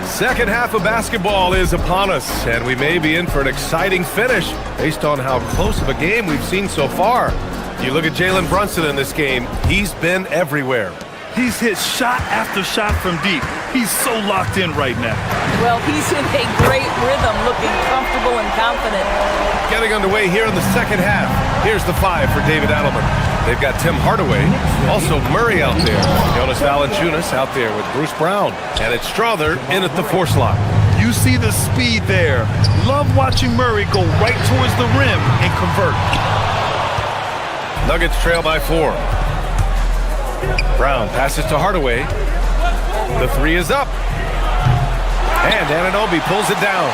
Second half of basketball is upon us, and we may be in for an exciting finish based on how close of a game we've seen so far. You look at Jalen Brunson in this game, he's been everywhere. He's hit shot after shot from deep. He's so locked in right now. Well, he's in a great rhythm, looking comfortable and confident. Getting underway here in the second half. Here's the 5 for David Adelman. They've got Tim Hardaway, also Murray out there. Jonas Valanciunas out there with Bruce Brown. And it's Strother in at the 4 slot. You see the speed there. Love watching Murray go right towards the rim and convert. Nuggets trail by 4. Brown passes to Hardaway. The 3 is up. And Anunoby pulls it down.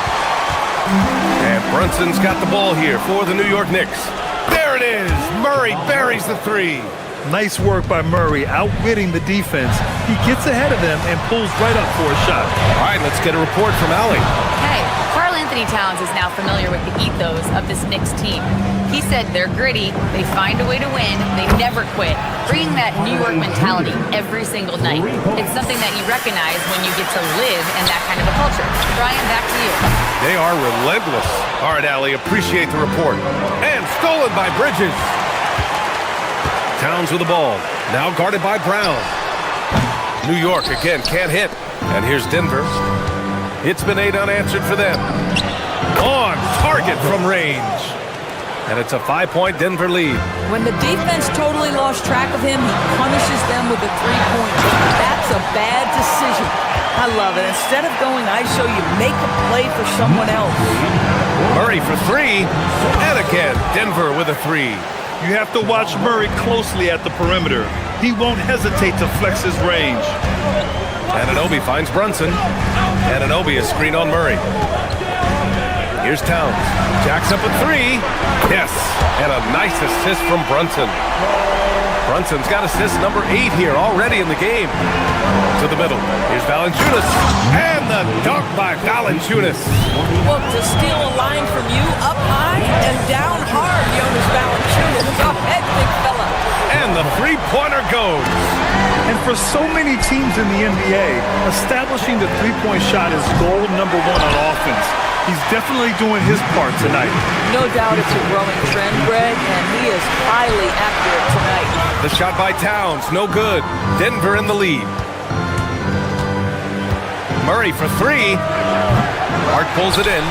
And Brunson's got the ball here for the New York Knicks. There it is. Murray buries the 3. Nice work by Murray, outwitting the defense. He gets ahead of them and pulls right up for a shot. All right, let's get a report from Allie. Hey, Karl Anthony Towns is now familiar with the ethos of this Knicks team. He said they're gritty, they find a way to win, they never quit, bringing that New York mentality every single night. It's something that you recognize when you get to live in that kind of a culture. Brian, back to you. They are relentless. All right, Allie, appreciate the report. And stolen by Bridges. Towns with the ball, now guarded by Brown. New York again can't hit. And here's Denver. It's been 8 unanswered for them. On target from range. And it's a 5-point Denver lead. When the defense totally lost track of him, he punishes them with a 3-pointer. That's a bad decision. I love it. Instead of going ISO, you make a play for someone else. Murray for 3. And again, Denver with a 3. You have to watch Murray closely at the perimeter. He won't hesitate to flex his range. Anunoby finds Brunson. Anunoby a screen on Murray. Here's Towns. Jacks up a three. Yes, and a nice assist from Brunson. Brunson's got assist number 8 here already in the game. To the middle. Here's Valanciunas. And the dunk by Valanciunas. Well, to steal a line from you up high and down hard, Jonas Valanciunas. Go ahead, big fella. And the three-pointer goes. And for so many teams in the NBA, establishing the three-point shot is goal number 1 on offense. He's definitely doing his part tonight. No doubt it's a growing trend, Greg, and he is highly accurate tonight. The shot by Towns, no good. Denver in the lead. Murray for 3. Hart pulls it in.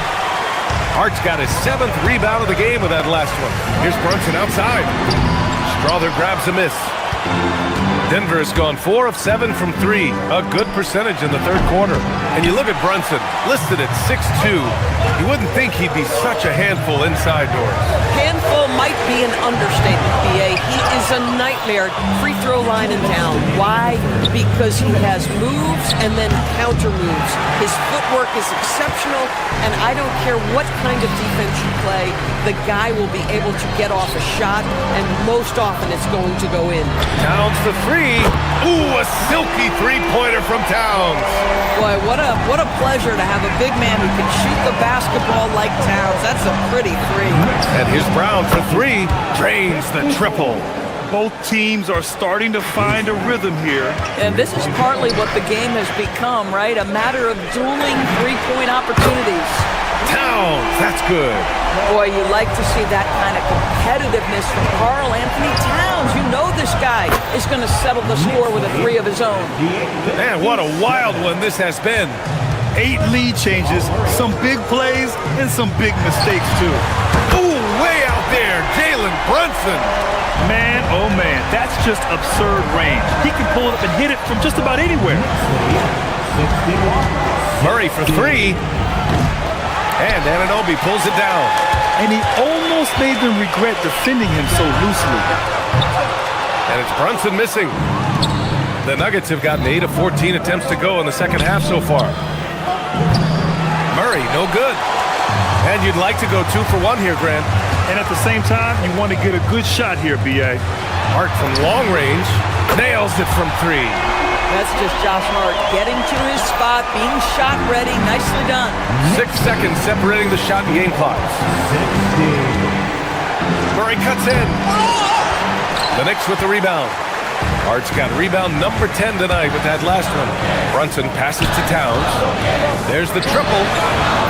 Hart's got his 7th rebound of the game with that last one. Here's Brunson outside. Strother grabs a miss. Denver has gone 4 of 7 from 3. A good percentage in the third quarter. And you look at Brunson, listed at 6'2". You wouldn't think he'd be such a handful inside doors. Handful might be an understatement, B.A. He is a nightmare. Free throw line and down. Why? Because he has moves and then counter moves. His footwork is exceptional, and I don't care what kind of defense you play, the guy will be able to get off a shot, and most often it's going to go in. Towns for 3. Ooh, a silky three-pointer from Towns. Boy, what a pleasure to have a big man who can shoot the basketball like Towns. That's a pretty 3. And here's Brown for 3. Drains the triple. Both teams are starting to find a rhythm here. And this is partly what the game has become, right? A matter of dueling three-point opportunities. Towns, that's good. Boy, you like to see that kind of competitiveness from Karl Anthony Towns. You know this guy is going to settle the score with a 3 of his own. Man, what a wild one this has been. 8 lead changes, some big plays, and some big mistakes, too. Ooh, way out there, Jalen Brunson. Man, oh man, that's just absurd range. He can pull it up and hit it from just about anywhere. Murray for 3. And Anunoby pulls it down. And he almost made them regret defending him so loosely. And it's Brunson missing. The Nuggets have gotten 8 of 14 attempts to go in the second half so far. Murray, no good. And you'd like to go 2 for 1 here, Grant. And at the same time, you want to get a good shot here, B.A. Hart from long range nails it from 3. That's just Josh Hart getting to his spot, being shot ready. Nicely done. 6 seconds separating the shot and game clocks. Murray cuts in. The Knicks with the rebound. Hart's got rebound number 10 tonight with that last one. Brunson passes to Towns. There's the triple.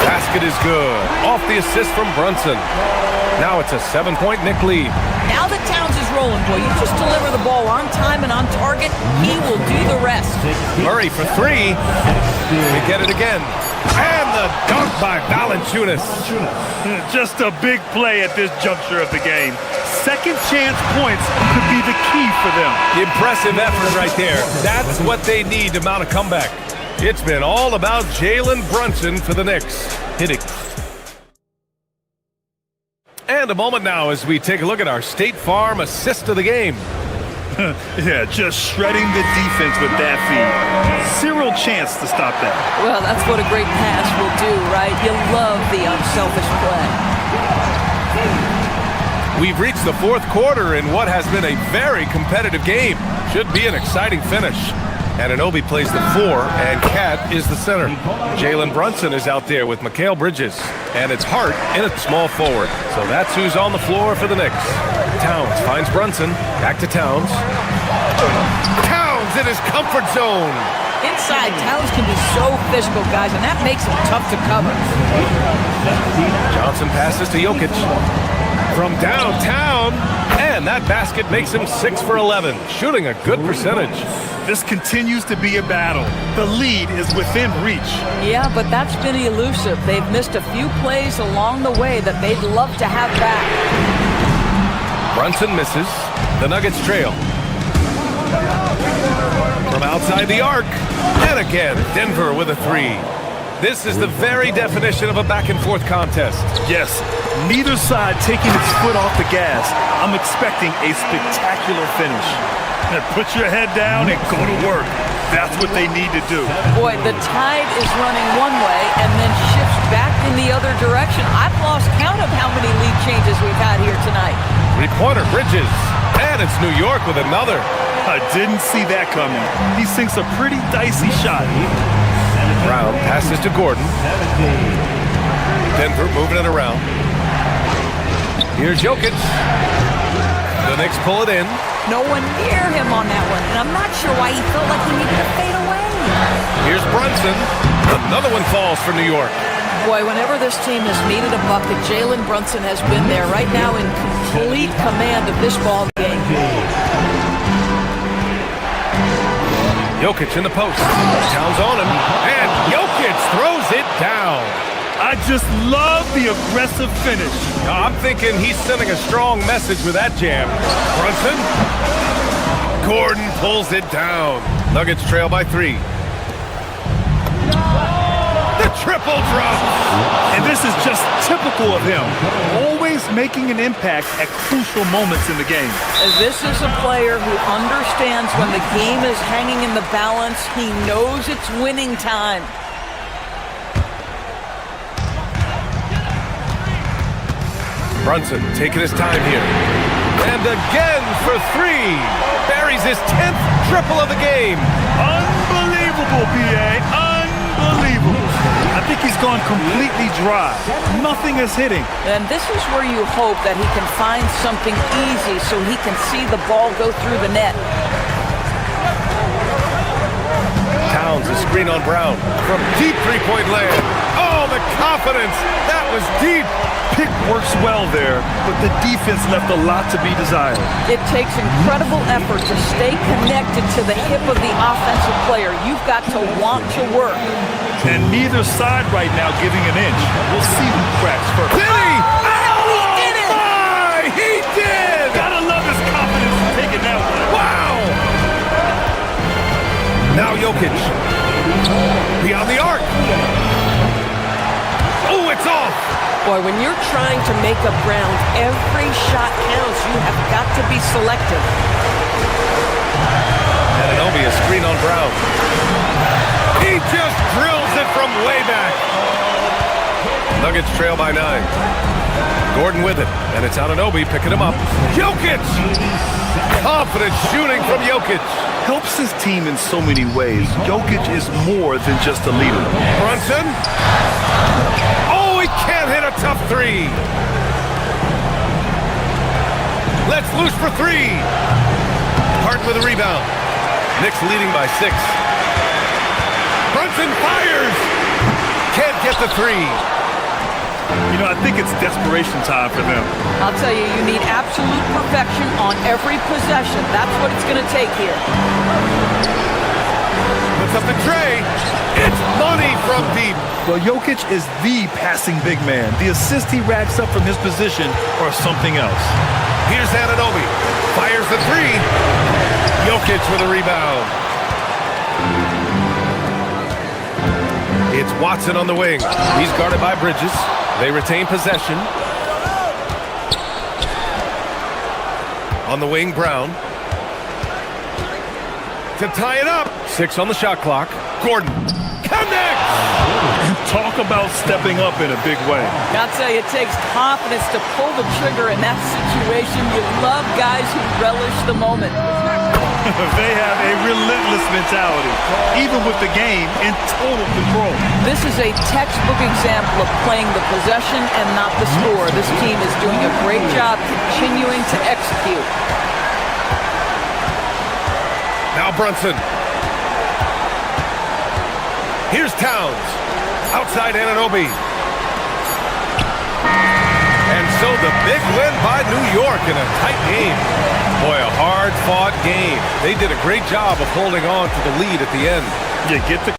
Basket is good. Off the assist from Brunson. Now it's a 7-point Knick lead. Now that Towns is rolling, boy, you just deliver the ball on time and on target, he will do the rest. Murray for 3. They get it again. And the dunk by Valanciunas. Just a big play at this juncture of the game. Second chance points could be the key for them. Impressive effort right there. That's what they need to mount a comeback. It's been all about Jalen Brunson for the Knicks. Hitting. And a moment now as we take a look at our State Farm assist of the game. Yeah, just shredding the defense with that feed. Zero chance to stop that. Well, that's what a great pass will do, right? You love the unselfish play. We've reached the fourth quarter in what has been a very competitive game. Should be an exciting finish. Anunoby plays the 4, and Cat is the center. Jalen Brunson is out there with Mikal Bridges, and it's Hart in at small forward. So that's who's on the floor for the Knicks. Towns finds Brunson. Back to Towns. Towns in his comfort zone. Inside, Towns can be so physical, guys, and that makes him tough to cover. Johnson passes to Jokic. From downtown, and that basket makes him 6 for 11, shooting a good percentage. This continues to be a battle. The lead is within reach. Yeah, but that's been elusive. They've missed a few plays along the way that they'd love to have back. Brunson misses. The Nuggets trail. From outside the arc, and again, Denver with a 3. This is the very definition of a back-and-forth contest. Yes, neither side taking its foot off the gas. I'm expecting a spectacular finish. Now put your head down and go to work. That's what they need to do. Boy, the tide is running one way and then shifts back in the other direction. I've lost count of how many lead changes we've had here tonight. Three-pointer, Bridges. And it's New York with another. I didn't see that coming. He sinks a pretty dicey shot. Brown passes to Gordon. Denver moving it around. Here's Jokic. The Knicks pull it in. No one near him on that one, and I'm not sure why he felt like he needed to fade away. Here's Brunson. Another one falls for New York. Boy, whenever this team has needed a bucket, Jalen Brunson has been there right now in complete command of this ball game. Jokic in the post. Towns on him. And Jokic throws it down. I just love the aggressive finish. I'm thinking he's sending a strong message with that jam. Brunson. Gordon pulls it down. Nuggets trail by 3. The triple drop. And this is just typical of him. Always making an impact at crucial moments in the game. This is a player who understands when the game is hanging in the balance. He knows it's winning time. Brunson taking his time here. And again for 3. Buries his 10th triple of the game. Unbelievable, B.A. Unbelievable. I think he's gone completely dry. Nothing is hitting. And this is where you hope that he can find something easy so he can see the ball go through the net. Towns a screen on Brown from deep three-point land. Oh, the confidence. That was deep. Pick works well there, but the defense left a lot to be desired. It takes incredible effort to stay connected to the hip of the offensive player. You've got to want to work. And neither side right now giving an inch. We'll see who cracks first. Did he? Oh, he did it! My, he did! Gotta love his confidence in taking that one. Wow! Now Jokic. Beyond the arc. Oh, it's off! Boy, when you're trying to make up ground, every shot counts. You have got to be selective. Anunoby a screen on Brown. He just drills it from way back. Nuggets trail by 9. Gordon with it, and it's Anunoby picking him up. Jokic! Confident shooting from Jokic. Helps his team in so many ways. Jokic is more than just a leader. Brunson. Oh, he can't hit a tough 3. Let's loose for 3. Hart with a rebound. Knicks leading by 6. Brunson fires. Can't get the 3. You know, I think it's desperation time for them. I'll tell you, you need absolute perfection on every possession. That's what it's going to take here. Puts up the tray. It's money from deep. Well, Jokic is the passing big man. The assist he racks up from his position or something else. Here's Anunoby. Fires the 3. Jokic with a rebound. It's Watson on the wing. He's guarded by Bridges. They retain possession. On the wing, Brown. To tie it up. 6 on the shot clock. Gordon connects. Talk about stepping up in a big way. I'll tell you, it takes confidence to pull the trigger in that situation. You love guys who relish the moment. They have a relentless mentality, even with the game in total control. This is a textbook example of playing the possession and not the score. This team is doing a great job continuing to execute. Now Brunson. Here's Towns. Outside Anunoby. And so the big win by New York in a tight game. Boy, a hard-fought game. They did a great job of holding on to the lead at the end. You get the...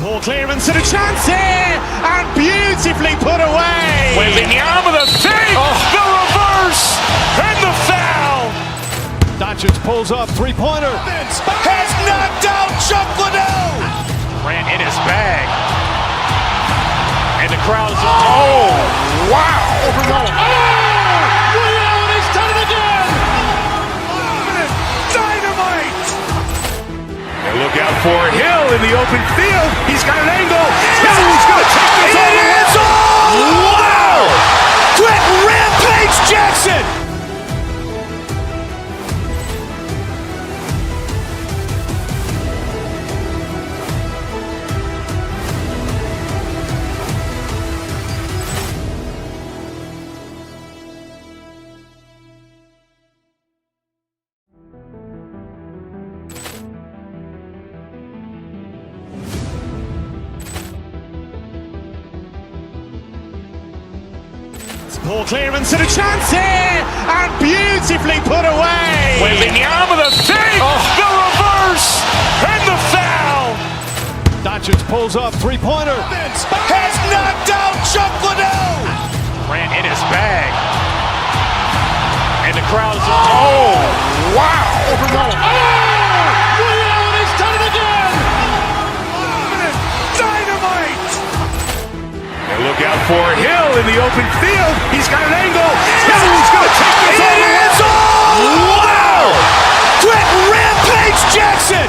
Ball clearance and a chance here, and beautifully put away. Wembanyama with a fake, the reverse, and the foul. Doncic pulls pulls up, three-pointer. Has knocked out Chuck Liddell. Grant in his bag. And the crowd is, oh, wow. Liddell, and he's done it again. Dynamite. And look out for Hill in the open field. He's got an angle. Hill's going to take this all the way. Wow. Quick Rampage Jackson. Ball clearance and a chance here, and beautifully put away. Wembanyama the fake, the reverse, and the foul. Doncic pulls up, three-pointer. Has knocked out Chuck Liddell. Grant in his bag. And the crowd is, oh, wow. Liddell, and he's done it again. Dynamite. And look out for Hill in the open field. He's got an angle. Hill's going to take this all the way. Wow. Quick Rampage Jackson.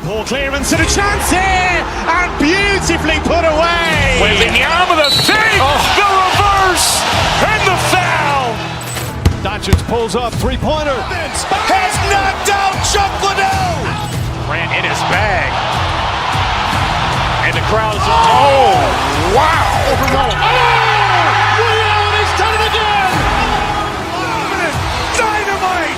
Ball clearance and a chance here, and beautifully put away. Wembanyama the fake, the reverse, and the foul. Doncic pulls up, three-pointer. Has knocked out Chuck Liddell. Grant in his bag. And the crowd is, oh, wow. Liddell, and he's done it again. Dynamite.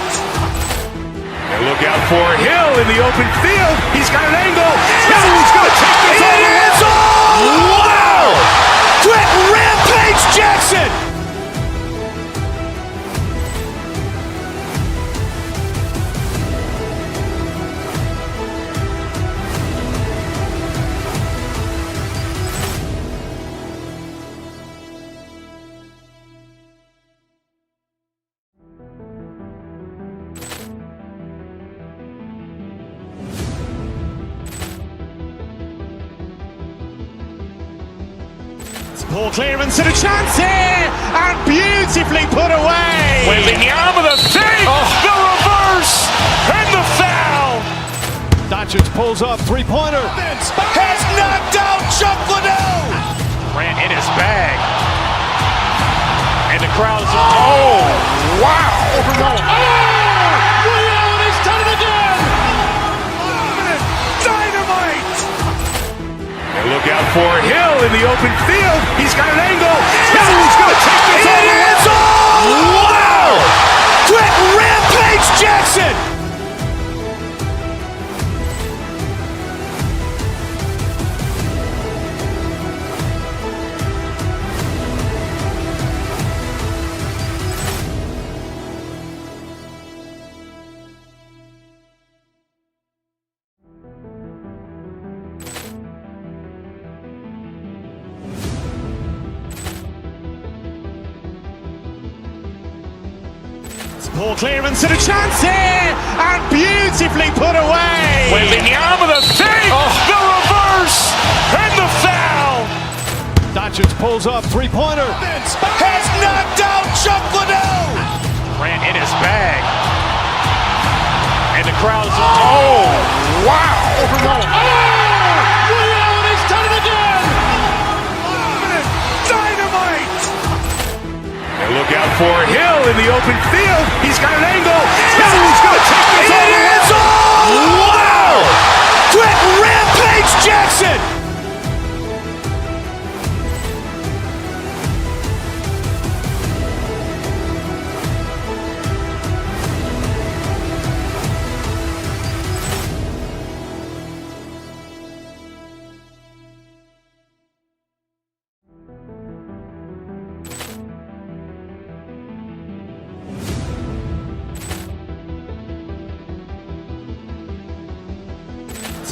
And look out for Hill in the open field. He's got an angle. Hill's going to take this all the way. Wow. Quick Rampage Jackson. Ball clearance and a chance here, and beautifully put away. Wembanyama the fake, the reverse, and the foul. Doncic pulls up, three-pointer. Has knocked out Chuck Liddell. Grant in his bag. And the crowd is, oh, wow. Liddell, and he's done it again. Dynamite. And look out for Hill in the open field. He's got an angle. Hill's going to take this all the way. Wow. Quick Rampage Jackson. Ball clearance and a chance here, and beautifully put away. Wembanyama the fake, the reverse, and the foul. Doncic pulls up, three-pointer. Has knocked out Chuck Liddell. Grant in his bag. And the crowd is, oh, wow. Liddell, and he's done it again. Dynamite. And look out for Hill in the open field. He's got an angle. Hill's going to take this all the way. Wow. Quick Rampage Jackson.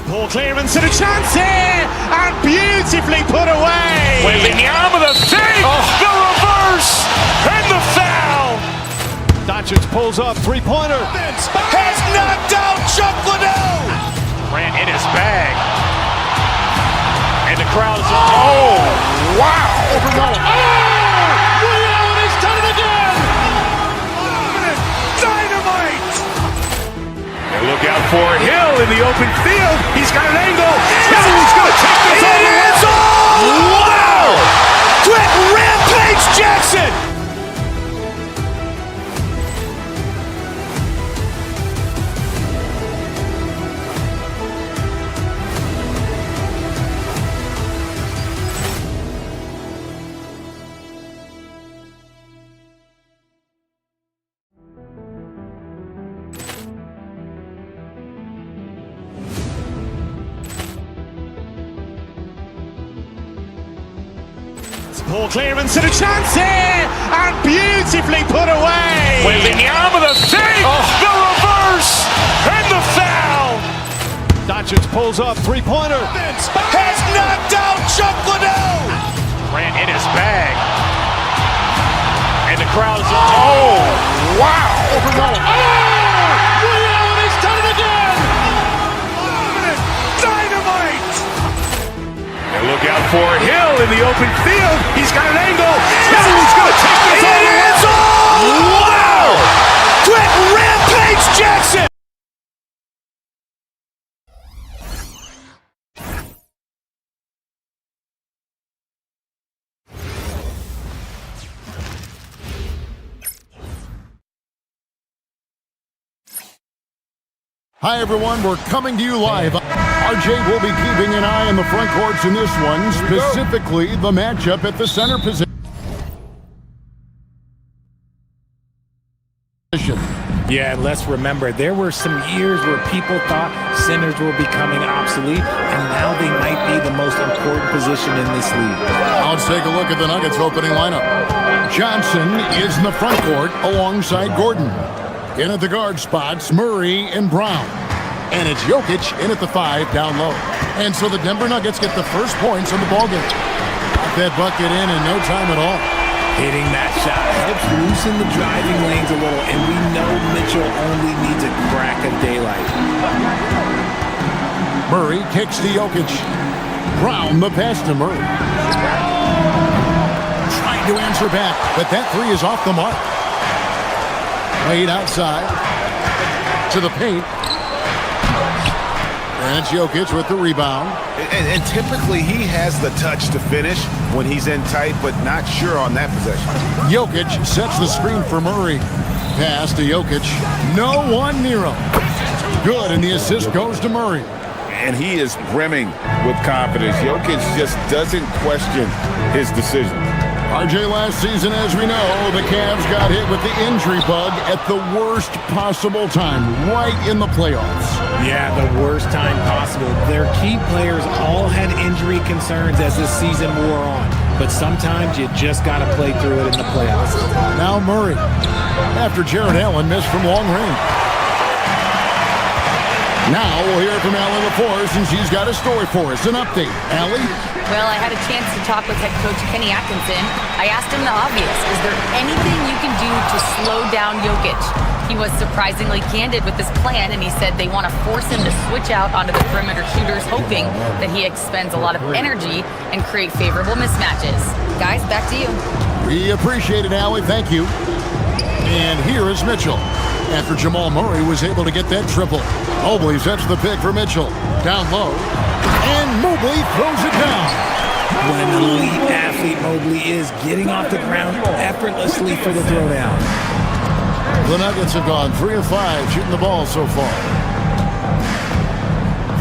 Ball clearance and a chance here, and beautifully put away. Wembanyama the save, the reverse, and the foul. Doncic pulls up, three-pointer. Has knocked out Chuck Liddell. Grant in his bag. And the crowd is, oh, wow. Ray Allen has done it again. Dynamite. And look out for Hill in the open field. He's got an angle. Hill's going to take this all the way. Wow. Quick Rampage Jackson. Ball clearance and a chance here, and beautifully put away. Wembanyama the save, the reverse, and the foul. Doncic pulls up, three-pointer. Has knocked out Chuck Liddell. Grant in his bag. And the crowd is, oh, wow. Ray Allen has done it again. Dynamite. And look out for Hill in the open field. He's got an angle. Hill's going to take this all the way. Wow. Quick Rampage Jackson. Hi, everyone. We're coming to you live. RJ will be keeping an eye on the front courts in this one, specifically the matchup at the center position. Yeah, and let's remember, there were some years where people thought centers were becoming obsolete, and now they might be the most important position in this league. Now let's take a look at the Nuggets opening lineup. Johnson is in the front court alongside Gordon. In at the guard spots, Murray and Brown. And it's Jokic in at the 5 down low. And so the Denver Nuggets get the first points on the ballgame. Got that bucket in no time at all. Hitting that shot helps loosen the driving lanes a little, and we know Mitchell only needs a crack of daylight. Murray kicks to Jokic. Brown the pass to Murray. Trying to answer back, but that 3 is off the mark. Played outside to the paint. And it's Jokic with the rebound. And typically he has the touch to finish when he's in tight, but not sure on that possession. Jokic sets the screen for Murray. Pass to Jokic. No one near him. Good, and the assist goes to Murray. And he is brimming with confidence. Jokic just doesn't question his decision. RJ, last season, as we know, the Cavs got hit with the injury bug at the worst possible time, right in the playoffs. Yeah, the worst time possible. Their key players all had injury concerns as the season wore on, but sometimes you just got to play through it in the playoffs. Now Murray, after Jared Allen missed from long range. Now we'll hear from Allie LaForce, and she's got a story for us. An update. Allie? Well, I had a chance to talk with head coach Kenny Atkinson. I asked him the obvious. Is there anything you can do to slow down Jokic? He was surprisingly candid with this plan, and he said they want to force him to switch out onto the perimeter shooters, hoping that he expends a lot of energy and create favorable mismatches. Guys, back to you. We appreciate it, Allie. Thank you. And here is Mitchell. After Jamal Murray was able to get that triple. Mobley sets the pick for Mitchell. Down low. And Mobley throws it down. What an elite athlete Mobley is, getting off the ground effortlessly for the throwdown. The Nuggets have gone 3 of 5 shooting the ball so far.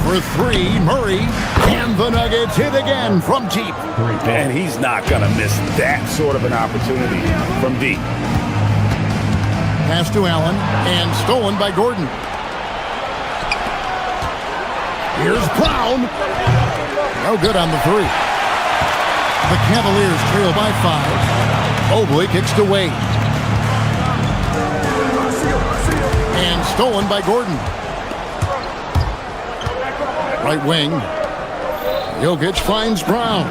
For 3, Murray. And the Nuggets hit again from deep. And he's not going to miss that sort of an opportunity from deep. Pass to Allen, and stolen by Gordon. Here's Brown. No good on the 3. The Cavaliers trail by 5. Mobley kicks to Wade. And stolen by Gordon. Right wing. Jokic finds Brown.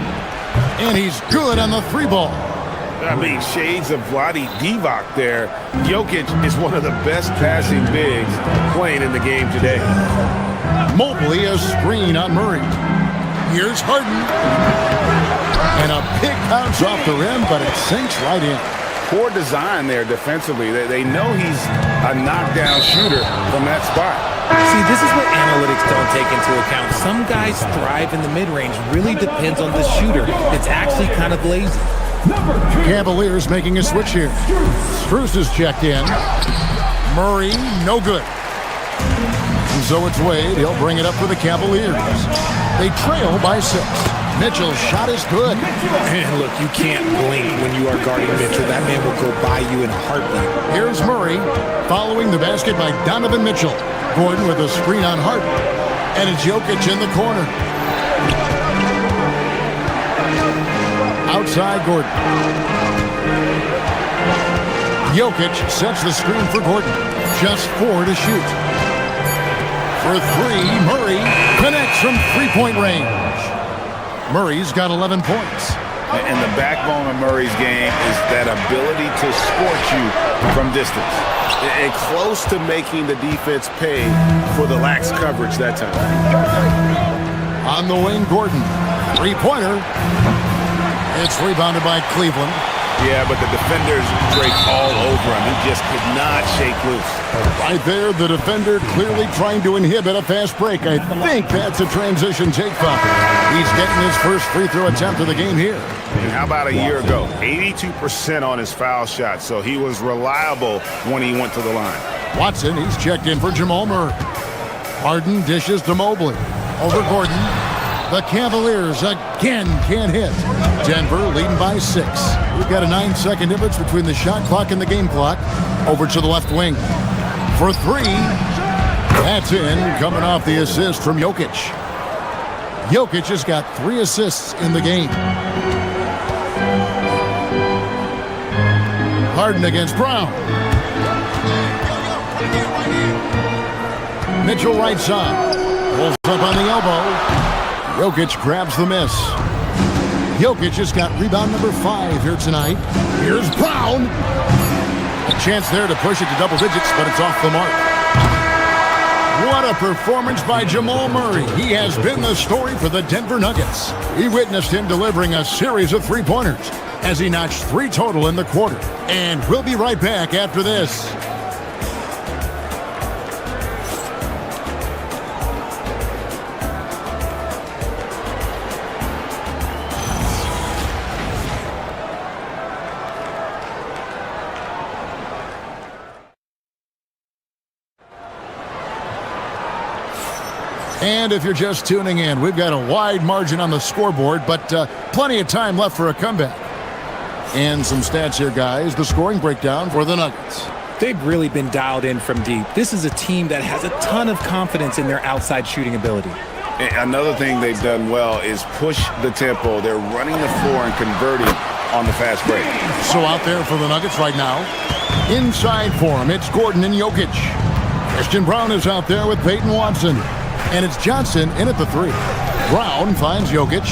And he's good on the 3-ball. I mean, shades of Vlade Divac there. Jokic is one of the best passing bigs playing in the game today. Mobley a screen on Murray. Here's Harden. And a big bounce off the rim, but it sinks right in. Poor design there defensively. They know he's a knockdown shooter from that spot. See, this is what analytics don't take into account. Some guys thrive in the mid-range. Really depends on the shooter. It's actually kind of lazy. Cavaliers making a switch here. Strus is checked in. Murray, no good. And so it's Wade. He'll bring it up for the Cavaliers. They trail by 6. Mitchell's shot is good. And look, you can't blink when you are guarding Mitchell. That man will go by you in a heartbeat. Here's Murray following the basket by Donovan Mitchell. Gordon with a screen on Harden. And it's Jokic in the corner. Outside Gordon. Jokic sets the screen for Gordon. Just 4 to shoot. For 3, Murray connects from 3-point range. Murray's got 11 points. And the backbone of Murray's game is that ability to scorch you from distance. And close to making the defense pay for the lax coverage that time. On the wing, Gordon. 3-pointer. It's rebounded by Cleveland. Yeah, but the defenders break all over him. He just could not shake loose. Right there, the defender clearly trying to inhibit a fast break. I think that's a transition take foul. He's getting his first free throw attempt of the game here. And how about a year ago? 82% on his foul shot, so he was reliable when he went to the line. Watson, he's checked in for Jamal Murray. Harden dishes to Mobley. Over Gordon. The Cavaliers again can't hit. Denver leading by 6. We've got a 9-second difference between the shot clock and the game clock. Over to the left wing. For 3. That's in, coming off the assist from Jokic. Jokic has got 3 assists in the game. Harden against Brown. Mitchell right side. Pulls up on the elbow. Jokic grabs the miss. Jokic has got rebound number 5 here tonight. Here's Brown. A chance there to push it to double digits, but it's off the mark. What a performance by Jamal Murray. He has been the story for the Denver Nuggets. We witnessed him delivering a series of 3-pointers as he notched 3 total in the quarter. And we'll be right back after this. And if you're just tuning in, we've got a wide margin on the scoreboard, but plenty of time left for a comeback. And some stats here, guys. The scoring breakdown for the Nuggets. They've really been dialed in from deep. This is a team that has a ton of confidence in their outside shooting ability. Another thing they've done well is push the tempo. They're running the floor and converting on the fast break. So out there for the Nuggets right now, inside for him, it's Gordon and Jokic. Christian Brown is out there with Peyton Watson. And it's Johnson in at the 3. Brown finds Jokic.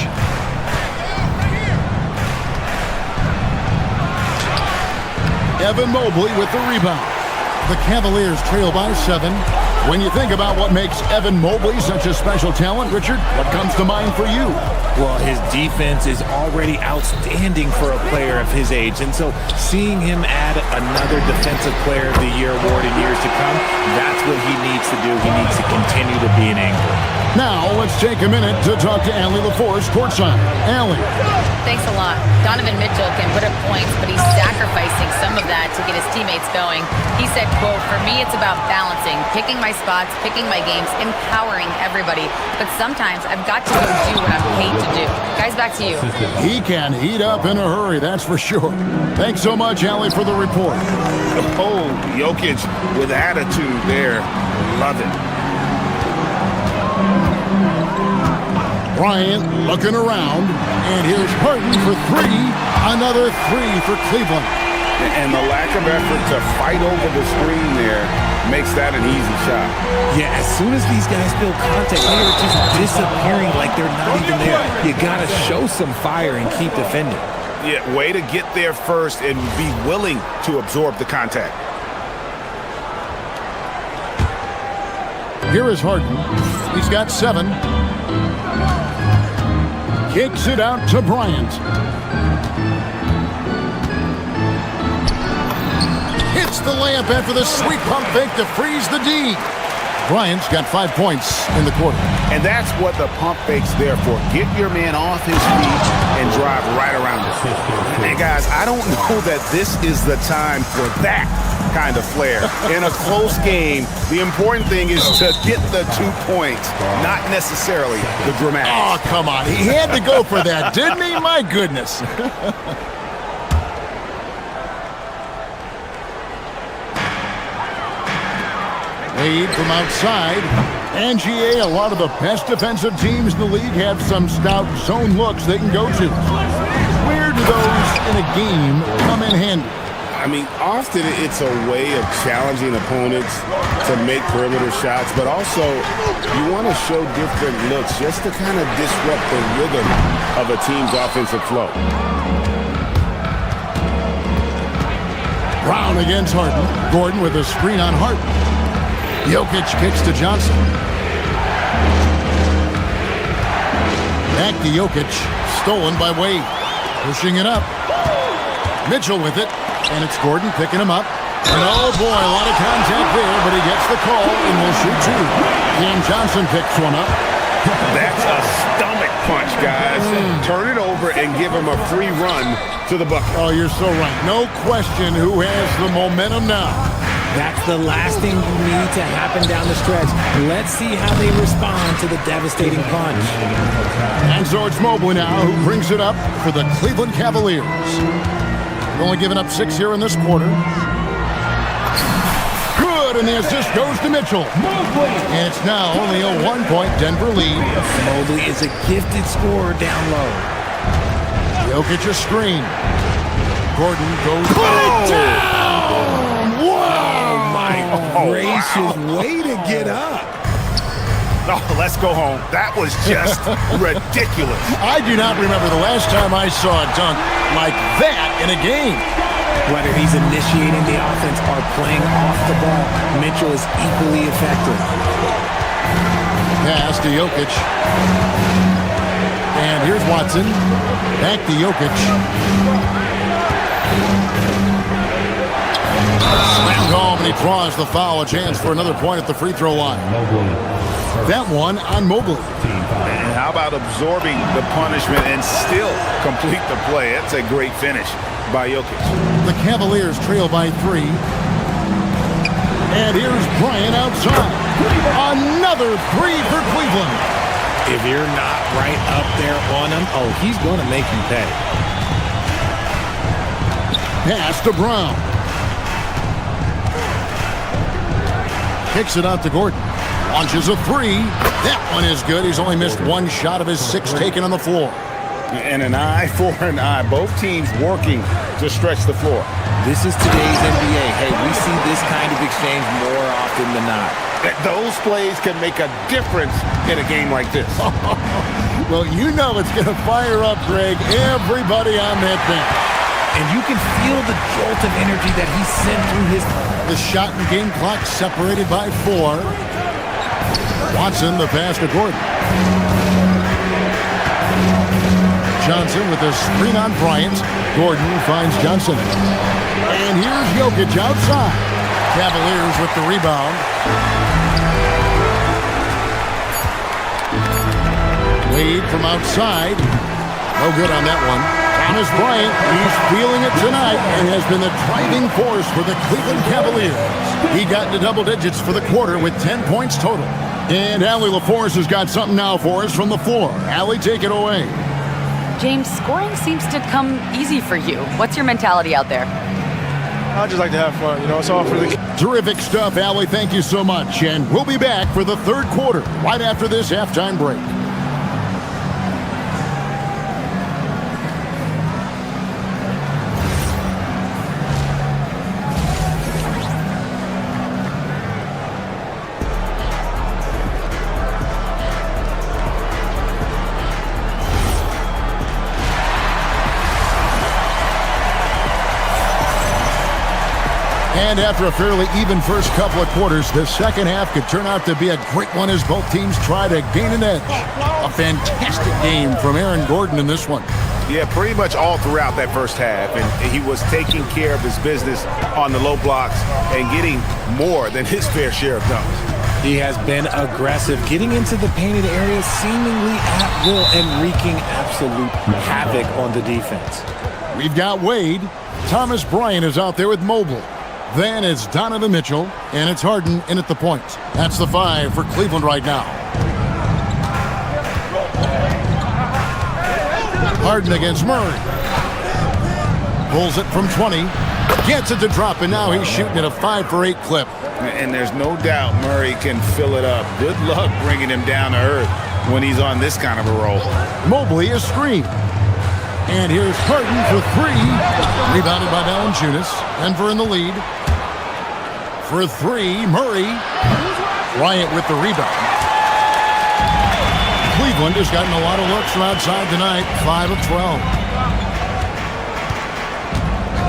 Evan Mobley with the rebound. The Cavaliers trail by 7. When you think about what makes Evan Mobley such a special talent, Richard, what comes to mind for you? Well, his defense is already outstanding for a player of his age. And so seeing him add another Defensive Player of the Year award in years to come, that's what he needs to do. He needs to continue to be an anchor. Now, let's take a minute to talk to Allie LaForce courtside. Allie. Thanks a lot. Donovan Mitchell can put up points, but he's sacrificing some of that to get his teammates going. He said, quote, "For me, it's about balancing, picking my spots, picking my games, empowering everybody. But sometimes I've got to go do what I'm paid to do." Guys, back to you. He can heat up in a hurry, that's for sure. Thanks so much, Allie, for the report. Oh, Jokic with attitude there. Love it. Bryant looking around, and here's Harden for 3. Another 3 for Cleveland. And the lack of effort to fight over the screen there makes that an easy shot. Yeah, as soon as these guys feel contact, they are just disappearing like they're not even there. You got to show some fire and keep defending. Yeah, way to get there first and be willing to absorb the contact. Here is Harden. He's got 7. Kicks it out to Bryant. Hits the layup after the sweet pump fake to freeze the D. Bryant's got 5 points in the quarter. And that's what the pump fake's there for. Get your man off his feet and drive right around it. And guys, I don't know that this is the time for that kind of flair. In a close game, the important thing is to get the 2 points, not necessarily the dramatics. Oh, come on. He had to go for that, didn't he? My goodness. Wade from outside. NGA, a lot of the best defensive teams in the league have some stout zone looks they can go to. Where do those in a game come in handy? I mean, often it's a way of challenging opponents to make perimeter shots, but also you want to show different looks just to kind of disrupt the rhythm of a team's offensive flow. Brown against Harden. Gordon with a screen on Harden. Jokic kicks to Johnson. Back to Jokic. Stolen by Wade. Pushing it up. Mitchell with it. And it's Gordon picking him up. And oh boy, a lot of contact there, but he gets the call and will shoot 2. Cam Johnson picks one up. That's a stomach punch, guys. Turn it over and give him a free run to the bucket. Oh, you're so right. No question who has the momentum now. That's the last thing you need to happen down the stretch. Let's see how they respond to the devastating punch. And so it's Mobley now who brings it up for the Cleveland Cavaliers. They've only given up 6 here in this quarter. Good, and the assist goes to Mitchell. And it's now only a 1-point Denver lead. Mobley is a gifted scorer down low. Jokic a screen. Gordon goes. Put it down! Gracious, way to get up. Oh, let's go home. That was just ridiculous. I do not remember the last time I saw a dunk like that in a game. Whether he's initiating the offense or playing off the ball, Mitchell is equally effective. Pass to Jokic. And here's Watson. Back to Jokic. Slammed home, and he draws the foul. A chance for another point at the free throw line. That one on Mobley. And how about absorbing the punishment and still complete the play? That's a great finish by Jokic. The Cavaliers trail by 3. And here's Bryant outside. Another 3 for Cleveland. If you're not right up there on him, oh, he's going to make you pay. Pass to Brown. Kicks it out to Gordon. Launches a 3. That one is good. He's only missed 1 shot of his 6 taken on the floor. And an eye for an eye. Both teams working to stretch the floor. This is today's NBA. Hey, we see this kind of exchange more often than not. Those plays can make a difference in a game like this. Well, you know it's going to fire up, Greg, everybody on that bench. And you can feel the jolt of energy that he sent through his... The shot and game clock separated by 4. Watson, the pass to Gordon. Johnson with a screen on Bryant. Gordon finds Johnson. And here's Jokic outside. Cavaliers with the rebound. Wade from outside. No good on that one. Thomas Bryant, he's feeling it tonight and has been the driving force for the Cleveland Cavaliers. He got into double digits for the quarter with 10 points total. And Allie LaForce has got something now for us from the floor. Allie, take it away. James, scoring seems to come easy for you. What's your mentality out there? I just like to have fun. You know, it's all for the... Terrific stuff, Allie. Thank you so much. And we'll be back for the third quarter right after this halftime break. And after a fairly even first couple of quarters, the second half could turn out to be a great one as both teams try to gain an edge. A fantastic game from Aaron Gordon in this one. Yeah, pretty much all throughout that first half. And he was taking care of his business on the low blocks and getting more than his fair share of dunks. He has been aggressive, getting into the painted area seemingly at will and wreaking absolute havoc on the defense. We've got Wade. Thomas Bryant is out there with Mobley. Then it's Donovan Mitchell, and it's Harden in at the point. That's the 5 for Cleveland right now. Harden against Murray. Pulls it from 20. Gets it to drop, and now he's shooting at a 5 for 8 clip. And there's no doubt Murray can fill it up. Good luck bringing him down to earth when he's on this kind of a roll. Mobley is screened. And here's Harden for 3. Rebounded by Valanciunas. Denver in the lead. For 3, Murray. Bryant with the rebound. Cleveland has gotten a lot of looks from outside tonight. 5 of 12.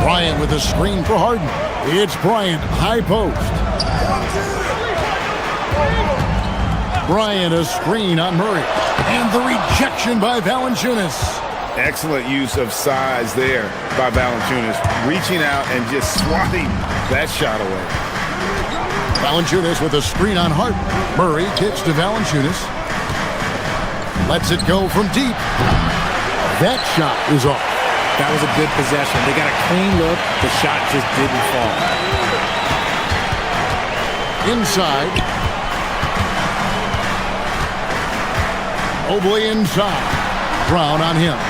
Bryant with a screen for Harden. It's Bryant, high post. Bryant a screen on Murray. And the rejection by Valanciunas. Excellent use of size there by Valanciunas. Reaching out and just swatting that shot away. Valanciunas with a screen on Harden. Murray kicks to Valanciunas. Lets it go from deep. That shot is off. That was a good possession. They got a clean look. The shot just didn't fall. Inside. Mobley inside. Brown on him.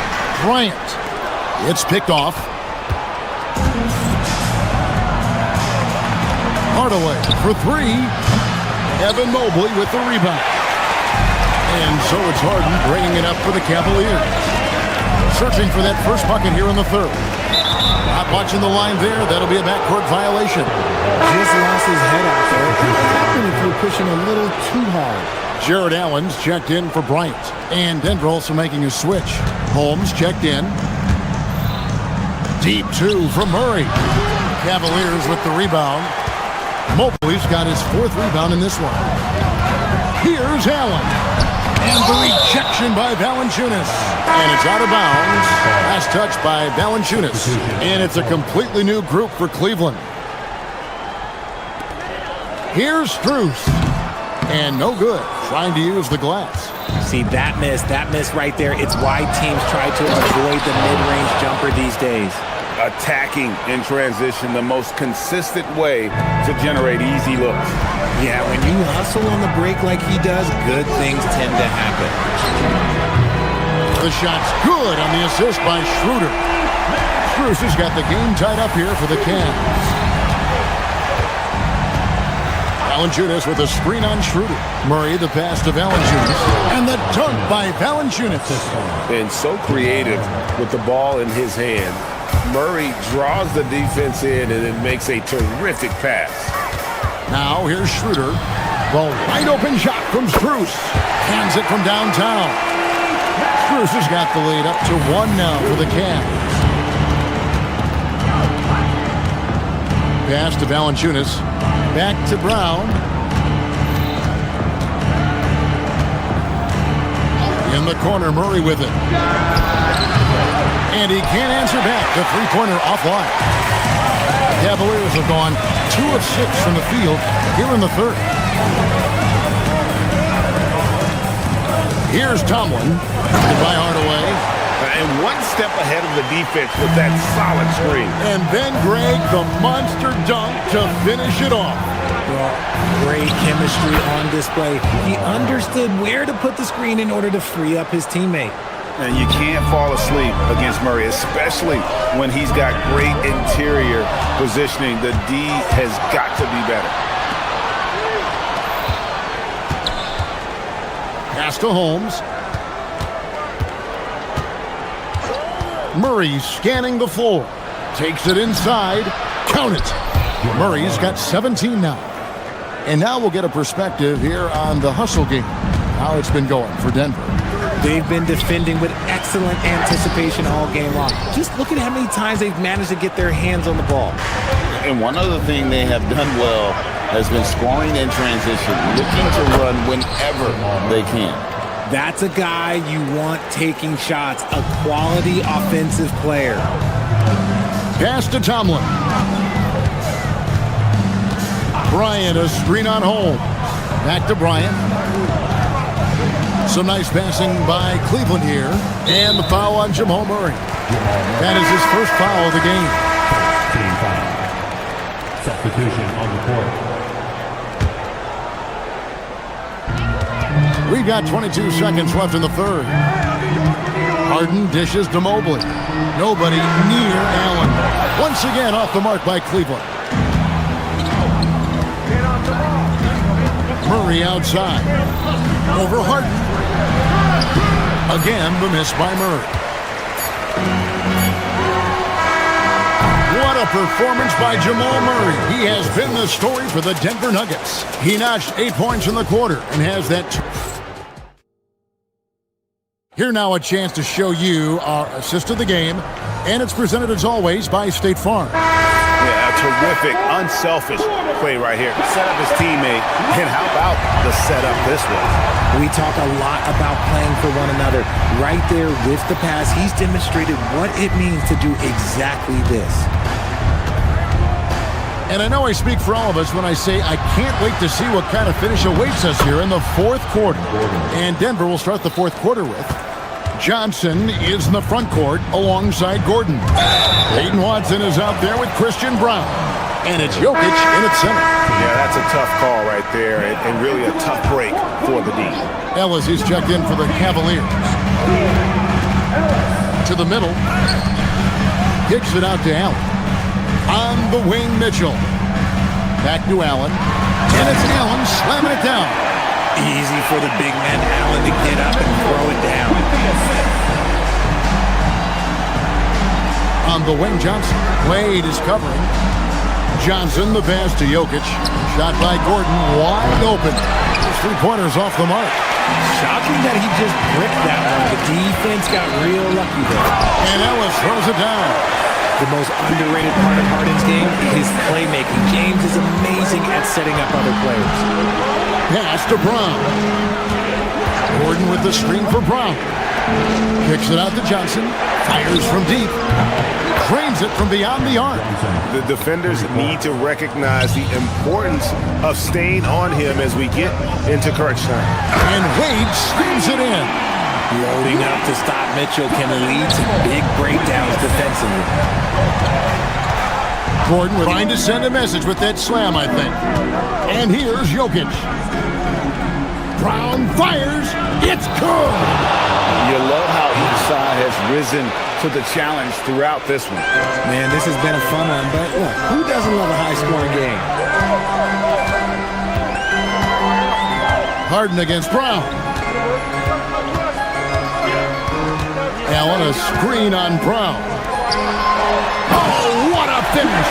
Bryant. It's picked off. Hardaway for 3. Evan Mobley with the rebound. And so it's Harden bringing it up for the Cavaliers. Searching for that first bucket here in the third. Not watching the line there. That'll be a backcourt violation. Just lost his head out there. What happened if you're pushing a little too hard? Jared Allen's checked in for Bryant. And Denver also making a switch. Holmes checked in. Deep 2 from Murray. Cavaliers with the rebound. Mobley's got his 4th rebound in this one. Here's Allen. And the rejection by Valanciunas. And it's out of bounds. Last touch by Valanciunas. And it's a completely new group for Cleveland. Here's Strus. And no good. Trying to use the glass. See, that miss right there. It's why teams try to avoid the mid-range jumper these days. Attacking in transition, the most consistent way to generate easy looks. Yeah, when you hustle on the break like he does, good things tend to happen. The shot's good on the assist by Schroeder. Strus has got the game tied up here for the Cavs. Valanciunas with a screen on Schroeder. Murray the pass to Valanciunas. And the dunk by Valanciunas. And so creative with the ball in his hand. Murray draws the defense in and then makes a terrific pass. Now here's Schroeder. The wide open shot from Strus. Hands it from downtown. Strus has got the lead up to 1 now for the Cavs. Pass to Valanciunas. Back to Brown. In the corner, Murray with it. And he can't answer back. The three-pointer offline. The Cavaliers have gone 2 of 6 from the field here in the third. Here's Tomlin. By Hardaway. And 1 step ahead of the defense with that solid screen. And then Greg, the monster dunk to finish it off. Well, great chemistry on display. He understood where to put the screen in order to free up his teammate. And you can't fall asleep against Murray, especially when he's got great interior positioning. The D has got to be better. Pass to Holmes. Murray scanning the floor. Takes it inside. Count it. Murray's got 17 now. And now we'll get a perspective here on the hustle game. How it's been going for Denver. They've been defending with excellent anticipation all game long. Just look at how many times they've managed to get their hands on the ball. And one other thing they have done well has been scoring in transition, looking to run whenever they can. That's a guy you want taking shots, a quality offensive player. Pass to Tomlin. Bryant, a screen on hold. Back to Bryant. Some nice passing by Cleveland here. And the foul on Jamal Murray. That is his first foul of the game. Team foul. Substitution on the court. We've got 22 seconds left in the third. Harden dishes to Mobley. Nobody near Allen. Once again off the mark by Cleveland. Murray outside. Over Harden. Again, the miss by Murray. What a performance by Jamal Murray. He has been the story for the Denver Nuggets. He notched 8 points in the quarter and has that. Here now a chance to show you our assist of the game, and it's presented as always by State Farm. Yeah, a terrific, unselfish play right here. Set up his teammate, and how about the setup this way? We talk a lot about playing for one another. Right there with the pass, he's demonstrated what it means to do exactly this. And I know I speak for all of us when I say I can't wait to see what kind of finish awaits us here in the fourth quarter. And Denver will start the fourth quarter with Johnson is in the front court alongside Gordon. Peyton Watson is out there with Christian Brown. And it's Jokic in its center. Yeah, that's a tough call right there, and really a tough break for the D. Ellis is checked in for the Cavaliers. To the middle. Kicks it out to Allen. On the wing, Mitchell. Back to Allen. And it's Allen slamming it down. Easy for the big man Allen to get up and throw it down. On the wing, Johnson. Wade is covering. Johnson, the pass to Jokic. Shot by Gordon, wide open. His three-pointers off the mark. Shocking that he just bricked that one. The defense got real lucky there. And Ellis throws it down. The most underrated part of Harden's game is playmaking. James is amazing at setting up other players. Pass to Brown. Gordon with the screen for Brown. Kicks it out to Johnson. Fires from deep. Frames it from beyond the arc. The defenders need to recognize the importance of staying on him as we get into crunch time. And Wade slams it in. Loading up to stop Mitchell can lead to big breakdowns defensively. Gordon trying to send a message with that slam, I think. And here's Jokic. Brown fires. It's good. You love how each side has risen to the challenge throughout this one. Man, this has been a fun one, but look, who doesn't love a high-scoring game? Harden against Brown. Allen, a screen on Brown. Oh, what a finish!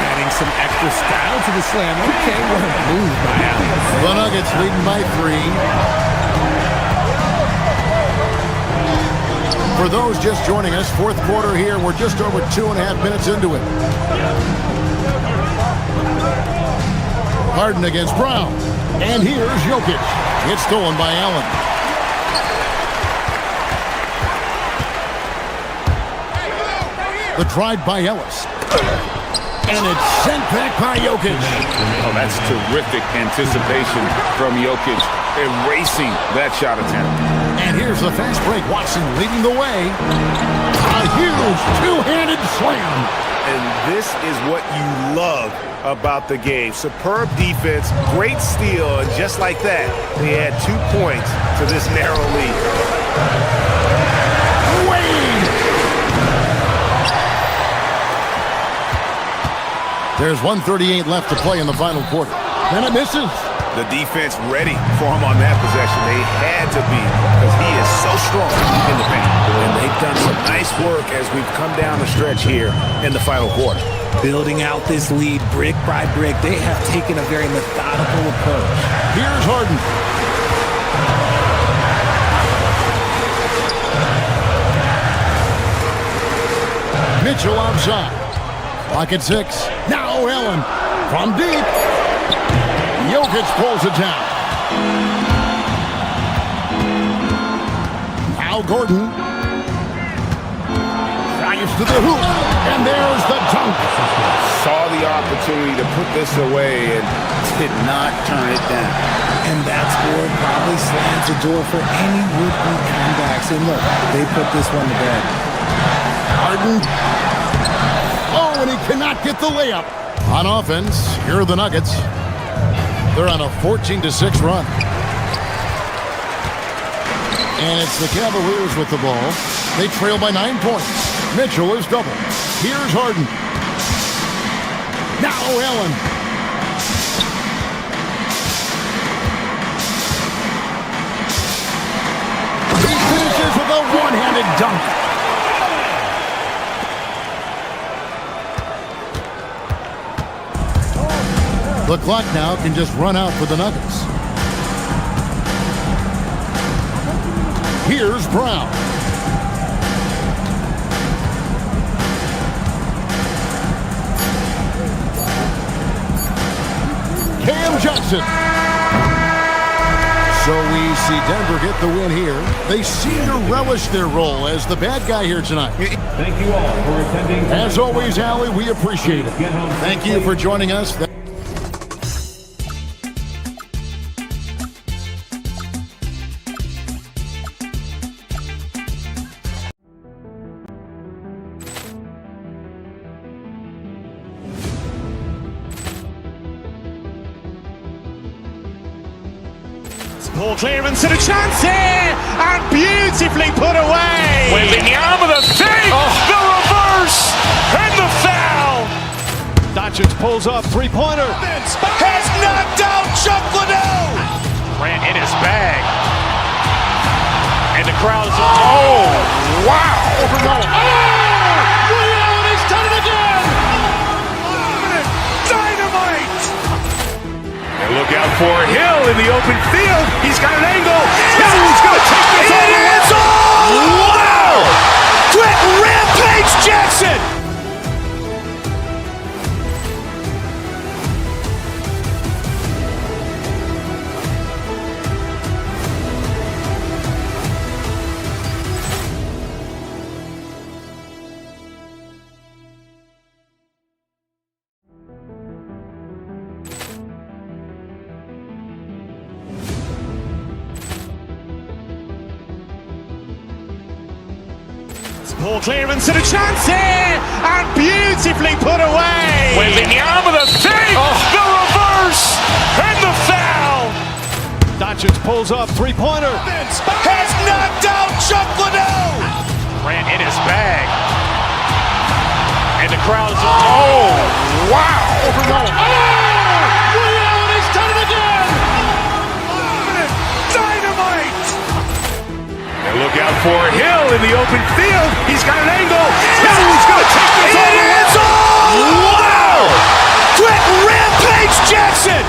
Adding some extra style to the slam. Okay, what a move by Allen. The Nuggets leading by 3. For those just joining us, fourth quarter here. We're just over 2.5 minutes into it. Harden against Brown. And here's Jokic. It's stolen by Allen. The drive by Ellis. And it's sent back by Jokic. Oh, that's terrific anticipation from Jokic, erasing that shot attempt. And here's the fast break. Watson leading the way. A huge two-handed slam. And this is what you love about the game. Superb defense, great steal, and just like that, they add 2 points to this narrow lead. Wade! There's 1:38 left to play in the final quarter. And it misses. The defense ready for him on that possession. They had to be because he is so strong in the paint. And they've done some nice work as we've come down the stretch here in the final quarter. Building out this lead brick by brick. They have taken a very methodical approach. Here's Harden. Mitchell outside. Clock at 6. Now Allen from deep. Jokic pulls it down. Now Gordon. Drives to the hoop. And there's the dunk. Saw the opportunity to put this away and did not turn it down. And that score probably slams the door for any would-be comebacks. And look, they put this one to bed. Harden. Oh, and he cannot get the layup. On offense, here are the Nuggets. They're on a 14-6 run. And it's the Cavaliers with the ball. They trail by 9 points. Mitchell is double. Here's Harden. Now Allen. He finishes with a one-handed dunk. The clock now can just run out for the Nuggets. Here's Brown. Cam Johnson. So we see Denver get the win here. They seem to relish their role as the bad guy here tonight. Thank you all for attending. As always, Allie, we appreciate it. Thank you for joining us. Ball clearance and a chance here, and beautifully put away. Wembanyama with a fake, the reverse, and the foul. Doncic pulls up, three-pointer. Has knocked out Chuck Liddell. Ran in his bag. And the crowd is, oh, wow. Liddell, and he's done it again. Dynamite. And look out for Hill in the open field. He's got an angle. Hill's going to take this all the way. Wow! Quick Rampage Jackson. Ball clearance and a chance here, and beautifully put away. Wembanyama with a fake, the reverse, and the foul. Doncic pulls up, three-pointer. Has knocked out Chuck Liddell. Ran in his bag. And the crowd is, oh, wow. Liddell, and he's done it again. Dynamite. And look out for Hill in the open field. He's got an angle. Hill's going to take this all the way. Wow! Quick Rampage Jackson.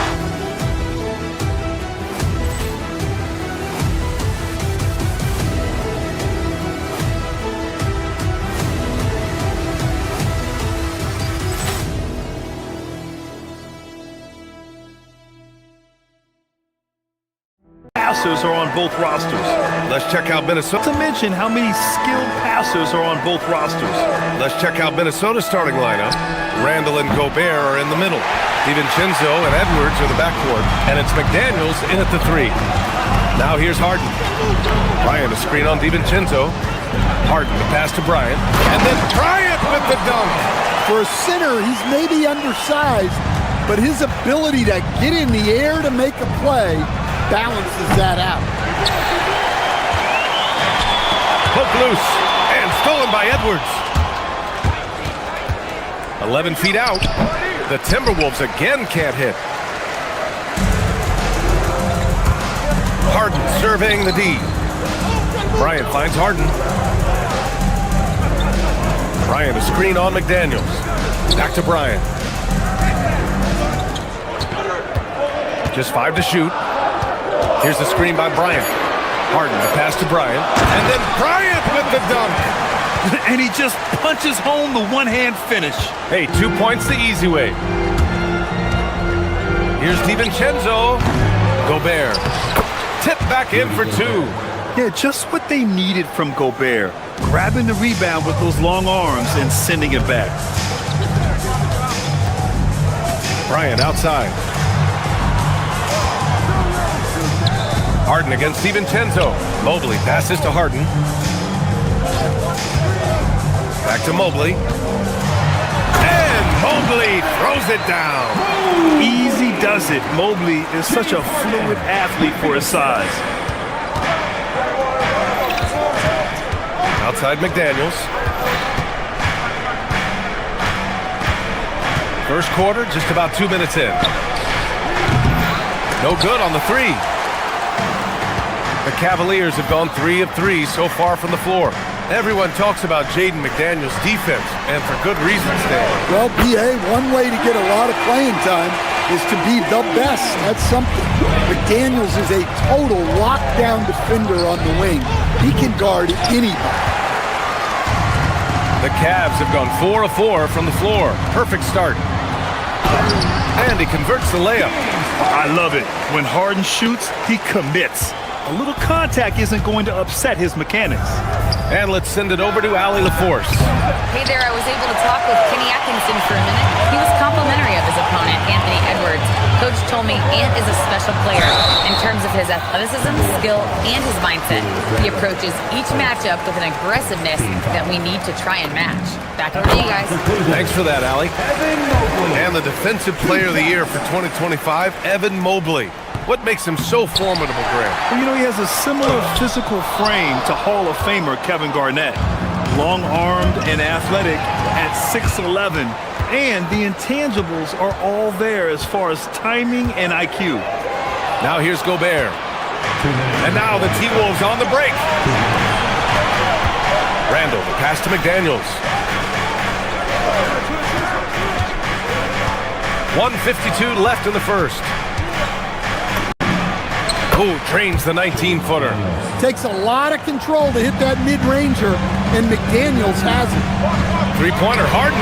Passers are on both rosters. Let's check out Minnesota. To mention how many skilled passers are on both rosters. Let's check out Minnesota's starting lineup. Randall and Gobert are in the middle. DiVincenzo and Edwards are the backcourt. And it's McDaniels in at the 3. Now here's Harden. Bryant a screen on DiVincenzo. Harden the pass to Bryant. And then Bryant with the dunk. For a center, he's maybe undersized, but his ability to get in the air to make a play balances that out. Hook loose and stolen by Edwards. 11 feet out. The Timberwolves again can't hit. Harden surveying the D. Bryant finds Harden. Bryant a screen on McDaniels. Back to Bryant. Just 5 to shoot. Here's the screen by Bryant. Harden, the pass to Bryant. And then Bryant with the dunk. And he just punches home the one-hand finish. Hey, 2 points the easy way. Here's DiVincenzo. Gobert. Tip back in for 2. Yeah, just what they needed from Gobert. Grabbing the rebound with those long arms and sending it back. Bryant outside. Harden against DiVincenzo. Mobley passes to Harden. Back to Mobley. And Mobley throws it down. Easy does it. Mobley is such a fluid athlete for his size. Outside McDaniels. First quarter, just about 2 minutes in. No good on the 3. The Cavaliers have gone 3 of 3 so far from the floor. Everyone talks about Jaden McDaniels' defense, and for good reason, Stan. Well, PA, one way to get a lot of playing time is to be the best. That's something. McDaniels is a total lockdown defender on the wing. He can guard anybody. The Cavs have gone 4 of 4 from the floor. Perfect start. And he converts the layup. I love it. When Harden shoots, he commits. A little contact isn't going to upset his mechanics. And let's send it over to Allie LaForce. Hey there, I was able to talk with Kenny Atkinson for a minute. He was complimentary of his opponent, Anthony Edwards. Coach told me Ant is a special player in terms of his athleticism, skill, and his mindset. He approaches each matchup with an aggressiveness that we need to try and match. Back over to you guys. Thanks for that, Allie. And the Defensive Player of the Year for 2025, Evan Mobley. What makes him so formidable, Grant? Well, you know, he has a similar physical frame to Hall of Famer Kevin Garnett. Long-armed and athletic at 6'11", and the intangibles are all there as far as timing and IQ. Now here's Gobert. And now the T-Wolves on the break. Randall, the pass to McDaniels. 1:52 left in the first. Who trains the 19-footer? Takes a lot of control to hit that mid-ranger, and McDaniels has it. Three-pointer, Harden.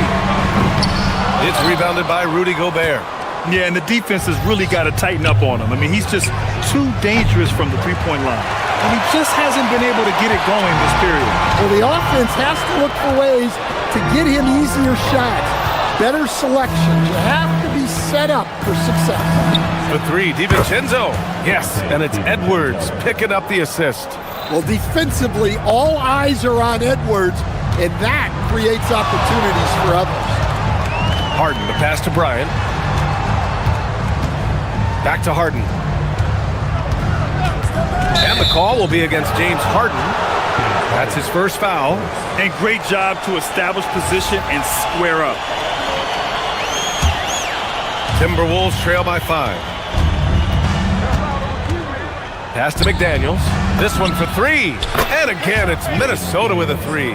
It's rebounded by Rudy Gobert. Yeah, and the defense has really got to tighten up on him. I mean, he's just too dangerous from the three-point line. And he just hasn't been able to get it going this period. Well, the offense has to look for ways to get him easier shots. Better selection. You have to be set up for success. The 3, DiVincenzo. Yes, and it's Edwards picking up the assist. Well, defensively, all eyes are on Edwards, and that creates opportunities for others. Harden, the pass to Bryant. Back to Harden. And the call will be against James Harden. That's his first foul. And great job to establish position and square up. Timberwolves trail by 5. Pass to McDaniels. This one for 3. And again, it's Minnesota with a 3.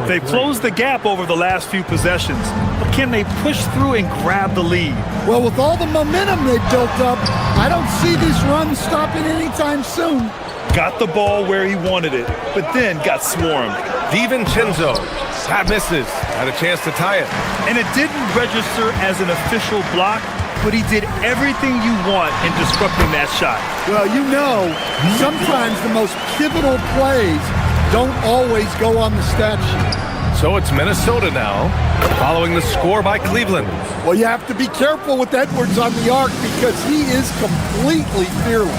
They've closed the gap over the last few possessions. But can they push through and grab the lead? Well, with all the momentum they've built up, I don't see this run stopping anytime soon. Got the ball where he wanted it, but then got swarmed. DiVincenzo. That misses. Had a chance to tie it. And it didn't register as an official block, but he did everything you want in disrupting that shot. Well, you know, sometimes the most pivotal plays don't always go on the stat sheet. So it's Minnesota now, following the score by Cleveland. Well, you have to be careful with Edwards on the arc because he is completely fearless.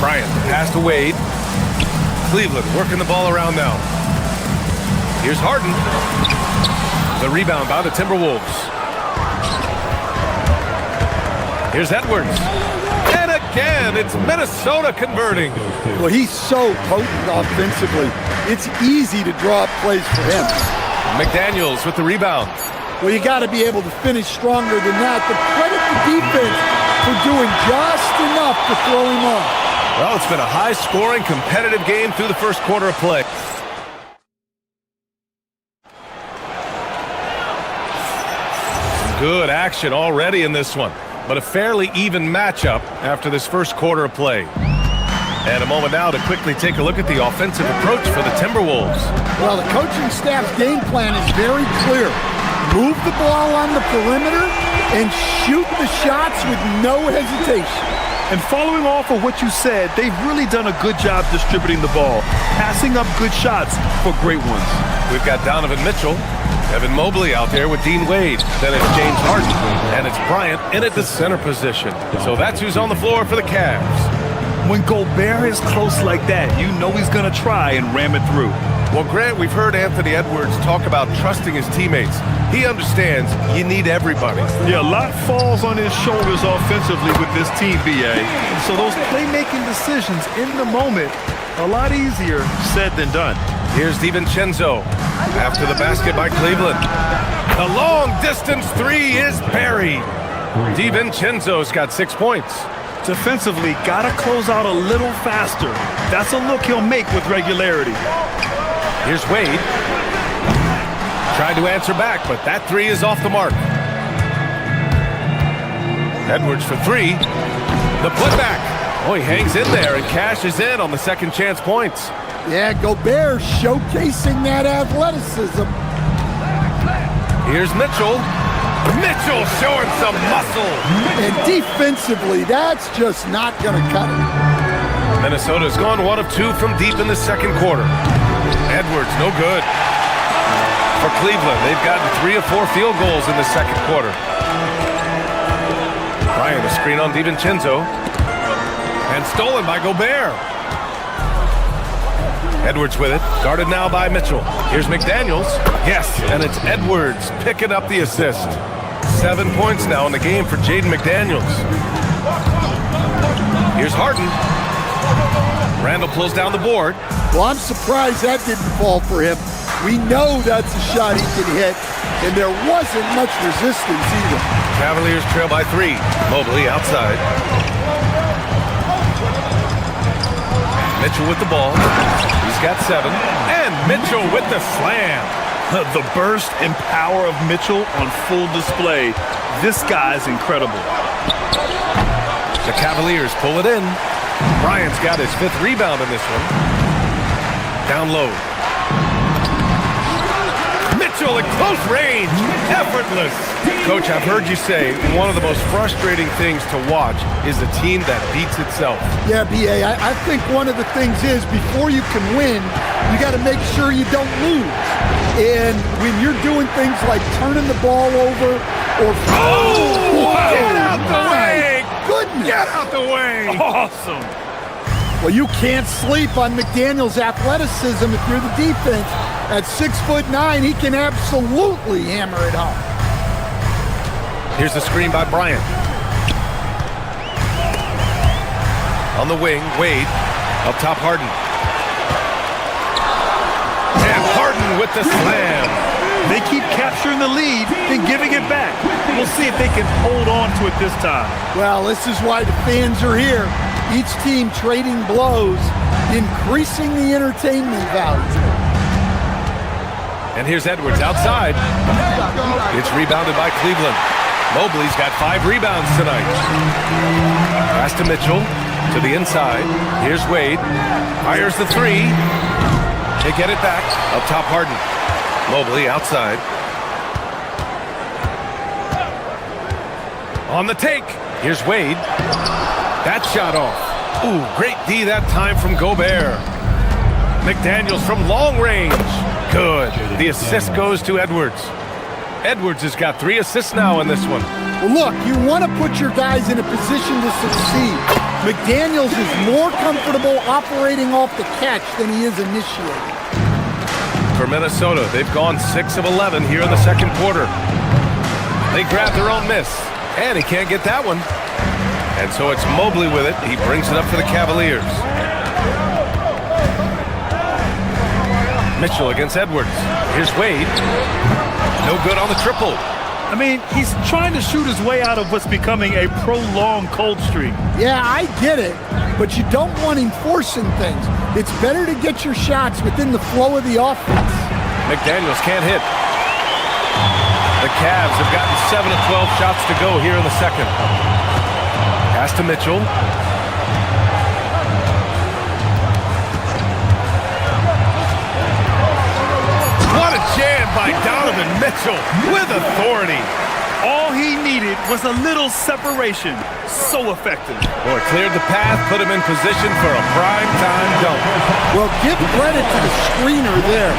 Bryant, the pass to Wade. Cleveland working the ball around now. Here's Harden. The rebound by the Timberwolves. Here's Edwards. And again, it's Minnesota converting. Well, he's so potent offensively. It's easy to draw up plays for him. McDaniels with the rebound. Well, you got to be able to finish stronger than that. But credit the defense for doing just enough to throw him off. Well, it's been a high-scoring, competitive game through the first quarter of play. Good action already in this one, but a fairly even matchup after this first quarter of play. And a moment now to quickly take a look at the offensive approach for the Timberwolves. Well, the coaching staff's game plan is very clear. Move the ball on the perimeter and shoot the shots with no hesitation. And following off of what you said, they've really done a good job distributing the ball, passing up good shots for great ones. We've got Donovan Mitchell, Evan Mobley out there with Dean Wade. Then it's James Harden, and it's Bryant in at the center position. So that's who's on the floor for the Cavs. When Gobert is close like that, you know he's going to try and ram it through. Well, Grant, we've heard Anthony Edwards talk about trusting his teammates. He understands you need everybody. Yeah, a lot falls on his shoulders offensively with this team, BA. So those playmaking decisions in the moment, a lot easier said than done. Here's DiVincenzo after the basket by Cleveland. The long-distance three is buried. DiVincenzo's got 6 points. Defensively, got to close out a little faster. That's a look he'll make with regularity. Here's Wade. Tried to answer back, but that three is off the mark. Edwards for three. The putback. Oh, he hangs in there and cashes in on the second chance points. Yeah, Gobert showcasing that athleticism. Here's Mitchell. Mitchell showing some muscle. And defensively, that's just not going to cut it. Minnesota's gone 1 of 2 from deep in the second quarter. Edwards, no good. For Cleveland, they've gotten 3 of 4 field goals in the second quarter. Bryant, a screen on DiVincenzo. And stolen by Gobert. Edwards with it, guarded now by Mitchell. Here's McDaniels. Yes, and it's Edwards picking up the assist. 7 points now in the game for Jaden McDaniels. Here's Harden. Randall pulls down the board. Well, I'm surprised that didn't fall for him. We know that's a shot he can hit, and there wasn't much resistance either. Cavaliers trail by 3. Mobley outside. Mitchell with the ball. He's got 7. And Mitchell with the slam. The burst and power of Mitchell on full display. This guy's incredible. The Cavaliers pull it in. Bryant's got his 5th rebound in this one. Down low. Mitchell at close range. Effortless. Coach, I've heard you say one of the most frustrating things to watch is a team that beats itself. Yeah, B.A., I think one of the things is before you can win, you got to make sure you don't lose. And when you're doing things like turning the ball over or... Oh! Get out the way! Goodness! Get out the way! Awesome! Well, you can't sleep on McDaniels' athleticism if you're the defense. At 6'9", he can absolutely hammer it home. Here's the screen by Bryant. On the wing, Wade. Up top, Harden. And Harden with the slam. They keep capturing the lead and giving it back. We'll see if they can hold on to it this time. Well, this is why the fans are here. Each team trading blows, increasing the entertainment value. And here's Edwards outside. It's rebounded by Cleveland. Mobley's got 5 rebounds tonight. Pass to Mitchell to the inside. Here's Wade. Fires the 3. They get it back. Up top, Harden. Mobley outside. On the take. Here's Wade. That shot off. Ooh, great D that time from Gobert. McDaniels from long range. Good. The assist goes to Edwards. Edwards has got 3 assists now in this one. Well, look, you want to put your guys in a position to succeed. McDaniels is more comfortable operating off the catch than he is initiating. For Minnesota, they've gone 6 of 11 here in the second quarter. They grab their own miss, and he can't get that one. And so it's Mobley with it. He brings it up for the Cavaliers. Mitchell against Edwards. Here's Wade. No good on the triple. I mean, he's trying to shoot his way out of what's becoming a prolonged cold streak. Yeah, I get it, but you don't want him forcing things. It's better to get your shots within the flow of the offense. McDaniels can't hit. The Cavs have gotten 7 of 12 shots to go here in the second. Pass to Mitchell. jam by Donovan Mitchell with authority. All he needed was a little separation. So effective. Boy, cleared the path, put him in position for a prime-time dunk. Well, give credit to the screener there.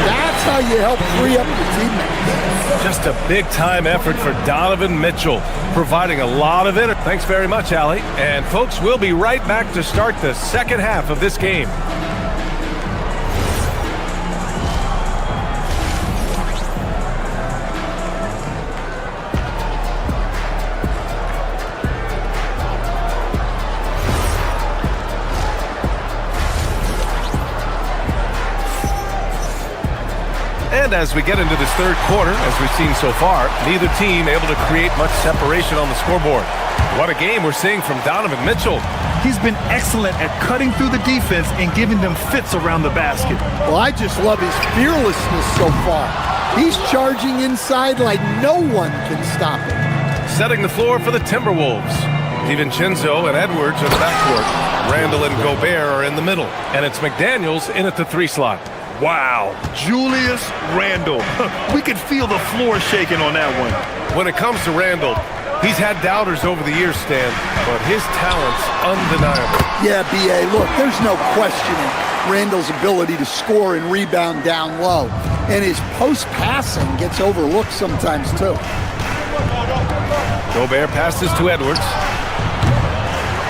That's how you help free up your teammates. Just a big-time effort for Donovan Mitchell, providing a lot of energy. Thanks very much, Allie. And, folks, we'll be right back to start the second half of this game. And as we get into this third quarter, as we've seen so far, neither team able to create much separation on the scoreboard. What a game we're seeing from Donovan Mitchell. He's been excellent at cutting through the defense and giving them fits around the basket. Well, I just love his fearlessness so far. He's charging inside like no one can stop him. Setting the floor for the Timberwolves. DiVincenzo and Edwards in the backcourt. Randall and Gobert are in the middle. And it's McDaniels in at the 3 slot. Wow, Julius Randle. We could feel the floor shaking on that one. When it comes to Randall, he's had doubters over the years, Stan, but his talent's undeniable. Yeah, B.A., look, there's no questioning Randall's ability to score and rebound down low. And his post-passing gets overlooked sometimes, too. Gobert passes to Edwards.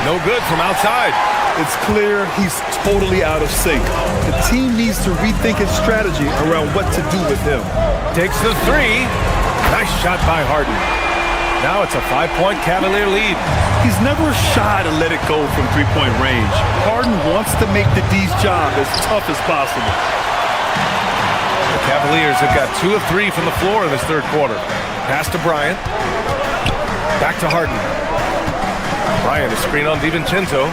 No good from outside. It's clear he's totally out of sync. The team needs to rethink its strategy around what to do with him. Takes the 3. Nice shot by Harden. Now it's a 5-point Cavalier lead. He's never shy to let it go from three-point range. Harden wants to make the D's job as tough as possible. The Cavaliers have got 2 of 3 from the floor in this third quarter. Pass to Bryant. Back to Harden. Bryant is screen on DiVincenzo.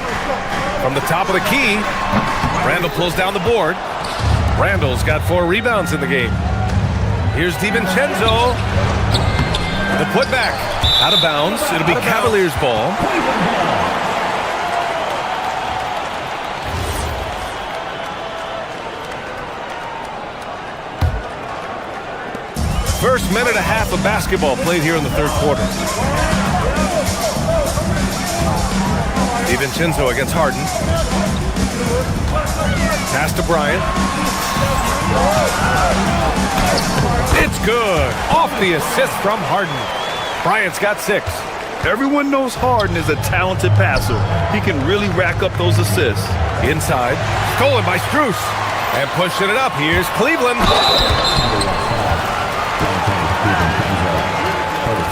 From the top of the key, Randall pulls down the board. Randall's got 4 rebounds in the game. Here's DiVincenzo. The putback. Out of bounds. It'll be Cavaliers ball. First minute and a half of basketball played here in the third quarter. DiVincenzo against Harden. Pass to Bryant. It's good. Off the assist from Harden. Bryant's got 6. Everyone knows Harden is a talented passer. He can really rack up those assists. Inside. Stolen by Strus. And pushing it up. Here's Cleveland.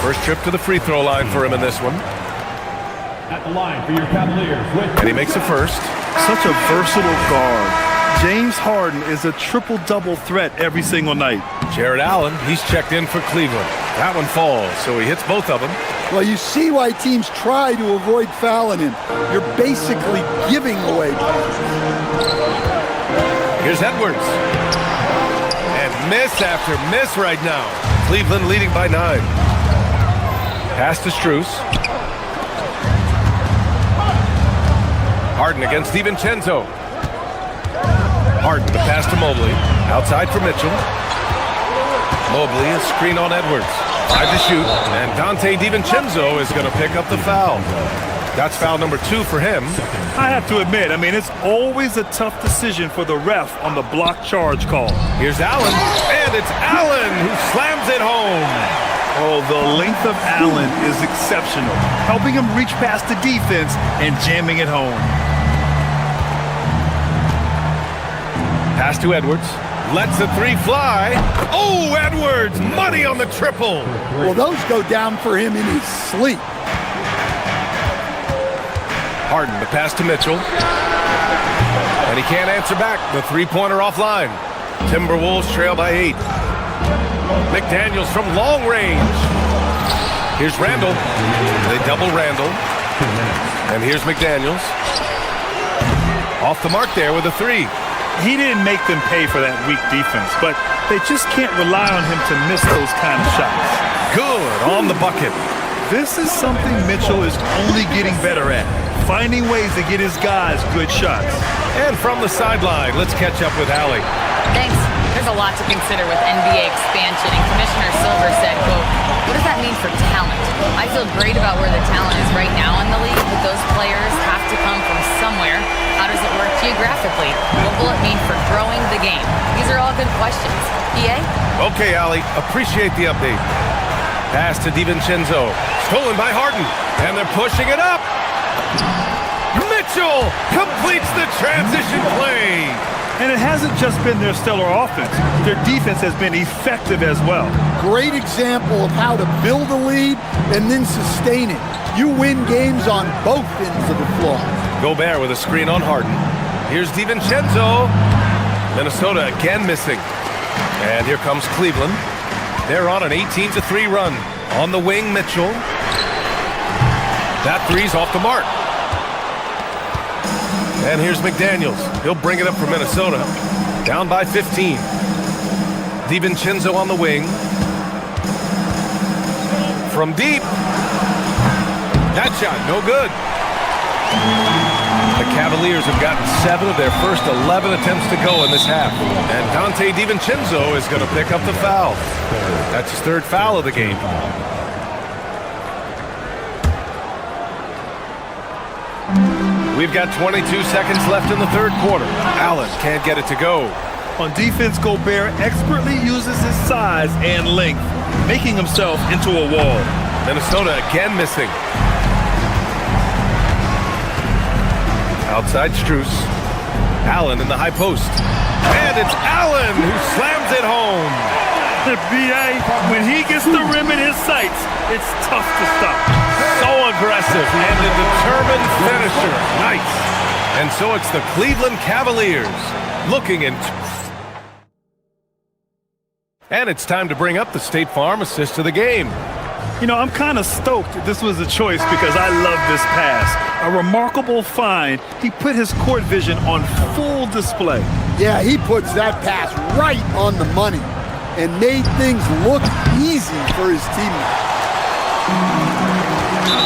First trip to the free throw line for him in this one. At the line for your Cavaliers. And he makes a first. Such a versatile guard. James Harden is a triple-double threat every single night. Jared Allen, he's checked in for Cleveland. That one falls, so he hits both of them. Well, you see why teams try to avoid fouling him. You're basically giving away. Here's Edwards. And miss after miss right now. Cleveland leading by 9. Pass to Strus. Harden against DiVincenzo. Harden, the pass to Mobley. Outside for Mitchell. Mobley, a screen on Edwards. 5 to shoot. And Dante DiVincenzo is going to pick up the foul. That's foul number 2 for him. I have to admit, it's always a tough decision for the ref on the block charge call. Here's Allen. And it's Allen who slams it home. Oh, the length of Allen is exceptional, helping him reach past the defense and jamming it home. Pass to Edwards. Lets the 3 fly. Oh, Edwards! Money on the triple. Well, those go down for him in his sleep. Harden, the pass to Mitchell. And he can't answer back. The 3-pointer offline. Timberwolves trail by 8. McDaniels from long range. Here's Randall. They double Randall. And here's McDaniels. Off the mark there with a 3. He didn't make them pay for that weak defense, but they just can't rely on him to miss those kind of shots. Good on the bucket. This is something Mitchell is only getting better at, finding ways to get his guys good shots. And from the sideline, let's catch up with Allie. Thanks. There's There's a lot to consider with NBA expansion, and Commissioner Silver said, quote, "What does that mean for talent? I feel great about where the talent is right now in the league, but those players have to come from somewhere. How does it work geographically? What will it mean for growing the game?" These are all good questions. PA? Okay, Allie, appreciate the update. Pass to DiVincenzo, stolen by Harden, and they're pushing it up. Mitchell completes the transition play. And it hasn't just been their stellar offense. Their defense has been effective as well. Great example of how to build a lead and then sustain it. You win games on both ends of the floor. Gobert with a screen on Harden. Here's DiVincenzo. Minnesota again missing. And here comes Cleveland. They're on an 18-3 run. On the wing, Mitchell. That three's off the mark. And here's McDaniels. He'll bring it up for Minnesota. Down by 15. DiVincenzo on the wing. From deep. That shot, no good. The Cavaliers have gotten 7 of their first 11 attempts to go in this half. And Dante DiVincenzo is going to pick up the foul. That's his 3rd foul of the game. We've got 22 seconds left in the 3rd quarter. Allen can't get it to go. On defense, Gobert expertly uses his size and length, making himself into a wall. Minnesota again missing. Outside Strus. Allen in the high post. And it's Allen who slams it home. The BA, when he gets the rim in his sights, it's tough to stop. So aggressive and a determined finisher. Nice. And so it's the Cleveland Cavaliers looking in. And it's time to bring up the State Farm assist of the game. You know, I'm kind of stoked this was a choice because I love this pass. A remarkable find. He put his court vision on full display. Yeah, he puts that pass right on the money and made things look easy for his teammates.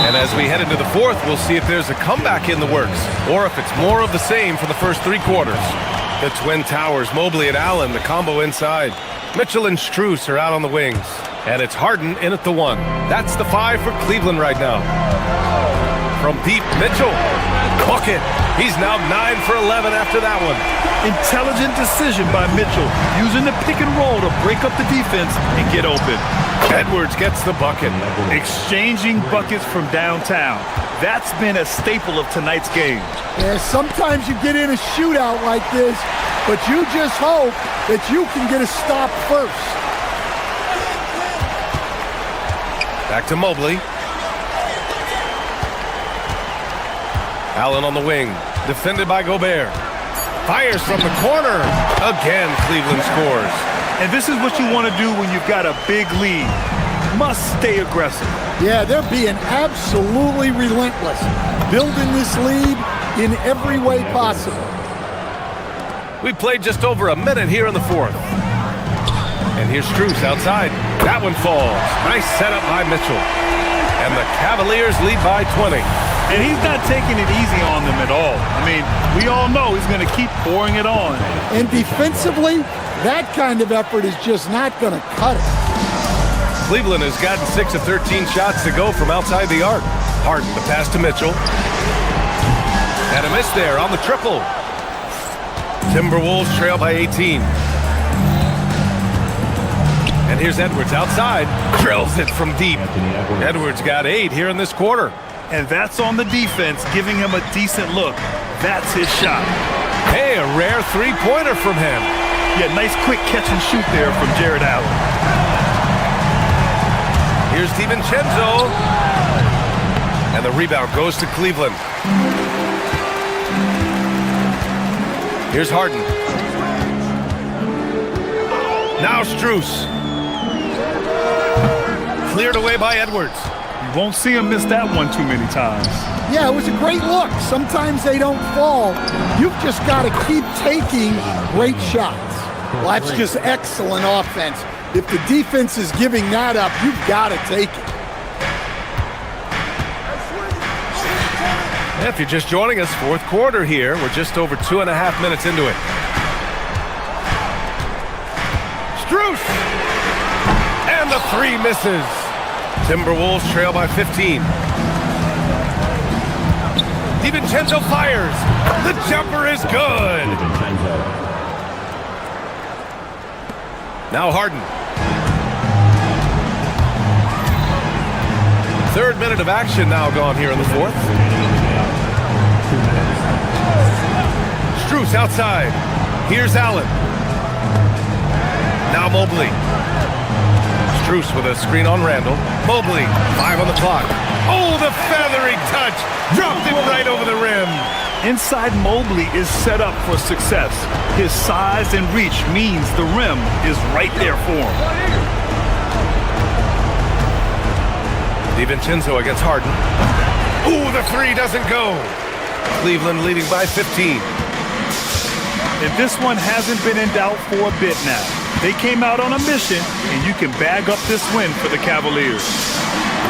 And as we head into the 4th, we'll see if there's a comeback in the works or if it's more of the same for the first 3 quarters. The Twin Towers, Mobley and Allen, the combo inside. Mitchell and Strus are out on the wings. And it's Harden in at the 1. That's the 5 for Cleveland right now. From deep, Mitchell. Bucket. He's now 9 for 11 after that one. Intelligent decision by Mitchell, using the pick and roll to break up the defense and get open. Edwards gets the bucket. Exchanging buckets from downtown. That's been a staple of tonight's game. Yeah, sometimes you get in a shootout like this, but you just hope that you can get a stop first. Back to Mobley. Allen on the wing. Defended by Gobert. Fires from the corner. Again, Cleveland scores. And this is what you want to do when you've got a big lead. Must stay aggressive. Yeah, they're being absolutely relentless. Building this lead in every way possible. We played just over a minute here in the 4th. And here's Strus outside. That one falls. Nice setup by Mitchell. And the Cavaliers lead by 20. And he's not taking it easy on them at all. I mean, we all know he's going to keep pouring it on. And defensively, that kind of effort is just not going to cut it. Cleveland has gotten 6 of 13 shots to go from outside the arc. Harden, the pass to Mitchell. And a miss there on the triple. Timberwolves trail by 18. And here's Edwards outside. Drills it from deep. Edwards got 8 here in this quarter. And that's on the defense, giving him a decent look. That's his shot. Hey, a rare 3-pointer from him. Yeah, nice quick catch and shoot there from Jared Allen. Here's DiVincenzo. And the rebound goes to Cleveland. Here's Harden. Now Strus. Cleared away by Edwards. You won't see him miss that one too many times. Yeah, it was a great look. Sometimes they don't fall. You've just got to keep taking great shots. Well, that's just excellent offense. If the defense is giving that up, you've got to take it. If you're just joining us, 4th quarter here. We're just over 2.5 minutes into it. Strus! And the three misses. Timberwolves trail by 15. DiVincenzo fires. The jumper is good. Now Harden. Third minute of action now gone here in the fourth. Strus outside. Here's Allen. Now Mobley. Strus with a screen on Randall. Mobley, 5 on the clock. Oh, the feathery touch. Dropped it right over the rim. Inside Mobley is set up for success. His size and reach means the rim is right there for him. DiVincenzo against Harden. Ooh, the three doesn't go. Cleveland leading by 15. And this one hasn't been in doubt for a bit now. They came out on a mission, and you can bag up this win for the Cavaliers.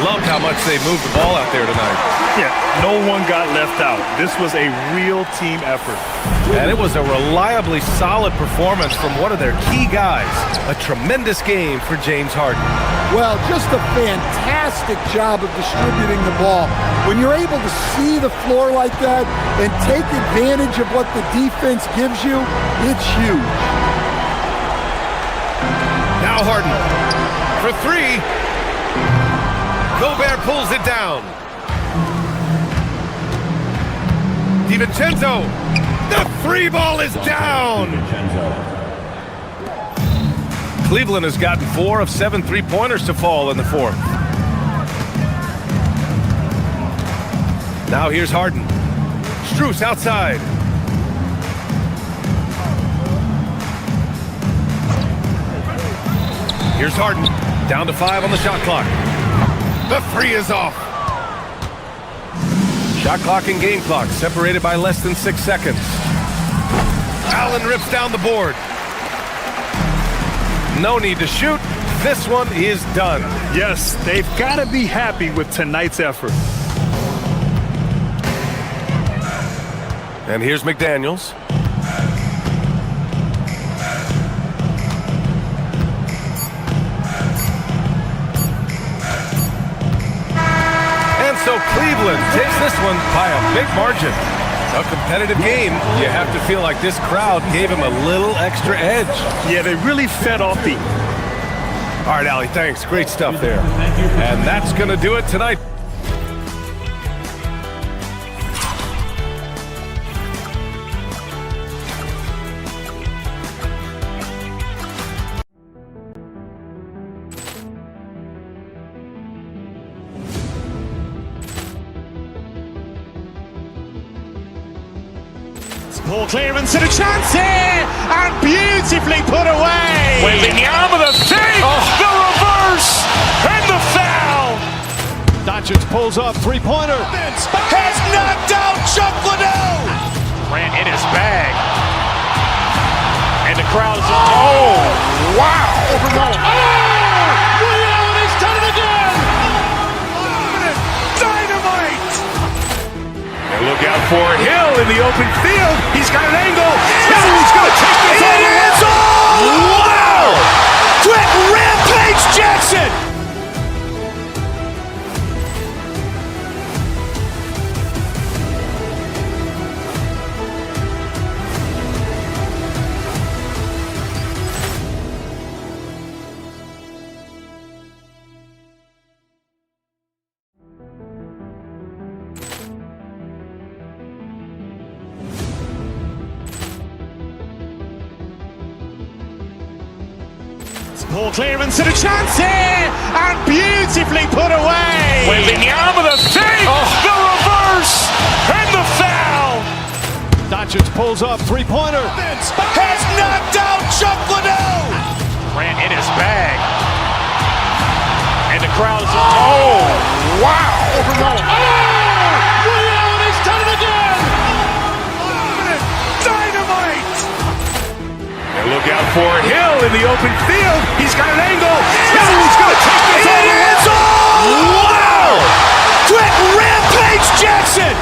Loved how much they moved the ball out there tonight. Yeah, no one got left out. This was a real team effort. And it was a reliably solid performance from one of their key guys. A tremendous game for James Harden. Well, just a fantastic job of distributing the ball. When you're able to see the floor like that and take advantage of what the defense gives you, it's huge. Now Harden for three. Gobert pulls it down. DiVincenzo. The three ball is down. Cleveland has gotten 4 of 7 three-pointers to fall in the fourth. Now here's Harden. Strus outside. Here's Harden. Down to 5 on the shot clock. The three is off. Shot clock and game clock separated by less than 6 seconds. Allen rips down the board. No need to shoot. This one is done. Yes, they've got to be happy with tonight's effort. And here's McDaniels. And so Cleveland takes this one by a big margin. A competitive game. You have to feel like this crowd gave him a little extra edge. Yeah, they really fed off the... All right, Allie, thanks. Great stuff there. And that's going to do it tonight. Ball clearance and a chance here, and beautifully put away. Wembanyama the save, the reverse, and the foul. Doncic pulls up, three-pointer. Has knocked out Chuck Liddell. Grant in his bag, and the crowd is. Oh, wow! Ray Allen has done it again. Dynamite! Look out for Hill in the open field. He's got an angle. Hill is going to take this all the way. Wow! Quick Rampage Jackson! Ball clearance and a chance here, and beautifully put away. Wembanyama the save, the reverse, and the foul. Doncic pulls up, three-pointer. Has knocked out Chuck Liddell. Grant in his bag, and the crowd is. Oh, wow! Ray Allen has done it again. Dynamite! And look out for Hill in the open field. He's got an angle. Hill is going to take this all the way. Wow! Quick Rampage Jackson!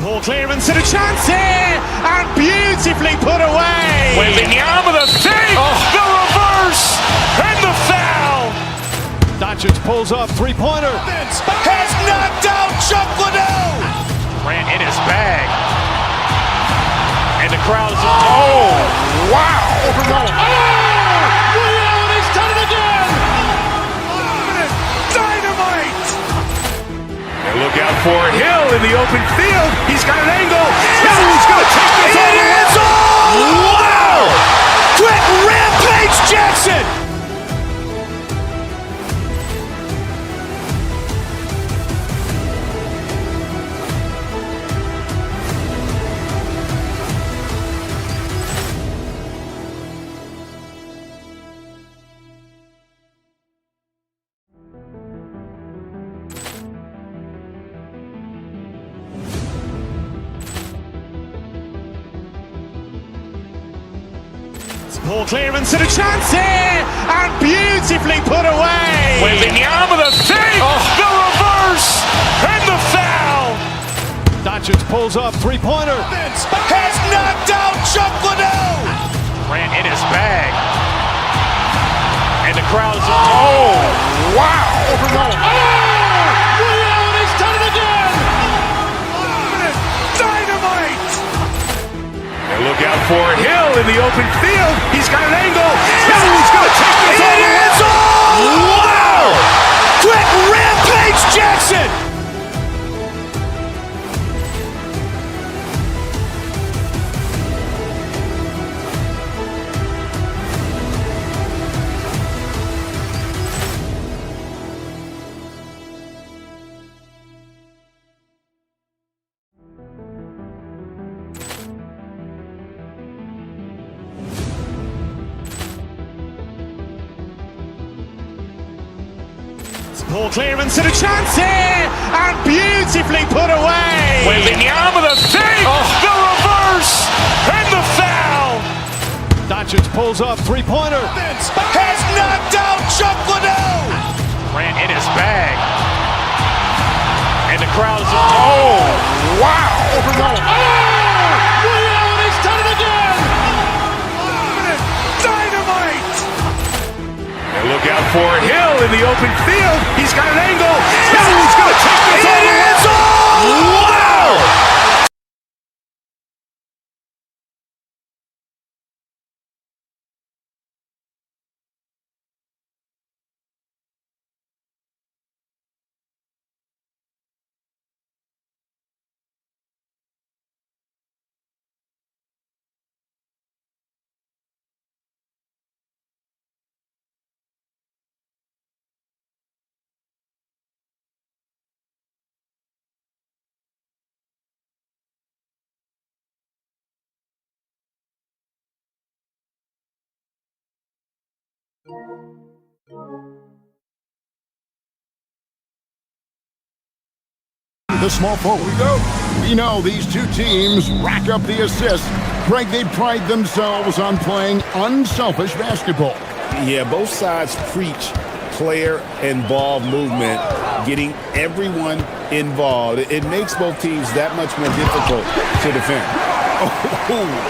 Ball clearance and a chance here, and beautifully put away. Wembanyama the save, the reverse, and the foul. Doncic pulls up, three-pointer. Has knocked out Chuck Liddell. Grant in his bag. And the crowd is, wow. He's done it again. Dynamite. And look out for Hill in the open field. He's got an angle. Hill's going to take this all the way. Wow. Quick Rampage Jackson. Ball clearance and a chance here, and beautifully put away. Wembanyama the save, the reverse, and the foul. Doncic pulls up, three-pointer. Has knocked out Chuck Liddell. Grant in his bag. And the crowd is, wow. He's done it again. Dynamite. And look out for Hill in the open field. He's got an angle. Hill's going to take this all the way. Wow. Quick Rampage Jackson. Ball clearance and a chance here, and beautifully put away. Wembanyama the save, the reverse, and the foul. Doncic pulls up, three-pointer. Has knocked out Chuck Liddell. Grant in his bag. And the crowd is, wow. He's done it again. Dynamite. And look out for Hill in the open field. He's got an angle. Hill's going to take this all the way. Wow. The small forward. We know these two teams rack up the assists. Greg, they pride themselves on playing unselfish basketball. Yeah, both sides preach player and ball movement, getting everyone involved. It makes both teams that much more difficult to defend. Oh,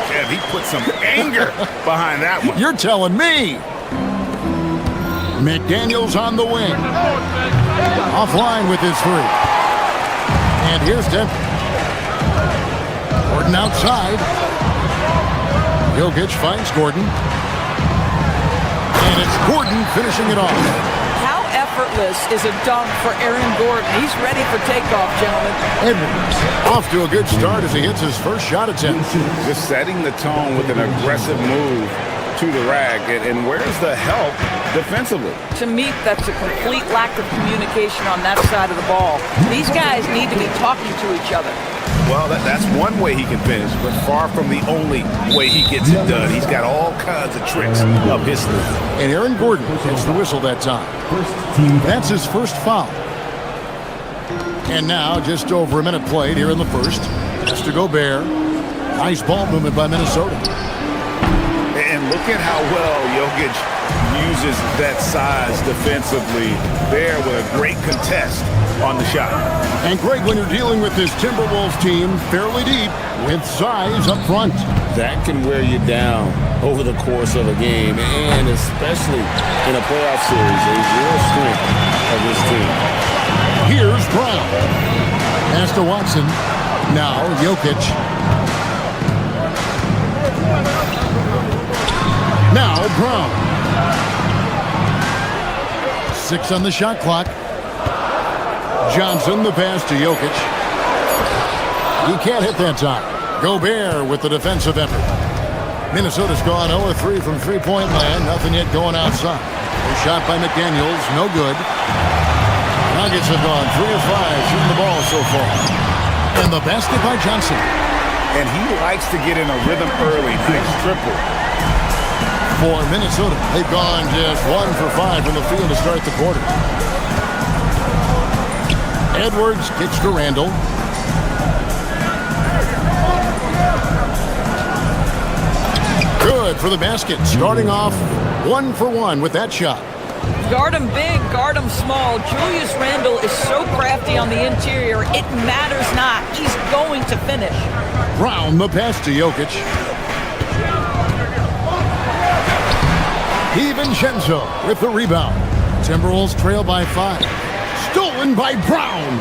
Kev, he put some anger behind that one. You're telling me. McDaniels on the wing. Offline with his three. And here's Denver. Gordon outside. Jokic finds Gordon. And it's Gordon finishing it off. How effortless is a dunk for Aaron Gordon? He's ready for takeoff, gentlemen. Edwards off to a good start as he hits his first shot attempt. Just setting the tone with an aggressive move to the rack. And where's the help defensively? To me, that's a complete lack of communication on that side of the ball. These guys need to be talking to each other. Well, that's one way he can finish, but far from the only way he gets it done. He's got all kinds of tricks up his sleeve. And Aaron Gordon gets the whistle that time. That's his first foul. And now, just over a minute played here in the first. Has to go Bear. Nice ball movement by Minnesota. And Look at how well Jokic uses that size defensively there with a great contest on the shot. And Greg, when you're dealing with this Timberwolves team fairly deep with size up front, that can wear you down over the course of a game, and especially in a playoff series, a real strength of this team. Here's Brown. Pass to Watson. Now Jokic. Now Brown. 6 on the shot clock. Johnson, the pass to Jokic. He can't hit that time. Gobert with the defensive effort. Minnesota's gone 0-3 from three-point land. Nothing yet going outside. A shot by McDaniels, no good. Nuggets have gone 3 of 5 shooting the ball so far. And the basket by Johnson. And he likes to get in a rhythm early. Nice triple. For Minnesota, they've gone just 1 for 5 from the field to start the quarter. Edwards kicks to Randall. Good for the basket. Starting off 1 for 1 with that shot. Guard him big, guard him small. Julius Randle is so crafty on the interior, it matters not. He's going to finish. Brown, the pass to Jokic. DiVincenzo with the rebound. Timberwolves trail by 5. Stolen by Brown.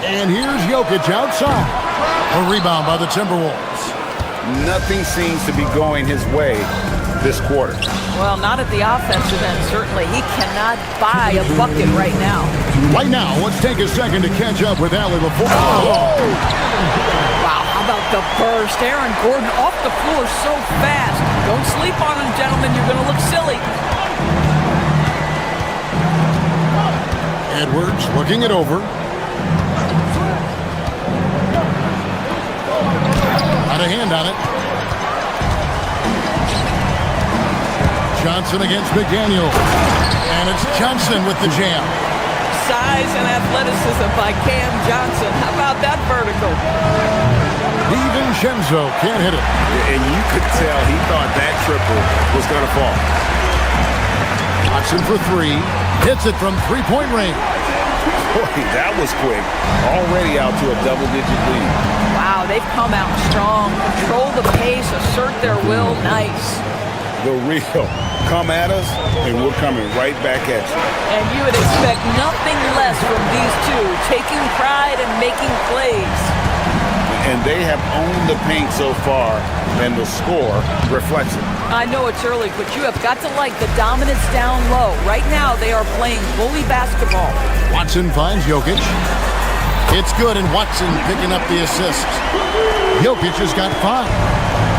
And here's Jokic outside. A rebound by the Timberwolves. Nothing seems to be going his way this quarter. Well, not at the offensive end, certainly. He cannot buy a bucket right now. Right now, let's take a second to catch up with Allie before. Wow, how about the burst? Aaron Gordon off the floor so fast. Don't sleep on him, gentlemen. You're going to look silly. Edwards looking it over. Got a hand on it. Johnson against McDaniel. And it's Johnson with the jam. Size and athleticism by Cam Johnson. How about that vertical? DiVincenzo can't hit it. And you could tell he thought that triple was going to fall. Watson for 3. Hits it from three-point range. Boy, that was quick. Already out to a double-digit lead. Wow, they've come out strong. Control the pace, assert their will. Nice. The real. Come at us, and we're coming right back at you. And you would expect nothing less from these two, taking pride and making plays. And they have owned the paint so far, and the score reflects it. I know it's early, but you have got to like the dominance down low. Right now, they are playing bully basketball. Watson finds Jokic. It's good, and Watson picking up the assist. Jokic has got 5.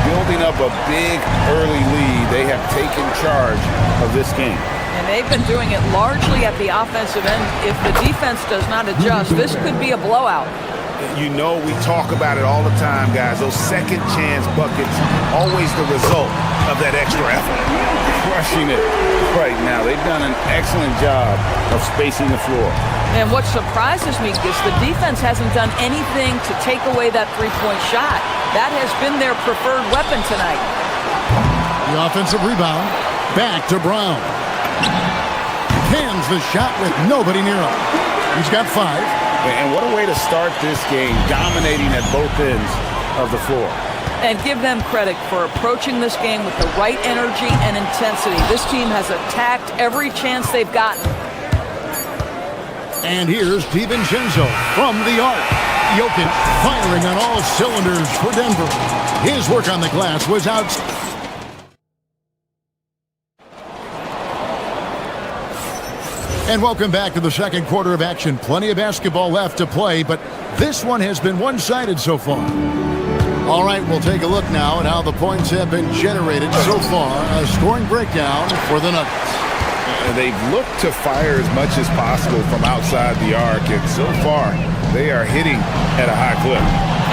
Building up a big early lead, they have taken charge of this game. And they've been doing it largely at the offensive end. If the defense does not adjust, this could be a blowout. You know, we talk about it all the time, guys. Those second chance buckets, always the result of that extra effort. Crushing it right now. They've done an excellent job of spacing the floor. And what surprises me is the defense hasn't done anything to take away that three-point shot. That has been their preferred weapon tonight. The offensive rebound. Back to Brown. Cans the shot with nobody near him. He's got 5. And what a way to start this game, dominating at both ends of the floor. And give them credit for approaching this game with the right energy and intensity. This team has attacked every chance they've gotten. And here's DiVincenzo from the arc. Jokic firing on all cylinders for Denver. His work on the glass was outstanding. And welcome back to the second quarter of action. Plenty of basketball left to play, but this one has been one-sided so far. All right, we'll take a look now at how the points have been generated so far. A scoring breakdown for the Nuggets. They've looked to fire as much as possible from outside the arc, and so far they are hitting at a high clip.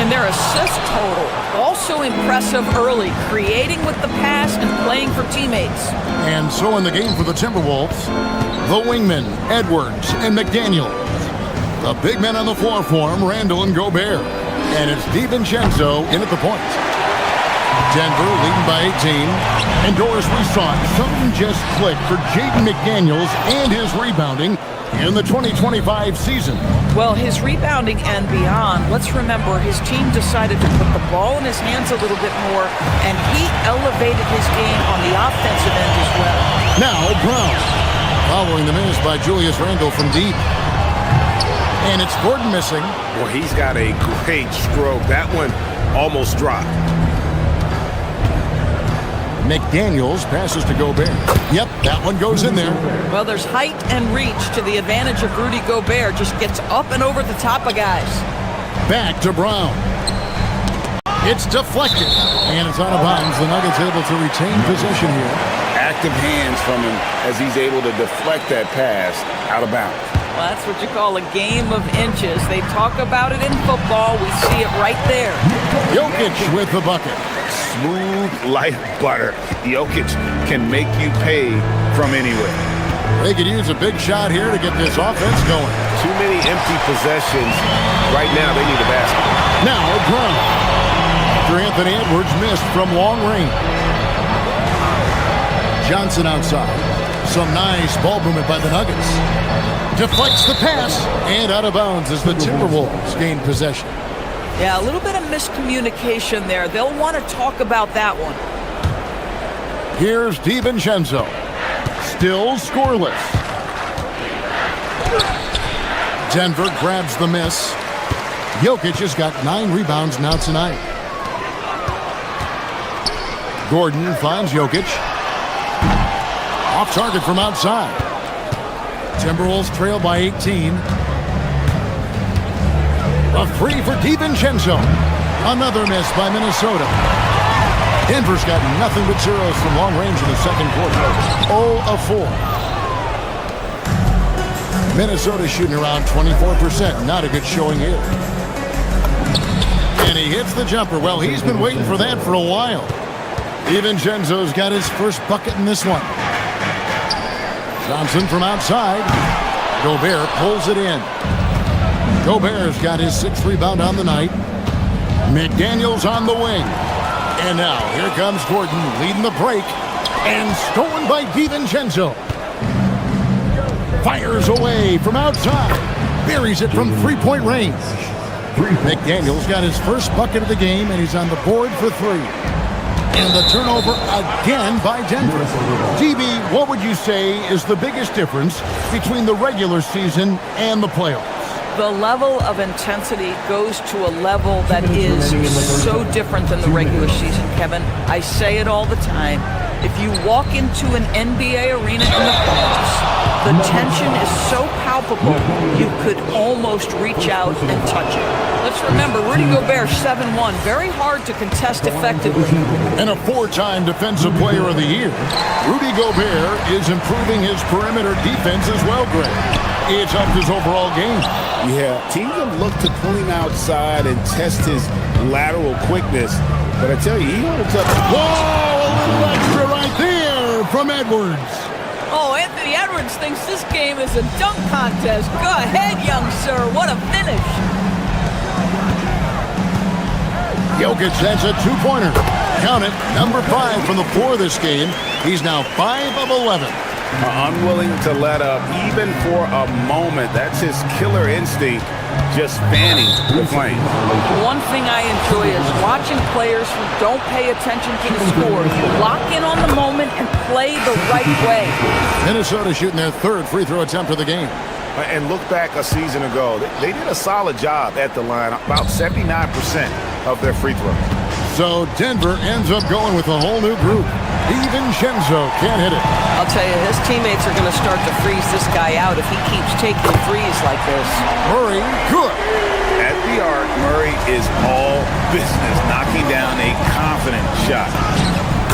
And their assist total, also impressive early, creating with the pass and playing for teammates. And so in the game for the Timberwolves, the wingmen, Edwards and McDaniels. The big men on the floor for him, Randall and Gobert. And it's DiVincenzo in at the point. Denver leading by 18. And Doris, we saw it. Something just clicked for Jaden McDaniels and his rebounding in the 2025 season. Well, his rebounding and beyond, let's remember his team decided to put the ball in his hands a little bit more, and he elevated his game on the offensive end as well. Now Brown, following the miss by Julius Randle from deep. And it's Gordon missing. Well, he's got a great stroke. That one almost dropped. McDaniels passes to Gobert. Yep, that one goes in there. Well, there's height and reach to the advantage of Rudy Gobert. Just gets up and over the top of guys. Back to Brown. It's deflected, and it's out of bounds. The Nuggets able to retain possession here. Active hands from him as he's able to deflect that pass out of bounds. Well, that's what you call a game of inches. They talk about it in football. We see it right there. Jokic with the bucket. Smooth like butter. Jokic can make you pay from anywhere. They could use a big shot here to get this offense going. Too many empty possessions. Right now, they need a basket. Now Brown. After Anthony Edwards missed from long range. Johnson outside. Some nice ball movement by the Nuggets. Deflects the pass, and out of bounds as the Timberwolves gain possession. Yeah, a little bit of miscommunication there. They'll want to talk about that one. Here's DiVincenzo. Still scoreless. Denver grabs the miss. Jokic has got 9 rebounds now tonight. Gordon finds Jokic. Off target from outside. Timberwolves trail by 18. A three for DiVincenzo. Another miss by Minnesota. Denver's got nothing but zeros from long range in the second quarter. 0 of 4. Minnesota shooting around 24%. Not a good showing here. And he hits the jumper. Well, he's been waiting for that for a while. DiVincenzo's got his first bucket in this one. Johnson from outside. Gobert pulls it in. Gobert's got his 6th rebound on the night. McDaniels on the wing. And now here comes Gordon leading the break. And stolen by DiVincenzo. Fires away from outside. Buries it from three-point range. McDaniels got his first bucket of the game, and he's on the board for 3. And the turnover again by Denver. DB, what would you say is the biggest difference between the regular season and the playoffs? The level of intensity goes to a level that is so different than the regular season, Kevin. I say it all the time. If you walk into an NBA arena in the playoffs, the tension is so palpable, you could almost reach out and touch it. Let's remember, Rudy Gobert, 7-1, very hard to contest effectively. And a 4-time Defensive Player of the Year. Rudy Gobert is improving his perimeter defense as well, Greg. It's up his overall game. Yeah, teams have looked to pull him outside and test his lateral quickness. But I tell you, he holds up. Whoa, a little extra right there from Edwards. Oh, Anthony Edwards thinks this game is a dunk contest. Go ahead, young sir. What a finish. Jokic has a 2-pointer. Count it, number 5 from the floor this game. He's now 5 of 11. Unwilling to let up even for a moment. That's his killer instinct, just fanning the flames. One thing I enjoy is watching players who don't pay attention to the score. You lock in on the moment and play the right way. Minnesota shooting their 3rd free throw attempt of the game. And look back a season ago. They did a solid job at the line, about 79% of their free throws. So Denver ends up going with a whole new group. DiVincenzo can't hit it. I'll tell you, his teammates are going to start to freeze this guy out if he keeps taking threes like this. Murray, good. At the arc, Murray is all business, knocking down a confident shot.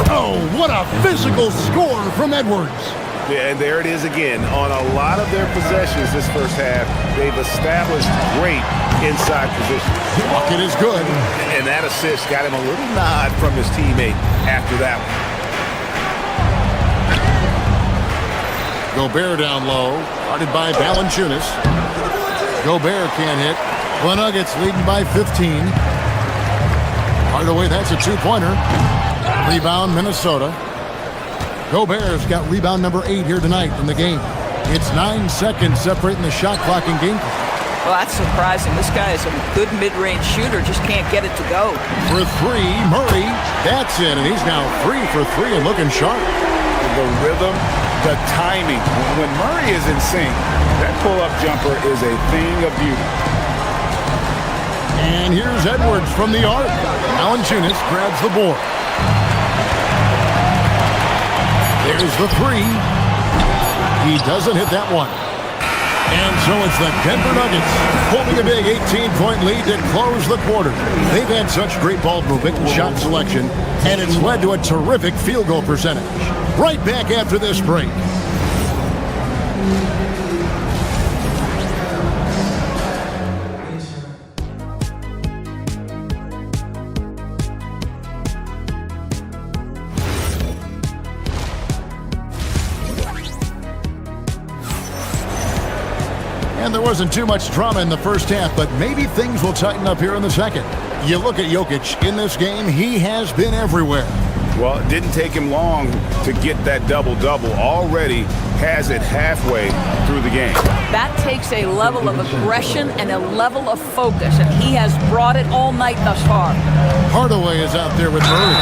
Oh, what a physical score from Edwards. Yeah, and there it is again. On a lot of their possessions this first half, they've established great inside position. Bucket is good. And that assist got him a little nod from his teammate after that one. Gobert down low, guarded by Valanciunas. Gobert can't hit. The Nuggets leading by 15. Hardaway, that's a 2-pointer. Rebound, Minnesota. Gobert's got rebound number 8 here tonight in the game. It's 9 seconds separating the shot clock and game clock. Well, that's surprising. This guy is a good mid-range shooter, just can't get it to go. For 3, Murray. That's in, and he's now 3 for 3 and looking sharp. The rhythm, the timing. When Murray is in sync, that pull-up jumper is a thing of beauty. And here's Edwards from the arc. Valanciunas grabs the board. There's the 3. He doesn't hit that one. And so it's the Denver Nuggets holding a big 18-point lead to close the quarter. They've had such great ball movement and shot selection, and it's led to a terrific field goal percentage. Right back after this break. And there wasn't too much drama in the first half, but maybe things will tighten up here in the second. You look at Jokic in this game, he has been everywhere. Well, it didn't take him long to get that double-double. Already has it halfway through the game. That takes a level of aggression and a level of focus, and he has brought it all night thus far. Hardaway is out there with Murray.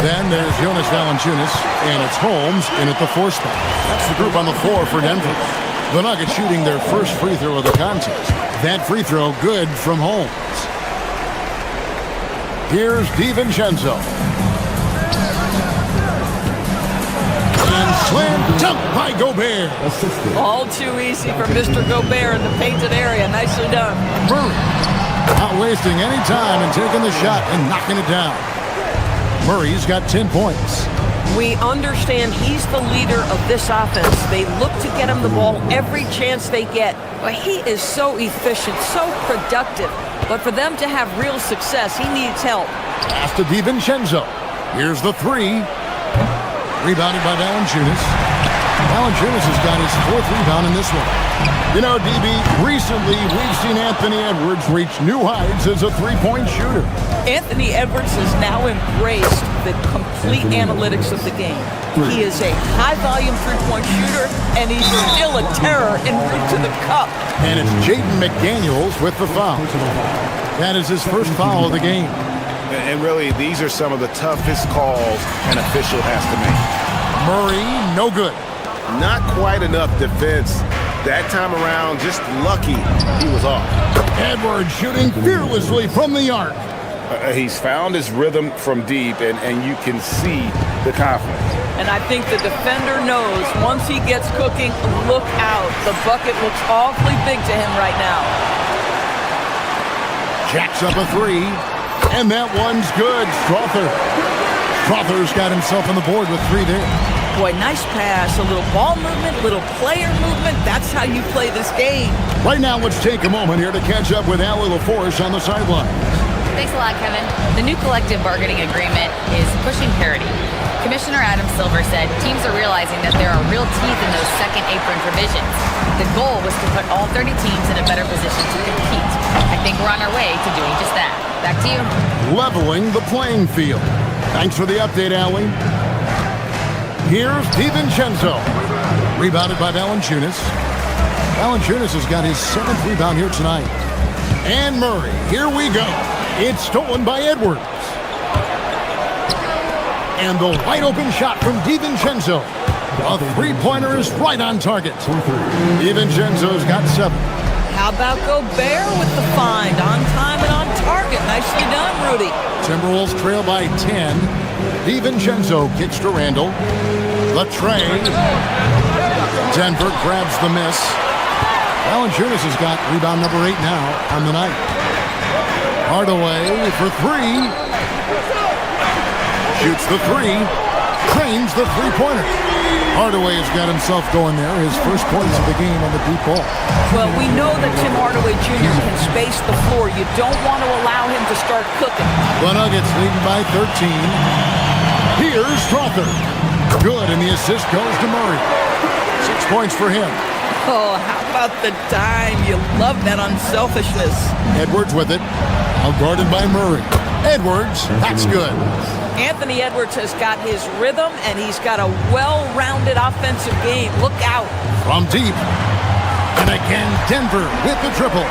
Then there's Jonas Valanciunas, and it's Holmes in at the 4 spot. That's the group on the floor for Denver. The Nuggets shooting their first free throw of the contest. That free throw good from Holmes. Here's DiVincenzo. And slam dunk by Gobert. All too easy for Mr. Gobert in the painted area. Nicely done. Murray not wasting any time and taking the shot and knocking it down. Murray's got 10 points. We understand he's the leader of this offense. They look to get him the ball every chance they get. But he is so efficient, so productive. But for them to have real success, he needs help. Pass to DiVincenzo. Here's the 3. Rebounded by Valanciunas. Valanciunas has got his 4th rebound in this one. You know, DB, recently we've seen Anthony Edwards reach new heights as a 3-point shooter. Anthony Edwards has now embraced the complete analytics of the game. He is a high-volume 3-point shooter, and he's still a terror en route to the cup. And it's Jaden McDaniels with the foul. That is his first foul of the game. And really, these are some of the toughest calls an official has to make. Murray, no good. Not quite enough defense. That time around, just lucky he was off. Edwards shooting fearlessly from the arc. He's found his rhythm from deep, and you can see the confidence. And I think the defender knows once he gets cooking, look out. The bucket looks awfully big to him right now. Jacks up a 3, and that one's good. Strother's got himself on the board with 3 there. Boy, nice pass, a little ball movement, little player movement. That's how you play this game. Right now, let's take a moment here to catch up with Allie LaForce on the sideline. Thanks a lot, Kevin. The new collective bargaining agreement is pushing parity. Commissioner Adam Silver said teams are realizing that there are real teeth in those second apron provisions. The goal was to put all 30 teams in a better position to compete. I think we're on our way to doing just that. Back to you. Leveling the playing field. Thanks for the update, Allie. Here's DiVincenzo. Rebounded by Valanciunas. Valanciunas has got his 7th rebound here tonight. And Murray, here we go. It's stolen by Edwards. And the wide open shot from DiVincenzo. A 3-pointer is right on target. DiVincenzo's got 7. How about Gobert with the find? On time and on target. Nicely done, Rudy. Timberwolves trail by 10. DiVincenzo kicks to Randall. The tray. Denver grabs the miss. Valanciunas has got rebound number 8 now on the night. Hardaway for 3. Shoots the 3. Trains the 3-pointer. Hardaway has got himself going there. His first points of the game on the deep ball. Well, we know that Tim Hardaway Jr. can space the floor. You don't want to allow him to start cooking. The Nuggets leading by 13. Here's Strother. Good, and the assist goes to Murray. 6 points for him. Oh, how about the dime? You love that unselfishness. Edwards with it. Now guarded by Murray. Edwards, that's good. Anthony Edwards has got his rhythm, and he's got a well-rounded offensive game. Look out. From deep. And again, Denver with the triple.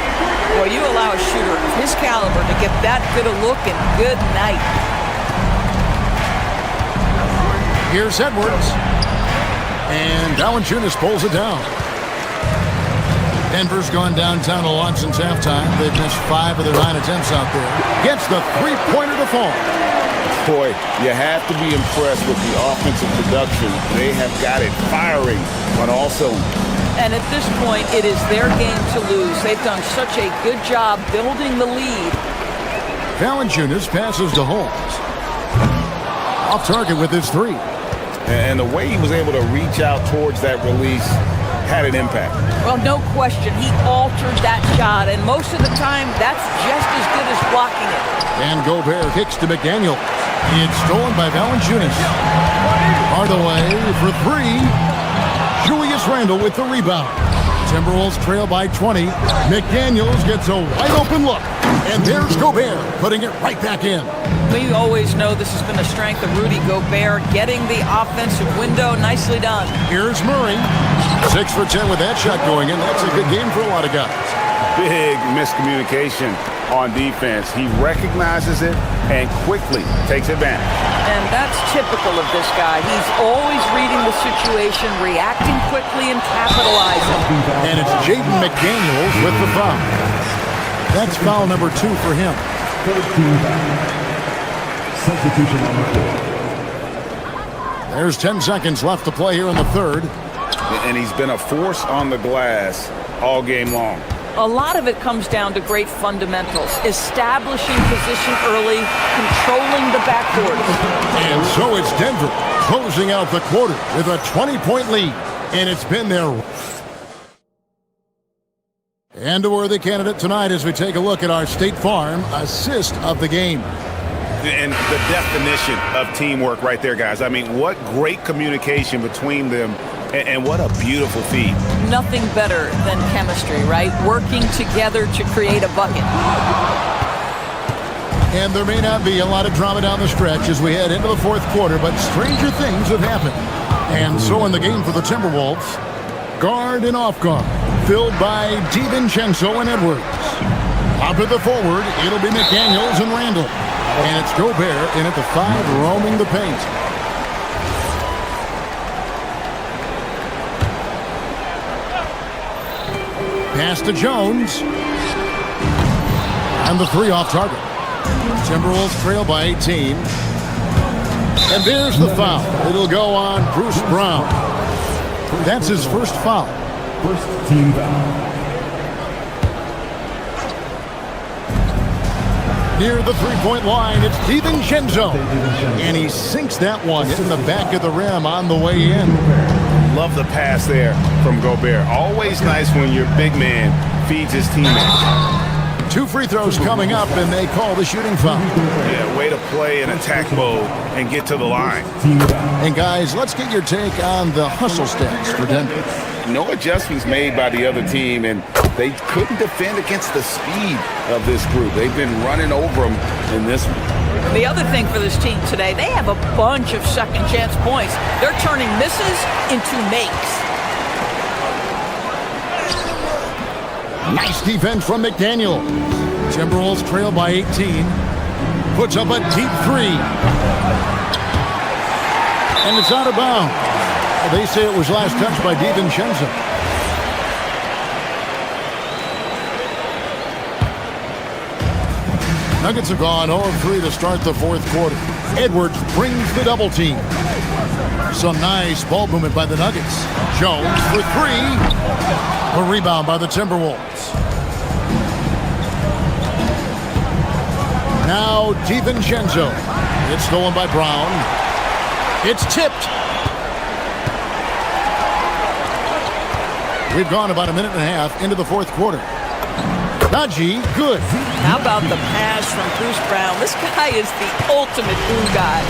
Well, you allow a shooter of his caliber to get that good a look, and good night. Here's Edwards. And Valanciunas pulls it down. Denver's gone downtown a lot since halftime. They've missed 5 of their 9 attempts out there. Gets the three-pointer to fall. Boy, you have to be impressed with the offensive production. They have got it firing on all cylinders. And at this point, it is their game to lose. They've done such a good job building the lead. Valanciunas passes to Holmes. Off target with his 3. And the way he was able to reach out towards that release had an impact. Well, no question. He altered that shot, and most of the time, that's just as good as blocking it. And Gobert kicks to McDaniel. It's stolen by Valanciunas. Hardaway for 3. Julius Randle with the rebound. Timberwolves trail by 20. McDaniels gets a wide-open look. And there's Gobert putting it right back in. We always know this has been a strength of Rudy Gobert, getting the offensive window. Nicely done. Here's Murray. 6 for 10 with that shot going in. That's a good game for a lot of guys. Big miscommunication on defense. He recognizes it and quickly takes advantage. And that's typical of this guy. He's always reading the situation, reacting quickly, and capitalizing. And it's Jaden McDaniels with the foul. That's foul number 2 for him. Substitution number 4. There's 10 seconds left to play here in the third. And he's been a force on the glass all game long. A lot of it comes down to great fundamentals, establishing position early, controlling the backcourt. And so it's Denver closing out the quarter with a 20-point lead. And it's been their... And a worthy candidate tonight as we take a look at our State Farm assist of the game. And the definition of teamwork right there, guys. I mean, what great communication between them, and what a beautiful feed. Nothing better than chemistry, right? Working together to create a bucket. And there may not be a lot of drama down the stretch as we head into the fourth quarter, but stranger things have happened. And so in the game for the Timberwolves, guard and off guard, filled by DiVincenzo and Edwards. Up at the forward, it'll be McDaniels and Randle. And it's Gobert in at the 5, roaming the paint. Pass to Jones. And the 3 off target. Timberwolves trail by 18. And there's the foul. It'll go on Bruce Brown. That's his first foul. First team foul. Near the three-point line, it's DiVincenzo. And he sinks that one, hitting the back of the rim on the way in. Love the pass there from Gobert. Always nice when your big man feeds his teammates. 2 free throws coming up, and they call the shooting foul. Yeah, way to play in attack mode and get to the line. And guys, let's get your take on the hustle stats for Denver. No adjustments made by the other team, and they couldn't defend against the speed of this group. They've been running over them in this one. The other thing for this team today, they have a bunch of second chance points. They're turning misses into makes. Nice defense from McDaniel. Timberwolves trail by 18. Puts up a deep 3. And it's out of bounds. They say it was last touched by DiVincenzo. Nuggets have gone 0-3 to start the fourth quarter. Edwards brings the double team. Some nice ball movement by the Nuggets. Jones for 3. A rebound by the Timberwolves. Now DiVincenzo. It's stolen by Brown. It's tipped. We've gone about a minute and a half into the fourth quarter. Najee, good. How about the pass from Bruce Brown? This guy is the ultimate glue guy.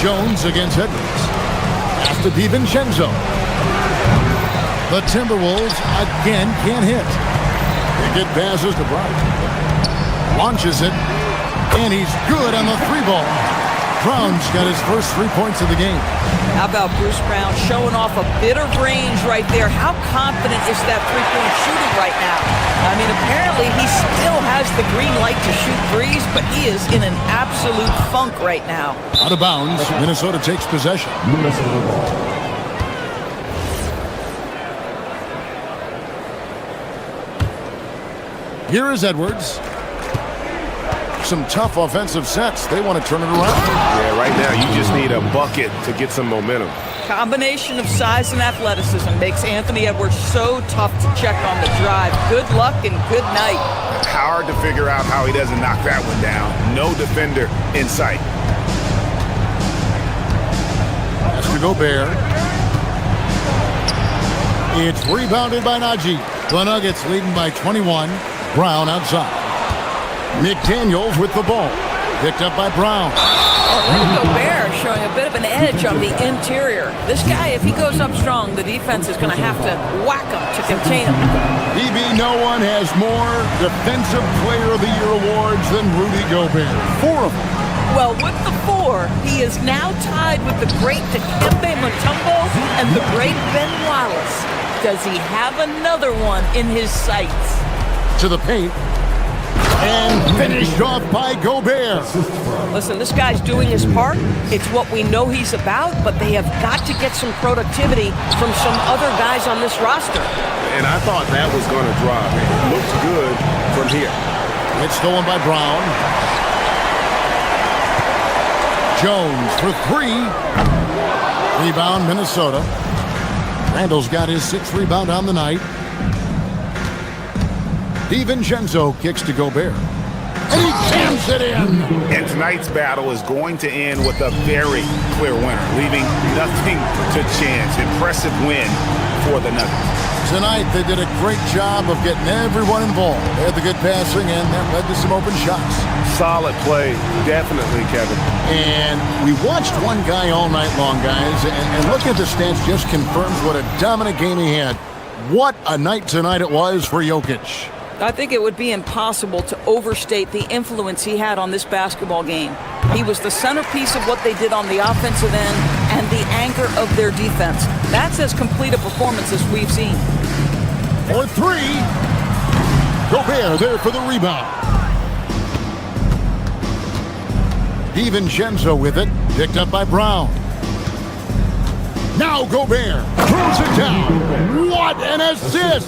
Jones against Edwards. Pass to DiVincenzo. The Timberwolves again can't hit. They get passes to Brown. Launches it, and he's good on the three ball. Brown's got his first 3 points of the game. How about Bruce Brown showing off a bit of range right there? How confident is that three-point shooting right now? I mean, apparently he still has the green light to shoot threes, but he is in an absolute funk right now. Out of bounds, Minnesota takes possession. Here is Edwards. Some tough offensive sets. They want to turn it around. Yeah, right now you just need a bucket to get some momentum. Combination of size and athleticism makes Anthony Edwards so tough to check on the drive. Good luck and good night. Hard to figure out how he doesn't knock that one down. No defender in sight. Pass to Gobert. It's rebounded by Najee. The Nuggets leading by 21. Brown outside. McDaniels with the ball. Picked up by Brown. Gobert showing a bit of an edge on the interior. This guy, if he goes up strong, the defense is going to have to whack him to contain him. BB, no one has more Defensive Player of the Year awards than Rudy Gobert. 4 of them. Well, with the 4, he is now tied with the great Dikembe Mutombo and the great Ben Wallace. Does he have another one in his sights? To the paint. And finished off by Gobert. Listen, this guy's doing his part. It's what we know he's about, but they have got to get some productivity from some other guys on this roster. And I thought that was going to drop. It looks good from here. It's stolen by Brown. Jones for 3. Rebound, Minnesota. Randall's got his 6th rebound on the night. DiVincenzo kicks to Gobert. And he jams it in. And tonight's battle is going to end with a very clear winner, leaving nothing to chance. Impressive win for the Nuggets. Tonight, they did a great job of getting everyone involved. They had the good passing, and that led to some open shots. Solid play, definitely, Kevin. And we watched one guy all night long, guys, and looking at the stats just confirms what a dominant game he had. What a night tonight it was for Jokic. I think it would be impossible to overstate the influence he had on this basketball game. He was the centerpiece of what they did on the offensive end and the anchor of their defense. That's as complete a performance as we've seen. For 3. Gobert there for the rebound. DiVincenzo with it. Picked up by Brown. Now Gobert throws it down. What an assist!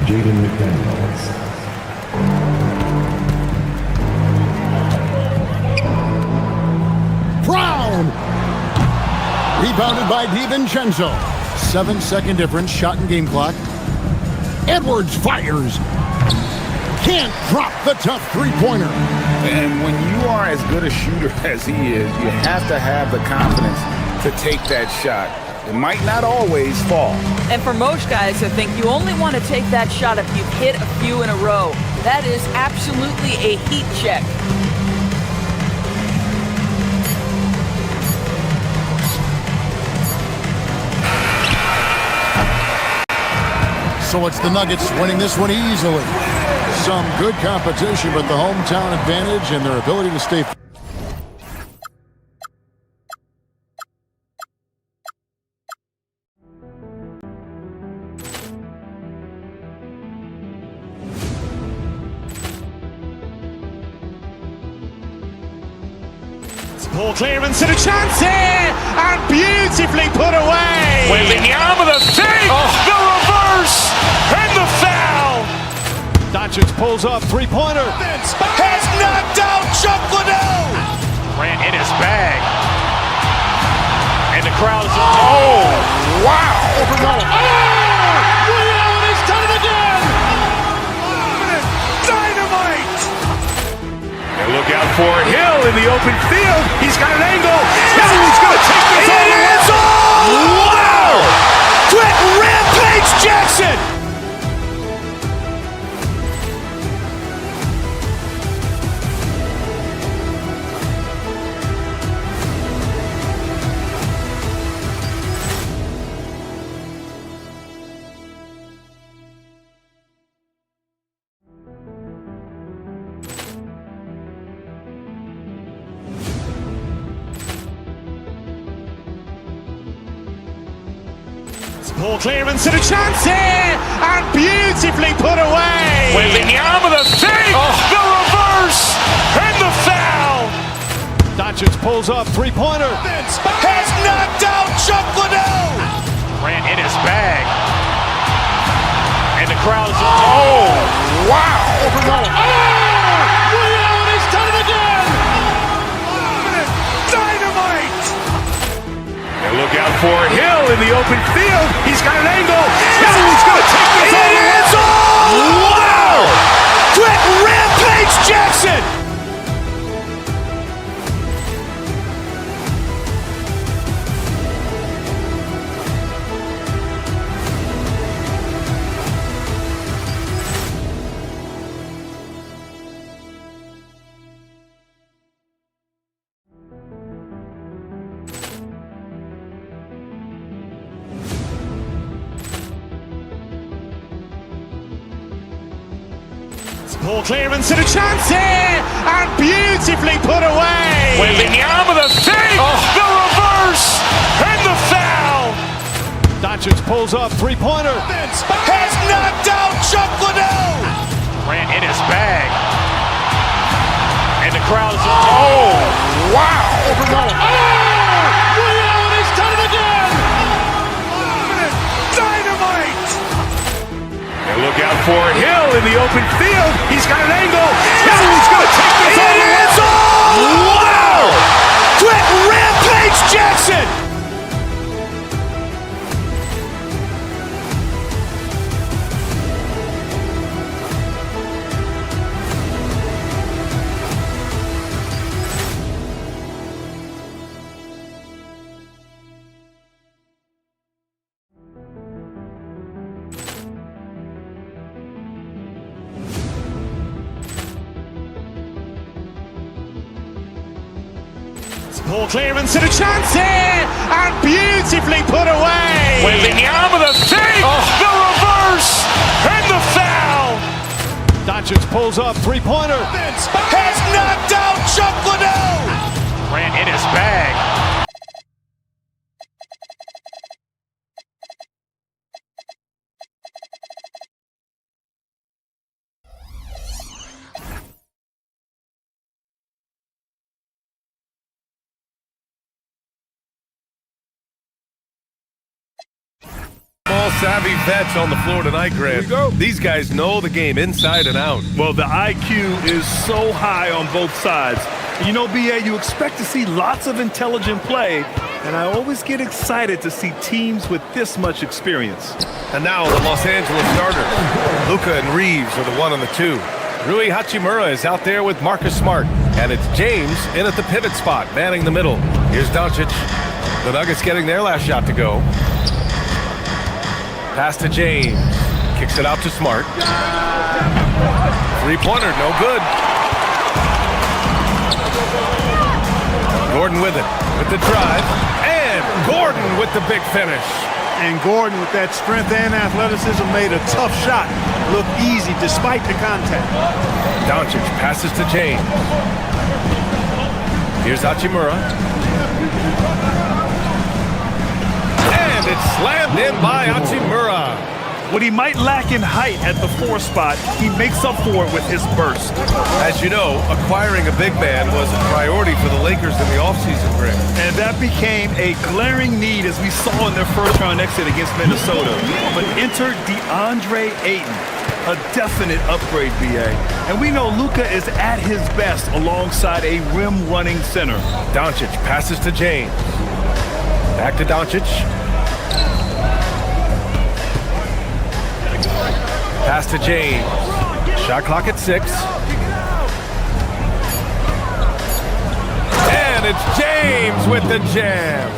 Jaden McDaniels. Brown! Rebounded by DiVincenzo. 7-second difference, shot and game clock. Edwards fires. Can't drop the tough three-pointer. And when you are as good a shooter as he is, you have to have the confidence to take that shot. It might not always fall. And for most guys, I think you only want to take that shot if you've hit a few in a row. That is absolutely a heat check. So it's the Nuggets winning this one easily. Some good competition, but the hometown advantage and their ability to stay. Ball clearance and a chance here, and beautifully put away. Wembanyama the fake, the reverse, and the foul. Doncic pulls up, three-pointer. Has knocked out Chuck Liddell. Grant in his bag, and the crowd is. Oh, wow! He's done it again. Dynamite! And look out for Hill in the open field. He's got an angle. He's going to take this all the way. Wow! Quick Rampage Jackson! Ball clearance and a chance here, and beautifully put away. Wembanyama the fake, the reverse, and the foul. Doncic pulls up, three-pointer. Has knocked out Chuck Liddell. Grant in his bag. And the crowd is, wow. He's done it again. Dynamite. And look out for Hill in the open field. He's got an angle. Hill's going to take this all the way. Wow. Quick Rampage Jackson. Ball clearance and a chance here, and beautifully put away. Wembanyama the fake, the reverse, and the foul. Doncic pulls up, three-pointer. Has knocked out Chuck Liddell. Grant in his bag. And the crowd is, wow. He's done it again. Dynamite. And look out for Hill in the open field. He's got an angle. Hill's going to take this all the way. Wow. Quick Rampage Jackson. Ball clearance and a chance here, and beautifully put away. Wembanyama the fake, the reverse, and the foul. Doncic pulls up, three-pointer. Has knocked out Chuck Liddell. Grant in his bag. Savvy vets on the floor tonight, Grant. These guys know the game inside and out. Well, the IQ is so high on both sides. You know, BA, you expect to see lots of intelligent play, and I always get excited to see teams with this much experience. And now the Los Angeles starters. Luka and Reeves are the 1 and the 2. Rui Hachimura is out there with Marcus Smart. And it's James in at the pivot spot, manning the middle. Here's Doncic. The Nuggets getting their last shot to go. Pass to James. Kicks it out to Smart. Three-pointer, no good. Gordon with it, with the drive. And Gordon with the big finish. And Gordon, with that strength and athleticism, made a tough shot look easy despite the contact. Doncic passes to James. Here's Hachimura. And it's slammed in by Hachimura. What he might lack in height at the 4 spot, he makes up for it with his burst. As you know, acquiring a big man was a priority for the Lakers in the offseason, Greg. And that became a glaring need as we saw in their first-round exit against Minnesota. But enter DeAndre Ayton, a definite upgrade, BA. And we know Luka is at his best alongside a rim-running center. Doncic passes to James. Back to Doncic. Pass to James. Shot clock at 6. And it's James with the jam.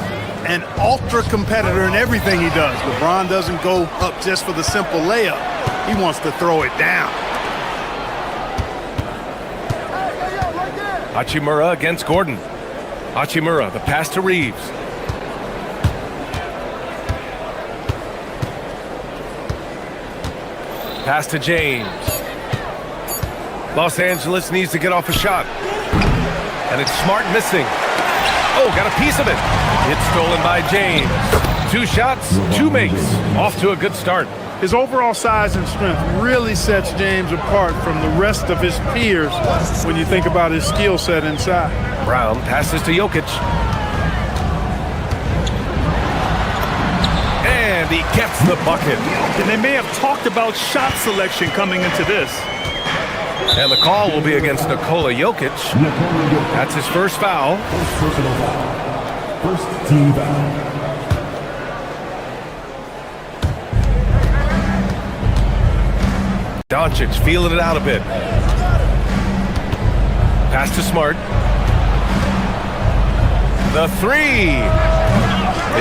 An ultra competitor in everything he does. LeBron doesn't go up just for the simple layup. He wants to throw it down. Hachimura against Gordon. Hachimura, the pass to Reeves. Pass to James. Los Angeles needs to get off a shot. And it's Smart missing. Oh, got a piece of it. It's stolen by James. 2 shots, 2 makes. Off to a good start. His overall size and strength really sets James apart from the rest of his peers when you think about his skill set inside. Brown passes to Jokic. And he gets the bucket. And they may have talked about shot selection coming into this. And the call will be against Nikola Jokic. That's his first foul. First team foul. Doncic feeling it out a bit. Pass to Smart. The 3.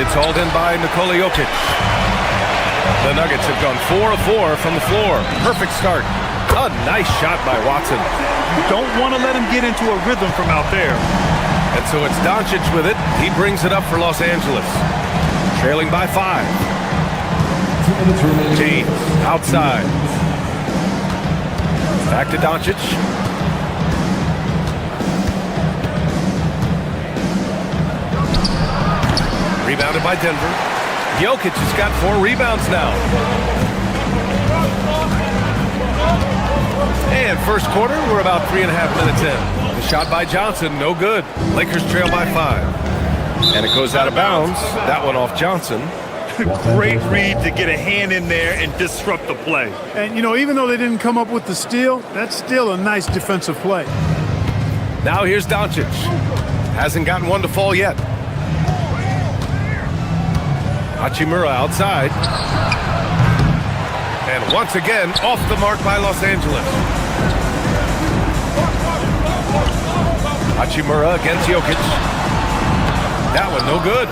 It's hauled in by Nikola Jokic. The Nuggets have gone 4 of 4 from the floor. Perfect start. A nice shot by Watson. You don't want to let him get into a rhythm from out there. And so it's Doncic with it. He brings it up for Los Angeles. Trailing by 5. James outside. Back to Doncic. Rebounded by Denver. Jokic has got 4 rebounds now. And first quarter, we're about 3.5 minutes in. The shot by Johnson, no good. Lakers trail by 5. And it goes out of bounds. That one off Johnson. Great read to get a hand in there and disrupt the play. And, you know, even though they didn't come up with the steal, that's still a nice defensive play. Now here's Doncic. Hasn't gotten one to fall yet. Hachimura outside. And once again, off the mark by Los Angeles. Hachimura against Jokic. That one no good.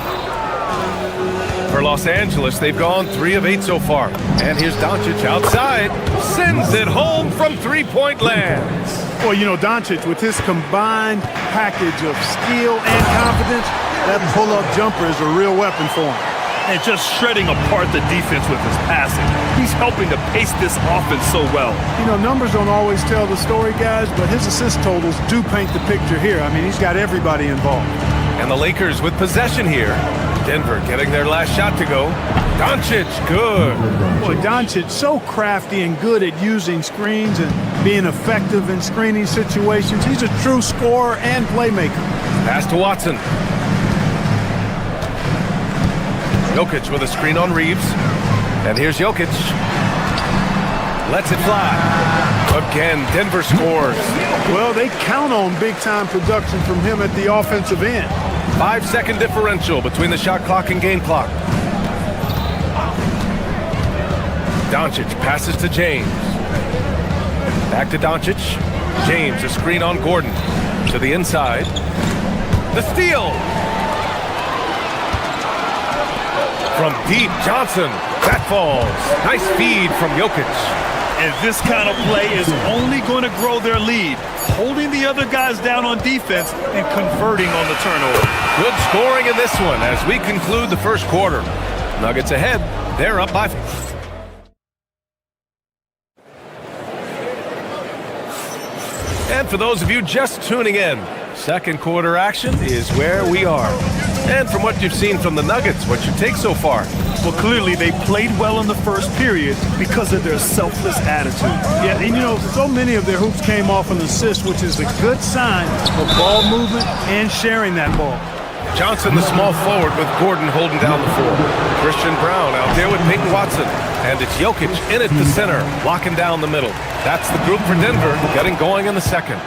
For Los Angeles, they've gone 3 of 8 so far. And here's Doncic outside. Sends it home from 3-point land. Well, you know, Doncic, with his combined package of skill and confidence, that pull-up jumper is a real weapon for him. And just shredding apart the defense with his passing. He's helping to pace this offense so well. You know, numbers don't always tell the story, guys, but his assist totals do paint the picture here. I mean, he's got everybody involved. And the Lakers with possession here. Denver getting their last shot to go. Doncic, good. Boy, Doncic so crafty and good at using screens and being effective in screening situations. He's a true scorer and playmaker. Pass to Watson. Jokic with a screen on Reeves. And here's Jokic. Lets it fly. Again, Denver scores. Well, they count on big-time production from him at the offensive end. 5-second differential between the shot clock and game clock. Doncic passes to James. Back to Doncic. James, a screen on Gordon. To the inside. The steal. From deep, Johnson. That falls. Nice feed from Jokic. And this kind of play is only going to grow their lead, holding the other guys down on defense and converting on the turnover. Good scoring in this one as we conclude the first quarter. Nuggets ahead. They're up by... And for those of you just tuning in, second quarter action is where we are. And from what you've seen from the Nuggets, what's your take so far? Well, clearly they played well in the first period because of their selfless attitude. Yeah, and you know, so many of their hoops came off an assist, which is a good sign of ball movement and sharing that ball. Johnson, the small forward, with Gordon holding down the floor. Christian Brown out there with Peyton Watson. And it's Jokic in at the center, locking down the middle. That's the group for Denver, getting going in the second.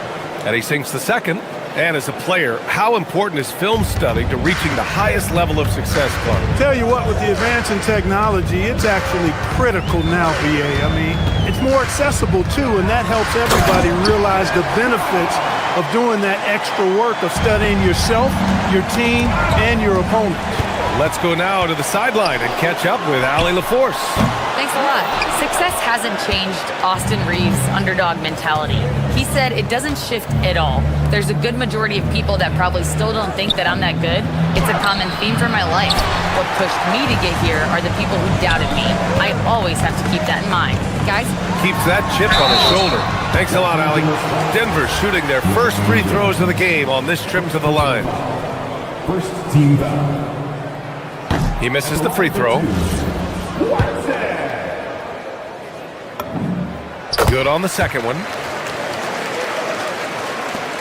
And he sinks the second. And as a player, how important is film study to reaching the highest level of success, Clark? Tell you what, with the advance in technology, it's actually critical now, BA. I mean, it's more accessible, too, and that helps everybody realize the benefits of doing that extra work of studying yourself, your team, and your opponents. Let's go now to the sideline and catch up with Allie LaForce. Thanks a lot. Success hasn't changed Austin Reeves' underdog mentality. He said it doesn't shift at all. There's a good majority of people that probably still don't think that I'm that good. It's a common theme for my life. What pushed me to get here are the people who doubted me. I always have to keep that in mind. Guys? Keeps that chip on his shoulder. Thanks a lot, Allie. Denver shooting their first free throws of the game on this trip to the line. First team foul. He misses the free throw. Good on the second one.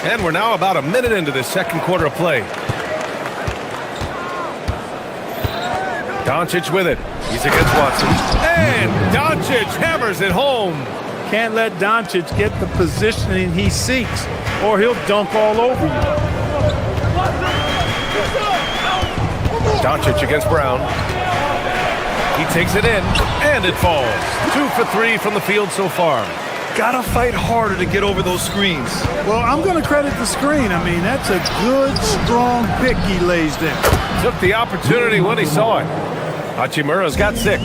And we're now about a minute into this second quarter of play. Doncic with it. He's against Watson. And Doncic hammers it home. Can't let Doncic get the positioning he seeks, or he'll dunk all over you. Doncic against Brown. He takes it in, and it falls. 2 for 3 from the field so far. Gotta fight harder to get over those screens. Well, I'm going to credit the screen. I mean, that's a good, strong pick he lays there. Took the opportunity when he saw it. Hachimura's got 6.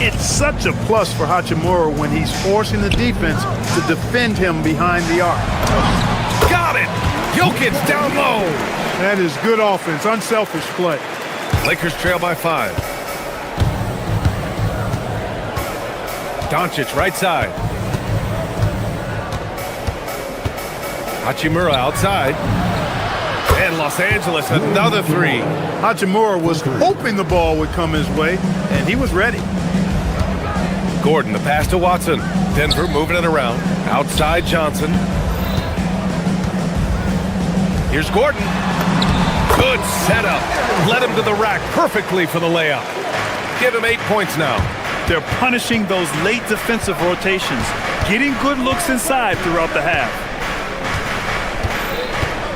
It's such a plus for Hachimura when he's forcing the defense to defend him behind the arc. Got it! Jokic down low. That is good offense, unselfish play. Lakers trail by 5. Doncic right side. Hachimura outside. And Los Angeles, another 3. Hachimura was hoping the ball would come his way, and he was ready. Gordon, the pass to Watson. Denver moving it around. Outside Johnson. Here's Gordon. Good setup. Led him to the rack perfectly for the layup. Give him 8 points now. They're punishing those late defensive rotations, getting good looks inside throughout the half.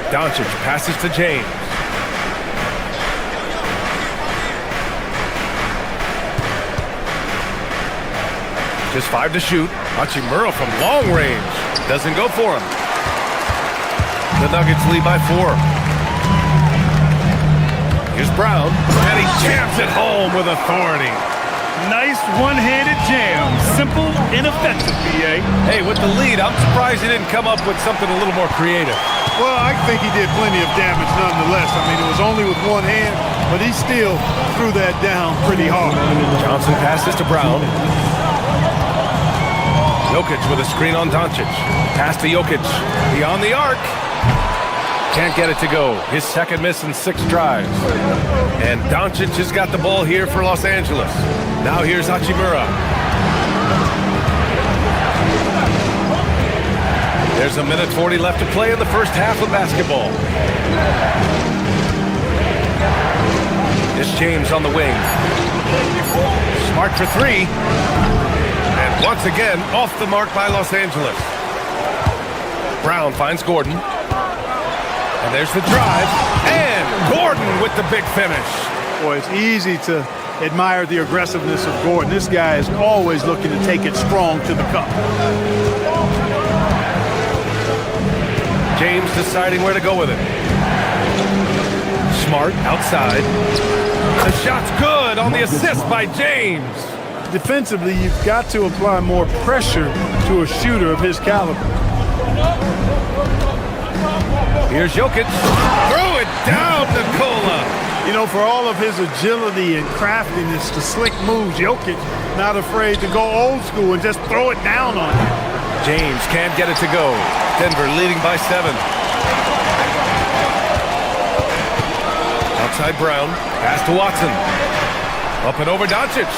Doncic passes to James. Just 5 to shoot. Hachimura from long range. Doesn't go for him. The Nuggets lead by 4. Here's Brown. And he jams it home with authority. Nice one-handed jam. Simple and effective, B.A. Hey, with the lead, I'm surprised he didn't come up with something a little more creative. Well, I think he did plenty of damage nonetheless. I mean, it was only with one hand, but he still threw that down pretty hard. Johnson passes to Brown. Jokic with a screen on Doncic. Pass to Jokic. Beyond the arc. Can't get it to go. His second miss in 6 drives. And Doncic has got the ball here for Los Angeles. Now here's Hachimura. There's a minute 40 left to play in the first half of basketball. It's James on the wing. Smart for 3. And once again, off the mark by Los Angeles. Brown finds Gordon. And there's the drive. And Gordon with the big finish. Boy, it's easy to admire the aggressiveness of Gordon. This guy is always looking to take it strong to the cup. James deciding where to go with it. Smart outside. The shot's good on the assist by James. Defensively, you've got to apply more pressure to a shooter of his caliber. Here's Jokic. Throw it down, Nikola. You know, for all of his agility and craftiness to slick moves, Jokic not afraid to go old school and just throw it down on him. James can't get it to go. Denver leading by 7. Outside Brown. Pass to Watson. Up and over Doncic.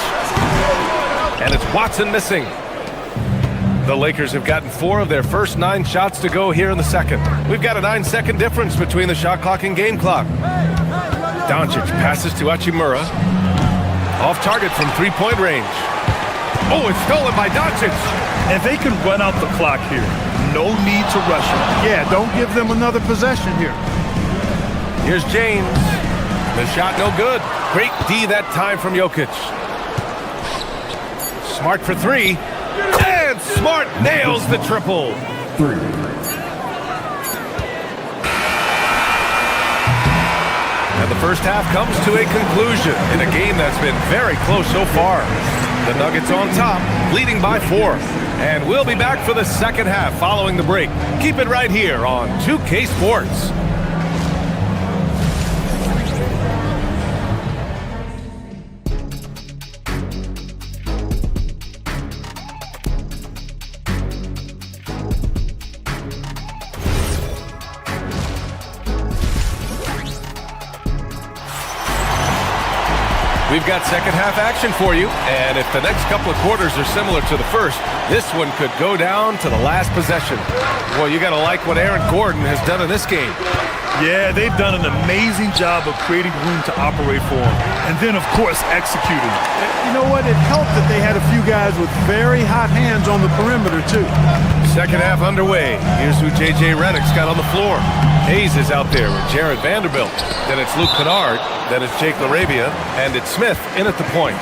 And it's Watson missing. The Lakers have gotten 4 of their first 9 shots to go here in the second. We've got a 9-second difference between the shot clock and game clock. Doncic passes to Hachimura. Off target from 3-point range. Oh, it's stolen by Doncic. And they can run out the clock here. No need to rush him. Yeah, don't give them another possession here. Here's James. The shot no good. Great D that time from Jokic. Smart for 3. And Smart nails the triple. 3. And the first half comes to a conclusion in a game that's been very close so far. The Nuggets on top, leading by 4. And we'll be back for the second half following the break. Keep it right here on 2K Sports. We've got second half action for you, and if the next couple of quarters are similar to the first, this one could go down to the last possession. Well, you got to like what Aaron Gordon has done in this game. Yeah, they've done an amazing job of creating room to operate for him, and then, of course, executing. You know what? It helped that they had a few guys with very hot hands on the perimeter, too. Second half underway. Here's who J.J. Redick's got on the floor. Hayes is out there with Jared Vanderbilt. Then it's Luke Kennard. Then it's Jake LaRavia. And it's Smith in at the point.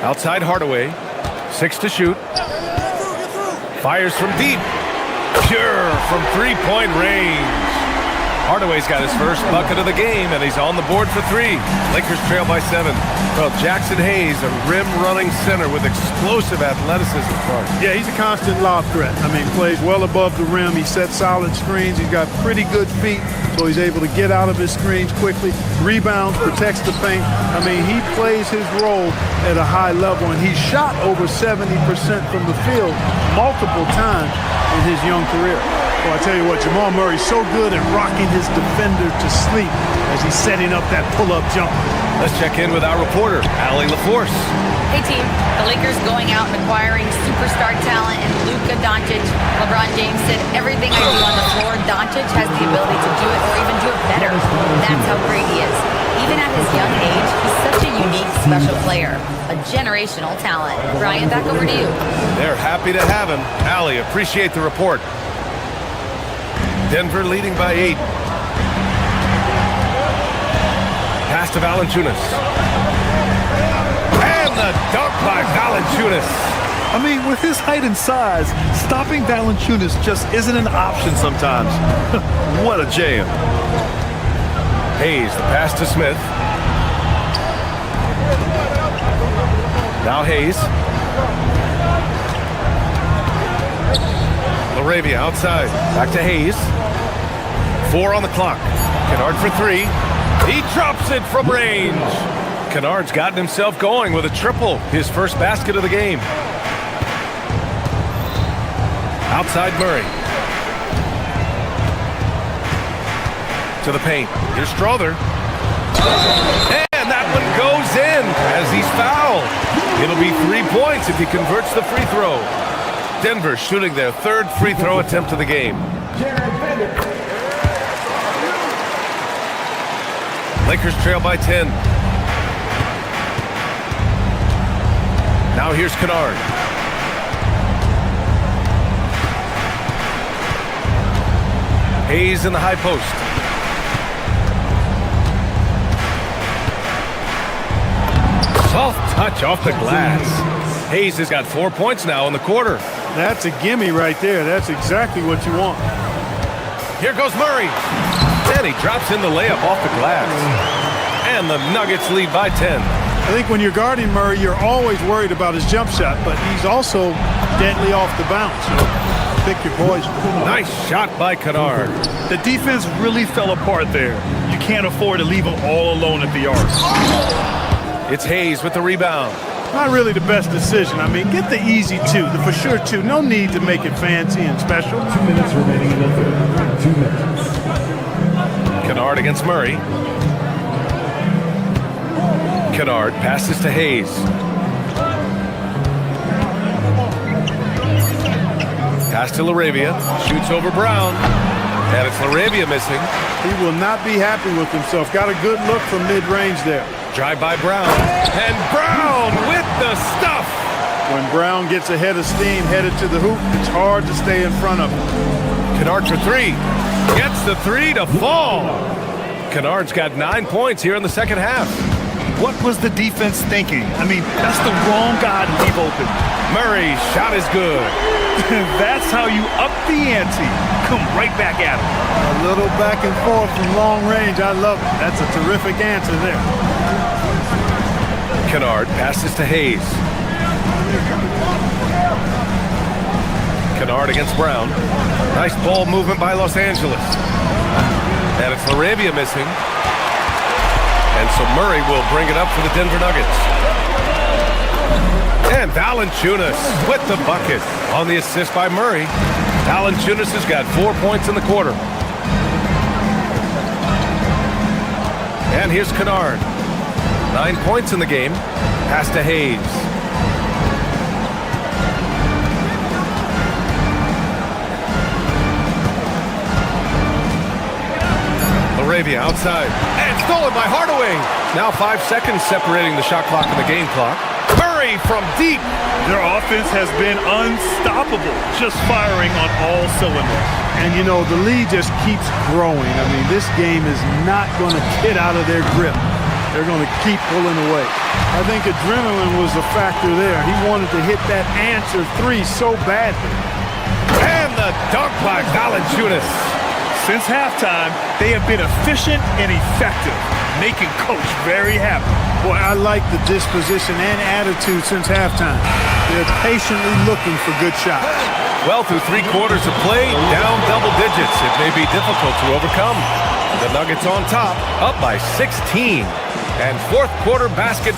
Outside Hardaway. 6 to shoot. Fires from deep. Pure from three-point range. Hardaway's got his first bucket of the game, and he's on the board for 3. Lakers trail by 7. Well, Jackson Hayes, a rim-running center with explosive athleticism. Yeah, he's a constant lob threat. I mean, plays well above the rim. He sets solid screens. He's got pretty good feet, so he's able to get out of his screens quickly. Rebounds, protects the paint. I mean, he plays his role at a high level, and he shot over 70% from the field multiple times in his young career. Well, I tell you what, Jamal Murray's so good at rocking his defender to sleep as he's setting up that pull-up jumper. Let's check in with our reporter, Allie LaForce. Hey, team. The Lakers going out and acquiring superstar talent in Luka Doncic. LeBron James said, everything I do on the floor, Doncic has the ability to do it or even do it better. That's how great he is. Even at his young age, he's such a unique, special player. A generational talent. Brian, back over to you. They're happy to have him. Allie, appreciate the report. Denver leading by 8. Pass to Valanciunas. And the dunk by Valanciunas. I mean, with his height and size, stopping Valanciunas just isn't an option sometimes. What a jam. Hayes, the pass to Smith. Now Hayes. LaRavia outside. Back to Hayes. 4 on the clock. Kennard for 3. He drops it from range. Kennard's gotten himself going with a triple. His first basket of the game. Outside Murray. To the paint. Here's Strother. And that one goes in as he's fouled. It'll be 3 points if he converts the free throw. Denver shooting their 3rd free throw attempt of the game. Lakers trail by 10. Now here's Kennard. Hayes in the high post. Soft touch off the glass. Hayes has got 4 points now in the quarter. That's a gimme right there. That's exactly what you want. Here goes Murray. And he drops in the layup off the glass. And the Nuggets lead by 10. I think when you're guarding Murray, you're always worried about his jump shot, but he's also deadly off the bounce. So pick your poison. Nice shot by Kennard. The defense really fell apart there. You can't afford to leave him all alone at the arc. It's Hayes with the rebound. Not really the best decision. I mean, get the easy 2, the for sure 2. No need to make it fancy and special. 2 minutes remaining in the third. 2 minutes. Kennard against Murray. Kennard passes to Hayes. Pass to LaRavia. Shoots over Brown. And it's LaRavia missing. He will not be happy with himself. Got a good look from mid-range there. Drive by Brown. And Brown with the stuff. When Brown gets ahead of steam, headed to the hoop, it's hard to stay in front of him. Kennard for 3. Gets the 3 to fall. Kennard's got 9 points here in the second half. What was the defense thinking? I mean, that's the wrong guy to leave open. Murray's shot is good. That's how you up the ante. Come right back at him. A little back and forth from long range. I love it. That's a terrific answer there. Kennard passes to Hayes. Kennard against Brown. Nice ball movement by Los Angeles. And it's LaRavia missing. And so Murray will bring it up for the Denver Nuggets. And Valanciunas with the bucket on the assist by Murray. Valanciunas has got 4 points in the quarter. And here's Kennard. 9 points in the game. Pass to Hayes. Laravia outside. And stolen by Hardaway. Now 5 seconds separating the shot clock and the game clock. Murray from deep. Their offense has been unstoppable, just firing on all cylinders. And, you know, the lead just keeps growing. I mean, this game is not going to get out of their grip. They're going to keep pulling away. I think adrenaline was a factor there. He wanted to hit that answer three so badly. And the dunk by Valanciunas. Since halftime, they have been efficient and effective, making Coach very happy. Boy, I like the disposition and attitude since halftime. They're patiently looking for good shots. Well, through 3 quarters of play, down double digits. It may be difficult to overcome. The Nuggets on top, up by 16. And fourth quarter basket.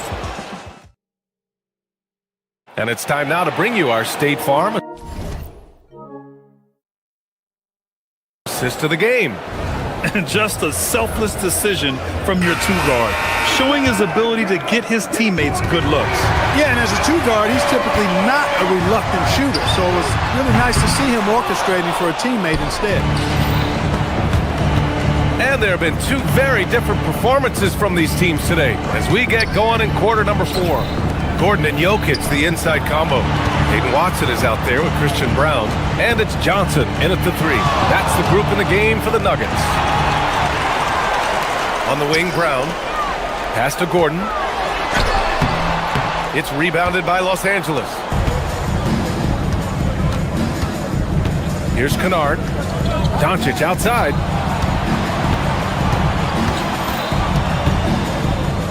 And it's time now to bring you our State Farm assist to the game. And just a selfless decision from your 2-guard, showing his ability to get his teammates good looks. Yeah, and as a 2-guard, he's typically not a reluctant shooter, so it was really nice to see him orchestrating for a teammate instead. And there have been 2 very different performances from these teams today as we get going in quarter number 4. Gordon and Jokic, the inside combo. Hayden Watson is out there with Christian Brown. And it's Johnson in at the 3. That's the group in the game for the Nuggets. On the wing, Brown. Pass to Gordon. It's rebounded by Los Angeles. Here's Kennard. Doncic outside.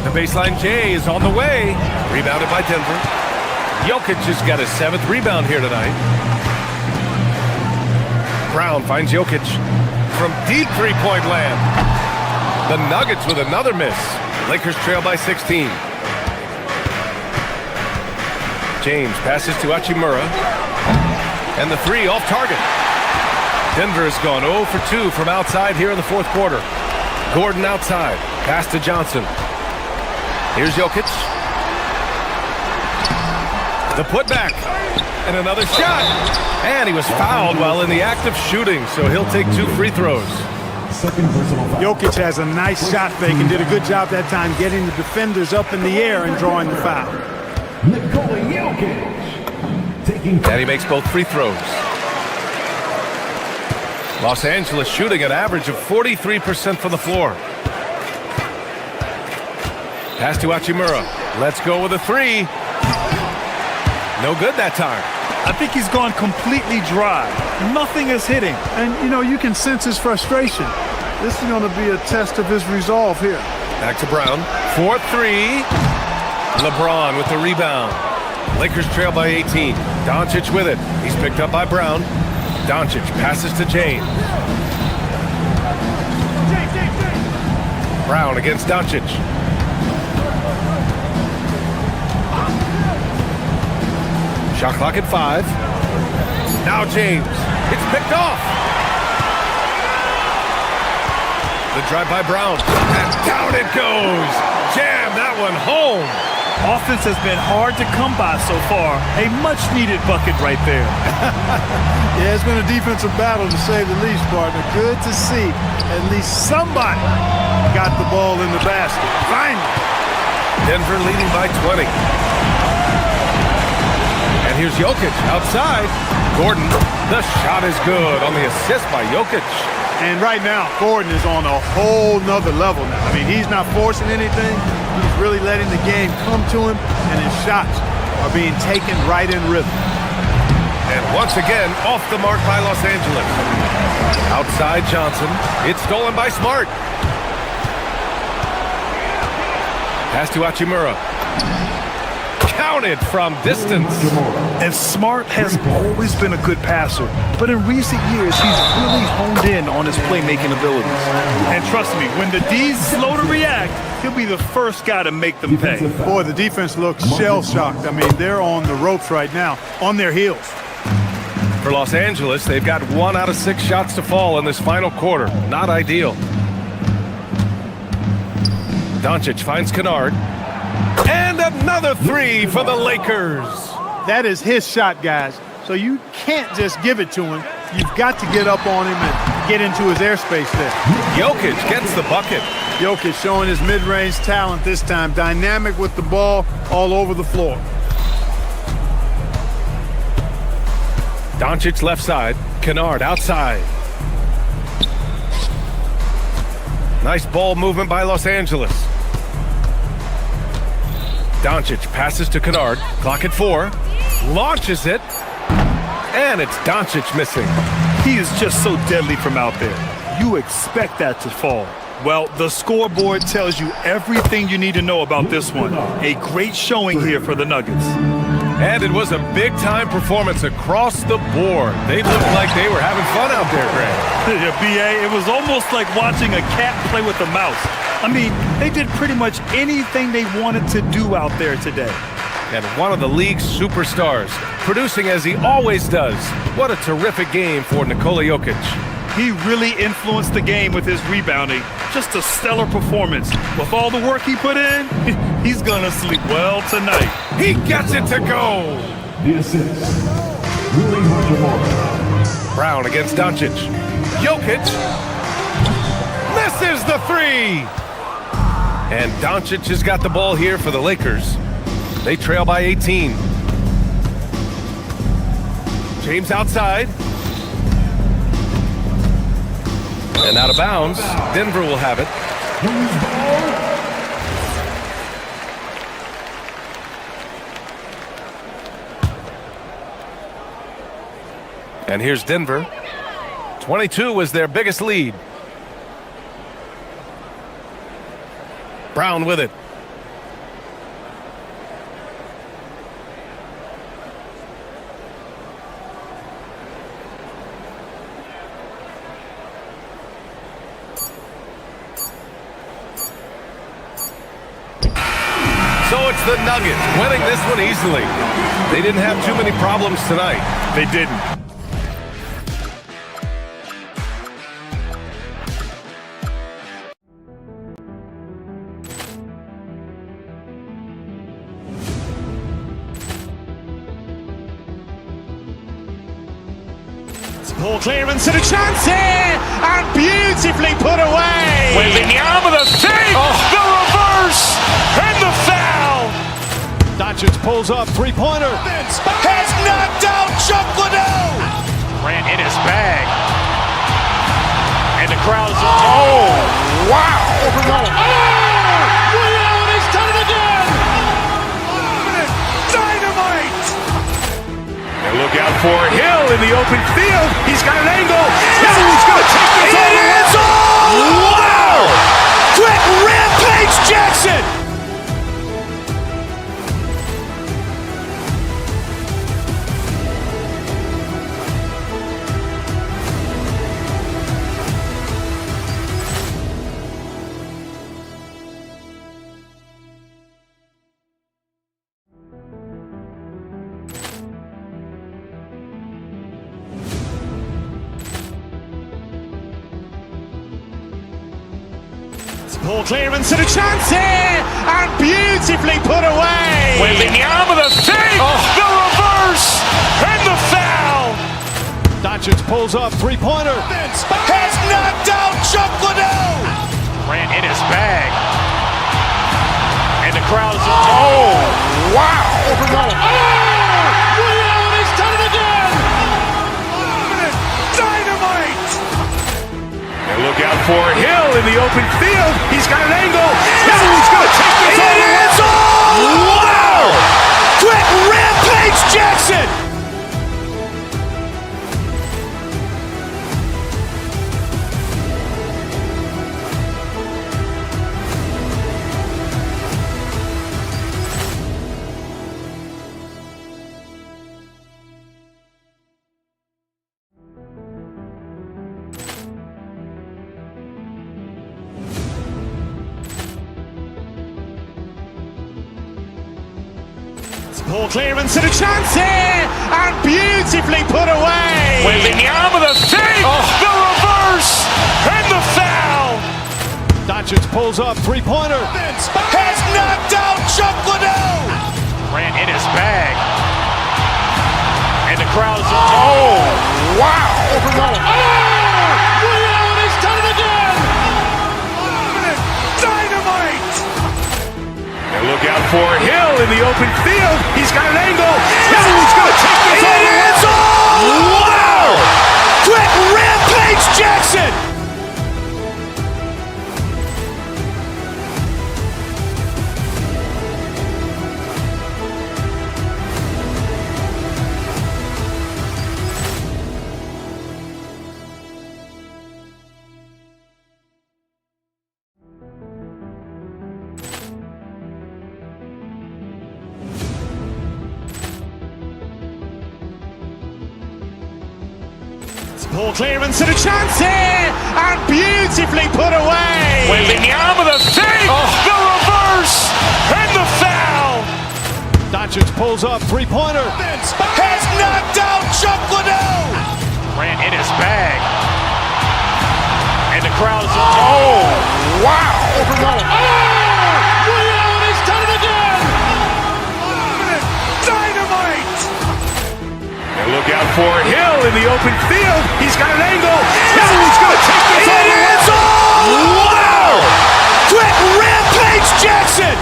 The baseline J is on the way. Rebounded by Denver. Jokic has got his 7th rebound here tonight. Brown finds Jokic from deep three-point land. The Nuggets with another miss. Lakers trail by 16. James passes to Hachimura. And the 3 off target. Denver has gone 0 for 2 from outside here in the fourth quarter. Gordon outside. Pass to Johnson. Here's Jokic. The putback. And another shot. And he was fouled while in the act of shooting, so he'll take 2 free throws. Jokic has a nice shot fake and did a good job that time getting the defenders up in the air and drawing the foul. And he makes both free throws. Los Angeles shooting an average of 43% from the floor. Pass to Hachimura. Let's go with a 3. No good that time. I think he's gone completely dry. Nothing is hitting. And, you know, you can sense his frustration. This is going to be a test of his resolve here. Back to Brown. 4-3. LeBron with the rebound. Lakers trail by 18. Doncic with it. He's picked up by Brown. Doncic passes to James. Brown against Doncic. Shot clock at 5. Now James. It's picked off. The drive by Brown. And down it goes. Jam that one home. Offense has been hard to come by so far. A much-needed bucket right there. Yeah, it's been a defensive battle to say the least, partner. Good to see at least somebody got the ball in the basket. Finally. Denver leading by 20. And here's Jokic outside. Gordon, the shot is good on the assist by Jokic. And right now, Gordon is on a whole nother level now. I mean, he's not forcing anything. He's really letting the game come to him, and his shots are being taken right in rhythm. And once again, off the mark by Los Angeles. Outside Johnson. It's stolen by Smart. Pass to Hachimura. Counted from distance. And Smart has always been a good passer, but in recent years, he's really honed in on his playmaking abilities. And trust me, when the D's slow to react, he'll be the first guy to make them pay. Boy, the defense looks shell-shocked. I mean, they're on the ropes right now, on their heels. For Los Angeles, they've got 1 out of 6 shots to fall in this final quarter. Not ideal. Doncic finds Kennard. And another three for the Lakers. That is his shot, guys. So you can't just give it to him. You've got to get up on him and get into his airspace there. Jokic gets the bucket. Jokic showing his mid-range talent this time. Dynamic with the ball all over the floor. Doncic left side. Kennard outside. Nice ball movement by Los Angeles. Doncic passes to Kennard. Clock at 4. Launches it. And it's Doncic missing. He is just so deadly from out there. You expect that to fall. Well, the scoreboard tells you everything you need to know about this one. A great showing here for the Nuggets. And it was a big-time performance across the board. They looked like they were having fun out there, Grant. Yeah, B.A., it was almost like watching a cat play with a mouse. I mean, they did pretty much anything they wanted to do out there today. And one of the league's superstars, producing as he always does. What a terrific game for Nikola Jokic. He really influenced the game with his rebounding. Just a stellar performance. With all the work he put in, he's gonna sleep well tonight. He gets it to go. The assist. Willie Hachimura. Brown against Doncic. Jokic misses the three. And Doncic has got the ball here for the Lakers. They trail by 18. James outside. And out of bounds. Denver will have it. And here's Denver. 22 was their biggest lead. Brown with it. So it's the Nuggets winning this one easily. They didn't have too many problems tonight. They didn't. Ball clearance and a chance here, and beautifully put away. Wembanyama with a save, the reverse, and the foul. Doncic pulls up, three-pointer. Has knocked out Chuck Liddell. Grant in his bag, and the crowd is. Oh, wow! He's done it again. Dynamite! And look out for Hill in the open field. He's got an angle. Hill's going to take this all the way. Wow! Quick Rampage Jackson! Ball clearance and a chance here, and beautifully put away. Wembanyama with a save, the reverse, and the foul. Doncic pulls up, three-pointer. Has knocked out Chuck Liddell. Grant in his bag, and the crowd is. Oh, wow! He's done it again. Dynamite! And look out for Hill in the open field. He's got an angle. Hill's going to take this all the way. Wow! Quick Rampage Jackson! Ball clearance and a chance here, and beautifully put away. Wembanyama with a save, the reverse, and the foul. Doncic pulls up, three-pointer. Has knocked out Chuck Liddell. Grant in his bag. And the crowd is... Oh, wow. Leon has done it again. Dynamite. And look out for Hill in the open field. He's got an angle. Hill's going to take this all the way. Wow. Quick Rampage Jackson. Ball clearance and a chance here, and beautifully put away. Wembanyama the fake, the reverse, and the foul. Doncic pulls up, three-pointer. Has knocked out Chuck Liddell. Grant in his bag. And the crowd is... Oh, wow. Leon has done it again. Dynamite. And look out for Hill in the open field. He's got an angle. Hill's going to take this all the way. Wow. Quick Rampage Jackson.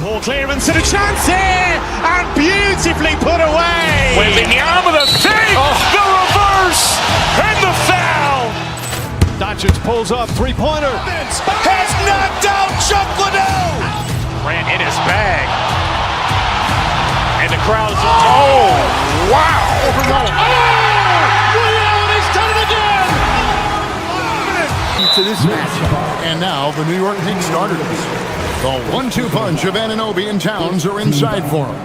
Ball clearance and a chance here, and beautifully put away. Wembanyama the fake, the reverse, and the foul. Doncic pulls up, three-pointer. Has knocked out Chuck Liddell. Grant in his bag. And the crowd is... Oh, wow. Leon has done it again. To this matchup. And now the New York Knicks starters. The 1-2 punch of Anunoby and Towns are inside for him.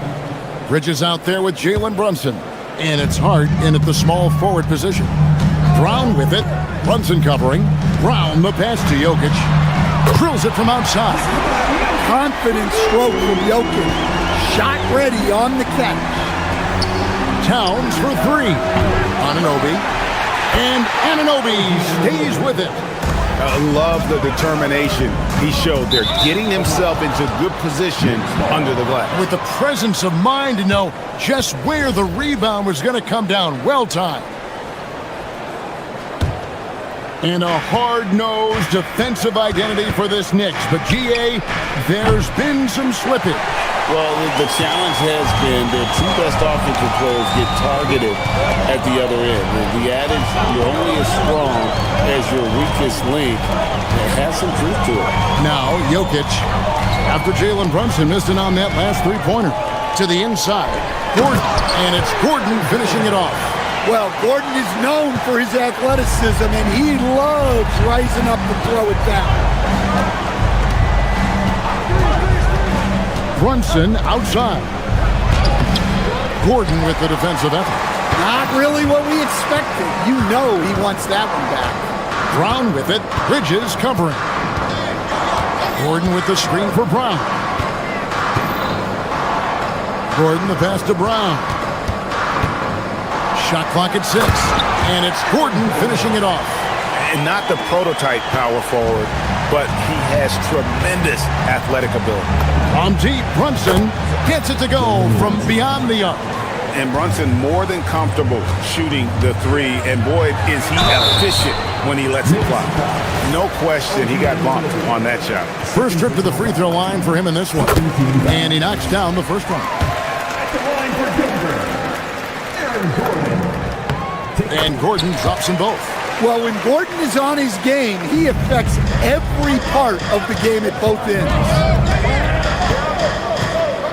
Bridges out there with Jalen Brunson. And it's Hart in at the small forward position. Brown with it. Brunson covering. Brown the pass to Jokic. Drills it from outside. Confident stroke from Jokic. Shot ready on the catch. Towns for three. Anunoby. And Anunoby stays with it. I love the determination he showed there, getting himself into good position under the glass. With the presence of mind to know just where the rebound was going to come down. Well timed. And a hard-nosed defensive identity for this Knicks. But, GA, there's been some slippage. Well, the challenge has been their two best offensive players get targeted at the other end. The adage, you're only as strong as your weakest link, it has some truth to it. Now, Jokic, after Jalen Brunson missing on that last three-pointer, to the inside. Gordon, and it's Gordon finishing it off. Well, Gordon is known for his athleticism, and he loves rising up to throw it down. Brunson outside. Gordon with the defensive effort. Not really what we expected. You know he wants that one back. Brown with it. Bridges covering. Gordon with the screen for Brown. Gordon the pass to Brown. Shot clock at 6. And it's Gordon finishing it off. And not the prototype power forward, but he has tremendous athletic ability. On deep, Brunson gets it to go from beyond the arc. And Brunson more than comfortable shooting the three, and boy, is he efficient when he lets it fly. No question, he got bumped on that shot. First trip to the free throw line for him in this one. And he knocks down the first one. And Gordon drops them both. Well, when Gordon is on his game, he affects every part of the game at both ends.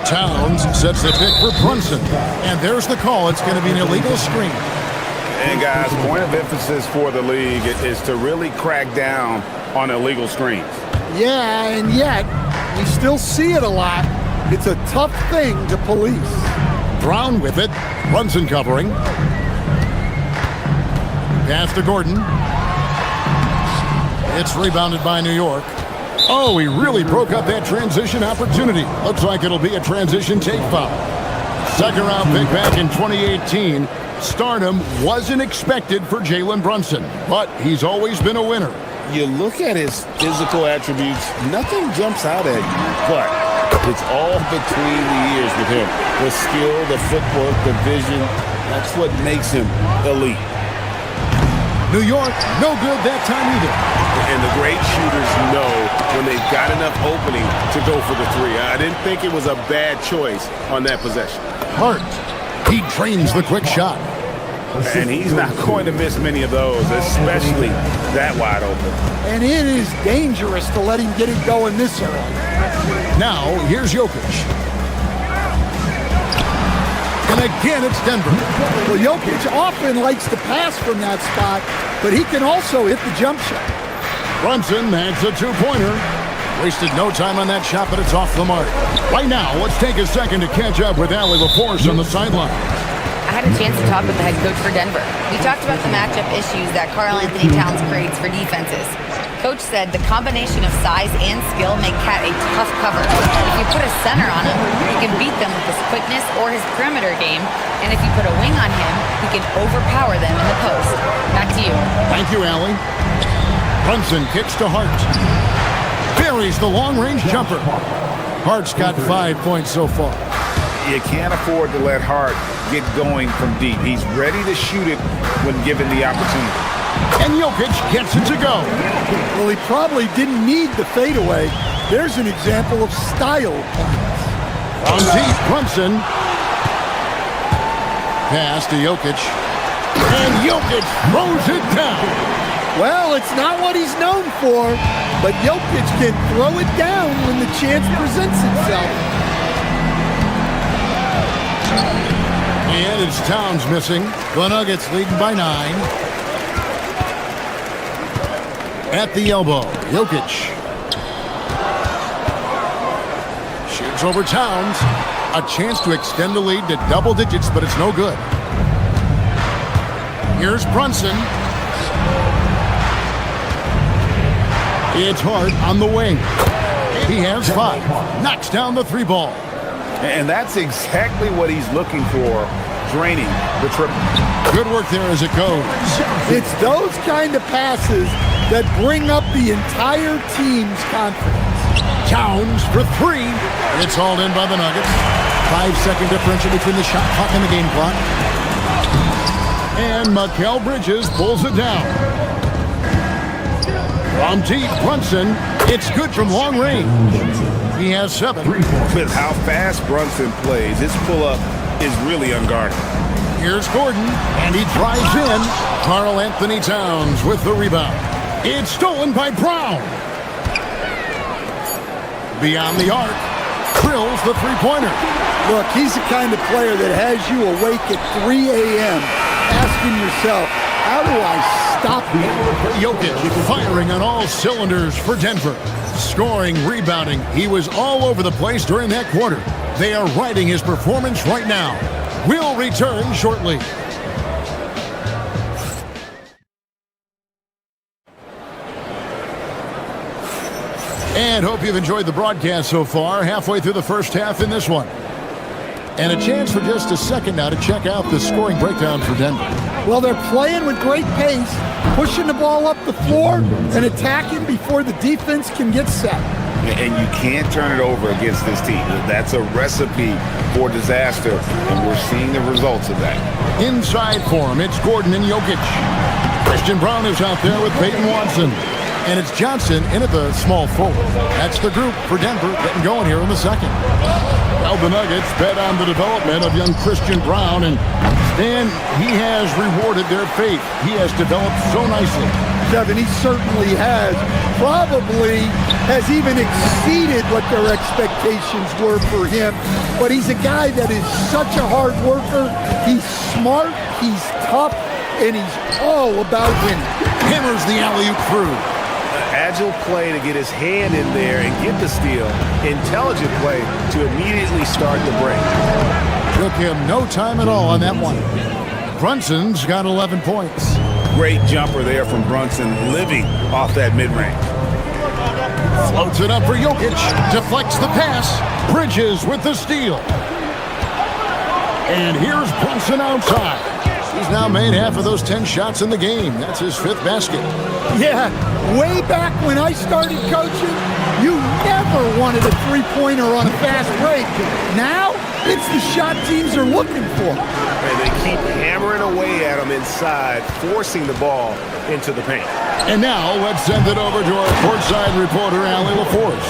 Towns sets the pick for Brunson. And there's the call. It's going to be an illegal screen. And guys, point of emphasis for the league is to really crack down on illegal screens. Yeah, and yet we still see it a lot. It's a tough thing to police. Brown with it. Brunson covering. Pass to Gordon. It's rebounded by New York. Oh, he really broke up that transition opportunity. Looks like it'll be a transition take foul. Second round pick back in 2018. Stardom wasn't expected for Jalen Brunson, but he's always been a winner. You look at his physical attributes, nothing jumps out at you, but it's all between the ears with him. The skill, the footwork, the vision, that's what makes him elite. New York, no good that time either. And the great shooters know when they've got enough opening to go for the three. I didn't think it was a bad choice on that possession. Hart, he trains the quick shot. And he's not going to miss many of those, especially that wide open. And it is dangerous to let him get it going this early. Now, here's Jokic. And again, it's Denver. Well, Jokic often likes to pass from that spot, but he can also hit the jump shot. Brunson adds a two-pointer. Wasted no time on that shot, but it's off the mark. Right now, let's take a second to catch up with Allie LaForce on the sideline. I had a chance to talk with the head coach for Denver. We talked about the matchup issues that Karl Anthony Towns creates for defenses. Coach said the combination of size and skill make Cat a tough cover. If you put a center on him, he can beat them with his quickness or his perimeter game. And if you put a wing on him, he can overpower them in the post. Back to you. Thank you, Allie. Brunson kicks to Hart. Buries the long-range jumper. Hart's got 5 points so far. You can't afford to let Hart get going from deep. He's ready to shoot it when given the opportunity. And Jokic gets it to go. Well, he probably didn't need the fadeaway. There's an example of style. On deep, Brunson. Pass to Jokic. And Jokic throws it down. Well, it's not what he's known for, but Jokic can throw it down when the chance presents itself. And it's Towns missing. The Nuggets leading by 9. At the elbow, Jokic. Shoots over Towns. A chance to extend the lead to double digits, but it's no good. Here's Brunson. It's Hart on the wing. He has 5. Knocks down the 3 ball. And that's exactly what he's looking for, draining the triple. Good work there as it goes. It's those kind of passes that bring up the entire team's confidence. Towns for 3. It's hauled in by the Nuggets. 5-second differential between the shot clock and the game clock. And Mikal Bridges pulls it down. From deep, Brunson. It's good from long range. He has 7. With how fast Brunson plays, his pull-up is really unguarded. Here's Gordon, and he drives in. Karl Anthony Towns with the rebound. It's stolen by Brown. Beyond the arc, drills the three-pointer. Look, he's the kind of player that has you awake at 3 a.m. asking yourself, how do I stop him? Jokic firing on all cylinders for Denver. Scoring, rebounding. He was all over the place during that quarter. They are riding his performance right now. We'll return shortly. And hope you've enjoyed the broadcast so far. Halfway through the first half in this one. And a chance for just a second now to check out the scoring breakdown for Denver. Well, they're playing with great pace, pushing the ball up the floor and attacking before the defense can get set. And you can't turn it over against this team. That's a recipe for disaster, and we're seeing the results of that. Inside for him, it's Gordon and Jokic. Christian Brown is out there with Peyton Watson. And it's Johnson in at the small forward. That's the group for Denver getting going here in the second. Well, the Nuggets bet on the development of young Christian Brown, and Stan, he has rewarded their faith. He has developed so nicely. Kevin, he certainly has. Probably has even exceeded what their expectations were for him. But he's a guy that is such a hard worker. He's smart, he's tough, and he's all about winning. Hammers the alley-oop through. agile play to get his hand in there and get the steal. Intelligent play to immediately start the break. Took him no time at all on that one. Brunson's got 11 points. Great jumper there from Brunson, living off that mid-range. Floats it up for Jokic. Deflects the pass. Bridges with the steal. And here's Brunson outside. He's now made half of those 10 shots in the game. That's his 5th basket. Yeah, way back when I started coaching, you never wanted a three-pointer on a fast break. Now, it's the shot teams are looking for. And they keep hammering away at him inside, forcing the ball into the paint. And now, let's send it over to our courtside reporter, Allie LaForce.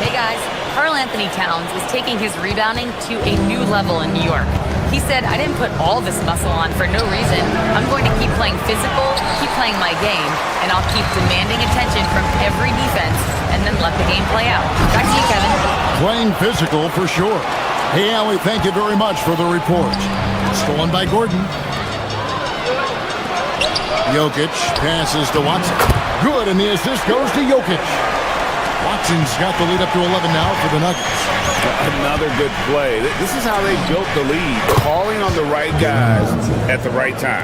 Hey guys, Karl Anthony Towns is taking his rebounding to a new level in New York. He said, I didn't put all this muscle on for no reason. I'm going to keep playing physical, keep playing my game, and I'll keep demanding attention from every defense and then let the game play out. Back to you, Kevin. Playing physical for sure. Hey, Allie, thank you very much for the report. Stolen by Gordon. Jokic passes to Watson. Good, and the assist goes to Jokic. Watson's got the lead up to 11 now for the Nuggets. Another good play. This is how they built the lead, calling on the right guys at the right time.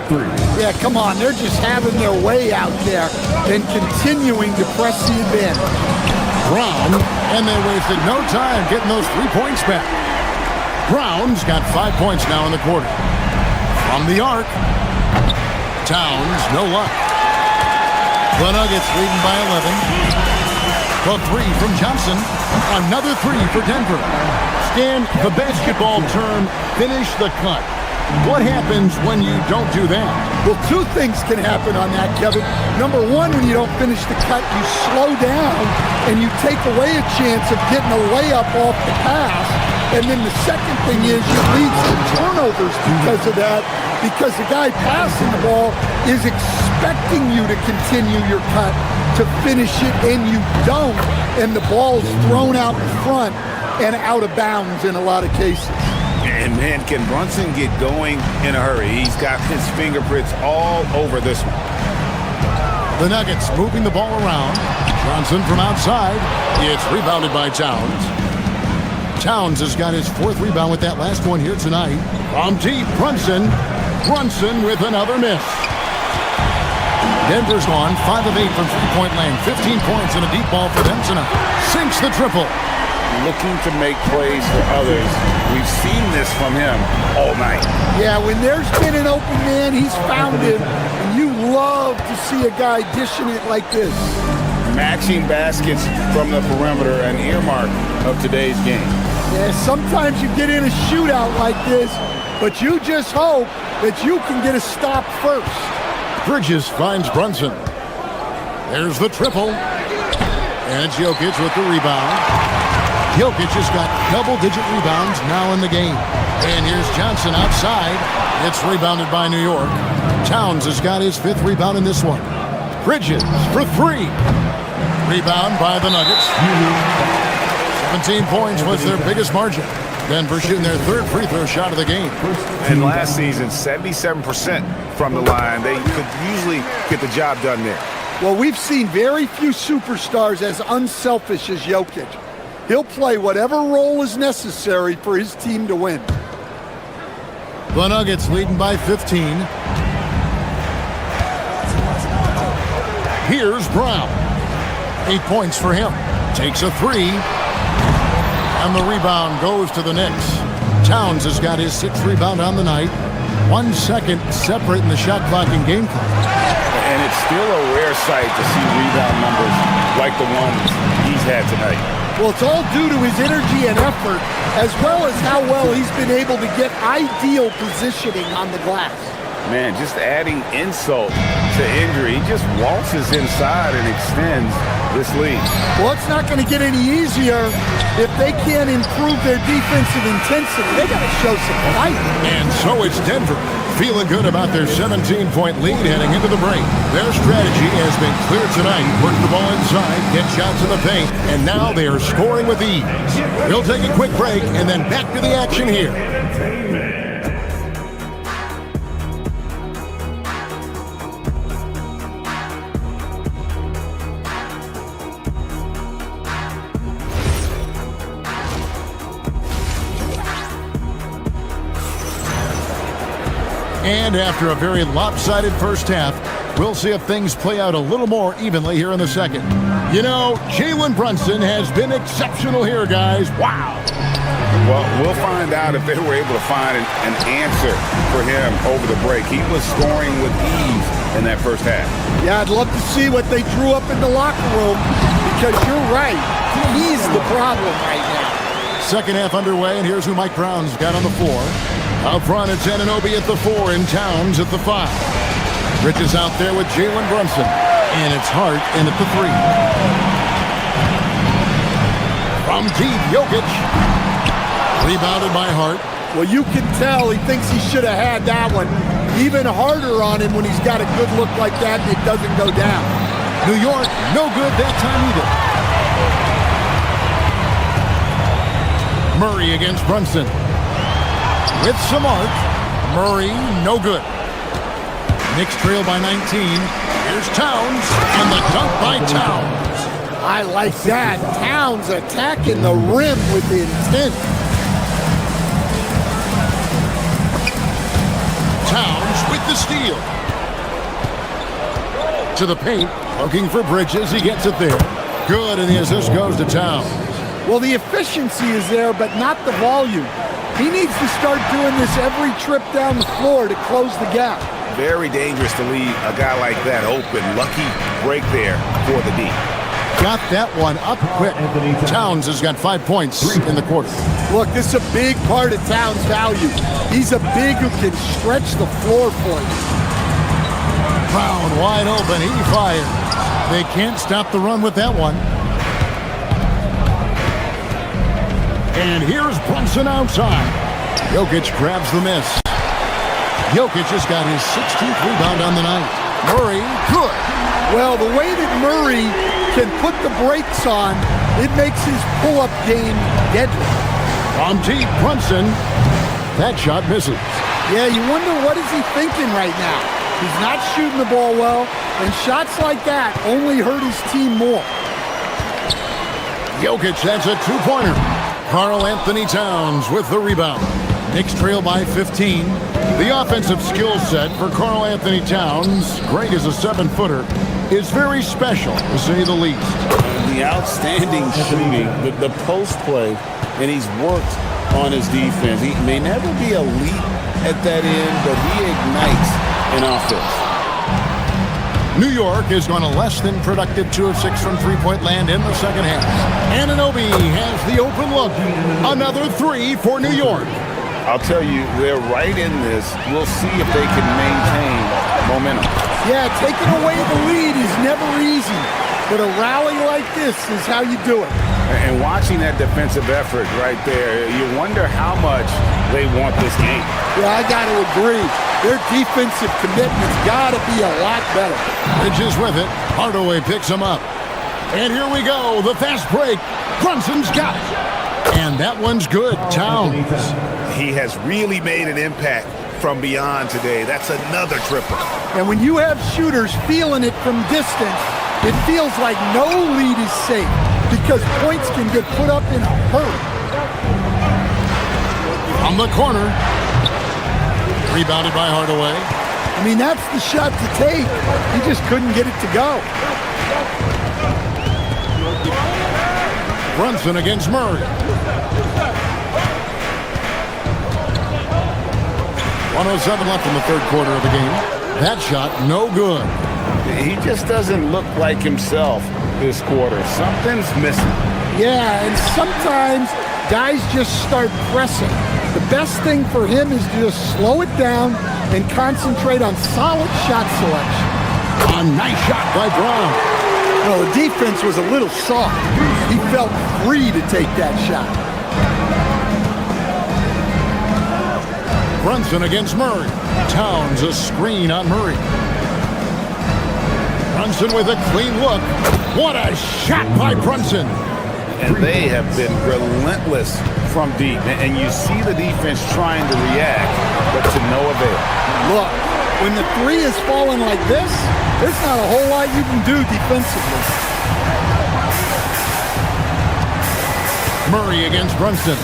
Yeah, come on. They're just having their way out there and continuing to press the advantage. Brown, and they wasted no time getting those 3 points back. Brown's got 5 points now in the quarter. From the arc, Towns, no luck. The Nuggets leading by 11. The 3 from Johnson. Another 3 for Denver. Stan, the basketball term, finish the cut. What happens when you don't do that? Well, 2 things can happen on that, Kevin. Number 1, when you don't finish the cut, you slow down and you take away a chance of getting a layup off the pass. And then the second thing is you lead some turnovers because of that, because the guy passing the ball is expecting you to continue your cut to finish it, and you don't, and the ball is thrown out in front and out of bounds in a lot of cases. And man, can Brunson get going in a hurry? He's got his fingerprints all over this one. The Nuggets moving the ball around. Johnson from outside. It's rebounded by Towns. Towns has got his 4th rebound with that last one here tonight. From deep, Brunson. Brunson with another miss. Denver's gone 5 of 8 from three-point land. 15 points and a deep ball for them tonight. Sinks the triple. Looking to make plays for others. We've seen this from him all night. Yeah, when there's been an open man, he's found him. And you love to see a guy dishing it like this. Matching baskets from the perimeter, an earmark of today's game. Yeah, sometimes you get in a shootout like this, but you just hope that you can get a stop first. Bridges finds Brunson. There's the triple. And it's Jokic with the rebound. Jokic has got double-digit rebounds now in the game. And here's Johnson outside. It's rebounded by New York. Towns has got his 5th rebound in this one. Bridges for 3. Rebound by the Nuggets. 17 points was their biggest margin. Denver shooting their 3rd free throw shot of the game. And last season, 77% from the line. They could usually get the job done there. Well, we've seen very few superstars as unselfish as Jokic. He'll play whatever role is necessary for his team to win. The Nuggets leading by 15. Here's Brown. 8 points for him. Takes a 3. And the rebound goes to the Knicks. Towns has got his 6th rebound on the night. 1 second separating the shot clock and game clock. And it's still a rare sight to see rebound numbers like the ones he's had tonight. Well, it's all due to his energy and effort, as well as how well he's been able to get ideal positioning on the glass. Man, just adding insult to injury. He just waltzes inside and extends this lead. Well, it's not going to get any easier if they can't improve their defensive intensity. They got to show some fight. And so it's Denver, feeling good about their 17-point lead heading into the break. Their strategy has been clear tonight. Work the ball inside, get shots in the paint, and now they are scoring with ease. We'll take a quick break and then back to the action here. And after a very lopsided first half, we'll see if things play out a little more evenly here in the second. You know, Jalen Brunson has been exceptional here, guys. Wow. Well, we'll find out if they were able to find an answer for him over the break. He was scoring with ease in that first half. Yeah, I'd love to see what they drew up in the locker room, because you're right. He's the problem right now. Second half underway, and here's who Mike Brown's got on the floor. Out front, it's Anunoby at the 4 and Towns at the 5. Bridges out there with Jalen Brunson, and it's Hart in at the 3. From deep, Jokic. Rebounded by Hart. Well, you can tell he thinks he should have had that one. Even harder on him when he's got a good look like that and it doesn't go down. New York, no good that time either. Murray against Brunson. With some arc. Murray, no good. Knicks trail by 19. Here's Towns, and the dunk by Towns. I like that. Towns attacking the rim with intent. Towns with the steal. To the paint, looking for Bridges. He gets it there. Good, and the assist goes to Towns. Well, the efficiency is there, but not the volume. He needs to start doing this every trip down the floor to close the gap. Very dangerous to leave a guy like that open. Lucky break there for the D. Got that one up quick. Towns has got 5 points in the quarter. Look, this is a big part of Towns' value. He's a big who can stretch the floor for you. Brown wide open. He fires. They can't stop the run with that one. And here's Brunson outside. Jokic grabs the miss. Jokic has got his 16th rebound on the night. Murray, good. Well, the way that Murray can put the brakes on, it makes his pull-up game deadly. From deep, Brunson. That shot misses. Yeah, you wonder what is he thinking right now. He's not shooting the ball well, and shots like that only hurt his team more. Jokic has a two-pointer. Karl Anthony Towns with the rebound. Knicks trail by 15. The offensive skill set for Karl Anthony Towns, great as a 7-footer, is very special, to say the least. The outstanding shooting, the post play, and he's worked on his defense. He may never be elite at that end, but he ignites an offense. New York is going to less than productive 2 of 6 from three-point land in the second half. Anunoby has the open look. Another 3 for New York. I'll tell you, they're right in this. We'll see if they can maintain momentum. Yeah, taking away the lead is never easy, but a rally like this is how you do it. And watching that defensive effort right there, you wonder how much they want this game. Yeah, I got to agree. Their defensive commitment's got to be a lot better. Bridges with it. Hardaway picks him up. And here we go. The fast break. Brunson's got it. And that one's good. Towns. He has really made an impact from beyond today. That's another triple. And when you have shooters feeling it from distance, it feels like no lead is safe because points can get put up in a hurry. From the corner. Rebounded by Hardaway. I mean, that's the shot to take. He just couldn't get it to go. Brunson against Murray. 1:07 left in the third quarter of the game. That shot, no good. He just doesn't look like himself this quarter. Something's missing. Yeah, and sometimes guys just start pressing. The best thing for him is to just slow it down and concentrate on solid shot selection. A nice shot by Brown. Well, the defense was a little soft. He felt free to take that shot. Brunson against Murray. Towns a screen on Murray. Brunson with a clean look. What a shot by Brunson. And they have been relentless from deep. And you see the defense trying to react, but to no avail. Look, when the three is falling like this, there's not a whole lot you can do defensively. Murray against Brunson.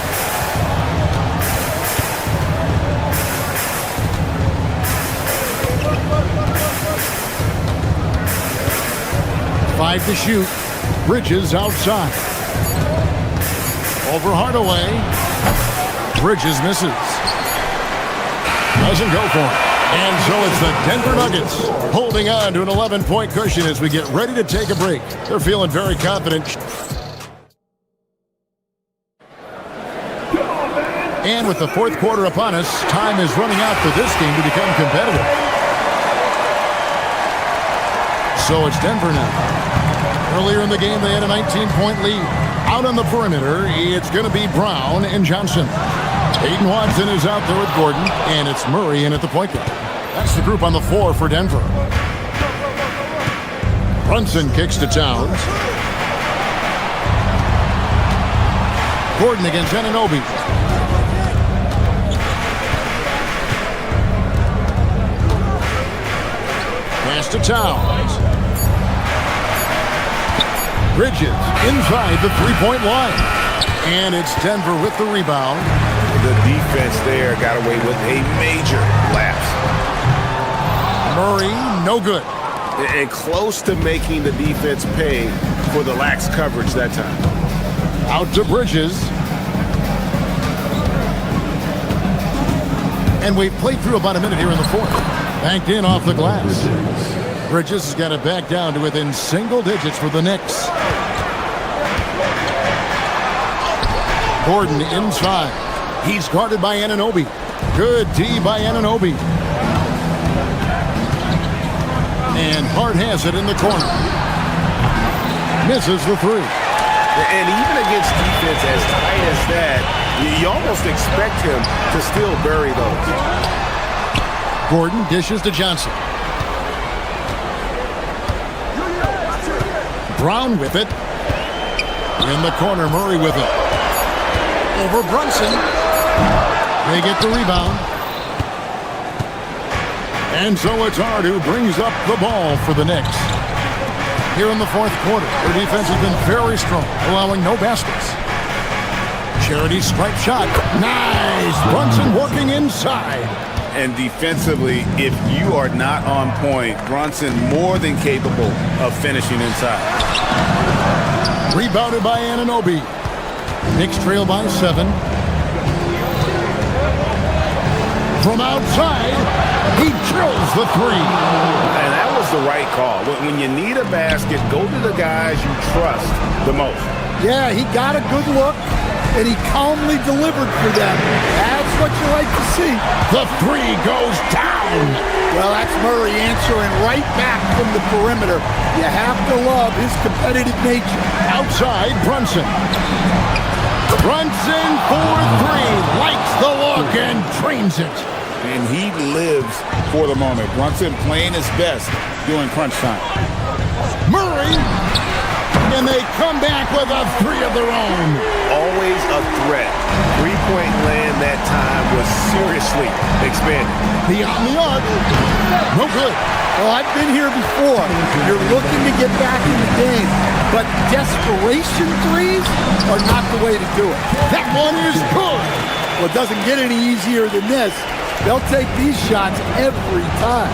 5 to shoot. Bridges outside. Over Hardaway. Bridges misses. Doesn't go for it. And so it's the Denver Nuggets holding on to an 11-point cushion as we get ready to take a break. They're feeling very confident. And with the fourth quarter upon us, time is running out for this game to become competitive. So it's Denver now. Earlier in the game, they had a 19-point lead. Out on the perimeter, it's going to be Brown and Johnson. Peyton Watson is out there with Gordon, and it's Murray in at the point guard. That's the group on the floor for Denver. Brunson kicks to Towns. Gordon against Anunoby. Pass to Towns. Bridges inside the three-point line. And it's Denver with the rebound. The defense there got away with a major lapse. Murray, no good. And close to making the defense pay for the lax coverage that time. Out to Bridges. And we've played through about a minute here in the fourth. Banked in off the glass. Bridges has got it back down to within single digits for the Knicks. Gordon inside. He's guarded by Anunoby. Good D by Anunoby. And Hart has it in the corner. Misses the three. And even against defense as tight as that, you almost expect him to still bury those. Gordon dishes to Johnson. Brown with it. In the corner, Murray with it. Over Brunson. They get the rebound. And so it's Hart who brings up the ball for the Knicks. Here in the fourth quarter, their defense has been very strong, allowing no baskets. Charity stripe shot. Nice! Brunson working inside. And defensively, if you are not on point, Brunson more than capable of finishing inside. Rebounded by Anunoby. Knicks trail by 7. From outside, he drills the three. And that was the right call. When you need a basket, go to the guys you trust the most. Yeah, he got a good look, and he calmly delivered for them. That's what you like to see. The three goes down. Well, that's Murray answering right back from the perimeter. You have to love his competitive nature. Outside, Brunson. Brunson for three. Likes the look and drains it. And he lives for the moment. Brunson playing his best during crunch time. Murray. And they come back with a three of their own. Always a threat. Three-point land that time was seriously expanded. Beyond the arc. No good. Well, I've been here before. You're looking to get back in the game, but desperation threes are not the way to do it. That one is good. Well, it doesn't get any easier than this. They'll take these shots every time.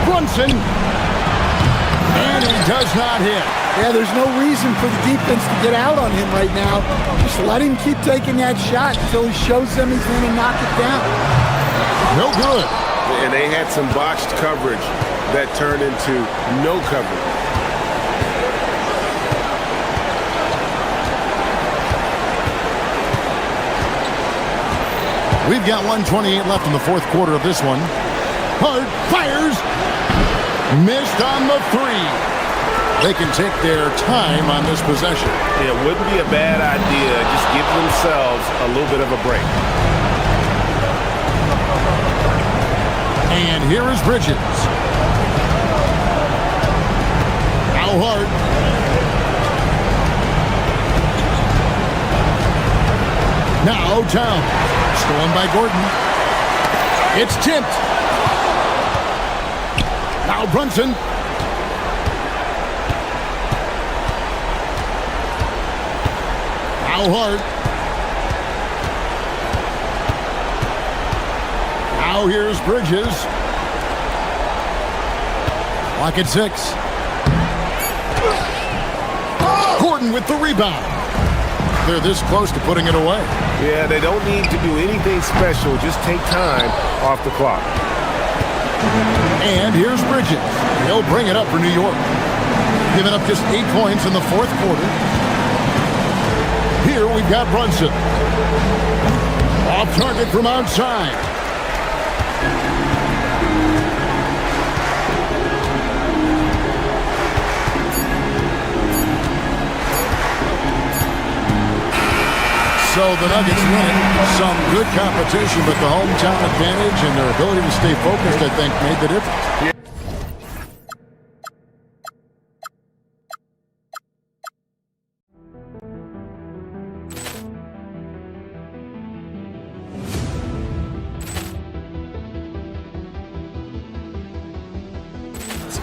Brunson. And he does not hit. Yeah, there's no reason for the defense to get out on him right now. Just let him keep taking that shot until he shows them he's going to knock it down. No good. And they had some botched coverage that turned into no coverage. We've got 1:28 left in the fourth quarter of this one. Hart fires. Missed on the three. They can take their time on this possession. It wouldn't be a bad idea. Just give themselves a little bit of a break. And here is Bridges. Now Hart. Now Towns. Stolen by Gordon. It's tipped. Now Brunson. Now Hart. Now here's Bridges. Clock at 6. Gordon with the rebound. They're this close to putting it away. Yeah, they don't need to do anything special. Just take time off the clock. And here's Bridges. He'll bring it up for New York. Giving up just 8 points in the fourth quarter. Here we've got Brunson. Off target from outside. So the Nuggets win it. Some good competition, but the hometown advantage and their ability to stay focused, I think, made the difference.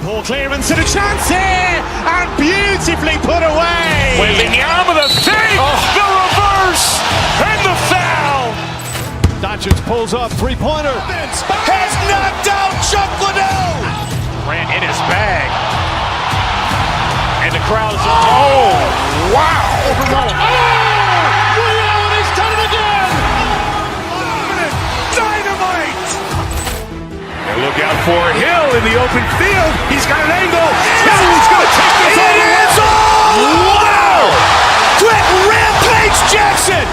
Ball clearance and a chance here, and beautifully put away. Wembanyama the fake, the reverse, and the foul. Doncic pulls up, three-pointer. Has knocked out Chuck Liddell. Ran in his bag, and the crowd is wow! He's done it again. Dynamite! And look out for Hill in the open field. He's got an angle. Hill's going to take this all the way. Wow! Quick Rampage Jackson!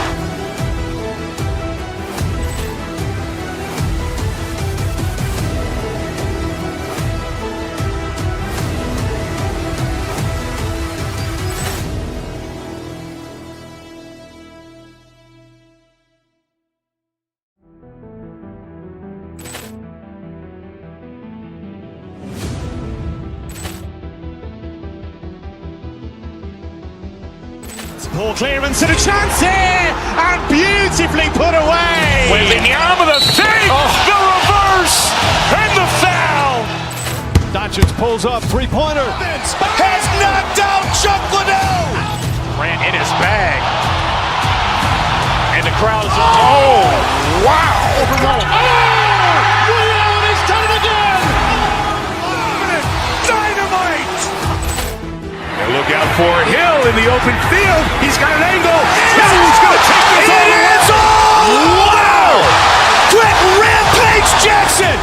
Ball clearance and a chance here, and beautifully put away. Wembanyama the fake, the reverse, and the foul. Doncic pulls up, three-pointer. Has knocked out Chuck Liddell. Ran in his bag, and the crowd is wow! He's done it again. Dynamite! And look out for Hill in the open field. He's got an angle. Hill's going to take this all the way. Wow! Quick Rampage Jackson!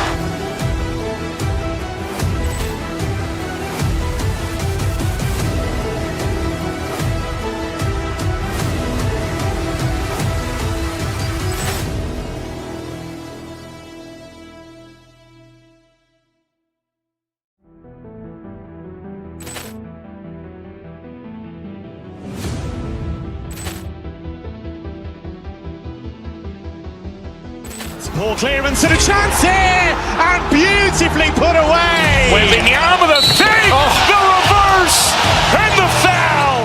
Ball clearance and a chance here, and beautifully put away. Wembanyama the fake, the reverse, and the foul.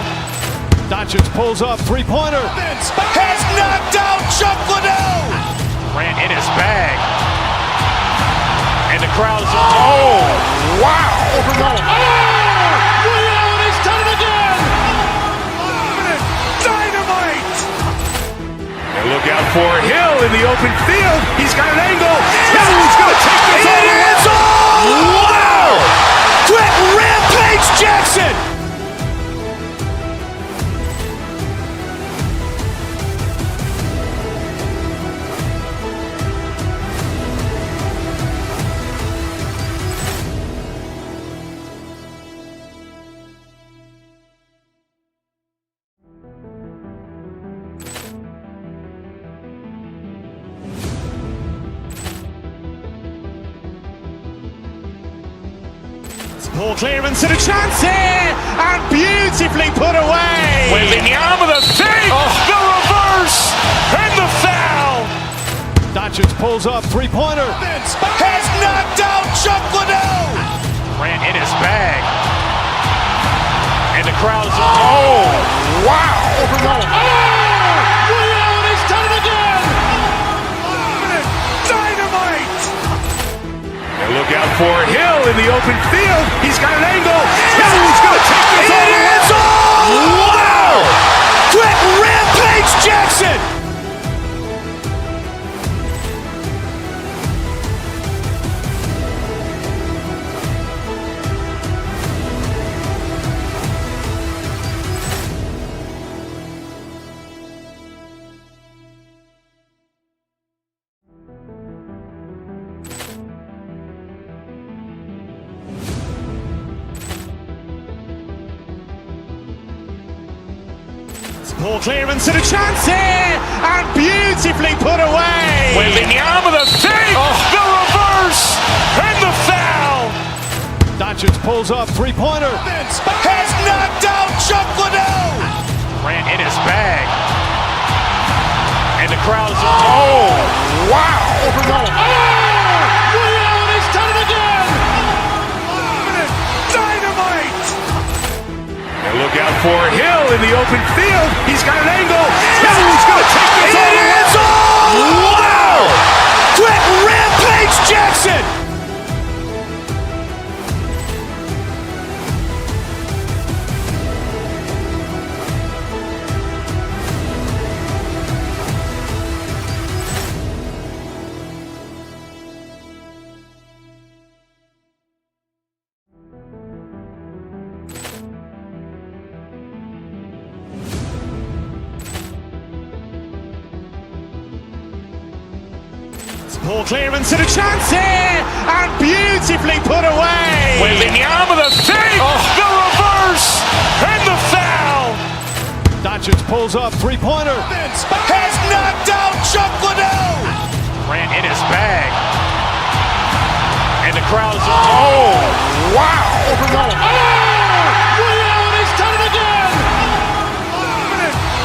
Doncic pulls up, three-pointer. Has knocked out Chuck Liddell. Ran in his bag, and the crowd is wow! He's done it again. Dynamite! And look out for Hill in the open field. He's got an angle. Hill's going to take this all the way. Wow! Quick Rampage Jackson! Ball clearance and a chance here, and beautifully put away. Wembanyama the fake, the reverse, and the foul. Doncic pulls up, three-pointer. Has knocked out Chuck Liddell. Ran in his bag, and the crowd is wow! He's done it again. Dynamite! And look out for Hill in the open field. He's got an angle. Hill's going to take this all the way. Wow! Quick Rampage Jackson! Ball clearance and a chance here, and beautifully put away. Wembanyama with a save, the reverse, and the foul. Doncic pulls up, three-pointer. Has knocked out Chuck Liddell. Ran in his bag. And the crowd is, oh, wow. He's done it again. Dynamite. And look out for Hill in the open field. He's got an angle. Hill's going to take this all the way. Wow! Quick Rampage Jackson. Ball clearance and a chance here, and beautifully put away. Wembanyama with a save, the reverse, and the foul. Doncic pulls up, three-pointer. Has knocked out Chuck Liddell. Ran in his bag. And the crowd is, oh, wow. He's done it again.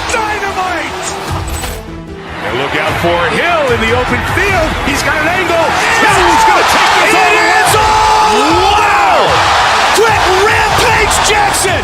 Dynamite. And look out for Hill in the open field. He's got an angle. Hill's going to take this all the way. Wow! Quick Rampage Jackson.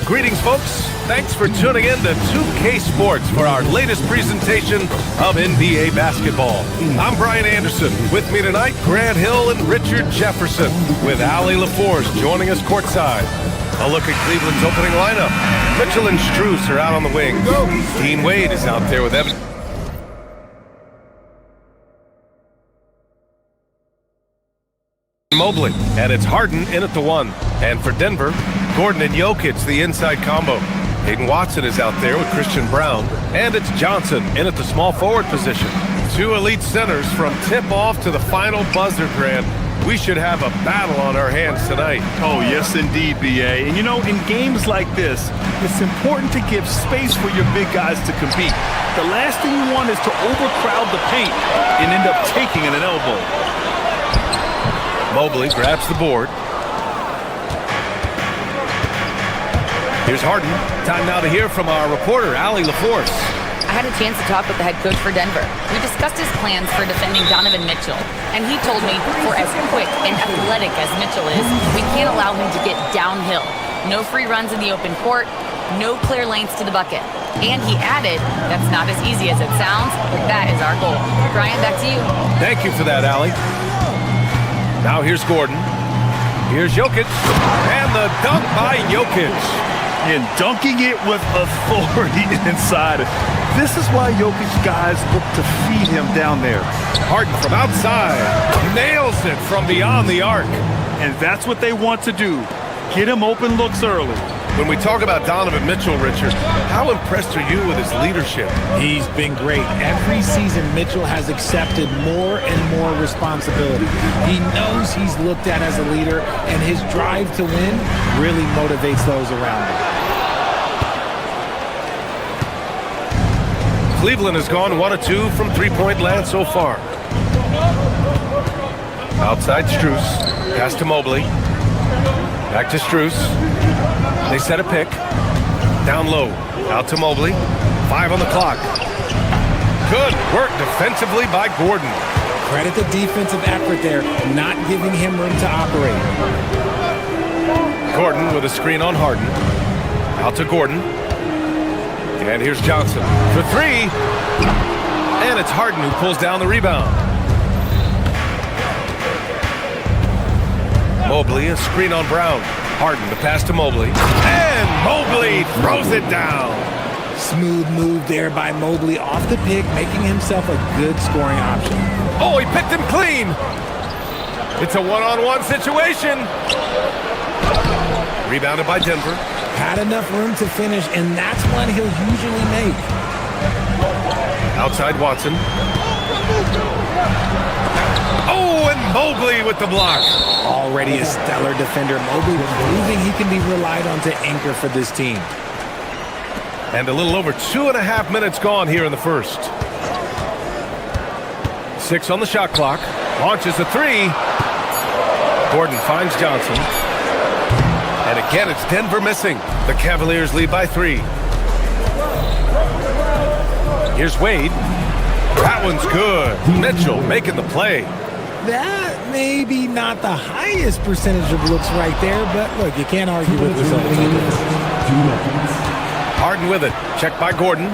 Greetings, folks. Thanks for tuning in to 2K Sports for our latest presentation of NBA basketball. I'm Brian Anderson. With me tonight, Grant Hill and Richard Jefferson, with Allie LaForce joining us courtside. A look at Cleveland's opening lineup. Mitchell and Strus are out on the wing. Dean Wade is out there with Evan Mobley, and it's Harden in at the one. And for Denver, Gordon and Jokic, the inside combo. Hayden Watson is out there with Christian Brown, and it's Johnson in at the small forward position. Two elite centers from tip-off to the final buzzer, Grant. We should have a battle on our hands tonight. Oh, yes, indeed, B.A. And, you know, in games like this, it's important to give space for your big guys to compete. The last thing you want is to overcrowd the paint and end up taking an elbow. Mobley grabs the board. Here's Harden. Time now to hear from our reporter, Allie LaForce. I had a chance to talk with the head coach for Denver. We discussed his plans for defending Donovan Mitchell, and he told me for as quick and athletic as Mitchell is, we can't allow him to get downhill. No free runs in the open court, no clear lanes to the bucket. And he added, that's not as easy as it sounds, but that is our goal. Brian, back to you. Thank you for that, Allie. Now here's Gordon. Here's Jokic. And the dunk by Jokic. And dunking it with authority inside. This is why Jokic guys look to feed him down there. Harden from outside. Nails it from beyond the arc. And that's what they want to do. Get him open looks early. When we talk about Donovan Mitchell, Richard, how impressed are you with his leadership? He's been great. Every season, Mitchell has accepted more and more responsibility. He knows he's looked at as a leader, and his drive to win really motivates those around him. Cleveland has gone 1 of 2 from three-point land so far. Outside Strus. Pass to Mobley. Back to Strus. They set a pick. Down low. Out to Mobley. 5 on the clock. Good work defensively by Gordon. Credit the defensive effort there, not giving him room to operate. Gordon with a screen on Harden. Out to Gordon. And here's Johnson for 3. And it's Harden who pulls down the rebound. Mobley, a screen on Brown. Harden, the pass to Mobley. And Mobley throws it down. Smooth move there by Mobley off the pick, making himself a good scoring option. Oh, he picked him clean. It's a one-on-one situation. Rebounded by Denver. Had enough room to finish, and that's one he'll usually make. Outside Watson. Oh, and Mobley with the block. Already a stellar defender, Mobley proving he can be relied on to anchor for this team. And a little over 2.5 minutes gone here in the first. 6 on the shot clock. Launches a 3. Gordon finds Johnson. And again, it's Denver missing. The Cavaliers lead by 3. Here's Wade. That one's good. Mitchell making the play. That may be not the highest percentage of looks right there, but look, you can't argue with results. Harden with it. Checked by Gordon.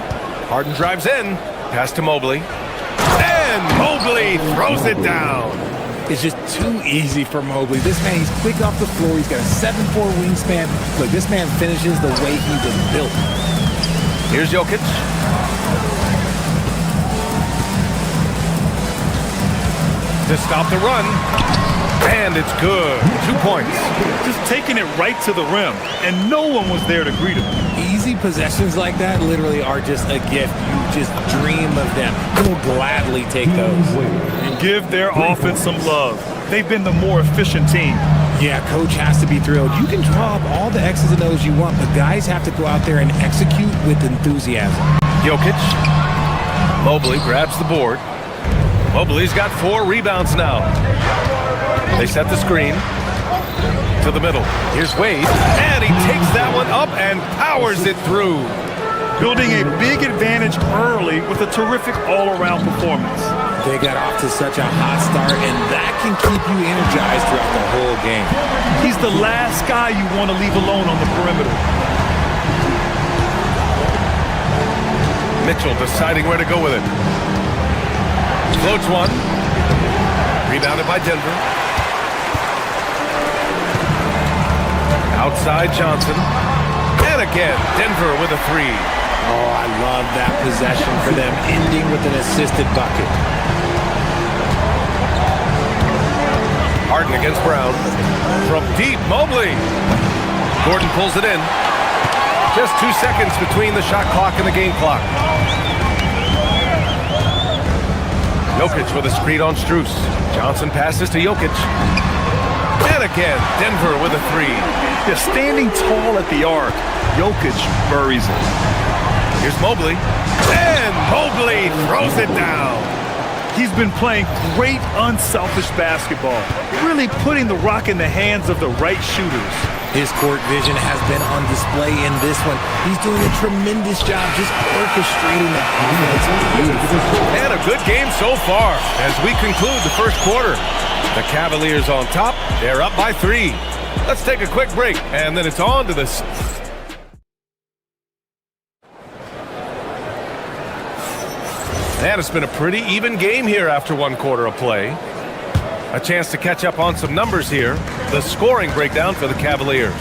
Harden drives in. Pass to Mobley. And Mobley throws it down. It's just too easy for Mobley. This man, he's quick off the floor. He's got a 7'4" wingspan. Look, this man finishes the way he was built. Here's Jokic. To stop the run. And it's good. 2 points. Just taking it right to the rim, and no one was there to greet him. Easy possessions like that literally are just a gift. You just dream of them. You will gladly take those. And give their offense some love. They've been the more efficient team. Yeah, coach has to be thrilled. You can draw up all the X's and O's you want, but guys have to go out there and execute with enthusiasm. Jokic. Mobley grabs the board. Mobley's got 4 rebounds now. They set the screen to the middle. Here's Wade, and he takes that one up and powers it through. Building a big advantage early with a terrific all-around performance. They got off to such a hot start, and that can keep you energized throughout the whole game. He's the last guy you want to leave alone on the perimeter. Mitchell deciding where to go with it. Floats one. Rebounded by Denver. Outside Johnson. And again, Denver with a 3. Oh, I love that possession for them, ending with an assisted bucket. Harden against Brown. From deep, Mobley. Gordon pulls it in. Just 2 seconds between the shot clock and the game clock. Jokic with a screen on Strus. Johnson passes to Jokic. And again, Denver with a 3. They're standing tall at the arc. Jokic buries it. Here's Mobley. And Mobley throws it down. He's been playing great, unselfish basketball, really putting the rock in the hands of the right shooters. His court vision has been on display in this one. He's doing a tremendous job just orchestrating the offense. And a good game so far as we conclude the first quarter. The Cavaliers on top. They're up by 3. Let's take a quick break, and then it's on to this. And it's been a pretty even game here after 1 quarter of play. A chance to catch up on some numbers here. The scoring breakdown for the Cavaliers.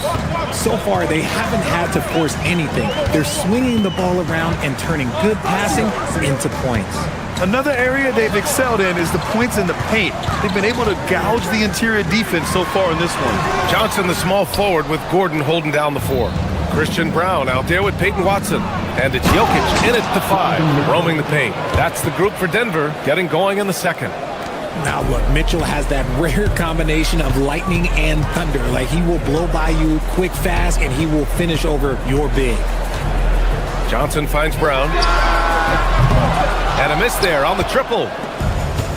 So far, they haven't had to force anything. They're swinging the ball around and turning good passing into points. Another area they've excelled in is the points in the paint. They've been able to gouge the interior defense so far in this one. Johnson, the small forward, with Gordon holding down the 4. Christian Brown out there with Peyton Watson. And it's Jokic in at the 5, roaming the paint. That's the group for Denver, getting going in the second. Now look, Mitchell has that rare combination of lightning and thunder. Like, he will blow by you quick, fast, and he will finish over your big. Johnson finds Brown. And a miss there on the triple.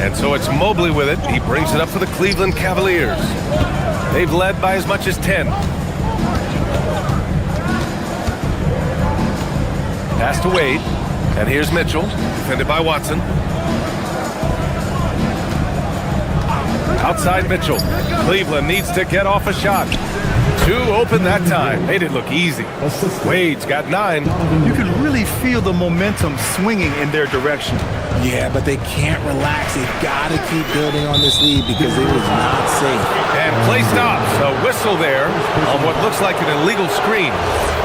And so it's Mobley with it. He brings it up for the Cleveland Cavaliers. They've led by as much as 10. Pass to Wade. And here's Mitchell, defended by Watson. Outside Mitchell. Cleveland needs to get off a shot. 2 open that time. Made it look easy. Wade's got 9. You can really feel the momentum swinging in their direction. Yeah, but they can't relax. They've got to keep building on this lead because it was not safe. And play stops. A whistle there on what looks like an illegal screen.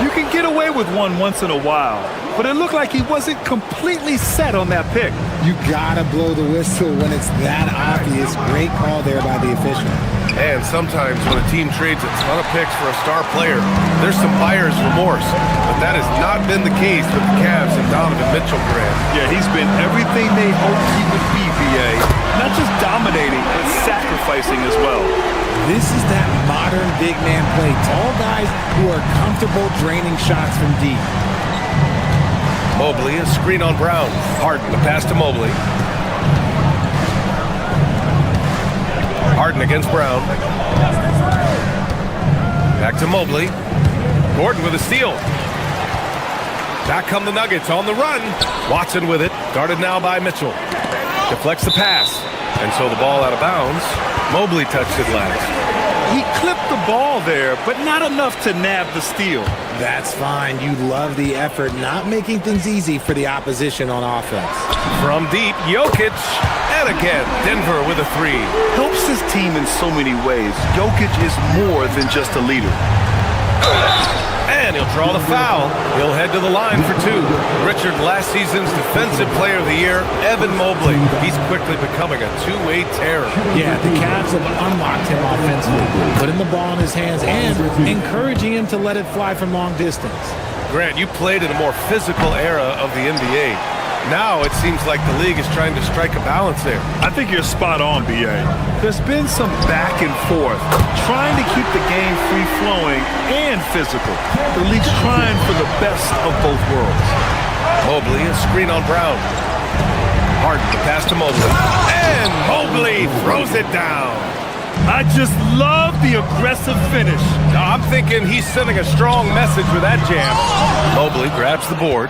You can get away with one once in a while, but it looked like he wasn't completely set on that pick. You gotta blow the whistle when it's that obvious. Great call there by the official. And sometimes when a team trades a ton of picks for a star player, there's some buyer's remorse. But that has not been the case with the Cavs and Donovan Mitchell, Grant. Yeah, he's been everything they hoped he would be, VA. Not just dominating, but sacrificing as well. This is that modern big man play. Tall guys who are comfortable draining shots from deep. Mobley, a screen on Brown. Harden, the pass to Mobley. Harden against Brown. Back to Mobley. Gordon with a steal. Back come the Nuggets on the run. Watson with it. Guarded now by Mitchell. Deflects the pass. And so the ball out of bounds. Mobley touched it last. He clipped the ball there, but not enough to nab the steal. That's fine. You love the effort, not making things easy for the opposition on offense. From deep, Jokic. And again, Denver with a three. Helps his team in so many ways. Jokic is more than just a leader. And he'll draw the foul. He'll head to the line for two. Richard, last season's Defensive Player of the Year, Evan Mobley. He's quickly becoming a two-way terror. Yeah, the Cavs have unlocked him offensively, putting the ball in his hands and encouraging him to let it fly from long distance. Grant, you played in a more physical era of the NBA. Now it seems like the league is trying to strike a balance there. I think you're spot on, B.A. There's been some back and forth, trying to keep the game free-flowing and physical. The league's trying for the best of both worlds. Mobley, a screen on Brown. Harden, the pass to Mobley. And Mobley throws it down. I just love the aggressive finish. Now, I'm thinking he's sending a strong message with that jam. Mobley grabs the board.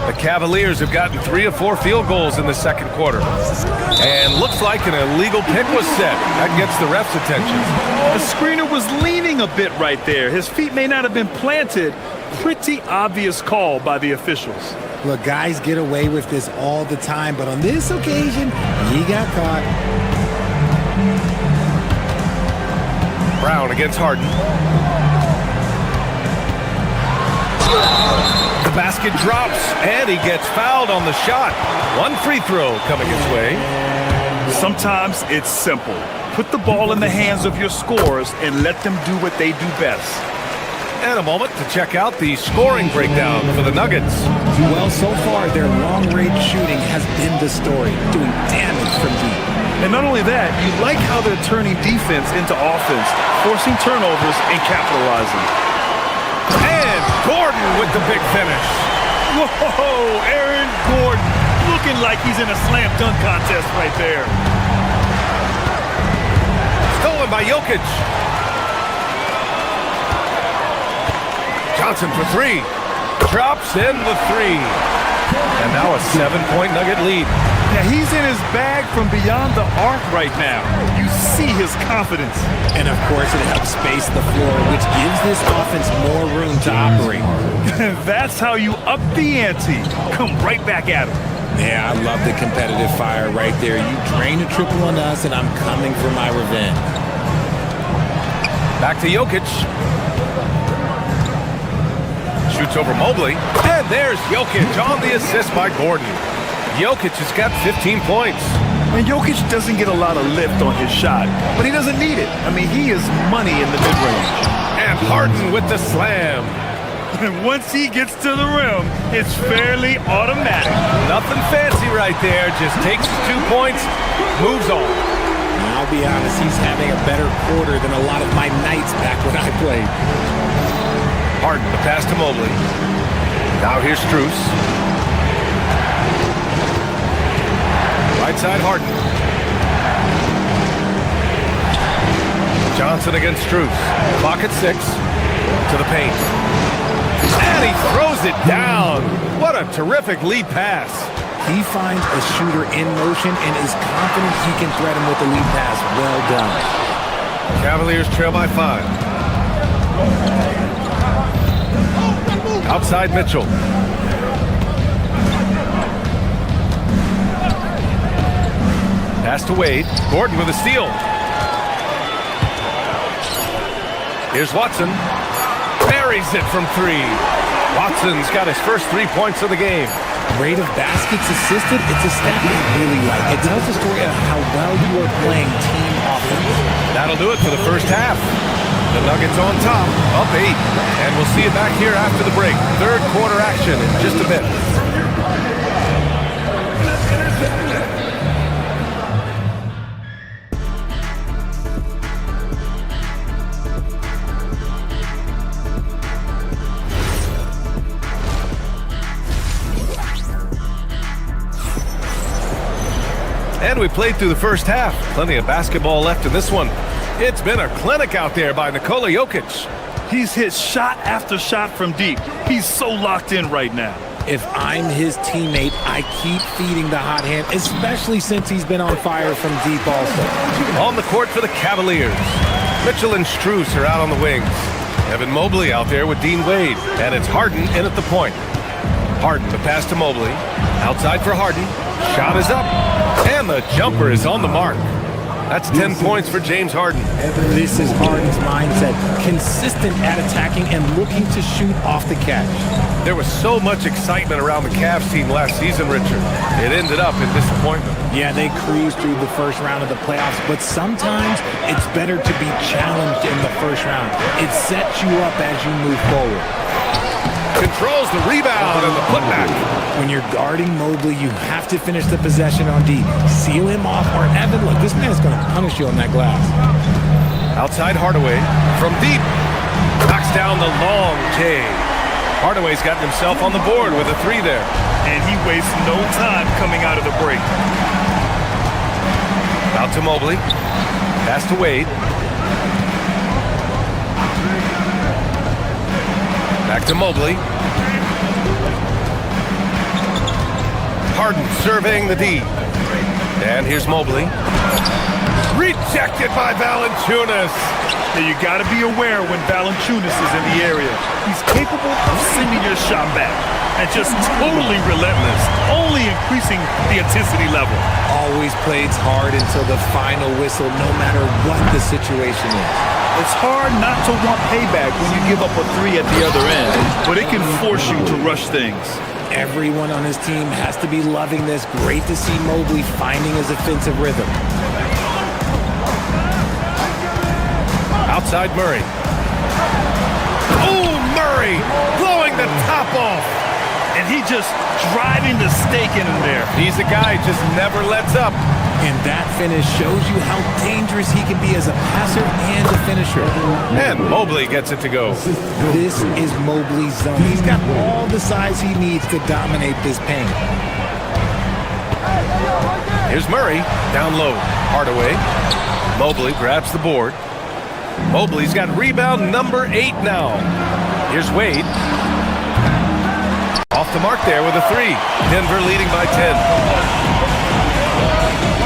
The Cavaliers have gotten 3 of 4 field goals in the second quarter. And looks like an illegal pick was set. That gets the ref's attention. The screener was leaning a bit right there. His feet may not have been planted. Pretty obvious call by the officials. Look, guys get away with this all the time, but on this occasion, he got caught. Brown against Harden. The basket drops, and he gets fouled on the shot. One free throw coming his way. Sometimes it's simple. Put the ball in the hands of your scorers and let them do what they do best. And a moment to check out the scoring breakdown for the Nuggets. Well, so far, their long-range shooting has been the story, doing damage from deep. And not only that, you like how they're turning defense into offense, forcing turnovers and capitalizing. And Gordon with the big finish. Whoa, Aaron Gordon looking like he's in a slam dunk contest right there. Stolen by Jokic. Johnson for three. Drops in the three. And now a 7-point Nugget lead. Now he's in his bag from beyond the arc right now. You see his confidence. And of course it helps space the floor, which gives this offense more room to operate. That's how you up the ante. Come right back at him. Yeah, I love the competitive fire right there. You drain a triple on us and I'm coming for my revenge. Back to Jokic. Shoots over Mobley. And there's Jokic on the assist by Gordon. Jokic has got 15 points. And Jokic doesn't get a lot of lift on his shot, but he doesn't need it. I mean, he is money in the mid-range. And Harden with the slam. And once he gets to the rim, it's fairly automatic. Nothing fancy right there. Just takes the 2 points, moves on. I'll be honest, he's having a better quarter than a lot of my nights back when I played. Harden, the pass to Mobley. Now here's Strus. Right side, Harden. Johnson against Strus. Clock at 6. To the paint. And he throws it down. What a terrific lead pass. He finds a shooter in motion and is confident he can threat him with the lead pass. Well done. Cavaliers trail by 5. Outside Mitchell. Pass to Wade. Gordon with a steal. Here's Watson. buries it from three. Watson's got his first 3 points of the game. Rate of baskets assisted, it's a stat I really like. It tells the story of how well you are playing team offense. That'll do it for the first half. The Nuggets on top, up 8. And we'll see you back here after the break. Third quarter action in just a bit. And we played through the first half. Plenty of basketball left in this one. It's been a clinic out there by Nikola Jokic. He's hit shot after shot from deep. He's so locked in right now. If I'm his teammate, I keep feeding the hot hand, especially since he's been on fire from deep also. On the court for the Cavaliers. Mitchell and Strus are out on the wings. Evan Mobley out there with Dean Wade. And it's Harden in at the point. Harden, the pass to Mobley. Outside for Harden. Shot is up. And the jumper is on the mark. That's 10 points for James Harden. This is Harden's mindset. Consistent at attacking and looking to shoot off the catch. There was so much excitement around the Cavs team last season, Richard. It ended up in disappointment. Yeah, they cruised through the first round of the playoffs, but sometimes it's better to be challenged in the first round. It sets you up as you move forward. Controls the rebound and the putback. When you're guarding Mobley, you have to finish the possession on D. Seal him off, or Evan, look, this man's going to punish you on that glass. Outside Hardaway from deep. Knocks down the long J. Hardaway's got himself on the board with a 3 there. And he wastes no time coming out of the break. Out to Mobley. Pass to Wade. Back to Mobley. Harden surveying the D. And here's Mobley. Rejected by Valanciunas. Now you got to be aware when Valanciunas is in the area. He's capable of sending your shot back. And just totally relentless, only increasing the intensity level. Always plays hard until the final whistle, no matter what the situation is. It's hard not to want payback when you give up a 3 at the other end, but it can force you to rush things. Everyone on his team has to be loving this. Great to see Mobley finding his offensive rhythm. Outside Murray. Oh, Murray blowing the top off. And he just driving the stake in there. He's a guy just never lets up. And that finish shows you how dangerous he can be as a passer and a finisher. And Mobley gets it to go. This is Mobley's zone. He's got all the size he needs to dominate this paint. Here's Murray, down low. Hardaway. Mobley grabs the board. Mobley's got rebound number 8 now. Here's Wade. Off the mark there with a 3. Denver leading by 10.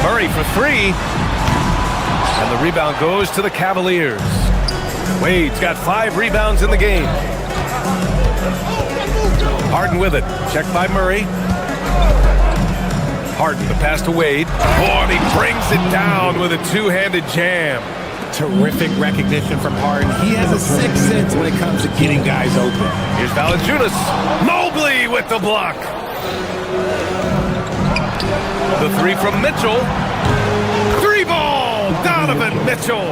Murray for 3. And the rebound goes to the Cavaliers. Wade's got 5 rebounds in the game. Harden with it. Checked by Murray. Harden, the pass to Wade. Oh, and he brings it down with a 2-handed jam. Terrific recognition from Harden. He has a sixth sense when it comes to getting guys open. Here's Valanciunas. Mobley with the block. The 3 from Mitchell. 3-ball, Donovan Mitchell.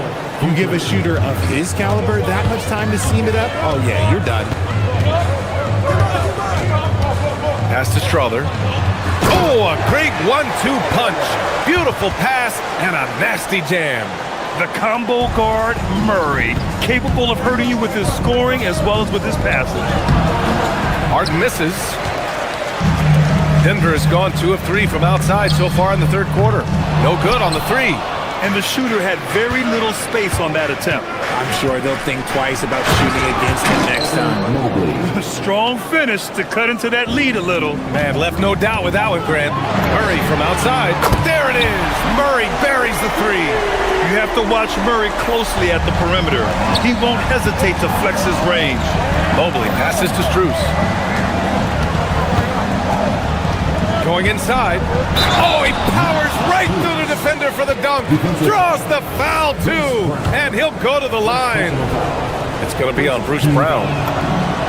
You give a shooter of his caliber that much time to seam it up, oh yeah, you're done. Pass to Strother. Oh, a great 1-2 punch. Beautiful pass and a nasty jam. The combo guard, Murray, capable of hurting you with his scoring as well as with his passing. Harden misses. Denver has gone 2 of 3 from outside so far in the third quarter. No good on the 3. And the shooter had very little space on that attempt. I'm sure they'll think twice about shooting against him next time. A strong finish to cut into that lead a little. Man, left no doubt with that one, Grant. Murray from outside. There it is. Murray buries the 3. You have to watch Murray closely at the perimeter. He won't hesitate to flex his range. Mobley passes to Strus. Going inside. Oh, he powers right through the defender for the dunk. Draws the foul, too. And he'll go to the line. It's going to be on Bruce Brown.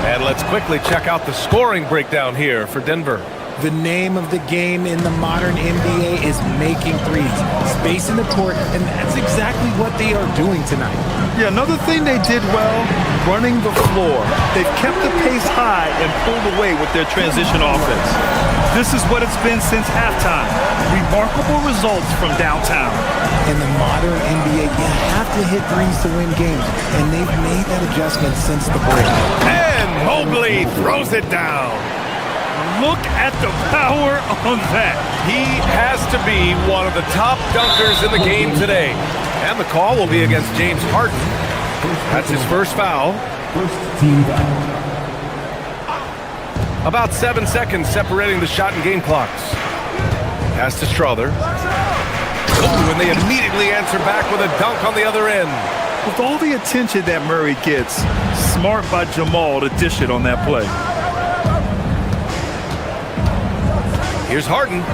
And let's quickly check out the scoring breakdown here for Denver. The name of the game in the modern NBA is making threes. Space in the court, and that's exactly what they are doing tonight. Yeah, another thing they did well, running the floor. They've kept the pace high and pulled away with their transition offense. This is what it's been since halftime. Remarkable results from downtown. In the modern NBA, you have to hit threes to win games, and they've made that adjustment since the break. And Mobley throws it down. Look at the power on that. He has to be one of the top dunkers in the game today. And the call will be against James Harden. That's his first foul. First team foul. About 7 seconds separating the shot and game clocks. Pass to Strother. Oh, and they immediately answer back with a dunk on the other end. With all the attention that Murray gets, smart by Jamal to dish it on that play. Here's Harden.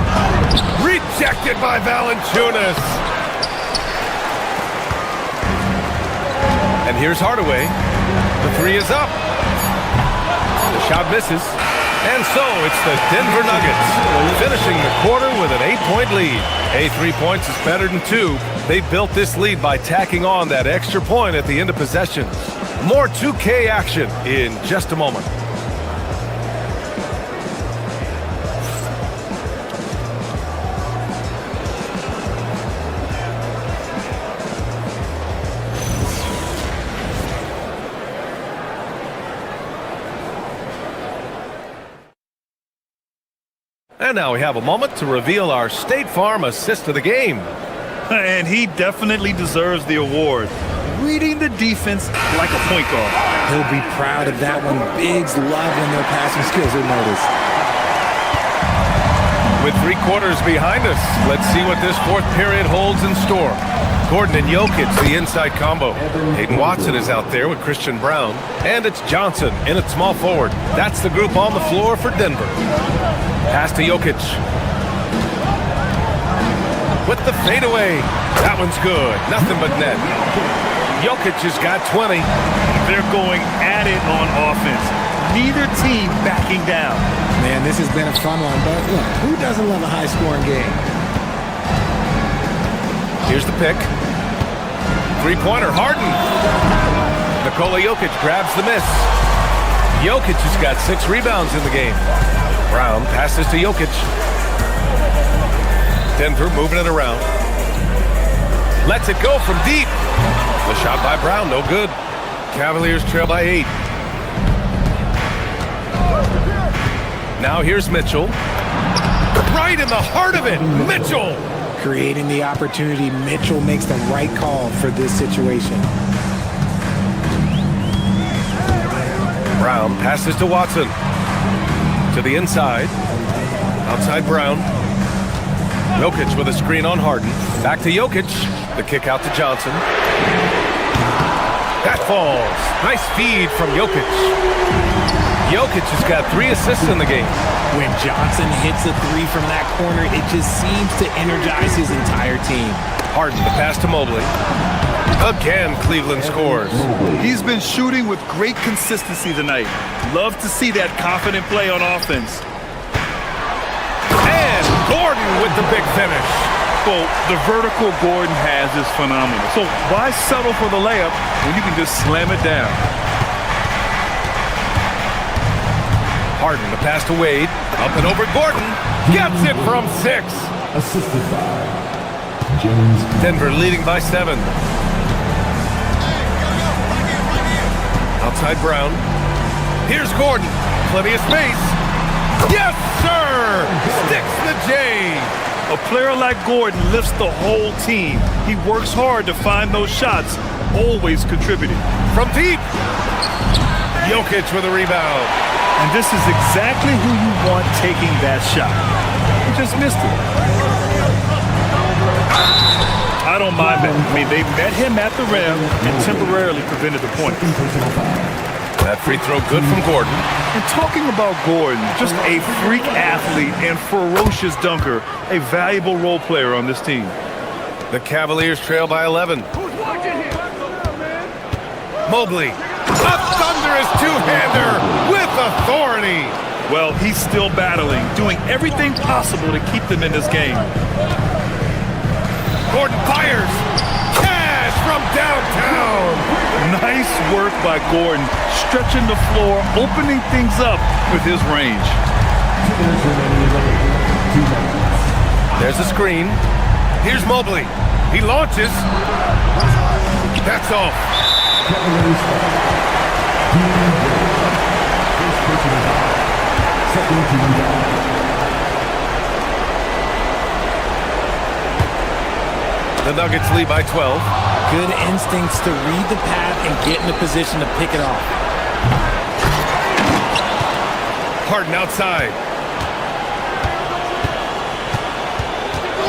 Rejected by Valanciunas. And here's Hardaway. The three is up. The shot misses. And so it's the Denver Nuggets finishing the quarter with an 8-point lead. 3 points is better than 2. They built this lead by tacking on that extra point at the end of possession. More 2K action in just a moment. And now we have a moment to reveal our State Farm assist of the game. And he definitely deserves the award. Reading the defense like a point guard. He'll be proud of that one. Bigs love when their passing skills are noticed. With 3 quarters behind us, let's see what this fourth period holds in store. Gordon and Jokic, the inside combo. Hayden Watson is out there with Christian Brown. And it's Johnson in at small forward. That's the group on the floor for Denver. Pass to Jokic. With the fadeaway. That one's good. Nothing but net. Jokic has got 20. They're going at it on offense. Neither team backing down. Man, this has been a fun one, but look, who doesn't love a high-scoring game? Here's the pick. 3-pointer, Harden. Nikola Jokic grabs the miss. Jokic has got 6 rebounds in the game. Brown passes to Jokic. Denver moving it around. Lets it go from deep. The shot by Brown, no good. Cavaliers trail by 8. Now here's Mitchell. Right in the heart of it, Mitchell. Creating the opportunity, Mitchell makes the right call for this situation. Brown passes to Watson. To the inside. Outside Brown. Jokic with a screen on Harden. Back to Jokic. The kick out to Johnson. That falls. Nice feed from Jokic. Jokic has got 3 assists in the game. When Johnson hits a 3 from that corner, it just seems to energize his entire team. Harden, the pass to Mobley. Again, Cleveland scores. He's been shooting with great consistency tonight. Love to see that confident play on offense. And Gordon with the big finish. Well, the vertical Gordon has is phenomenal. So why settle for the layup when you can just slam it down? Harden, the pass to Wade. Up and over Gordon. Gets it from 6. Assisted by James. Denver leading by 7. Outside Brown. Here's Gordon. Plenty of space. Yes, sir! Sticks the J. A player like Gordon lifts the whole team. He works hard to find those shots, always contributing. From deep. Jokic with a rebound. And this is exactly who you want taking that shot. He just missed it. I don't mind that. I mean, they met him at the rim and temporarily prevented the point. That free throw good from Gordon. And talking about Gordon, just a freak athlete and ferocious dunker, a valuable role player on this team. The Cavaliers trail by 11. Mobley, a thunderous two-hander with authority. Well, he's still battling, doing everything possible to keep them in this game. Gordon fires. Cash from downtown. Nice work by Gordon, stretching the floor, opening things up with his range. There's a screen. Here's Mobley. He launches. That's off. The Nuggets lead by 12. Good instincts to read the path and get in a position to pick it off. Harden outside.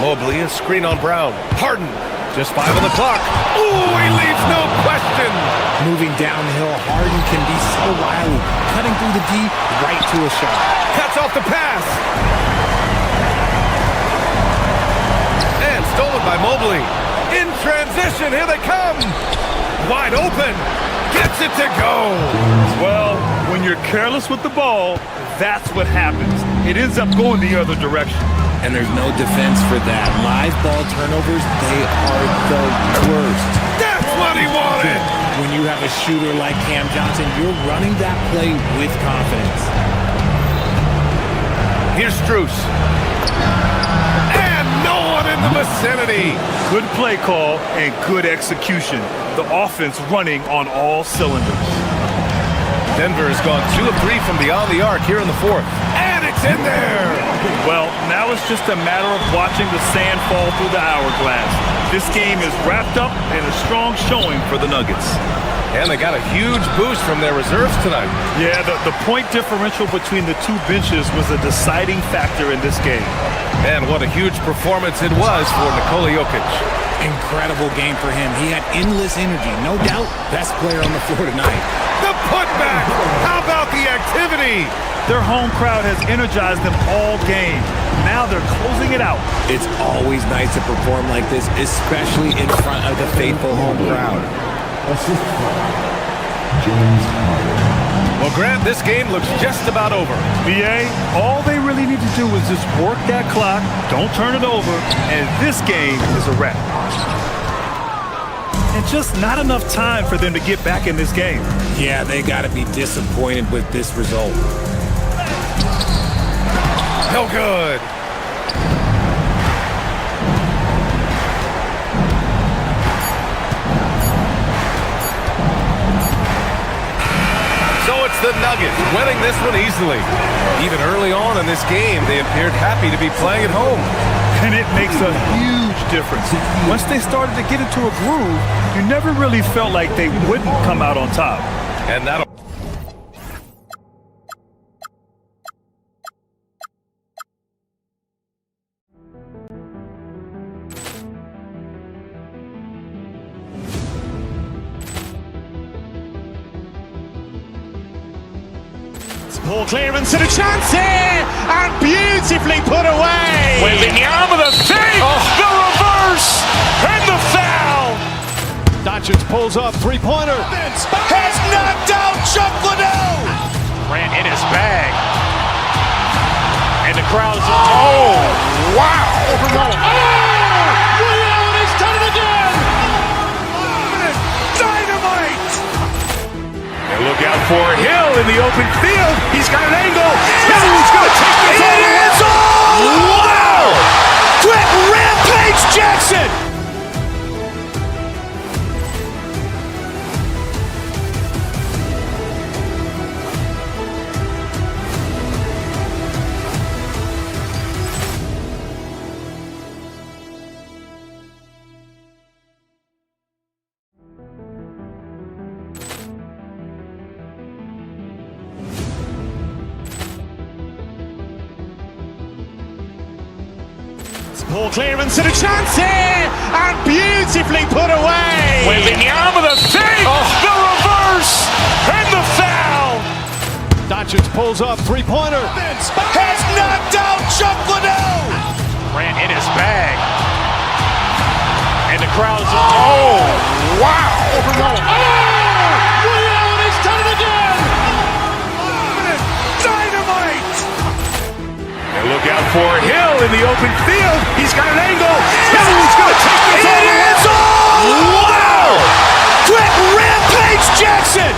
Mobley, a screen on Brown. Harden, just 5 on the clock. Ooh, he leaves no question. Moving downhill, Harden can be so wily. Cutting through the D, right to a shot. Cuts off the pass. And stolen by Mobley. In transition, here they come. Wide open. Gets it to go. Well, when you're careless with the ball, that's what happens. It ends up going the other direction. And there's no defense for that. Live ball turnovers, they are the worst. That's what he wanted. When you have a shooter like Cam Johnson, you're running that play with confidence. Here's Strus. And no one in the vicinity. Good play call and good execution. The offense running on all cylinders. Denver has gone 2 of 3 from beyond the arc here in the fourth. And it's in there. Well, now it's just a matter of watching the sand fall through the hourglass. This game is wrapped up in a strong showing for the Nuggets. And they got a huge boost from their reserves tonight. Yeah, the point differential between the two benches was a deciding factor in this game. And what a huge performance it was for Nikola Jokic. Incredible game for him. He had endless energy. No doubt, best player on the floor tonight. The putback! How about the activity? Their home crowd has energized them all game. Now they're closing it out. It's always nice to perform like this, especially in front of the faithful home crowd. Well, Grant, this game looks just about over. BA, all they really need to do is just work that clock, don't turn it over, and this game is a wrap. And just not enough time for them to get back in this game. Yeah, they got to be disappointed with this result. No good. So it's the Nuggets winning this one easily. Even early on in this game, they appeared happy to be playing at home. And it makes a huge difference. Once they started to get into a groove, you never really felt like they wouldn't come out on top. And that'll... Ball clearance and a chance here, and beautifully put away. Wembanyama the fake, the reverse, and the foul. Doncic pulls up, three-pointer. Has knocked out Chuck Liddell. Ran in his bag, and the crowd is. Oh, wow! He's done it again. Dynamite! And look out for Hill in the open field. He's got an angle. Hill's going to take this all the way. Wow! Quick Rampage Jackson! Ball clearance and a chance here, and beautifully put away. Wembanyama the fake, the reverse, and the foul. Doncic pulls up, three-pointer. Has knocked out Chuck Liddell. Ran in his bag, crowd is, oh, wow. He's done it again! Dynamite! And look out for Hill in the open field. He's got an angle. Hill's going to take this all the way. Wow! Quick Rampage Jackson!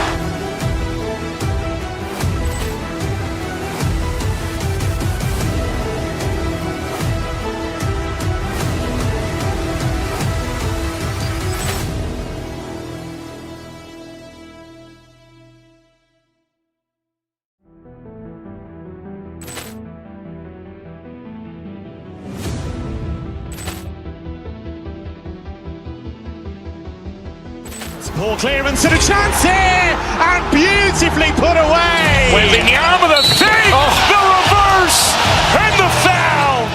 Ball clearance and a chance here! And beautifully put away! Wembanyama with a fake! The reverse! And the foul!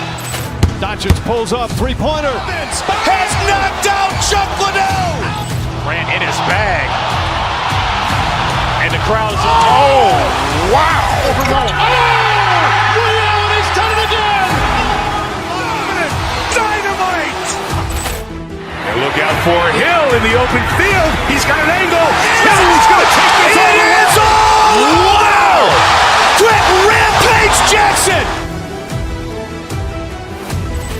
Doncic pulls up, three-pointer. Has knocked out Chuck Liddell! Grant in his bag. And the crowd is, oh, wow! He's done it again! Dynamite! And look out for Hill in the open field. He's got an angle. Hill's going to take this all the way. Wow! Quick Rampage Jackson!